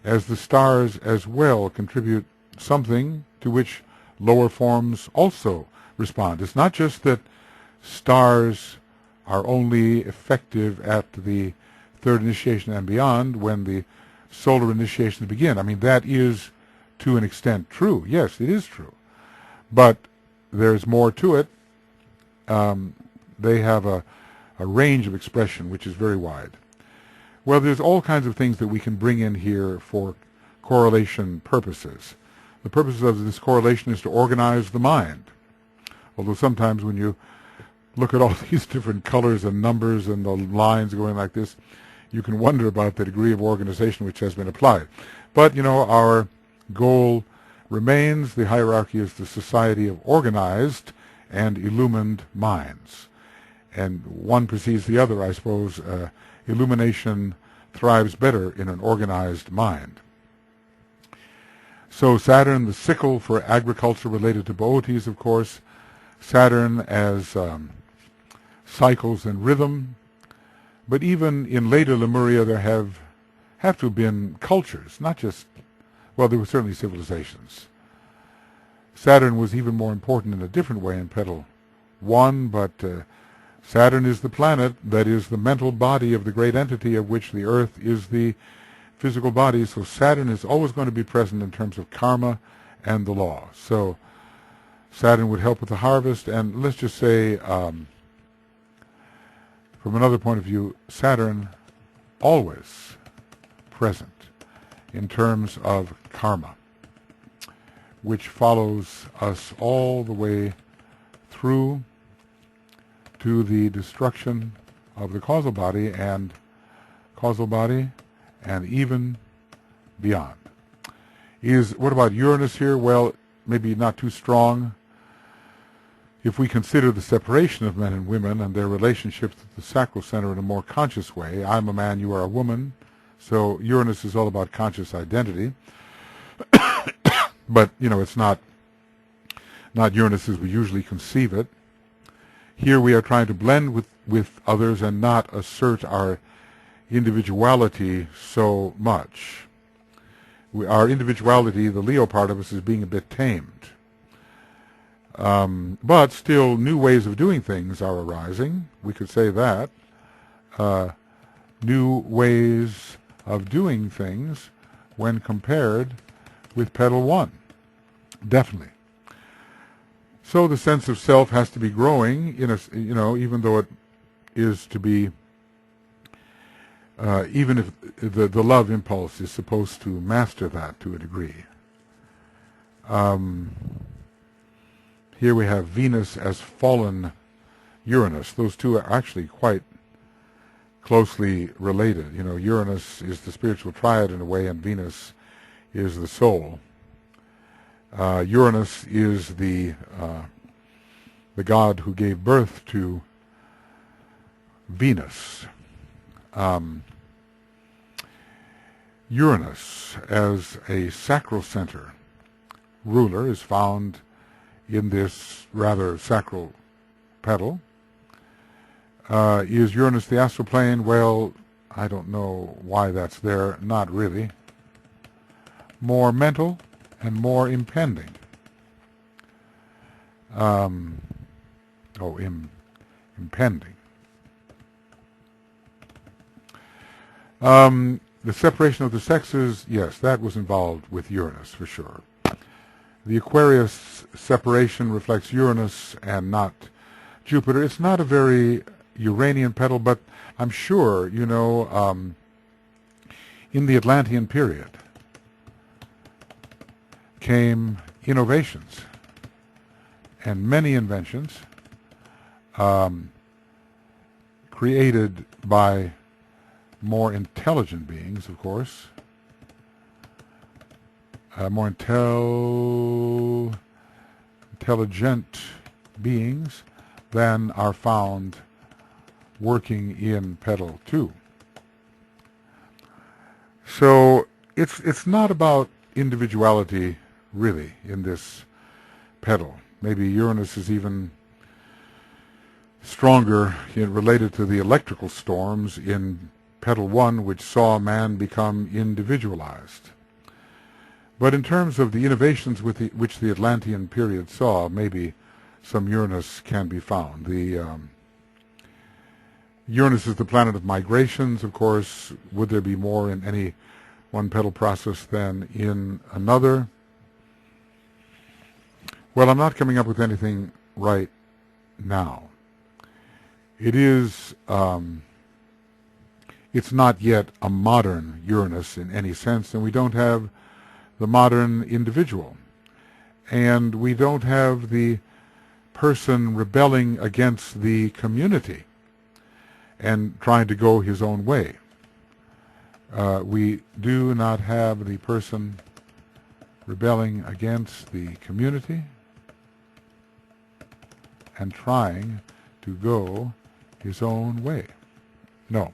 as the stars as well contribute something to which lower forms also respond. It's not just that stars are only effective at the third initiation and beyond when the solar initiations begin. I mean, that is to an extent true. Yes, it is true. But there's more to it. They have a range of expression which is very wide. Well, there's all kinds of things that we can bring in here for correlation purposes. The purpose of this correlation is to organize the mind. Although sometimes when you look at all these different colors and numbers and the lines going like this, you can wonder about the degree of organization which has been applied. But, our goal remains. The hierarchy is the society of organized and illumined minds. And one precedes the other, I suppose. Illumination thrives better in an organized mind. So Saturn, the sickle for agriculture related to Boötes, of course. Saturn as cycles and rhythm. But even in later Lemuria there have to have been cultures, not just, well, there were certainly civilizations. Saturn was even more important in a different way in Petal 1, but Saturn is the planet that is the mental body of the great entity of which the Earth is the physical body. So Saturn is always going to be present in terms of karma and the law. So Saturn would help with the harvest, and let's just say, from another point of view, Saturn always present in terms of karma, which follows us all the way through to the destruction of the causal body and even beyond. What about Uranus here? Well, maybe not too strong. If we consider the separation of men and women and their relationships to the sacral center in a more conscious way, I'm a man, you are a woman, so Uranus is all about conscious identity. But, it's not Uranus as we usually conceive it. Here we are trying to blend with others and not assert our individuality so much. Our individuality, the Leo part of us, is being a bit tamed. But still, new ways of doing things are arising. We could say that. New ways of doing things when compared with Petal 1. Definitely. So the sense of self has to be growing, even though it is to be, even if the love impulse is supposed to master that to a degree. Here we have Venus as fallen Uranus. Those two are actually quite closely related. Uranus is the spiritual triad in a way, and Venus is the soul. Uranus is the god who gave birth to Venus. Uranus as a sacral center ruler is found in this rather sacral petal. Is Uranus the astral plane? Well, I don't know why that's there. Not really. More mental and more impending. Impending. The separation of the sexes, yes, that was involved with Uranus for sure. The Aquarius separation reflects Uranus and not Jupiter. It's not a very Uranian petal, but I'm sure, in the Atlantean period came innovations and many inventions created by more intelligent beings, of course, more intelligent beings than are found working in Petal 2. So it's not about individuality really in this petal. Maybe Uranus is even stronger related to the electrical storms in Petal 1, which saw man become individualized. But in terms of the innovations which the Atlantean period saw, maybe some Uranus can be found. Uranus is the planet of migrations, of course. Would there be more in any one petal process than in another? Well, I'm not coming up with anything right now. It is, it's not yet a modern Uranus in any sense, and we don't have the modern individual. And we don't have the person rebelling against the community and trying to go his own way. We do not have the person rebelling against the community and trying to go his own way. No.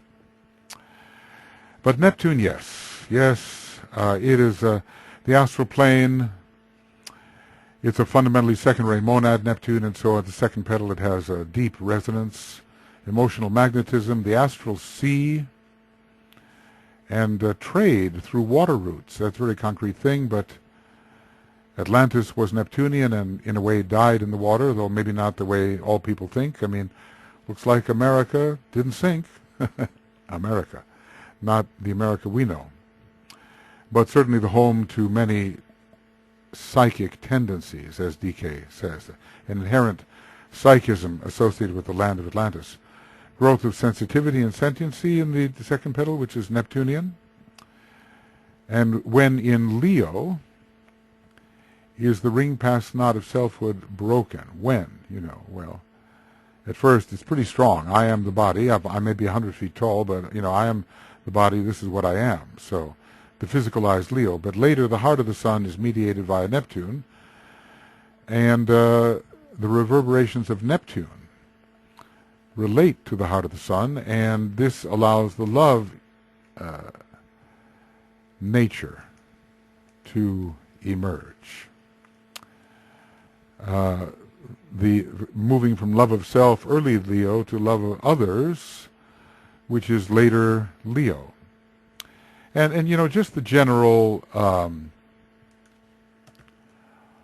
But Neptune, yes. Yes, it is the astral plane. It's a fundamentally second-ray monad, Neptune, and so at the second petal it has a deep resonance, emotional magnetism, the astral sea, and trade through water routes. That's a very concrete thing, but Atlantis was Neptunian and in a way died in the water, though maybe not the way all people think. I mean, looks like America didn't sink. America, not the America we know. But certainly the home to many psychic tendencies, as DK says, an inherent psychism associated with the land of Atlantis. Growth of sensitivity and sentiency in the second petal, which is Neptunian. And when in Leo, is the ring past knot of selfhood broken? When? Well, at first it's pretty strong. I am the body. I may be 100 feet tall, but, I am the body. This is what I am. So the physicalized Leo. But later the heart of the sun is mediated via Neptune, and the reverberations of Neptune relate to the heart of the sun, and this allows the love nature to emerge. The moving from love of self, early Leo, to love of others, which is later Leo. And just the general,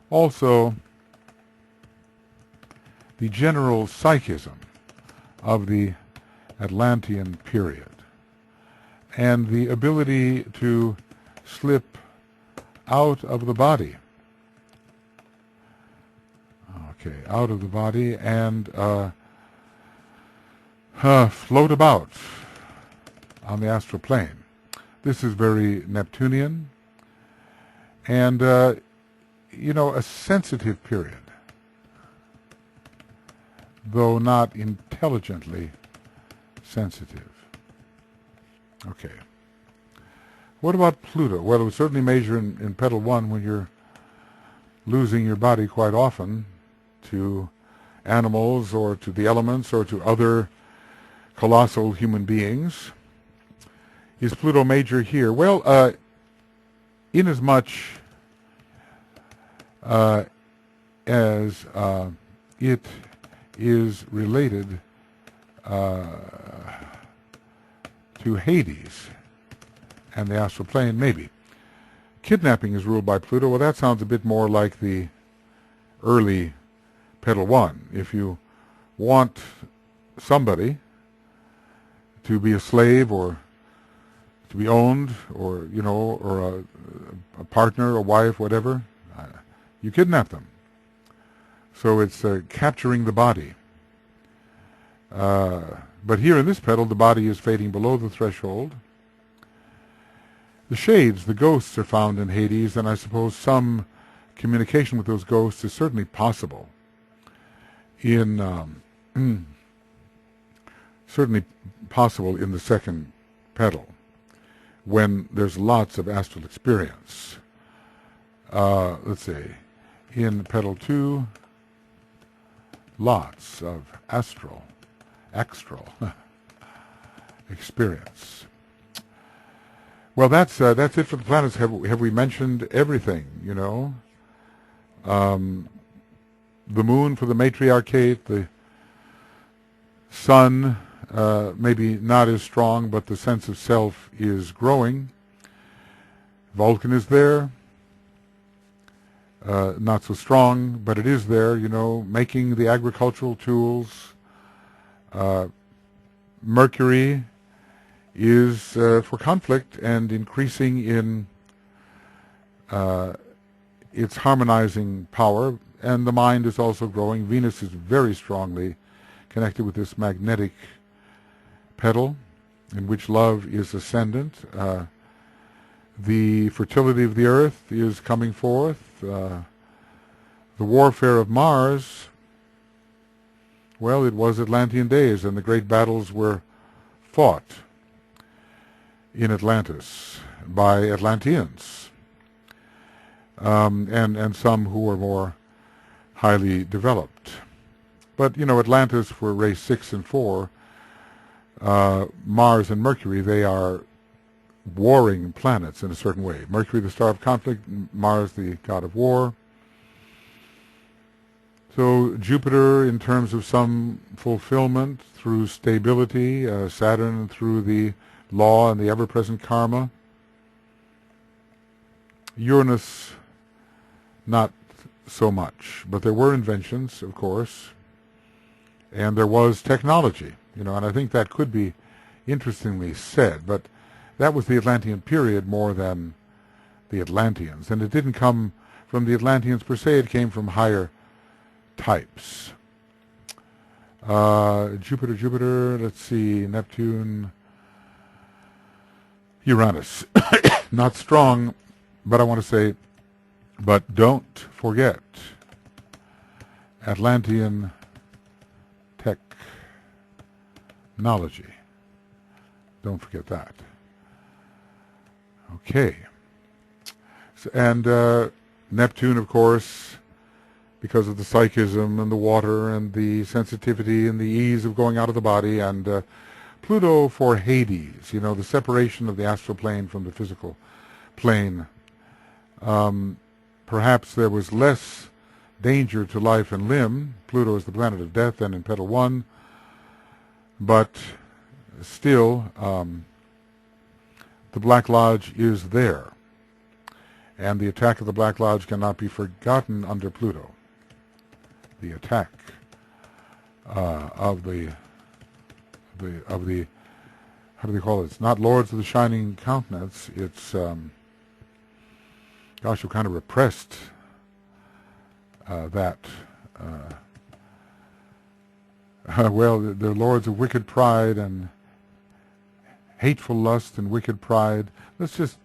also the general psychism of the Atlantean period, and the ability to slip out of the body. Okay, out of the body and float about on the astral plane. This is very Neptunian, and a sensitive period, though not intelligently sensitive. Okay. What about Pluto? Well, it would certainly measure in Petal 1 when you're losing your body quite often to animals or to the elements or to other colossal human beings. Is Pluto major here? Well, inasmuch as it is related to Hades and the astral plane, maybe. Kidnapping is ruled by Pluto. Well, that sounds a bit more like the early Petal 1. If you want somebody to be a slave or to be owned, or or a partner, a wife, whatever, you kidnap them. So it's capturing the body. But here in this petal, the body is fading below the threshold. The shades, the ghosts, are found in Hades, and I suppose some communication with those ghosts is certainly possible in certainly possible in the second petal, when there's lots of astral experience. Let's see, in Petal 2, lots of astral experience. Well, that's it for the planets. Have we mentioned everything? The moon for the matriarchate, the Sun, maybe not as strong, but the sense of self is growing. Vulcan is there. Not so strong, but it is there, making the agricultural tools. Mercury is for conflict and increasing in its harmonizing power, and the mind is also growing. Venus is very strongly connected with this magnetic petal, in which love is ascendant. The fertility of the earth is coming forth. The warfare of Mars, well, it was Atlantean days, and the great battles were fought in Atlantis by Atlanteans, and some who were more highly developed. But, Atlantis for race 6 and 4, Mars and Mercury, they are warring planets in a certain way. Mercury, the star of conflict, Mars, the god of war. So Jupiter, in terms of some fulfillment through stability, Saturn through the law and the ever-present karma. Uranus, not so much, but there were inventions, of course, and there was technology, and I think that could be interestingly said, but that was the Atlantean period more than the Atlanteans, and it didn't come from the Atlanteans per se, it came from higher types. Jupiter, let's see, Neptune, Uranus. Not strong, but I want to say, but don't forget Atlantean technology. Don't forget that. Okay. So, and Neptune, of course, because of the psychism and the water and the sensitivity and the ease of going out of the body, and Pluto for Hades, the separation of the astral plane from the physical plane. Perhaps there was less danger to life and limb. Pluto is the planet of death than in Petal 1, but still the Black Lodge is there, and the attack of the Black Lodge cannot be forgotten under Pluto. The attack of the how do they call it? It's not Lords of the Shining Countenance. It's gosh, who kind of repressed that. Well, they're lords of wicked pride and hateful lust and wicked pride. Let's just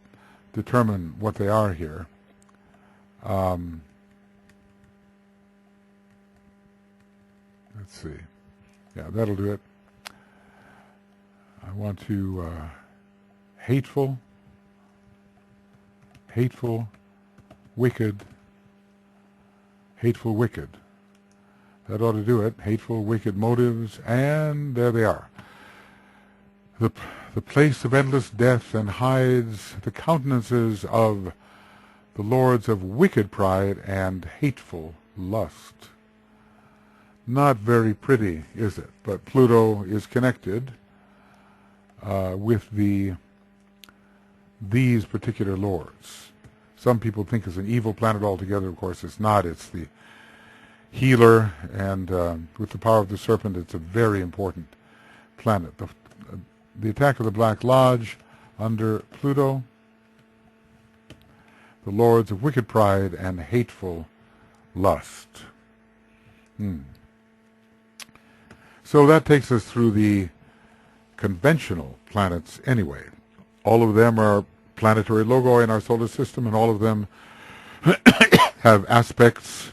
determine what they are here. Let's see. Yeah, that'll do it. I want to hateful, wicked. That ought to do it. Hateful, wicked motives, and there they are. The place of endless death, and hides the countenances of the lords of wicked pride and hateful lust. Not very pretty, is it? But Pluto is connected with these particular lords. Some people think it's an evil planet altogether. Of course, it's not. It's the healer, and with the power of the serpent, it's a very important planet. The attack of the Black Lodge under Pluto, the lords of wicked pride and hateful lust. So that takes us through the conventional planets anyway. All of them are planetary logoi in our solar system, and all of them have aspects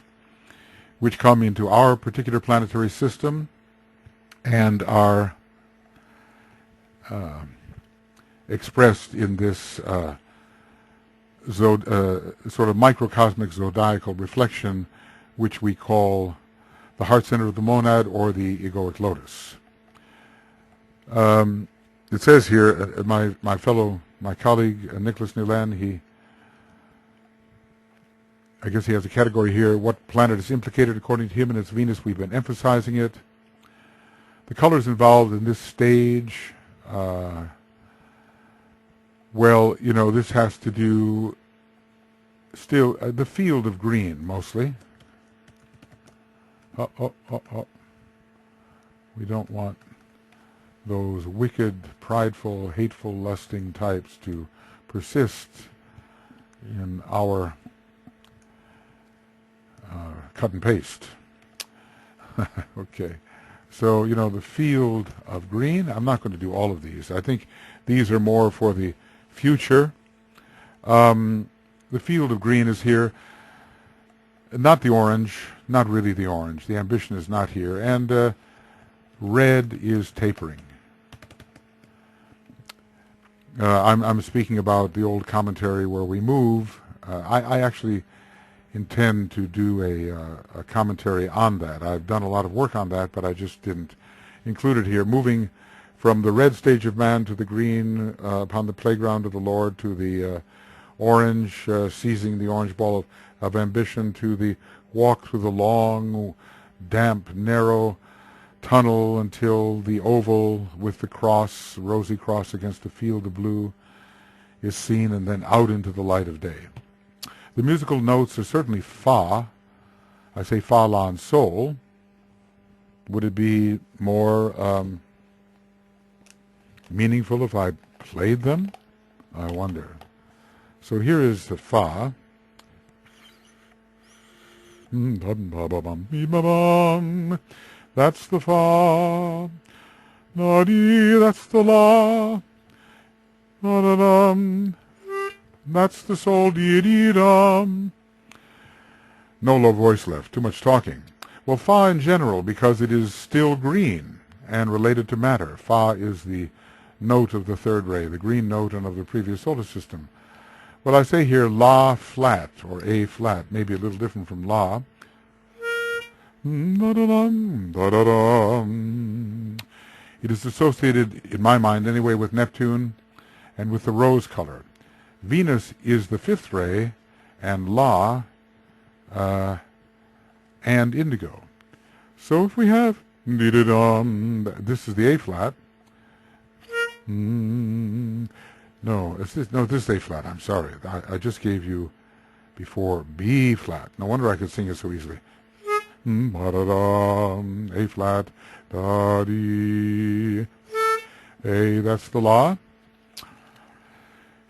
which come into our particular planetary system and are expressed in this sort of microcosmic zodiacal reflection, which we call the heart center of the monad, or the egoic lotus. It says here, my colleague, Nicholas Newland, I guess he has a category here, what planet is implicated according to him, and it's Venus. We've been emphasizing it. The colors involved in this stage, well, you know, this has to do still the field of green mostly. We don't want those wicked, prideful, hateful, lusting types to persist in our cut and paste. Okay. So, you know, the field of green, I'm not going to do all of these. I think these are more for the future. The field of green is here. Not the orange, not really the orange. The ambition is not here. And red is tapering. I'm speaking about the old commentary where we move. I actually intend to do a commentary on that. I've done a lot of work on that, but I just didn't include it here. Moving from the red stage of man to the green upon the playground of the Lord, to the orange, seizing the orange ball of ambition, to the walk through the long, damp, narrow tunnel until the oval with the cross, rosy cross against a field of blue is seen, and then out into the light of day. The musical notes are certainly fa. I say fa, la, and sol. Would it be more meaningful if I played them? I wonder. So here is the fa. That's the fa. Na-dee, that's the la. Na-da-dum. That's the sol, dee-dee-dum. No low voice left. Too much talking. Well, fa in general, because it is still green and related to matter. Fa is the note of the third ray, the green note and of the previous solar system. Well, I say here la flat, or A flat, maybe a little different from la. Da-da-dum, da-da-dum. It is associated, in my mind anyway, with Neptune and with the rose color. Venus is the fifth ray, and La, and indigo. So if we have this is the A flat. No, this is A flat. I'm sorry. I just gave you before B flat. No wonder I could sing it so easily. A flat, da dee. A, that's the La.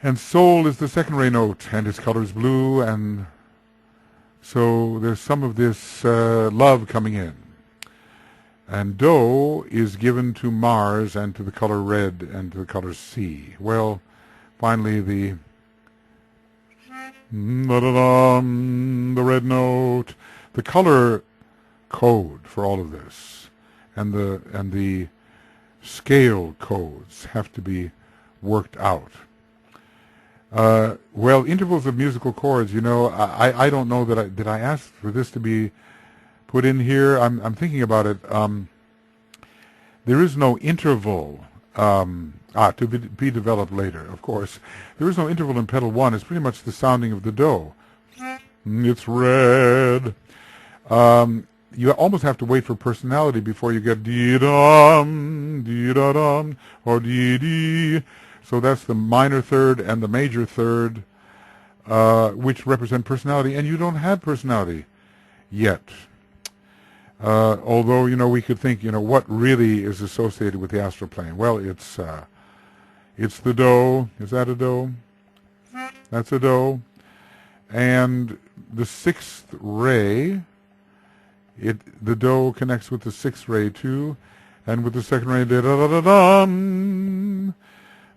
And sol is the second ray note, and its color is blue, and so there's some of this love coming in. And do is given to Mars and to the color red and to the color C. Well, finally the red note, the color code for all of this, and the scale codes have to be worked out. Well, intervals of musical chords, you know, I don't know that did I ask for this to be put in here? I'm thinking about it. There is no interval, to be developed later, of course. There is no interval in Petal 1. It's pretty much the sounding of the do. It's red. You almost have to wait for personality before you get dee-dum, dee-da-dum, or dee-dee. So that's the minor third and the major third, which represent personality, and you don't have personality yet. Although, you know, we could think, you know, what really is associated with the astral plane? Well, it's the do. Is that a do? That's a do. And the sixth ray, the do connects with the sixth ray too, and with the second ray, da-da-da-dum.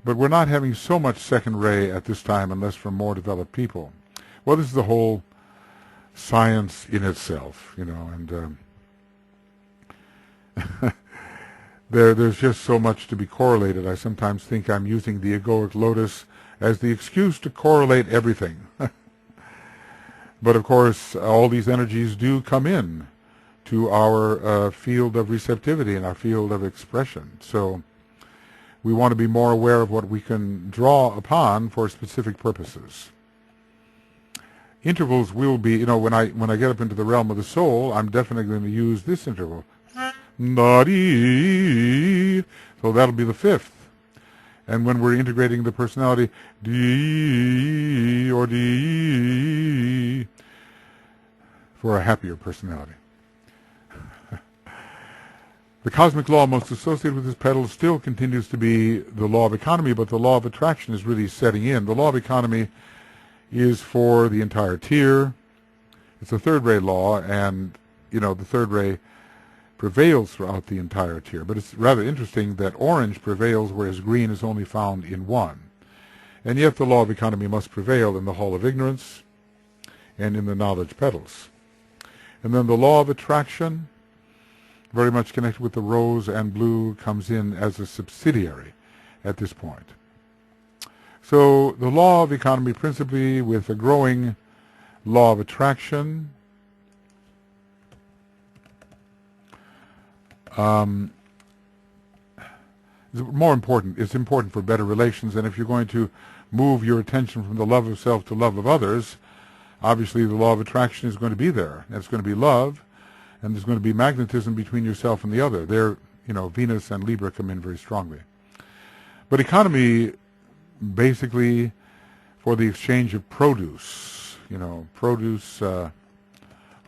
But we're not having so much second ray at this time unless from more developed people. Well, this is the whole science in itself, you know, and there's just so much to be correlated. I sometimes think I'm using the egoic lotus as the excuse to correlate everything. But of course, all these energies do come in to our field of receptivity and our field of expression. So we want to be more aware of what we can draw upon for specific purposes. Intervals will be, you know, when I get up into the realm of the soul, I'm definitely going to use this interval. Da-dee. So that'll be the fifth. And when we're integrating the personality, D or D, for a happier personality. The cosmic law most associated with this petal still continues to be the law of economy, but the law of attraction is really setting in. The law of economy is for the entire tier. It's a third ray law, and, the third ray prevails throughout the entire tier. But it's rather interesting that orange prevails, whereas green is only found in one. And yet the law of economy must prevail in the hall of ignorance and in the knowledge petals. And then the law of attraction, very much connected with the rose and blue, comes in as a subsidiary at this point. So the law of economy principally with a growing law of attraction. More important, it's important for better relations, and if you're going to move your attention from the love of self to love of others, obviously the law of attraction is going to be there. It's going to be love, and there's going to be magnetism between yourself and the other. There, Venus and Libra come in very strongly. But economy, basically, for the exchange of produce, produce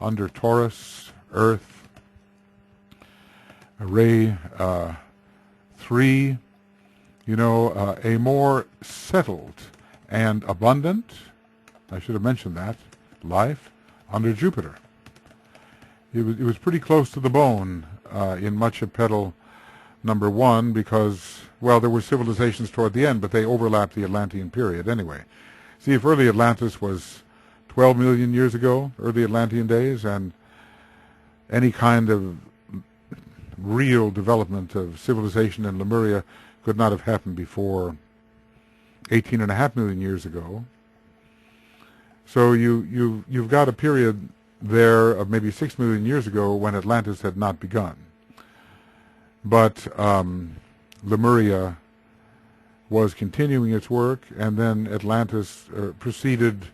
under Taurus, Earth, Array 3, a more settled and abundant, I should have mentioned that, life under Jupiter. It was pretty close to the bone in much of Petal number 1 because, well, there were civilizations toward the end, but they overlapped the Atlantean period anyway. See, if early Atlantis was 12 million years ago, early Atlantean days, and any kind of real development of civilization in Lemuria could not have happened before 18.5 million years ago. So you've got a period there of maybe 6 million years ago when Atlantis had not begun. But Lemuria was continuing its work, and then Atlantis proceeded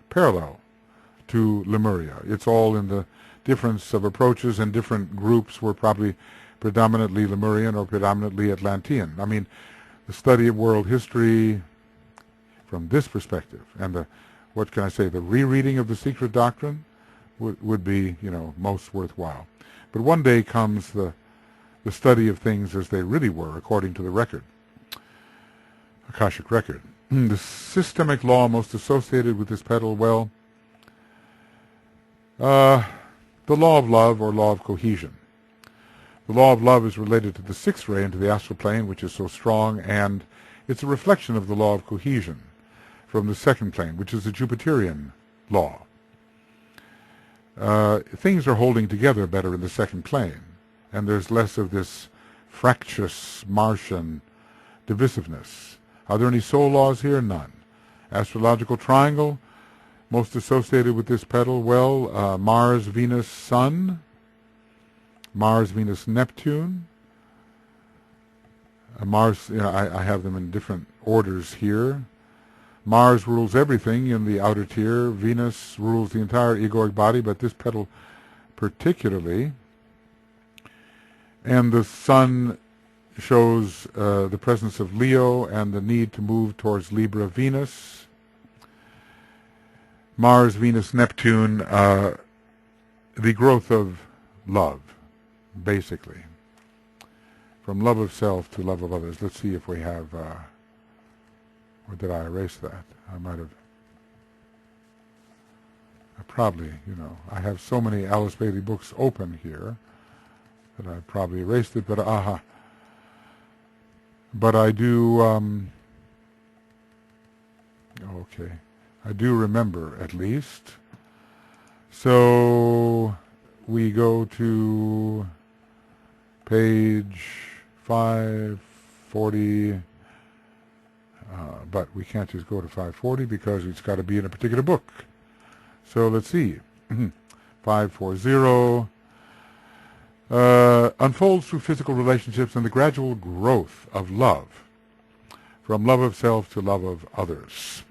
parallel to Lemuria. It's all in the difference of approaches, and different groups were probably predominantly Lemurian or predominantly Atlantean. I mean, the study of world history from this perspective, and the rereading of the secret doctrine would be, most worthwhile. But one day comes the study of things as they really were, according to the record, Akashic record. The systemic law most associated with this petal, well, the law of love or law of cohesion. The law of love is related to the sixth ray and to the astral plane, which is so strong, and it's a reflection of the law of cohesion from the second plane, which is the Jupiterian law. Things are holding together better in the second plane, and there's less of this fractious Martian divisiveness. Are there any soul laws here? None. Astrological triangle, most associated with this petal, well, Mars, Venus, Sun, Mars, Venus, Neptune. Mars, I have them in different orders here. Mars rules everything in the outer tier. Venus rules the entire egoic body, but this petal particularly. And the Sun shows the presence of Leo and the need to move towards Libra, Venus. Mars, Venus, Neptune, the growth of love, basically. From love of self to love of others. Let's see if we have, or did I erase that? I might have. Probably, I have so many Alice Bailey books open here that I probably erased it, but aha. But I do, okay, I do remember at least. So we go to page 540, but we can't just go to 540 because it's got to be in a particular book. So let's see, 540, unfolds through physical relationships and the gradual growth of love, from love of self to love of others.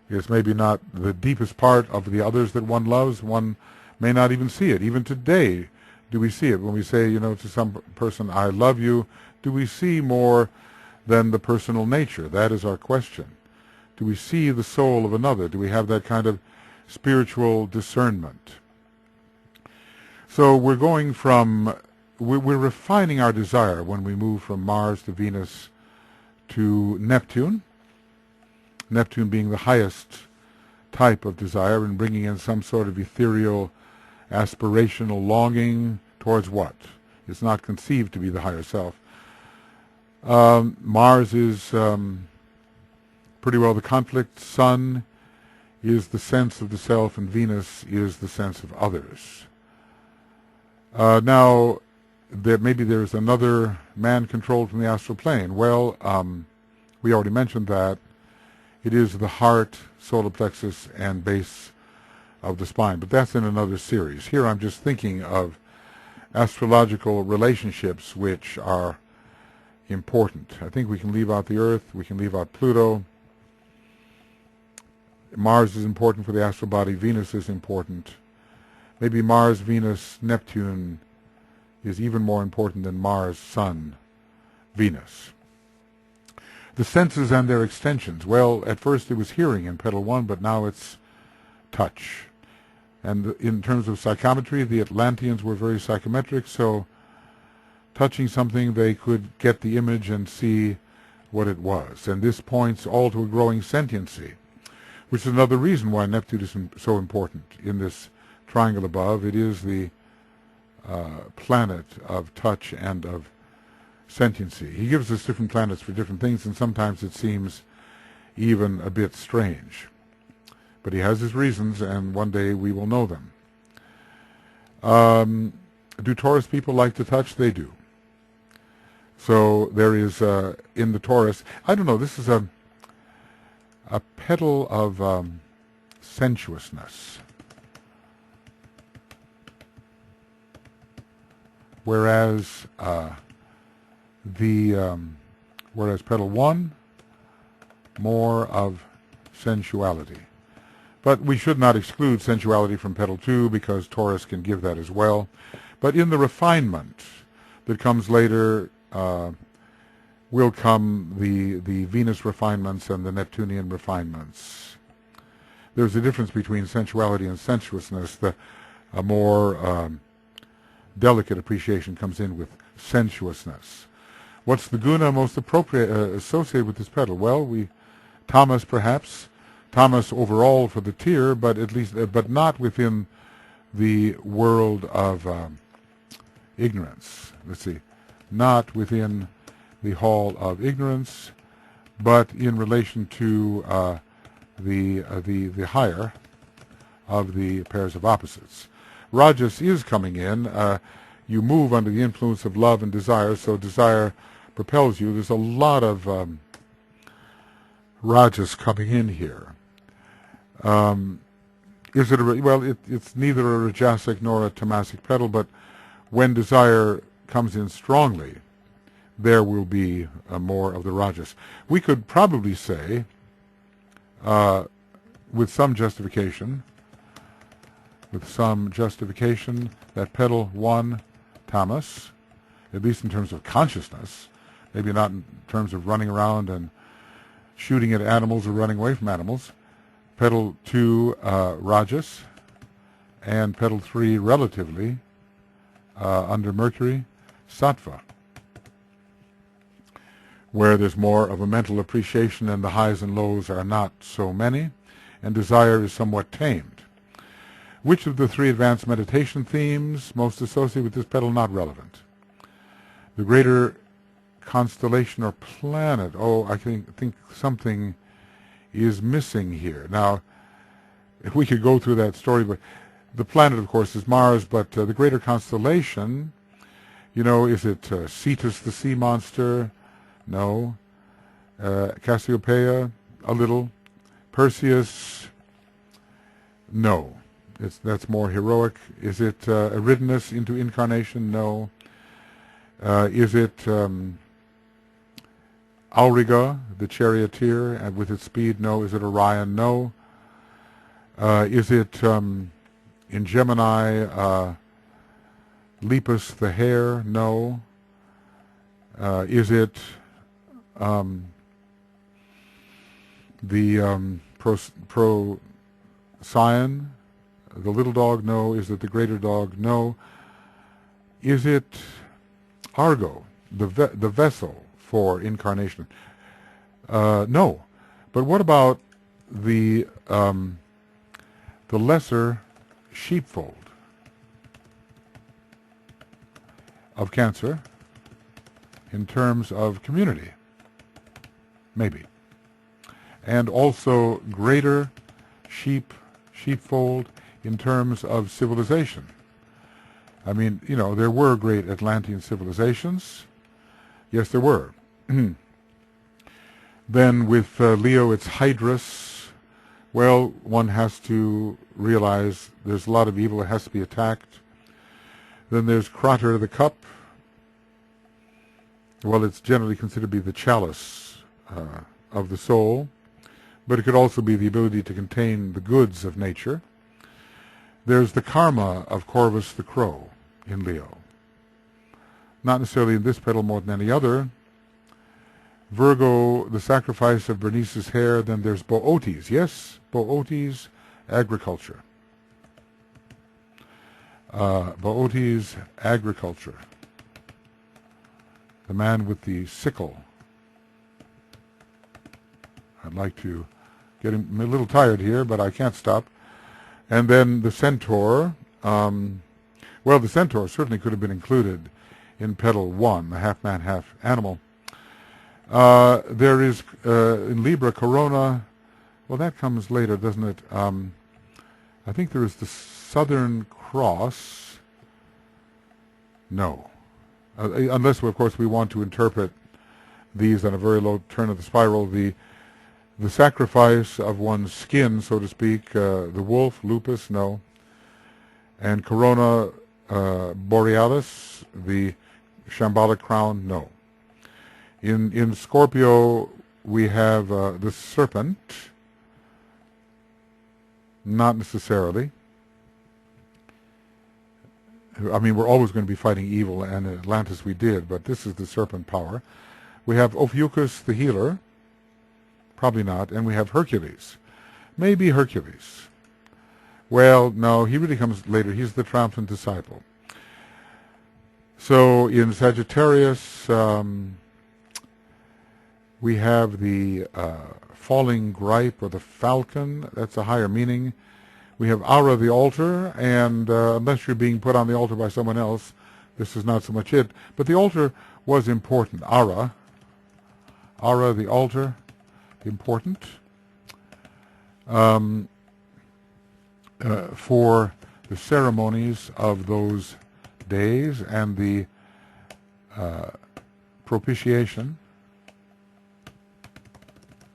It's maybe not the deepest part of the others that one loves. One may not even see it. Even today, Do we see it? When we say, to some person, I love you, do we see more than the personal nature? That is our question. Do we see the soul of another? Do we have that kind of spiritual discernment? So we're refining our desire when we move from Mars to Venus to Neptune. Neptune being the highest type of desire, and bringing in some sort of ethereal, aspirational longing towards what? It's not conceived to be the higher self. Mars is pretty well the conflict. Sun is the sense of the self, and Venus is the sense of others. Now, maybe there's another man controlled from the astral plane. Well, we already mentioned that. It is the heart, solar plexus, and base of the spine, but that's in another series. Here I'm just thinking of astrological relationships which are important. I think we can leave out the Earth, we can leave out Pluto. Mars is important for the astral body, Venus is important. Maybe Mars, Venus, Neptune is even more important than Mars, Sun, Venus. The senses and their extensions. Well, at first it was hearing in Petal 1, but now it's touch. And in terms of psychometry, the Atlanteans were very psychometric, so touching something they could get the image and see what it was. And this points all to a growing sentiency, which is another reason why Neptune is so important in this triangle above. It is the planet of touch and of sentiency. He gives us different planets for different things, and sometimes it seems even a bit strange. But he has his reasons, and one day we will know them. Do Taurus people like to touch? They do. So there is, in the Taurus, I don't know, this is a petal of sensuousness. Whereas whereas Petal 1, more of sensuality. But we should not exclude sensuality from Petal 2, because Taurus can give that as well. But in the refinement that comes later will come the Venus refinements and the Neptunian refinements. There's a difference between sensuality and sensuousness. A more delicate appreciation comes in with sensuousness. What's the guna most appropriate associated with this petal? Well, tamas perhaps, tamas overall for the tear, but at least, but not within the world of ignorance. Let's see, not within the hall of ignorance, but in relation to the higher of the pairs of opposites. Rajas is coming in. You move under the influence of love and desire, so desire propels you. There's a lot of Rajas coming in here. Is it it's neither a Rajasic nor a Tamasic petal, but when desire comes in strongly, there will be more of the Rajas. We could probably say, with some justification, that petal 1, tamas, at least in terms of consciousness, maybe not in terms of running around and shooting at animals or running away from animals. Petal 2, rajas, and petal 3, relatively, under Mercury, sattva, where there's more of a mental appreciation and the highs and lows are not so many, and desire is somewhat tamed. Which of the 3 advanced meditation themes most associated with this petal? Not relevant. The greater constellation or planet, I think something is missing here. Now, if we could go through that story, but the planet, of course, is Mars, but the greater constellation, is it Cetus, the sea monster? No. Cassiopeia, a little. Perseus, no. That's more heroic. Is it Eridanus into incarnation? No. Is it Auriga, the charioteer, and with its speed? No. Is it Orion? No. Is it in Gemini Lepus the hare? No. Is it the Procyon, the little dog? No. Is it the greater dog? No. Is it Argo, the vessel for incarnation? No. But what about the lesser sheepfold of Cancer in terms of community? Maybe. And also greater sheepfold in terms of civilization. I mean, you know, there were great Atlantean civilizations. Yes, there were. Then with Leo, it's Hydrus. Well, one has to realize there's a lot of evil that has to be attacked. Then there's Crater the cup. Well, it's generally considered to be the chalice of the soul, but it could also be the ability to contain the goods of nature. There's the karma of Corvus the crow in Leo. Not necessarily in this petal more than any other. Virgo, the sacrifice of Bernice's hair. Then there's Boötes. Yes, Boötes, agriculture. Boötes, agriculture. The man with the sickle. I'd like to get him. I'm a little tired here, but I can't stop. And then the centaur. Well, the centaur certainly could have been included in petal 1, the half-man, half-animal. There is, in Libra, Corona. Well, that comes later, doesn't it? I think there is the Southern Cross. No. Unless, of course, we want to interpret these on a very low turn of the spiral. The sacrifice of one's skin, so to speak, the wolf, lupus, no. And Corona Borealis, the shambolic crown, no. In Scorpio, we have the serpent, not necessarily. I mean, we're always going to be fighting evil, and in Atlantis we did, but this is the serpent power. We have Ophiuchus the healer, probably not, and we have Hercules. Maybe Hercules. Well, no, he really comes later. He's the triumphant disciple. So in Sagittarius, we have the falling gripe or the falcon. That's a higher meaning. We have Aura the altar, and unless you're being put on the altar by someone else, this is not so much it. But the altar was important. Aura the altar, important. For the ceremonies of those days and the propitiation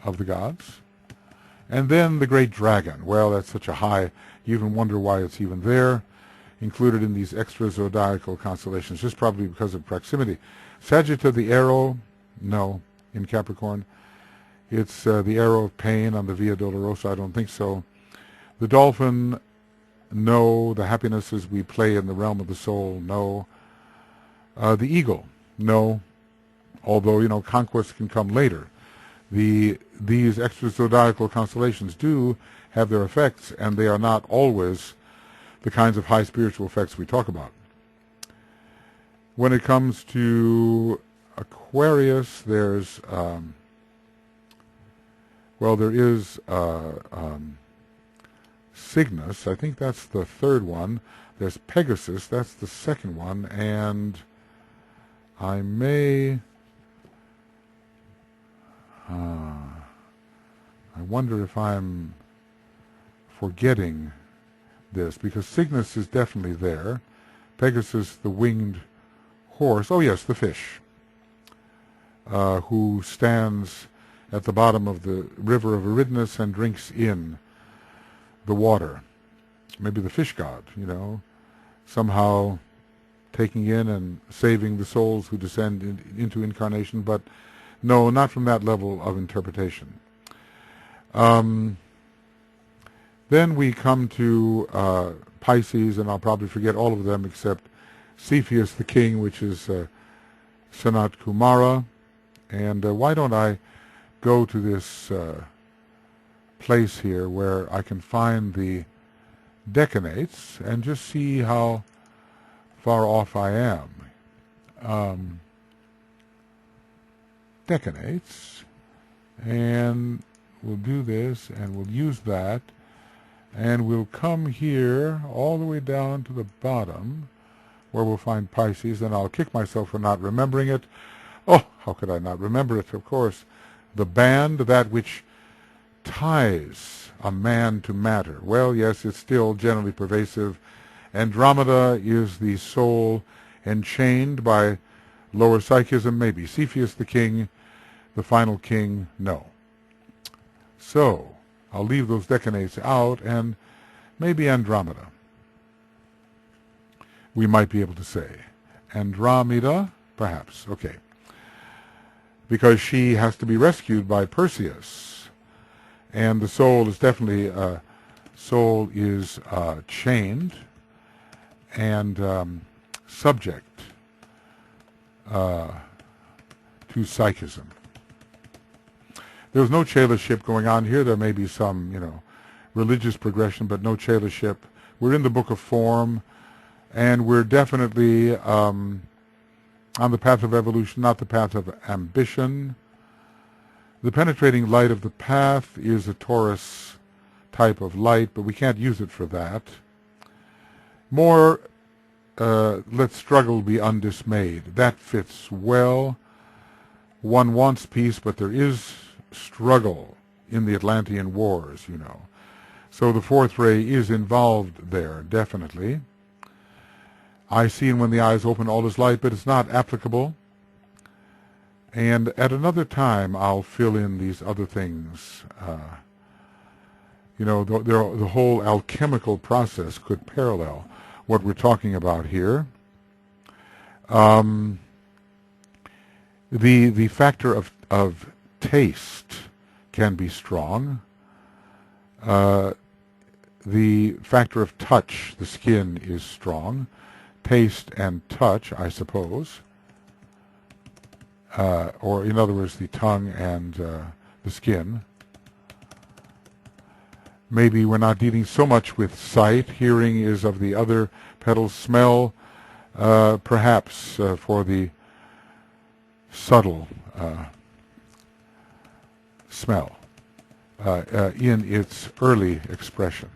of the gods. And then the great dragon. Well, that's such a high, you even wonder why it's even there, included in these extra zodiacal constellations, just probably because of proximity. Sagitta the arrow, no, in Capricorn. It's the arrow of pain on the Via Dolorosa, I don't think so. The dolphin, no. The happinesses we play in the realm of the soul, no. The eagle, no. Although, you know, conquest can come later. These extra zodiacal constellations do have their effects, and they are not always the kinds of high spiritual effects we talk about. When it comes to Aquarius, there's there is Cygnus. I think that's the third one. There's Pegasus. That's the second one. And I may... I wonder if I'm forgetting this, because Cygnus is definitely there. Pegasus, the winged horse. Oh, yes, the fish, who stands at the bottom of the river of Eridanus and drinks in the water. Maybe the fish god, you know, somehow taking in and saving the souls who descend into incarnation, but no, not from that level of interpretation. Then we come to Pisces, and I'll probably forget all of them except Cepheus the king, which is Sanat Kumara. And why don't I go to this place here where I can find the decanates and just see how far off I am. Decanates, and we'll do this, and we'll use that, and we'll come here all the way down to the bottom where we'll find Pisces, and I'll kick myself for not remembering it. Oh, how could I not remember it? Of course, the band, that which ties a man to matter. Well, yes, it's still generally pervasive. Andromeda is the soul enchained by lower psychism, maybe. Cepheus the king, the final king, no. So, I'll leave those decanates out, and maybe Andromeda, we might be able to say. Andromeda, perhaps, okay. Because she has to be rescued by Perseus. And the soul is definitely, chained and subject to psychism. There was no chela-ship going on here. There may be some, religious progression, but no chela-ship. We're in the book of form, and we're definitely on the path of evolution, not the path of ambition. The penetrating light of the path is a Taurus type of light, but we can't use it for that. More, let struggle be undismayed. That fits well. One wants peace, but there is struggle in the Atlantean wars, So the fourth ray is involved there, definitely. I seen when the eyes open all is light, but it's not applicable. And at another time, I'll fill in these other things. The whole alchemical process could parallel what we're talking about here. The factor of taste can be strong. The factor of touch, the skin, is strong. Taste and touch, I suppose. Or in other words, the tongue and the skin. Maybe we're not dealing so much with sight. Hearing is of the other petals. Smell, perhaps for the subtle smell in its early expression.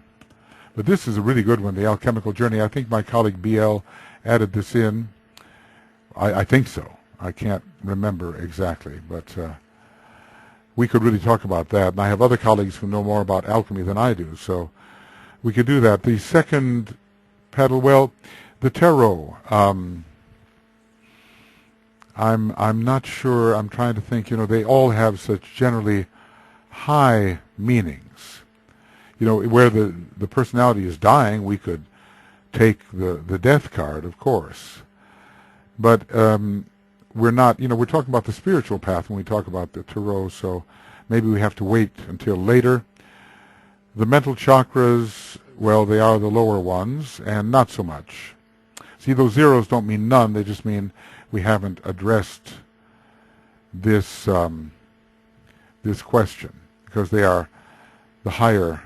But this is a really good one, the alchemical journey. I think my colleague BL added this in. I think so. I can't remember exactly, but we could really talk about that. And I have other colleagues who know more about alchemy than I do, so we could do that. The second petal, well, the tarot. I'm not sure. I'm trying to think. They all have such generally high meanings. Where the personality is dying, we could take the death card, of course. But we're not, we're talking about the spiritual path when we talk about the tarot, so maybe we have to wait until later. The mental chakras, well, they are the lower ones, and not so much. See, those zeros don't mean none, they just mean we haven't addressed this this question, because they are the higher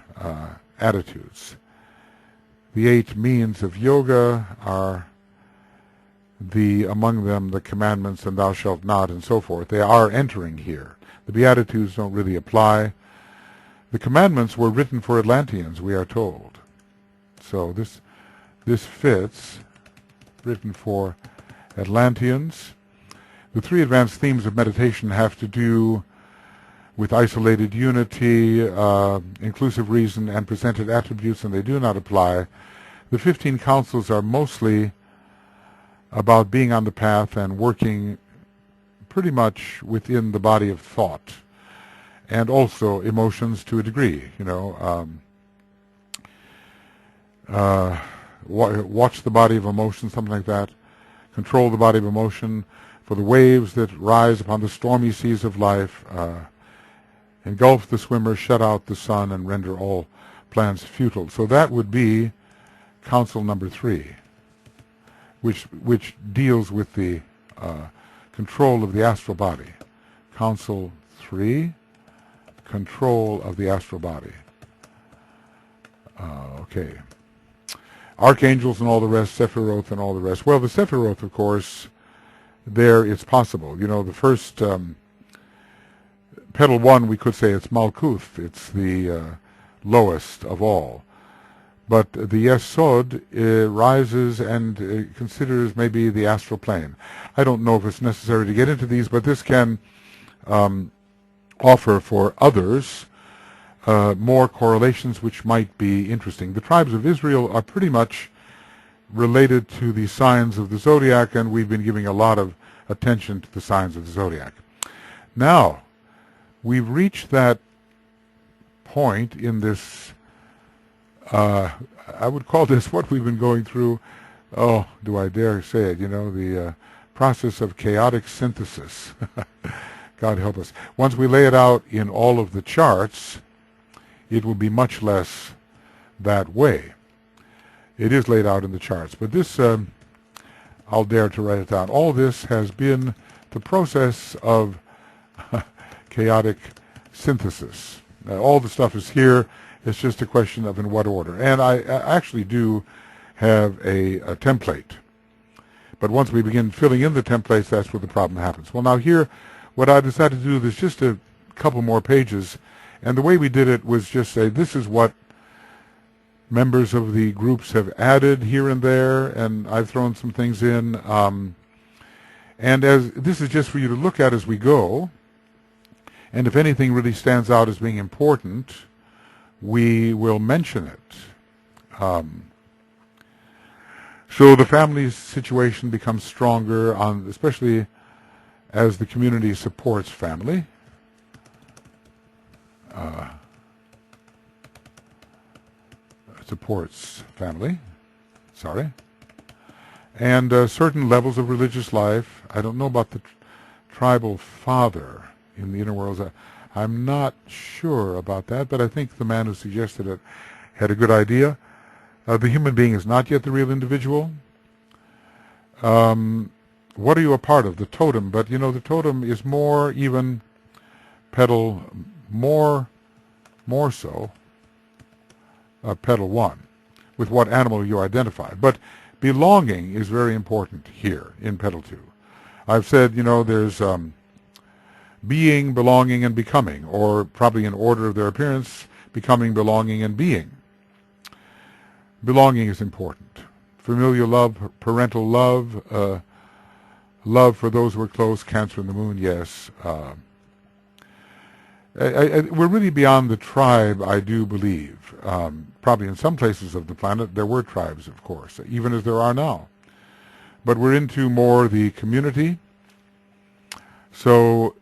attitudes. The 8 means of yoga are among them the commandments and thou shalt not and so forth. They are entering here. The Beatitudes don't really apply. The commandments were written for Atlanteans, we are told. So this fits, written for Atlanteans. The 3 advanced themes of meditation have to do with isolated unity, inclusive reason, and presented attributes, and they do not apply. The 15 counsels are mostly about being on the path and working pretty much within the body of thought, and also emotions to a degree. Watch the body of emotion, something like that. Control the body of emotion for the waves that rise upon the stormy seas of life. Engulf the swimmer, shut out the sun, and render all plans futile. So that would be counsel number 3. which deals with the control of the astral body. Council 3, control of the astral body. Okay. Archangels and all the rest, Sephiroth and all the rest. Well, the Sephiroth, of course, there it's possible. You know, the first Petal 1, we could say it's Malkuth. It's the lowest of all. But the Yesod rises and considers maybe the astral plane. I don't know if it's necessary to get into these, but this can offer for others more correlations which might be interesting. The tribes of Israel are pretty much related to the signs of the zodiac, and we've been giving a lot of attention to the signs of the zodiac. Now, we've reached that point in this I would call this what we've been going through, oh, do I dare say it, you know, the process of chaotic synthesis. God help us. Once we lay it out in all of the charts, it will be much less that way. It is laid out in the charts, but this, I'll dare to write it down. All this has been the process of chaotic synthesis. All the stuff is here. It's just a question of in what order. And I actually do have a template. But once we begin filling in the templates, that's where the problem happens. Well, now here, what I decided to do is just a couple more pages. And the way we did it was just say, this is what members of the groups have added here and there. And I've thrown some things in. And as this is just for you to look at as we go. And if anything really stands out as being important, we will mention it. So the family situation becomes stronger, especially as the community supports family. And certain levels of religious life. I don't know about the tribal father in the inner worlds. I'm not sure about that, but I think the man who suggested it had a good idea. The human being is not yet the real individual. What are you a part of? The totem. But, you know, the totem is more even, Petal, more so, Petal 1, with what animal you identify. But belonging is very important here in Petal 2. I've said, you know, there's being, belonging, and becoming, or probably in order of their appearance, becoming, belonging, and being. Belonging is important. Familial love, parental love, love for those who are close, Cancer and the Moon, yes. We're really beyond the tribe, I do believe. Probably in some places of the planet there were tribes, of course, even as there are now. But we're into more the community. So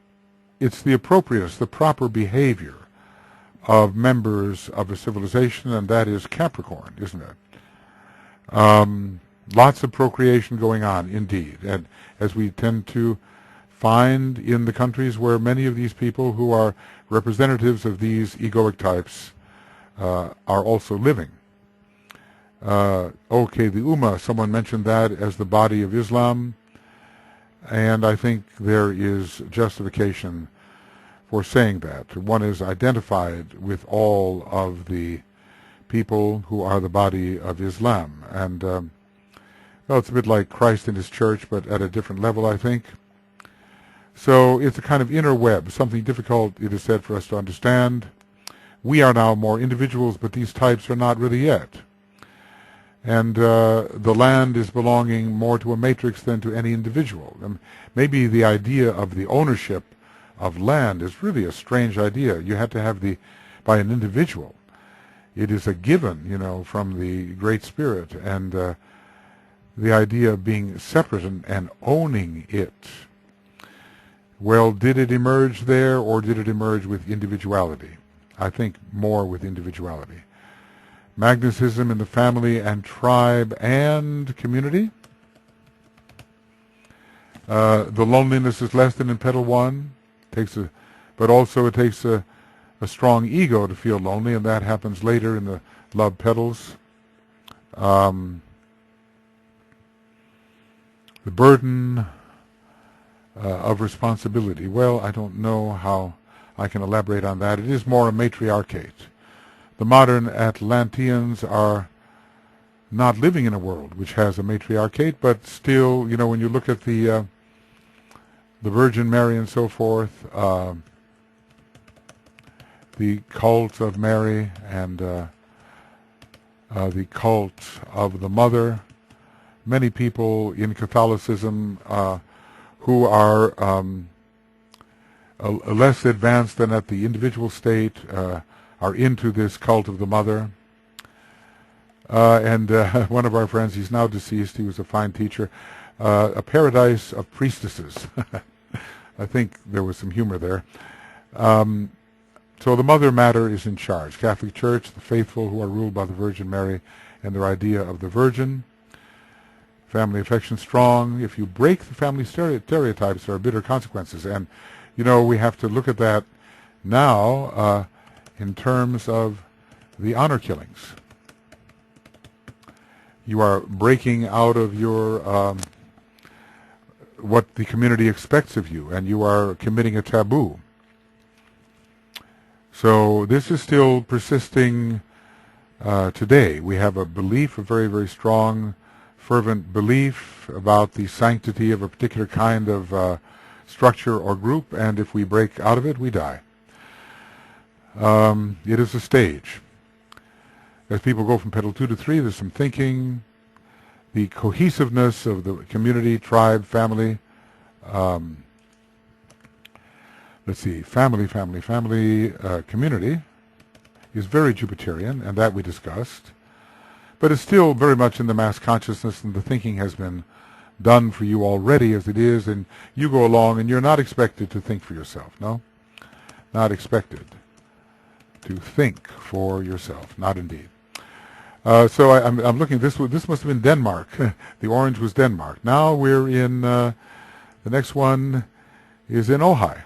it's the appropriateness, the proper behavior of members of a civilization, and that is Capricorn, isn't it? Lots of procreation going on, indeed. And as we tend to find in the countries where many of these people who are representatives of these egoic types are also living. Okay, the Ummah, someone mentioned that as the body of Islam. And I think there is justification for saying that. One is identified with all of the people who are the body of Islam. And, well, it's a bit like Christ and his church, but at a different level, I think. So it's a kind of inner web, something difficult, it is said, for us to understand. We are now more individuals, but these types are not really yet. And the land is belonging more to a matrix than to any individual. Maybe the idea of the ownership of land is really a strange idea. You have to have by an individual. It is a given, you know, from the Great Spirit. And the idea of being separate and owning it. Well, did it emerge there, or did it emerge with individuality? I think more with individuality. Magnetism in the family and tribe and community. The loneliness is less than in Petal 1. But also it takes a strong ego to feel lonely, and that happens later in the love petals. the burden of responsibility. Well, I don't know how I can elaborate on that. It is more a matriarchate. The modern Atlanteans are not living in a world which has a matriarchate, but still, when you look at the Virgin Mary and so forth, the cult of Mary and the cult of the Mother, many people in Catholicism who are less advanced than at the individual state are into this cult of the Mother. And one of our friends, he's now deceased, he was a fine teacher, a paradise of priestesses. I think there was some humor there. So the mother matter is in charge. Catholic Church, the faithful who are ruled by the Virgin Mary and their idea of the Virgin. Family affection strong. If you break the family stereotypes, there are bitter consequences. And, we have to look at that now in terms of the honor killings. You are breaking out of your what the community expects of you, and you are committing a taboo. So this is still persisting today. We have a belief, a very, very strong, fervent belief about the sanctity of a particular kind of structure or group, and if we break out of it, we die. It is a stage. As people go from Petal 2 to 3, there's some thinking, the cohesiveness of the community, tribe, family. Let's see, family, community is very Jupiterian, and that we discussed. But it's still very much in the mass consciousness, and the thinking has been done for you already as it is, and you go along, and you're not expected to think for yourself, no? Not expected to think for yourself, not indeed. So I'm looking, this must have been Denmark. The orange was Denmark. Now we're in, the next one is in Ojai.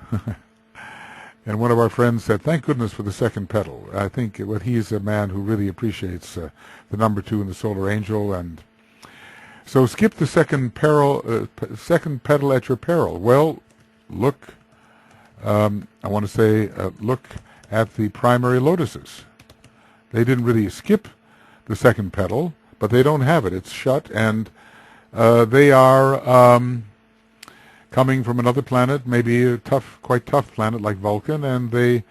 And one of our friends said, thank goodness for the second petal. I think he's a man who really appreciates the number 2 in the solar angel. And so skip the second petal at your peril. Well, look, I want to say, look at the primary lotuses. They didn't really skip the second petal, but they don't have it. It's shut, and they are coming from another planet, maybe a quite tough planet like Vulcan, and they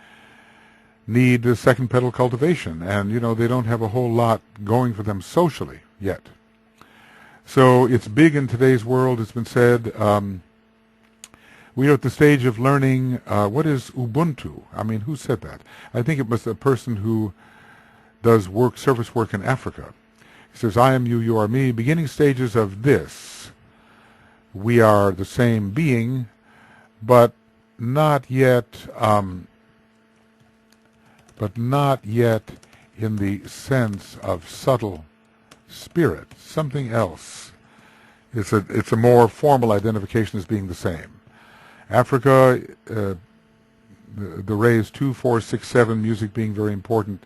need a second petal cultivation. And, they don't have a whole lot going for them socially yet. So it's big in today's world. It's been said, we are at the stage of learning what is Ubuntu. I mean, who said that? I think it was a person who does service work in Africa. He says, I am you, you are me, beginning stages of this. We are the same being, but not yet in the sense of subtle spirit, something else. It's a more formal identification as being the same. Africa, the rays 2, 4, 6, 7, music being very important,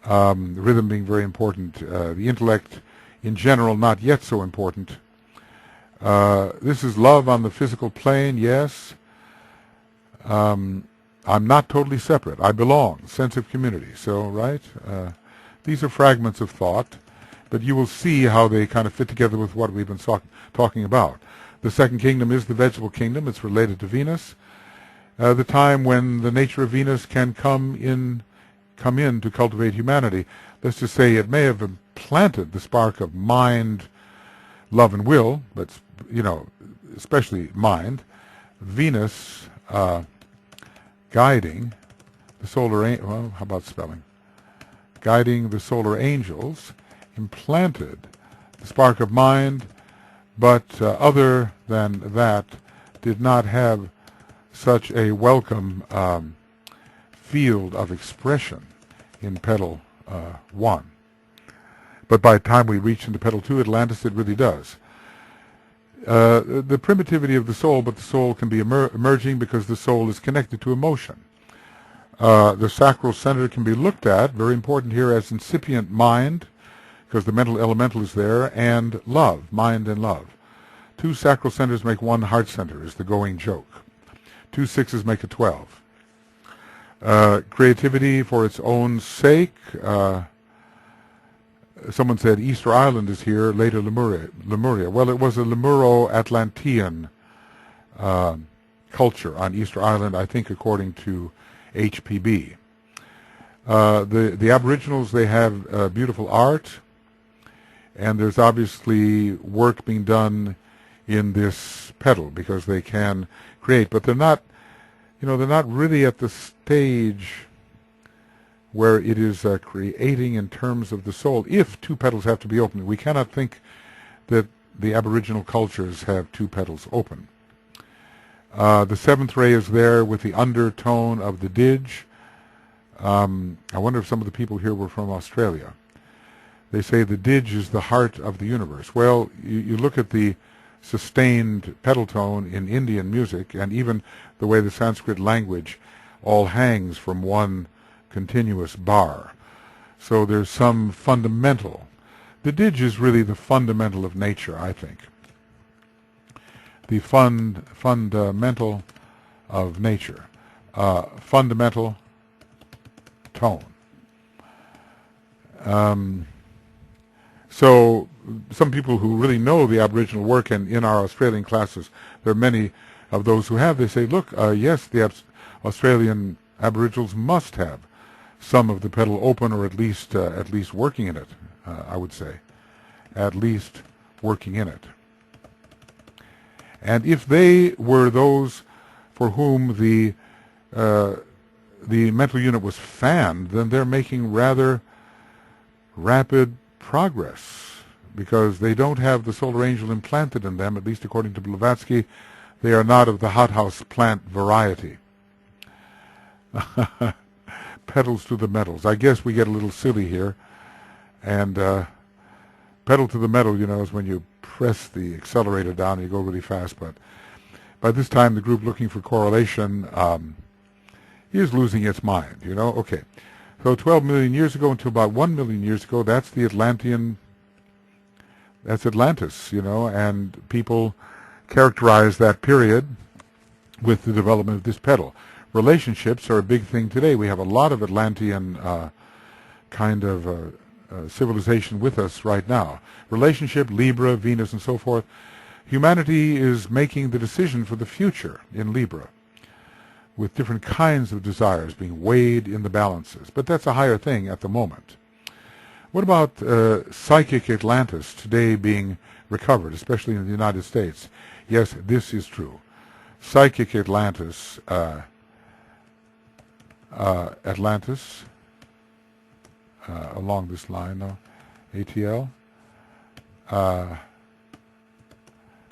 the rhythm being very important, the intellect in general not yet so important. This is love on the physical plane, yes. I'm not totally separate. I belong, sense of community. So, right? These are fragments of thought, but you will see how they kind of fit together with what we've been talking about. The second kingdom is the vegetable kingdom. It's related to Venus. The time when the nature of Venus can come in to cultivate humanity. Let's just say it may have implanted the spark of mind, love, and will, but, especially mind. Venus guiding the solar, how about spelling? Guiding the solar angels, implanted the spark of mind, but other than that, did not have such a welcome field of expression in Petal 1. But by the time we reach into Petal 2, Atlantis, it really does. The primitivity of the soul, but the soul can be emerging because the soul is connected to emotion. The sacral center can be looked at, very important here, as incipient mind, because the mental elemental is there, and love, mind and love. 2 sacral centers make 1 heart center is the going joke. 2 6s make a 12. Creativity for its own sake. Someone said Easter Island is here, later Lemuria. Well, it was a Lemuro-Atlantean culture on Easter Island, I think, according to HPB. The Aboriginals, they have beautiful art, and there's obviously work being done in this petal because they can create, but they're not, they're not really at the stage where it is creating in terms of the soul. If 2 petals have to be open, we cannot think that the Aboriginal cultures have 2 petals open. The 7th ray is there with the undertone of the Dig. I wonder if some of the people here were from Australia. They say the Dig is the heart of the universe. Well, you look at the sustained petal tone in Indian music, and even the way the Sanskrit language all hangs from one continuous bar. So there's some fundamental. The Dig is really the fundamental of nature, I think. The fundamental of nature. Fundamental tone. So some people who really know the Aboriginal work, and in our Australian classes, there are many of those who have, they say, look, yes, the Australian Aboriginals must have some of the petal open, or at least working in it, I would say. At least working in it. And if they were those for whom the mental unit was fanned, then they're making rather rapid progress, because they don't have the solar angel implanted in them, at least according to Blavatsky. They are not of the hothouse plant variety. Petals to the metals. I guess we get a little silly here. And pedal to the metal, is when you press the accelerator down and you go really fast. But by this time, the group looking for correlation is losing its mind, Okay. So 12 million years ago until about 1 million years ago, that's the Atlantean, that's Atlantis, and people characterize that period with the development of this petal. Relationships are a big thing today. We have a lot of Atlantean kind of civilization with us right now. Relationship, Libra, Venus, and so forth. Humanity is making the decision for the future in Libra, with different kinds of desires being weighed in the balances. But that's a higher thing at the moment. What about psychic Atlantis today being recovered, especially in the United States? Yes, this is true. Psychic Atlantis, along this line, no, ATL,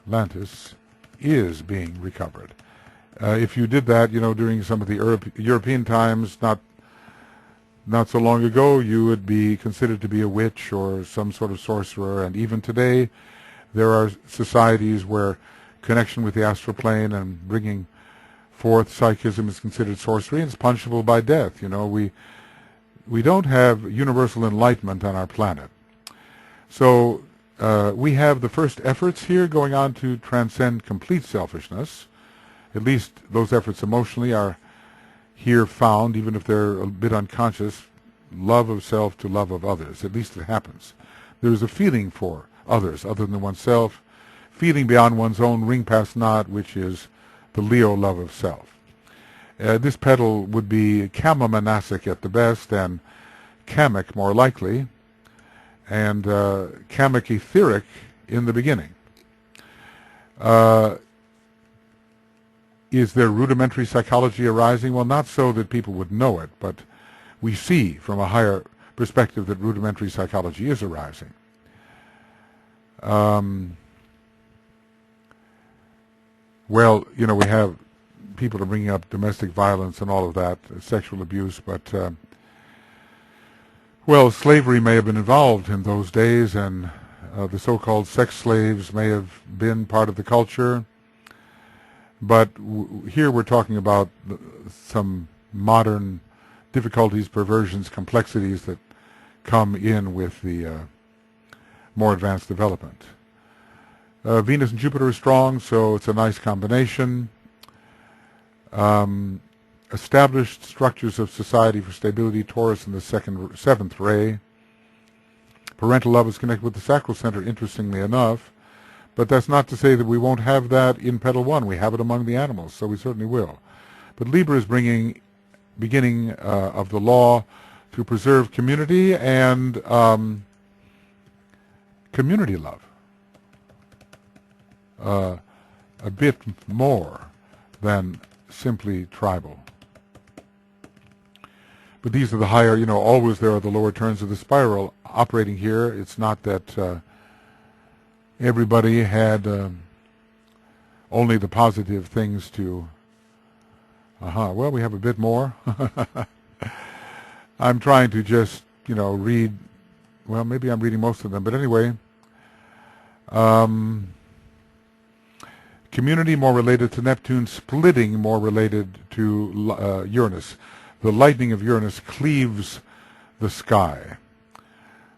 Atlantis is being recovered. If you did that, during some of the European times, not so long ago, you would be considered to be a witch or some sort of sorcerer. And even today, there are societies where connection with the astral plane and bringing forth psychism is considered sorcery, and it's punishable by death. We don't have universal enlightenment on our planet. So we have the first efforts here going on to transcend complete selfishness. At least those efforts emotionally are here found, even if they're a bit unconscious. Love of self to love of others. At least it happens. There is a feeling for others other than oneself, feeling beyond one's own ring past not, which is the Leo love of self. This petal would be Kama-manasic at the best, and Kamic more likely, and Kamic etheric in the beginning. Is there rudimentary psychology arising? Well, not so that people would know it, but we see from a higher perspective that rudimentary psychology is arising. Well, we have people are bringing up domestic violence and all of that, sexual abuse, but, well, slavery may have been involved in those days, and the so-called sex slaves may have been part of the culture. But here we're talking about some modern difficulties, perversions, complexities that come in with the more advanced development. Venus and Jupiter are strong, so it's a nice combination. Established structures of society for stability, Taurus in the seventh ray. Parental love is connected with the sacral center, interestingly enough. But that's not to say that we won't have that in Petal 1. We have it among the animals, so we certainly will. But Libra is bringing beginning of the law to preserve community and community love. A bit more than simply tribal. But these are the higher, always there are the lower turns of the spiral operating here. It's not that everybody had only the positive things to... well, we have a bit more. I'm trying to just, read... Well, maybe I'm reading most of them. But anyway... community more related to Neptune, splitting more related to Uranus. The lightning of Uranus cleaves the sky.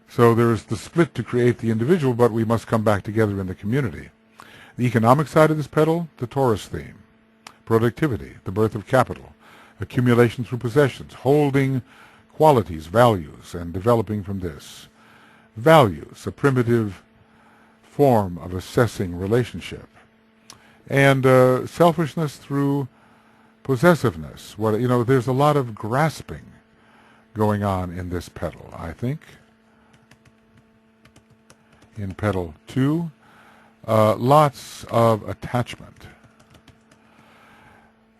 So there's the split to create the individual, but we must come back together in the community. The economic side of this petal, the Taurus theme. Productivity, the birth of capital. Accumulation through possessions, holding qualities, values, and developing from this. Values, a primitive form of assessing relationship. And selfishness through possessiveness. There's a lot of grasping going on in this petal, I think. In Petal 2, lots of attachment.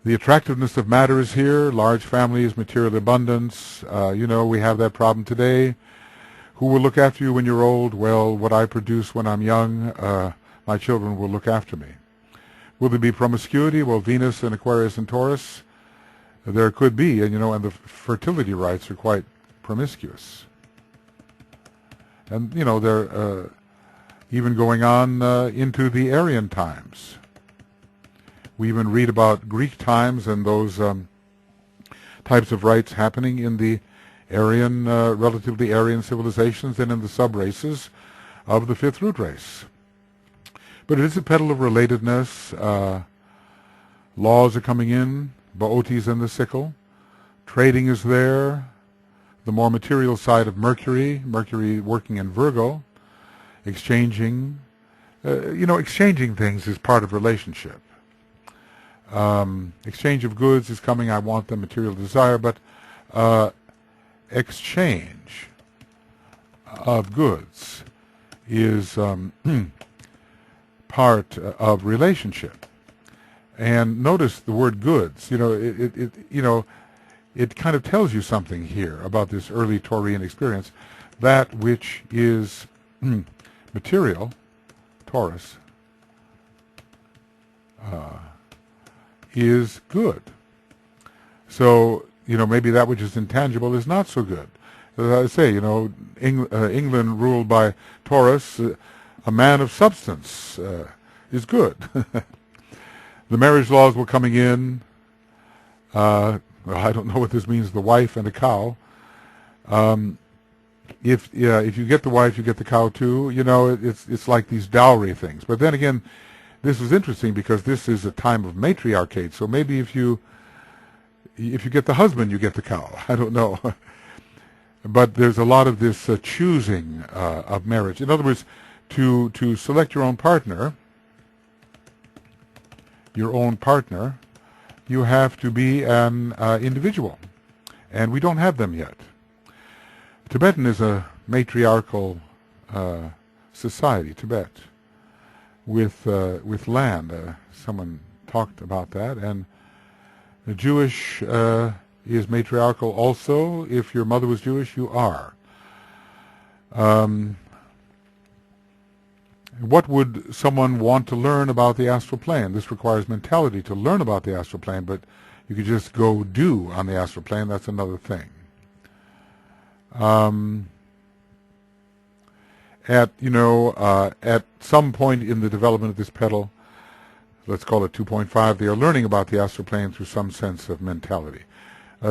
The attractiveness of matter is here, large families, material abundance. We have that problem today. Who will look after you when you're old? Well, what I produce when I'm young, my children will look after me. Will there be promiscuity? Well, Venus and Aquarius and Taurus, there could be, and the fertility rites are quite promiscuous. And, they're even going on into the Aryan times. We even read about Greek times and those types of rites happening in the Aryan, relatively Aryan civilizations and in the sub-races of the fifth root race. But it is a petal of relatedness. Laws are coming in. Bootes and the sickle. Trading is there. The more material side of Mercury working in Virgo. Exchanging. Exchanging things is part of relationship. Exchange of goods is coming. I want them, material desire. But exchange of goods is part of relationship. And notice the word goods. It kind of tells you something here about this early Taurian experience. That which is material, Taurus, is good. So, maybe that which is intangible is not so good. As I say, England ruled by Taurus, a man of substance is good. The marriage laws were coming in. I don't know what this means, the wife and a cow. If you get the wife, you get the cow too. It's like these dowry things. But then again, this is interesting because this is a time of matriarchate. So maybe if you get the husband, you get the cow. I don't know. But there's a lot of this choosing of marriage. In other words, to select your own partner, you have to be an individual. And we don't have them yet. Tibetan is a matriarchal society, Tibet, with land. Someone talked about that. And the Jewish is matriarchal also. If your mother was Jewish, you are. What would someone want to learn about the astral plane? This requires mentality to learn about the astral plane, but you could just go do on the astral plane. That's another thing. At some point in the development of this petal, let's call it 2.5, they are learning about the astral plane through some sense of mentality.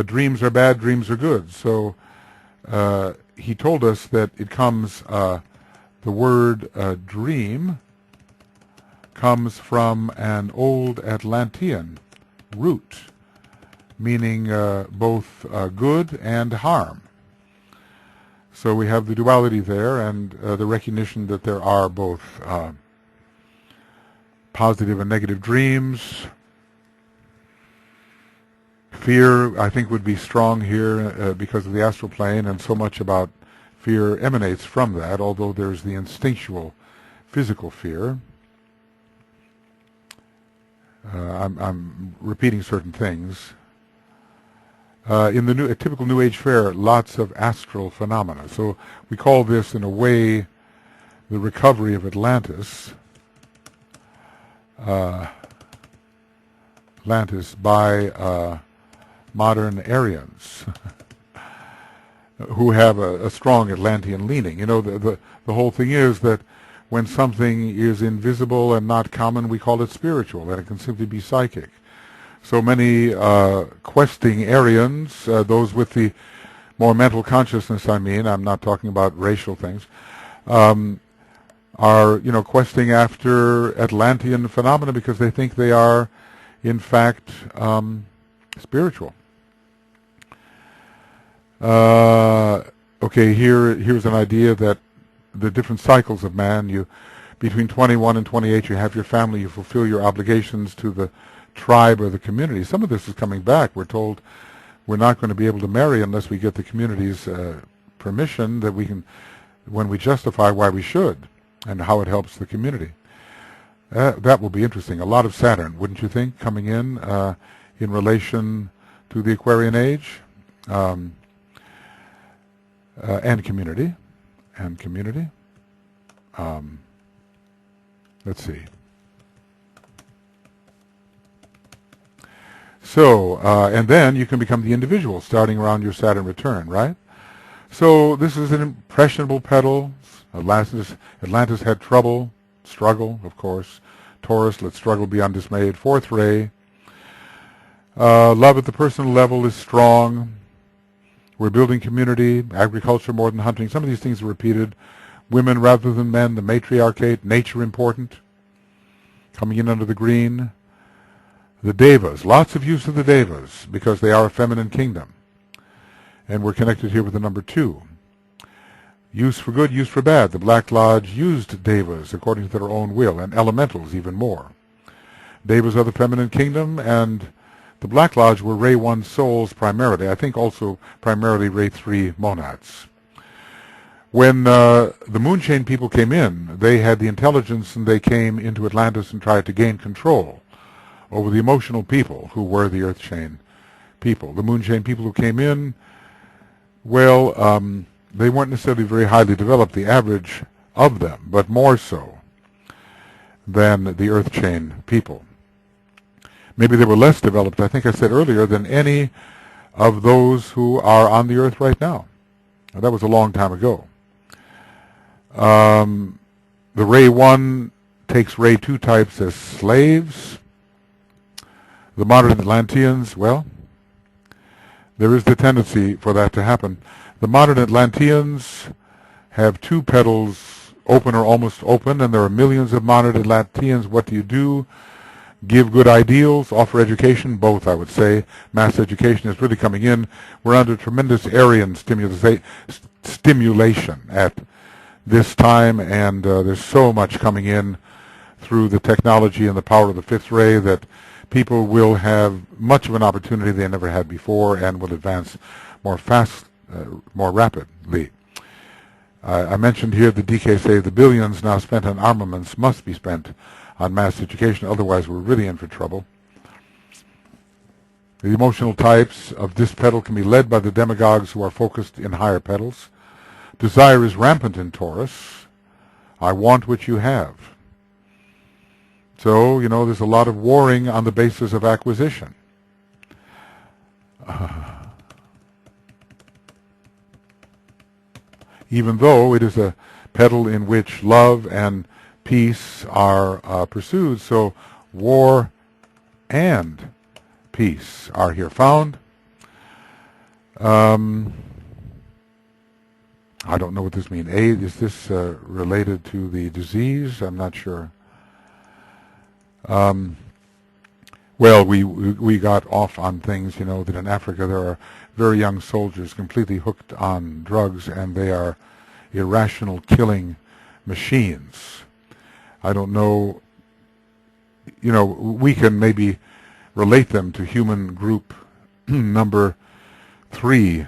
Dreams are bad, dreams are good. So he told us that it comes, the word dream comes from an old Atlantean root, meaning both good and harm. So we have the duality there, and the recognition that there are both positive and negative dreams. Fear, I think, would be strong here because of the astral plane, and so much about fear emanates from that, although there's the instinctual physical fear. I'm repeating certain things. In a typical New Age fair, lots of astral phenomena. So we call this, in a way, the recovery of Atlantis. Atlantis by modern Aryans who have a strong Atlantean leaning. You know, the whole thing is that when something is invisible and not common, we call it spiritual, and it can simply be psychic. So many questing Aryans, those with the more mental consciousness, I'm not talking about racial things, are, questing after Atlantean phenomena because they think they are, in fact, spiritual. Okay, here's an idea that the different cycles of man, between 21 and 28, you have your family, you fulfill your obligations to the tribe or the community. Some of this is coming back. We're told we're not going to be able to marry unless we get the community's permission, that we can, when we justify why we should and how it helps the community. That will be interesting. A lot of Saturn, wouldn't you think, coming in relation to the Aquarian age, and community. Let's see. So, and then you can become the individual starting around your Saturn return, right? So this is an impressionable Petals. Atlantis had struggle, of course. Taurus, let's struggle, be undismayed. Fourth ray. Love at the personal level is strong. We're building community, agriculture more than hunting. Some of these things are repeated. Women rather than men, the matriarchate, nature important. Coming in under the green. The Devas, lots of use of the Devas because they are a feminine kingdom. And we're connected here with the number 2. Use for good, use for bad. The Black Lodge used Devas according to their own will, and elementals even more. Devas are the feminine kingdom, and the Black Lodge were Ray 1 souls primarily. I think also primarily Ray 3 monads. When the Moonchain people came in, they had the intelligence, and they came into Atlantis and tried to gain control over the emotional people who were the Earth Chain people. The Moonchain people who came in, well, they weren't necessarily very highly developed, the average of them, but more so than the Earth Chain people. Maybe they were less developed, I think I said earlier, than any of those who are on the Earth right now. Now, that was a long time ago. The Ray 1 takes Ray 2 types as slaves. The modern Atlanteans, well, there is the tendency for that to happen. The modern Atlanteans have 2 petals open or almost open, and there are millions of modern Atlanteans. What do you do? Give good ideals, offer education, both, I would say. Mass education is really coming in. We're under tremendous Aryan stimulation at this time, and there's so much coming in through the technology and the power of the 5th ray that people will have much of an opportunity they never had before and will advance more rapidly. I mentioned here the DK say the billions now spent on armaments must be spent on mass education, otherwise we're really in for trouble. The emotional types of this petal can be led by the demagogues who are focused in higher petals. Desire is rampant in Taurus. I want what you have. So, there's a lot of warring on the basis of acquisition. Even though it is a petal in which love and peace are pursued, so war and peace are here found. I don't know what this means. Is this related to the disease? I'm not sure. Um, well, we got off on things, that in Africa there are very young soldiers completely hooked on drugs, and they are irrational killing machines. I don't know, we can maybe relate them to human group number 3,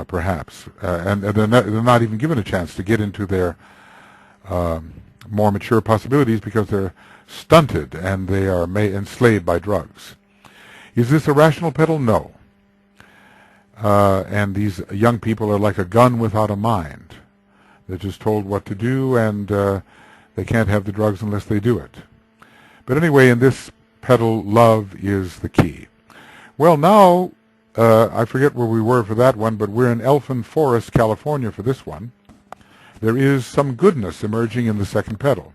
perhaps, and they're not even given a chance to get into their more mature possibilities because they're stunted and they are enslaved by drugs. Is this a rational petal? No. And these young people are like a gun without a mind. They're just told what to do, and they can't have the drugs unless they do it. But anyway, in this petal, love is the key. Well, now, I forget where we were for that one, but we're in Elfin Forest, California for this one. There is some goodness emerging in the second petal.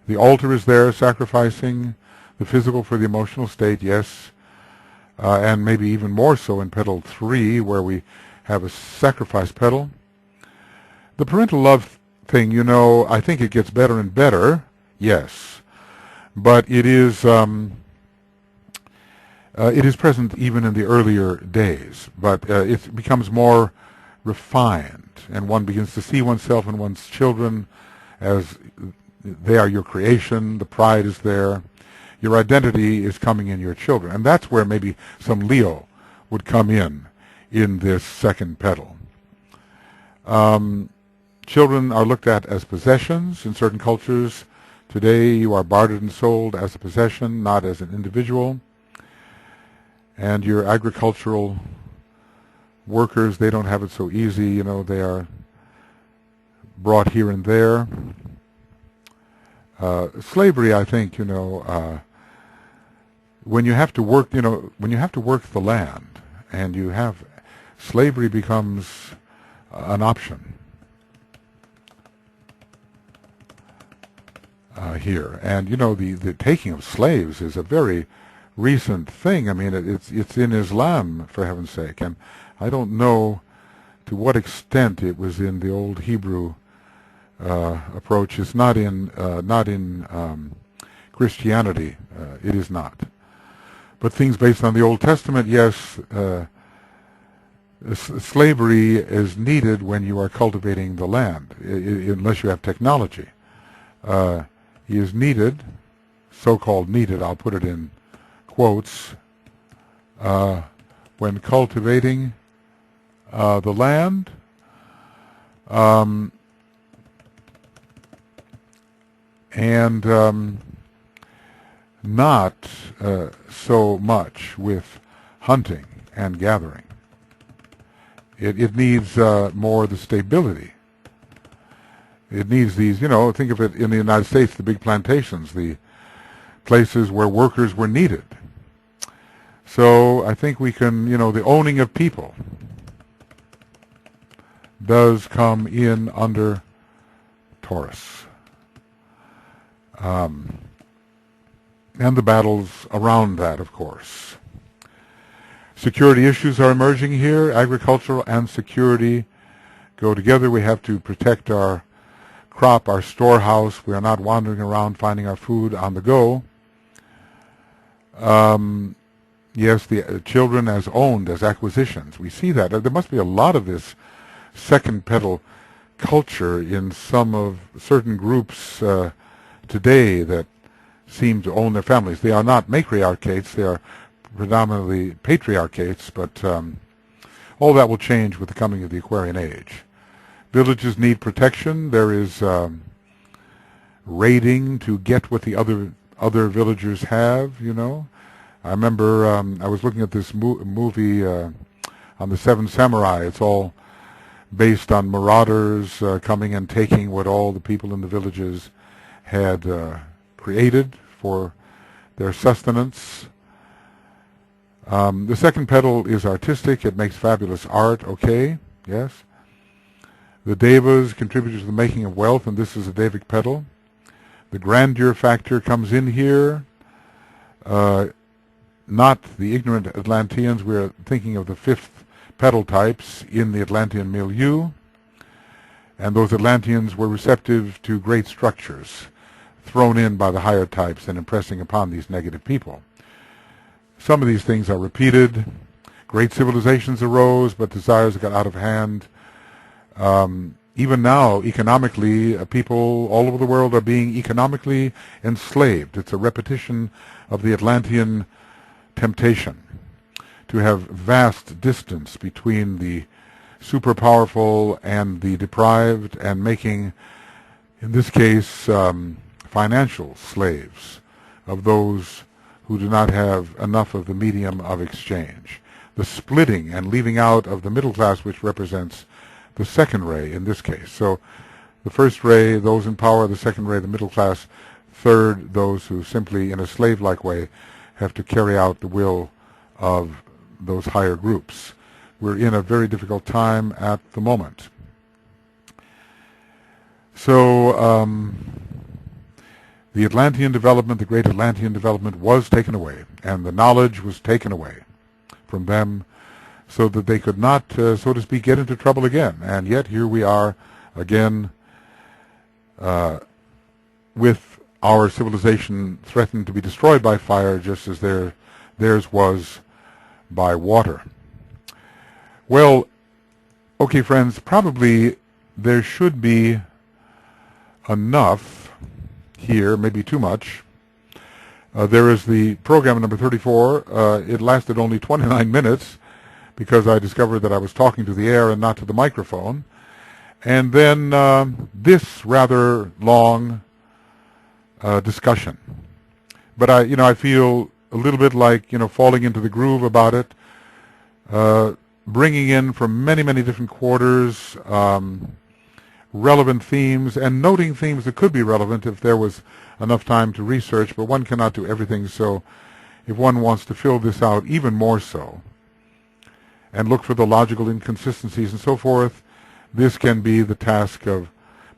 The altar is there, sacrificing the physical for the emotional state, yes, and maybe even more so in petal 3, where we have a sacrifice petal. The parental love thing, I think it gets better and better, yes, but it is present even in the earlier days, but it becomes more refined, and one begins to see oneself and one's children as they are your creation. The pride is there. Your identity is coming in your children, and that's where maybe some Leo would come in this second petal. Children are looked at as possessions in certain cultures. Today you are bartered and sold as a possession, not as an individual. And your agricultural workers, they don't have it so easy. They are brought here and there. Slavery, I think, when you have to work, when you have to work the land, and you have slavery becomes an option here. And the taking of slaves is a very recent thing. I mean, it's in Islam, for heaven's sake, and I don't know to what extent it was in the old Hebrew approach. It's not in Christianity. It is not. But things based on the Old Testament, yes, slavery is needed when you are cultivating the land, unless you have technology. He is needed, so-called needed, I'll put it in quotes, when cultivating the land. And not so much with hunting and gathering. It needs more the stability. It needs these, think of it in the United States, the big plantations, the places where workers were needed. So I think we can, the owning of people does come in under Taurus. And the battles around that, of course. Security issues are emerging here. Agricultural and security go together. We have to protect our crop, our storehouse. We are not wandering around finding our food on the go. Yes, the children as owned, as acquisitions. We see that. There must be a lot of this second petal culture in some of certain groups today that seem to own their families. They are not matriarchates, they are predominantly patriarchates, but all that will change with the coming of the Aquarian Age. Villages need protection. There is raiding to get what the other villagers have, I remember I was looking at this movie on the Seven Samurai. It's all based on marauders coming and taking what all the people in the villages had created for their sustenance. The second petal is artistic. It makes fabulous art, okay, yes. The devas contribute to the making of wealth, and this is a devic petal. The grandeur factor comes in here. Not the ignorant Atlanteans. We're thinking of the fifth petal types in the Atlantean milieu. And those Atlanteans were receptive to great structures. thrown in by the higher types and impressing upon these negative people. Some of these things are repeated. Great civilizations arose, but desires got out of hand. Even now, economically, people all over the world are being economically enslaved. It's a repetition of the Atlantean temptation to have vast distance between the super powerful and the deprived, and making, in this case, financial slaves of those who do not have enough of the medium of exchange. The splitting and leaving out of the middle class, which represents the second ray in this case. So the first ray, those in power; the second ray, the middle class; third, those who simply, in a slave-like way, have to carry out the will of those higher groups. We're in a very difficult time at the moment. So the Atlantean development, the great Atlantean development, was taken away, and the knowledge was taken away from them, so that they could not, so to speak, get into trouble again. And yet here we are again, with our civilization threatened to be destroyed by fire, just as theirs was by water. Well, okay, friends, probably there should be enough here, maybe too much. There is the program number 34. It lasted only 29 minutes because I discovered that I was talking to the air and not to the microphone. And then this rather long discussion. But I feel a little bit like, falling into the groove about it, bringing in from many, many different quarters relevant themes, and noting themes that could be relevant if there was enough time to research, but one cannot do everything. So if one wants to fill this out even more so and look for the logical inconsistencies and so forth, this can be the task of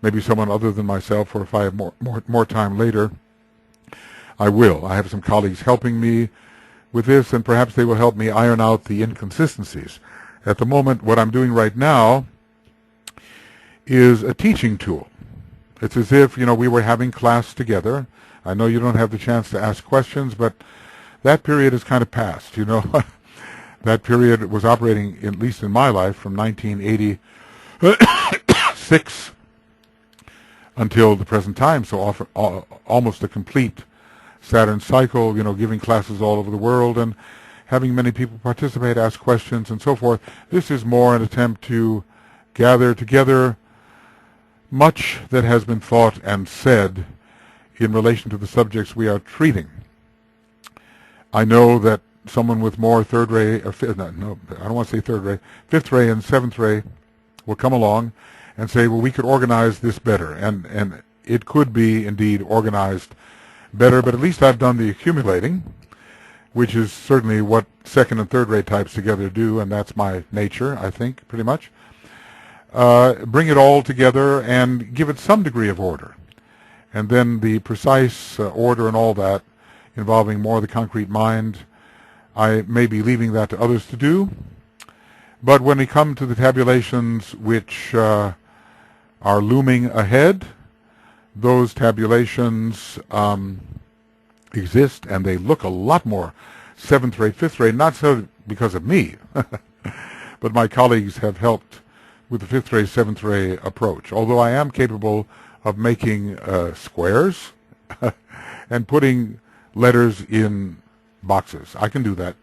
maybe someone other than myself, or if I have more time later, I will. I have some colleagues helping me with this, and perhaps they will help me iron out the inconsistencies. At the moment, what I'm doing right now is a teaching tool. It's as if, we were having class together. I know you don't have the chance to ask questions, but that period is kind of past, That period was operating, at least in my life, from 1986 until the present time, so often, almost a complete Saturn cycle, giving classes all over the world and having many people participate, ask questions, and so forth. This is more an attempt to gather together much that has been thought and said in relation to the subjects we are treating. I know that someone with more third ray, or I don't want to say third ray, fifth ray and seventh ray will come along and say, well, we could organize this better. And it could be indeed organized better, but at least I've done the accumulating, which is certainly what second and third ray types together do, and that's my nature, I think, pretty much. Bring it all together and give it some degree of order. And then the precise order and all that, involving more of the concrete mind, I may be leaving that to others to do. But when we come to the tabulations which are looming ahead, those tabulations exist, and they look a lot more seventh ray, fifth ray, not so because of me, but my colleagues have helped with the fifth ray, seventh ray approach. Although I am capable of making squares and putting letters in boxes. I can do that.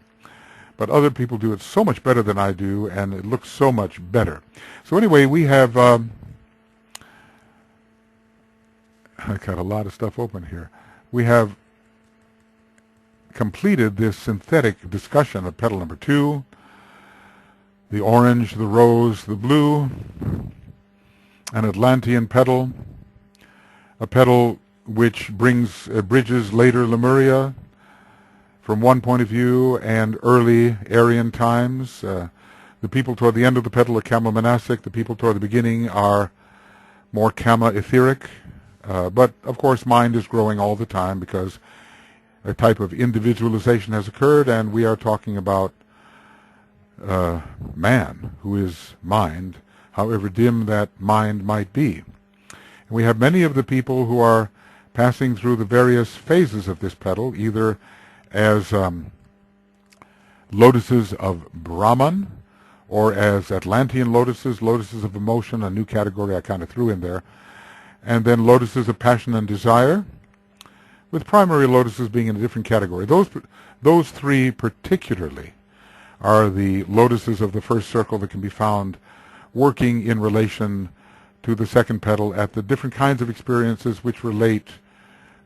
But other people do it so much better than I do, and it looks so much better. So anyway, we have I got a lot of stuff open here. We have completed this synthetic discussion of petal number 2, the orange, the rose, the blue, an Atlantean petal, a petal which bridges later Lemuria from one point of view and early Aryan times. The people toward the end of the petal are Kama-monastic. The people toward the beginning are more Kama-etheric. But, of course, mind is growing all the time because a type of individualization has occurred, and we are talking about man, who is mind, however dim that mind might be. And we have many of the people who are passing through the various phases of this petal, either as Lotuses of Brahman, or as Atlantean lotuses, lotuses of emotion, a new category I kind of threw in there, and then lotuses of passion and desire, with primary lotuses being in a different category. Those three particularly are the lotuses of the first circle that can be found working in relation to the second petal at the different kinds of experiences which relate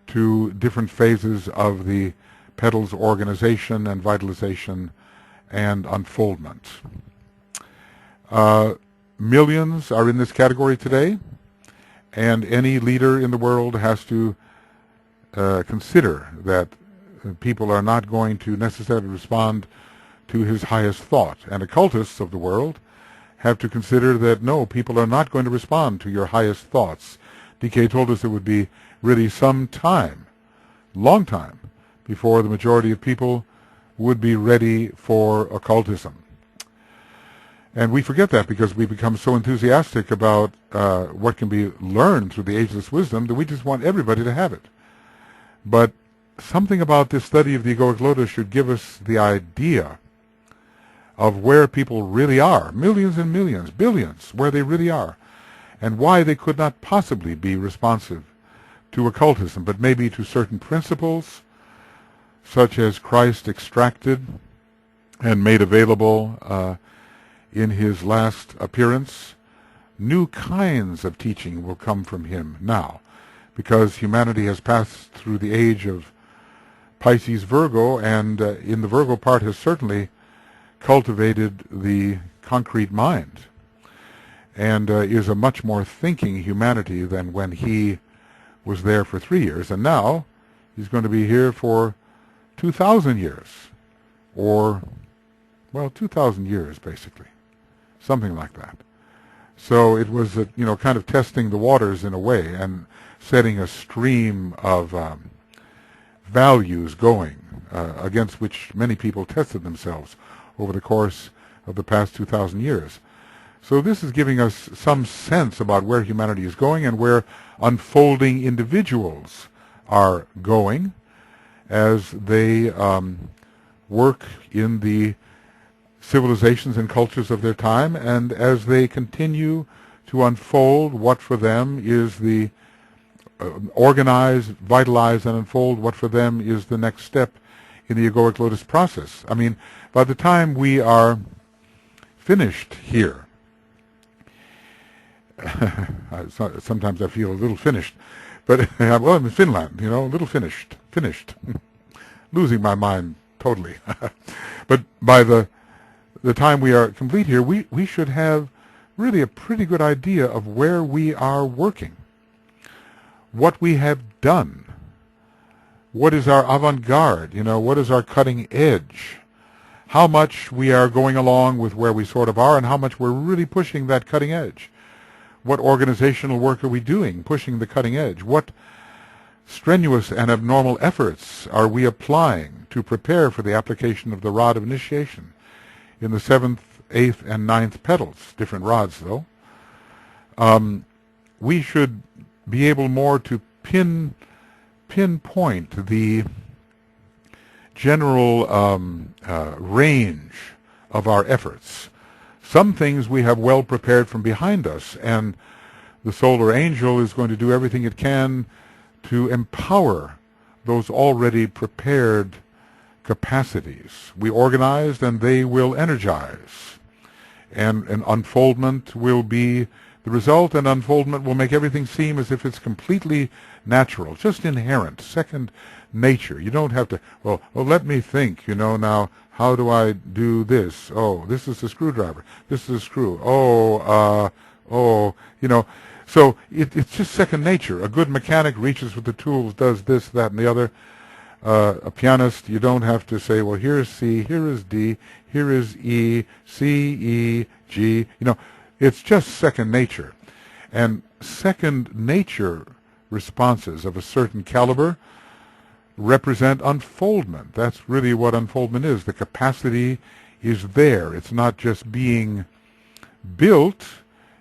to different phases of the petal's organization and vitalization and unfoldment. Millions are in this category today, and any leader in the world has to consider that people are not going to necessarily respond to his highest thought. And occultists of the world have to consider that, no, people are not going to respond to your highest thoughts. DK told us it would be really some time, long time, before the majority of people would be ready for occultism. And we forget that because we become so enthusiastic about what can be learned through the ageless wisdom that we just want everybody to have it. But something about this study of the egoic lotus should give us the idea of where people really are, millions and millions, billions, where they really are, and why they could not possibly be responsive to occultism, but maybe to certain principles, such as Christ extracted and made available in his last appearance. New kinds of teaching will come from him now, because humanity has passed through the age of Pisces Virgo, and in the Virgo part has certainly cultivated the concrete mind, and is a much more thinking humanity than when he was there for 3 years, and now he's going to be here for 2,000 years, or, well, 2,000 years basically, something like that. So it was, kind of testing the waters in a way, and setting a stream of values going against which many people tested themselves over the course of the past 2,000 years. So this is giving us some sense about where humanity is going and where unfolding individuals are going as they work in the civilizations and cultures of their time, and as they continue to unfold what for them is the organize, vitalize, and unfold what for them is the next step in the egoic lotus process. I mean, by the time we are finished here, sometimes I feel a little finished, but well, I'm in Finland, a little finished, losing my mind totally. But by the time we are complete here, we should have really a pretty good idea of where we are working, what we have done, what is our avant-garde, what is our cutting edge, how much we are going along with where we sort of are, and how much we're really pushing that cutting edge. What organizational work are we doing, pushing the cutting edge? What strenuous and abnormal efforts are we applying to prepare for the application of the rod of initiation in the 7th, 8th, and 9th petals, different rods though? We should be able more to pinpoint the general range of our efforts. Some things we have well prepared from behind us, and the solar angel is going to do everything it can to empower those already prepared capacities. We organized and they will energize, and an unfoldment will be the result, and unfoldment will make everything seem as if it's completely natural, just inherent, second nature. You don't have to, well, let me think, now, how do I do this? Oh, this is a screwdriver. This is a screw. So it's just second nature. A good mechanic reaches with the tools, does this, that, and the other. A pianist, you don't have to say, well, here is C, here is D, here is E, C, E, G. It's just second nature. And second nature responses of a certain caliber represent unfoldment. That's really what unfoldment is. The capacity is there. It's not just being built.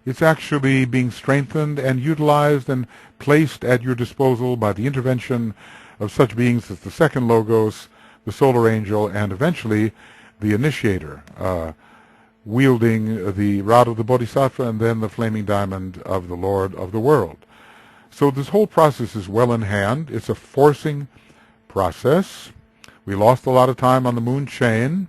It's actually being strengthened and utilized and placed at your disposal by the intervention of such beings as the second Logos, the Solar Angel, and eventually the Initiator, wielding the rod of the Bodhisattva and then the flaming diamond of the Lord of the world. So this whole process is well in hand. It's a forcing process. We lost a lot of time on the moon chain,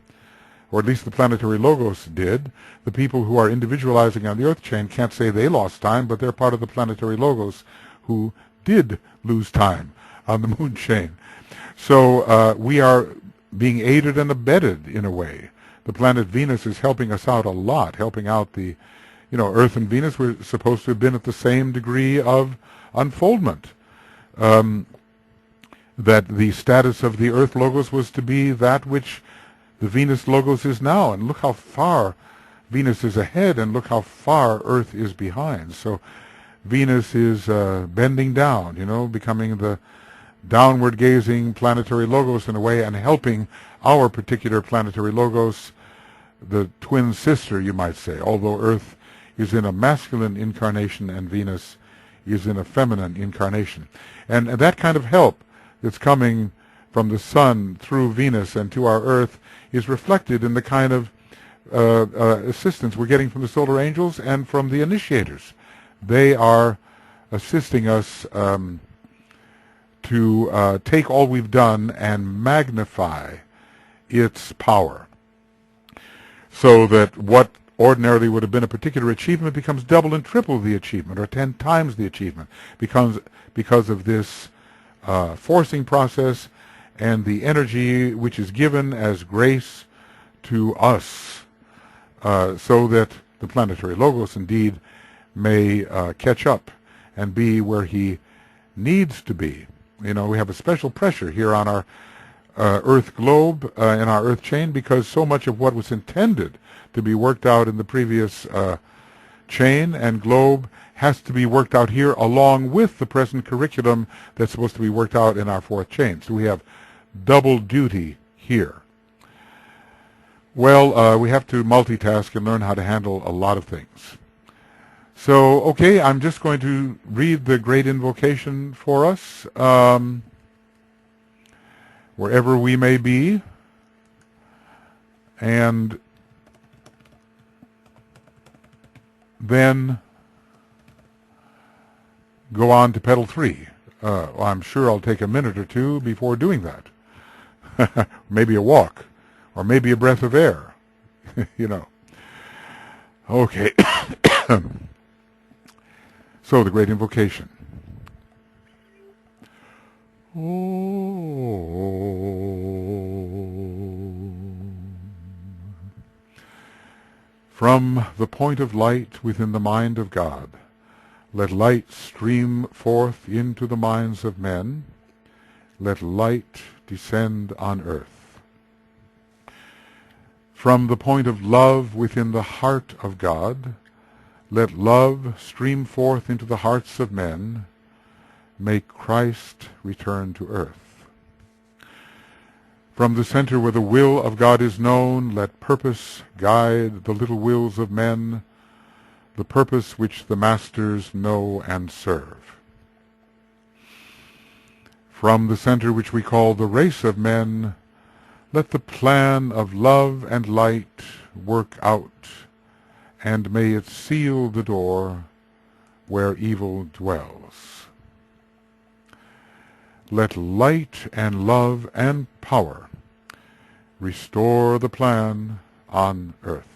or at least the planetary Logos did. The people who are individualizing on the Earth chain can't say they lost time, but they're part of the planetary Logos who did lose time on the moon chain. So we are being aided and abetted in a way. The planet Venus is helping us out a lot, helping out the, Earth and Venus were supposed to have been at the same degree of unfoldment. That the status of the Earth Logos was to be that which the Venus Logos is now. And look how far Venus is ahead, and look how far Earth is behind. So Venus is bending down, becoming the downward-gazing planetary Logos in a way, and helping our particular planetary Logos, the twin sister, you might say, although Earth is in a masculine incarnation and Venus is in a feminine incarnation. And that kind of help that's coming from the Sun through Venus and to our Earth is reflected in the kind of assistance we're getting from the solar angels and from the initiators. They are assisting us to take all we've done and magnify its power, so that what ordinarily would have been a particular achievement becomes double and triple the achievement, or 10 times the achievement, because of this forcing process and the energy which is given as grace to us, so that the planetary Logos indeed may catch up and be where he needs to be. We have a special pressure here on our Earth globe, in our Earth chain, because so much of what was intended to be worked out in the previous chain and globe has to be worked out here along with the present curriculum that's supposed to be worked out in our fourth chain. So we have double duty here. Well, we have to multitask and learn how to handle a lot of things. So, okay, I'm just going to read the great invocation for us, wherever we may be, and then go on to Petal 3. I'm sure I'll take a minute or two before doing that. Maybe a walk, or maybe a breath of air, Okay. So, the great invocation. From the point of light within the mind of God, let light stream forth into the minds of men. Let light descend on earth. From the point of love within the heart of God, let love stream forth into the hearts of men. May Christ return to earth. From the center where the will of God is known, let purpose guide the little wills of men, the purpose which the masters know and serve. From the center which we call the race of men, let the plan of love and light work out, and may it seal the door where evil dwells. Let light and love and power restore the plan on earth.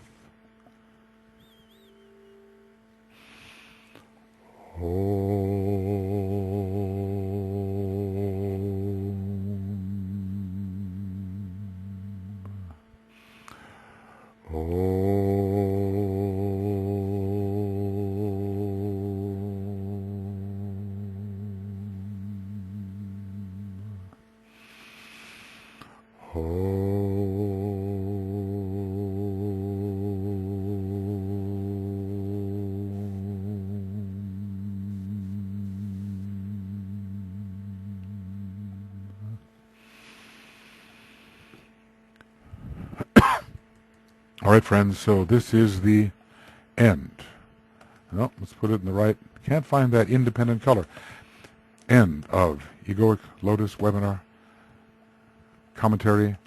All right, friends, so this is the end No, let's put it in the right. Can't find that independent color. End of Egoic Lotus webinar commentary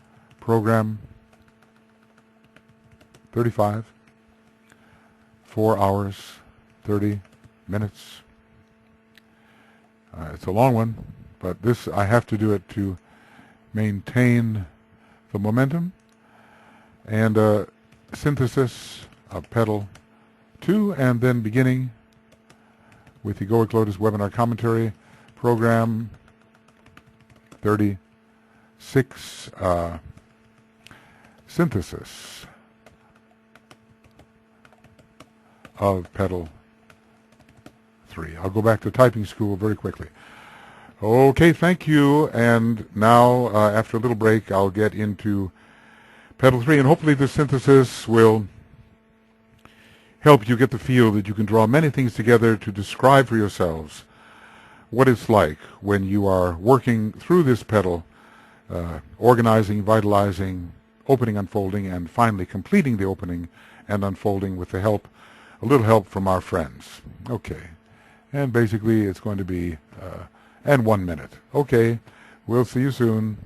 program 35, 4 hours, 30 minutes. It's a long one, but this I have to do it to maintain the momentum. And synthesis of Petal 2, and then beginning with the Egoic Lotus webinar commentary program 36, synthesis of Petal 3. I'll go back to typing school very quickly. Okay, thank you. And now, after a little break, I'll get into Petal 3, and hopefully this synthesis will help you get the feel that you can draw many things together to describe for yourselves what it's like when you are working through this petal, organizing, vitalizing, opening, unfolding, and finally completing the opening and unfolding with the help, a little help from our friends. Okay. And basically it's going to be, and 1 minute. Okay. We'll see you soon.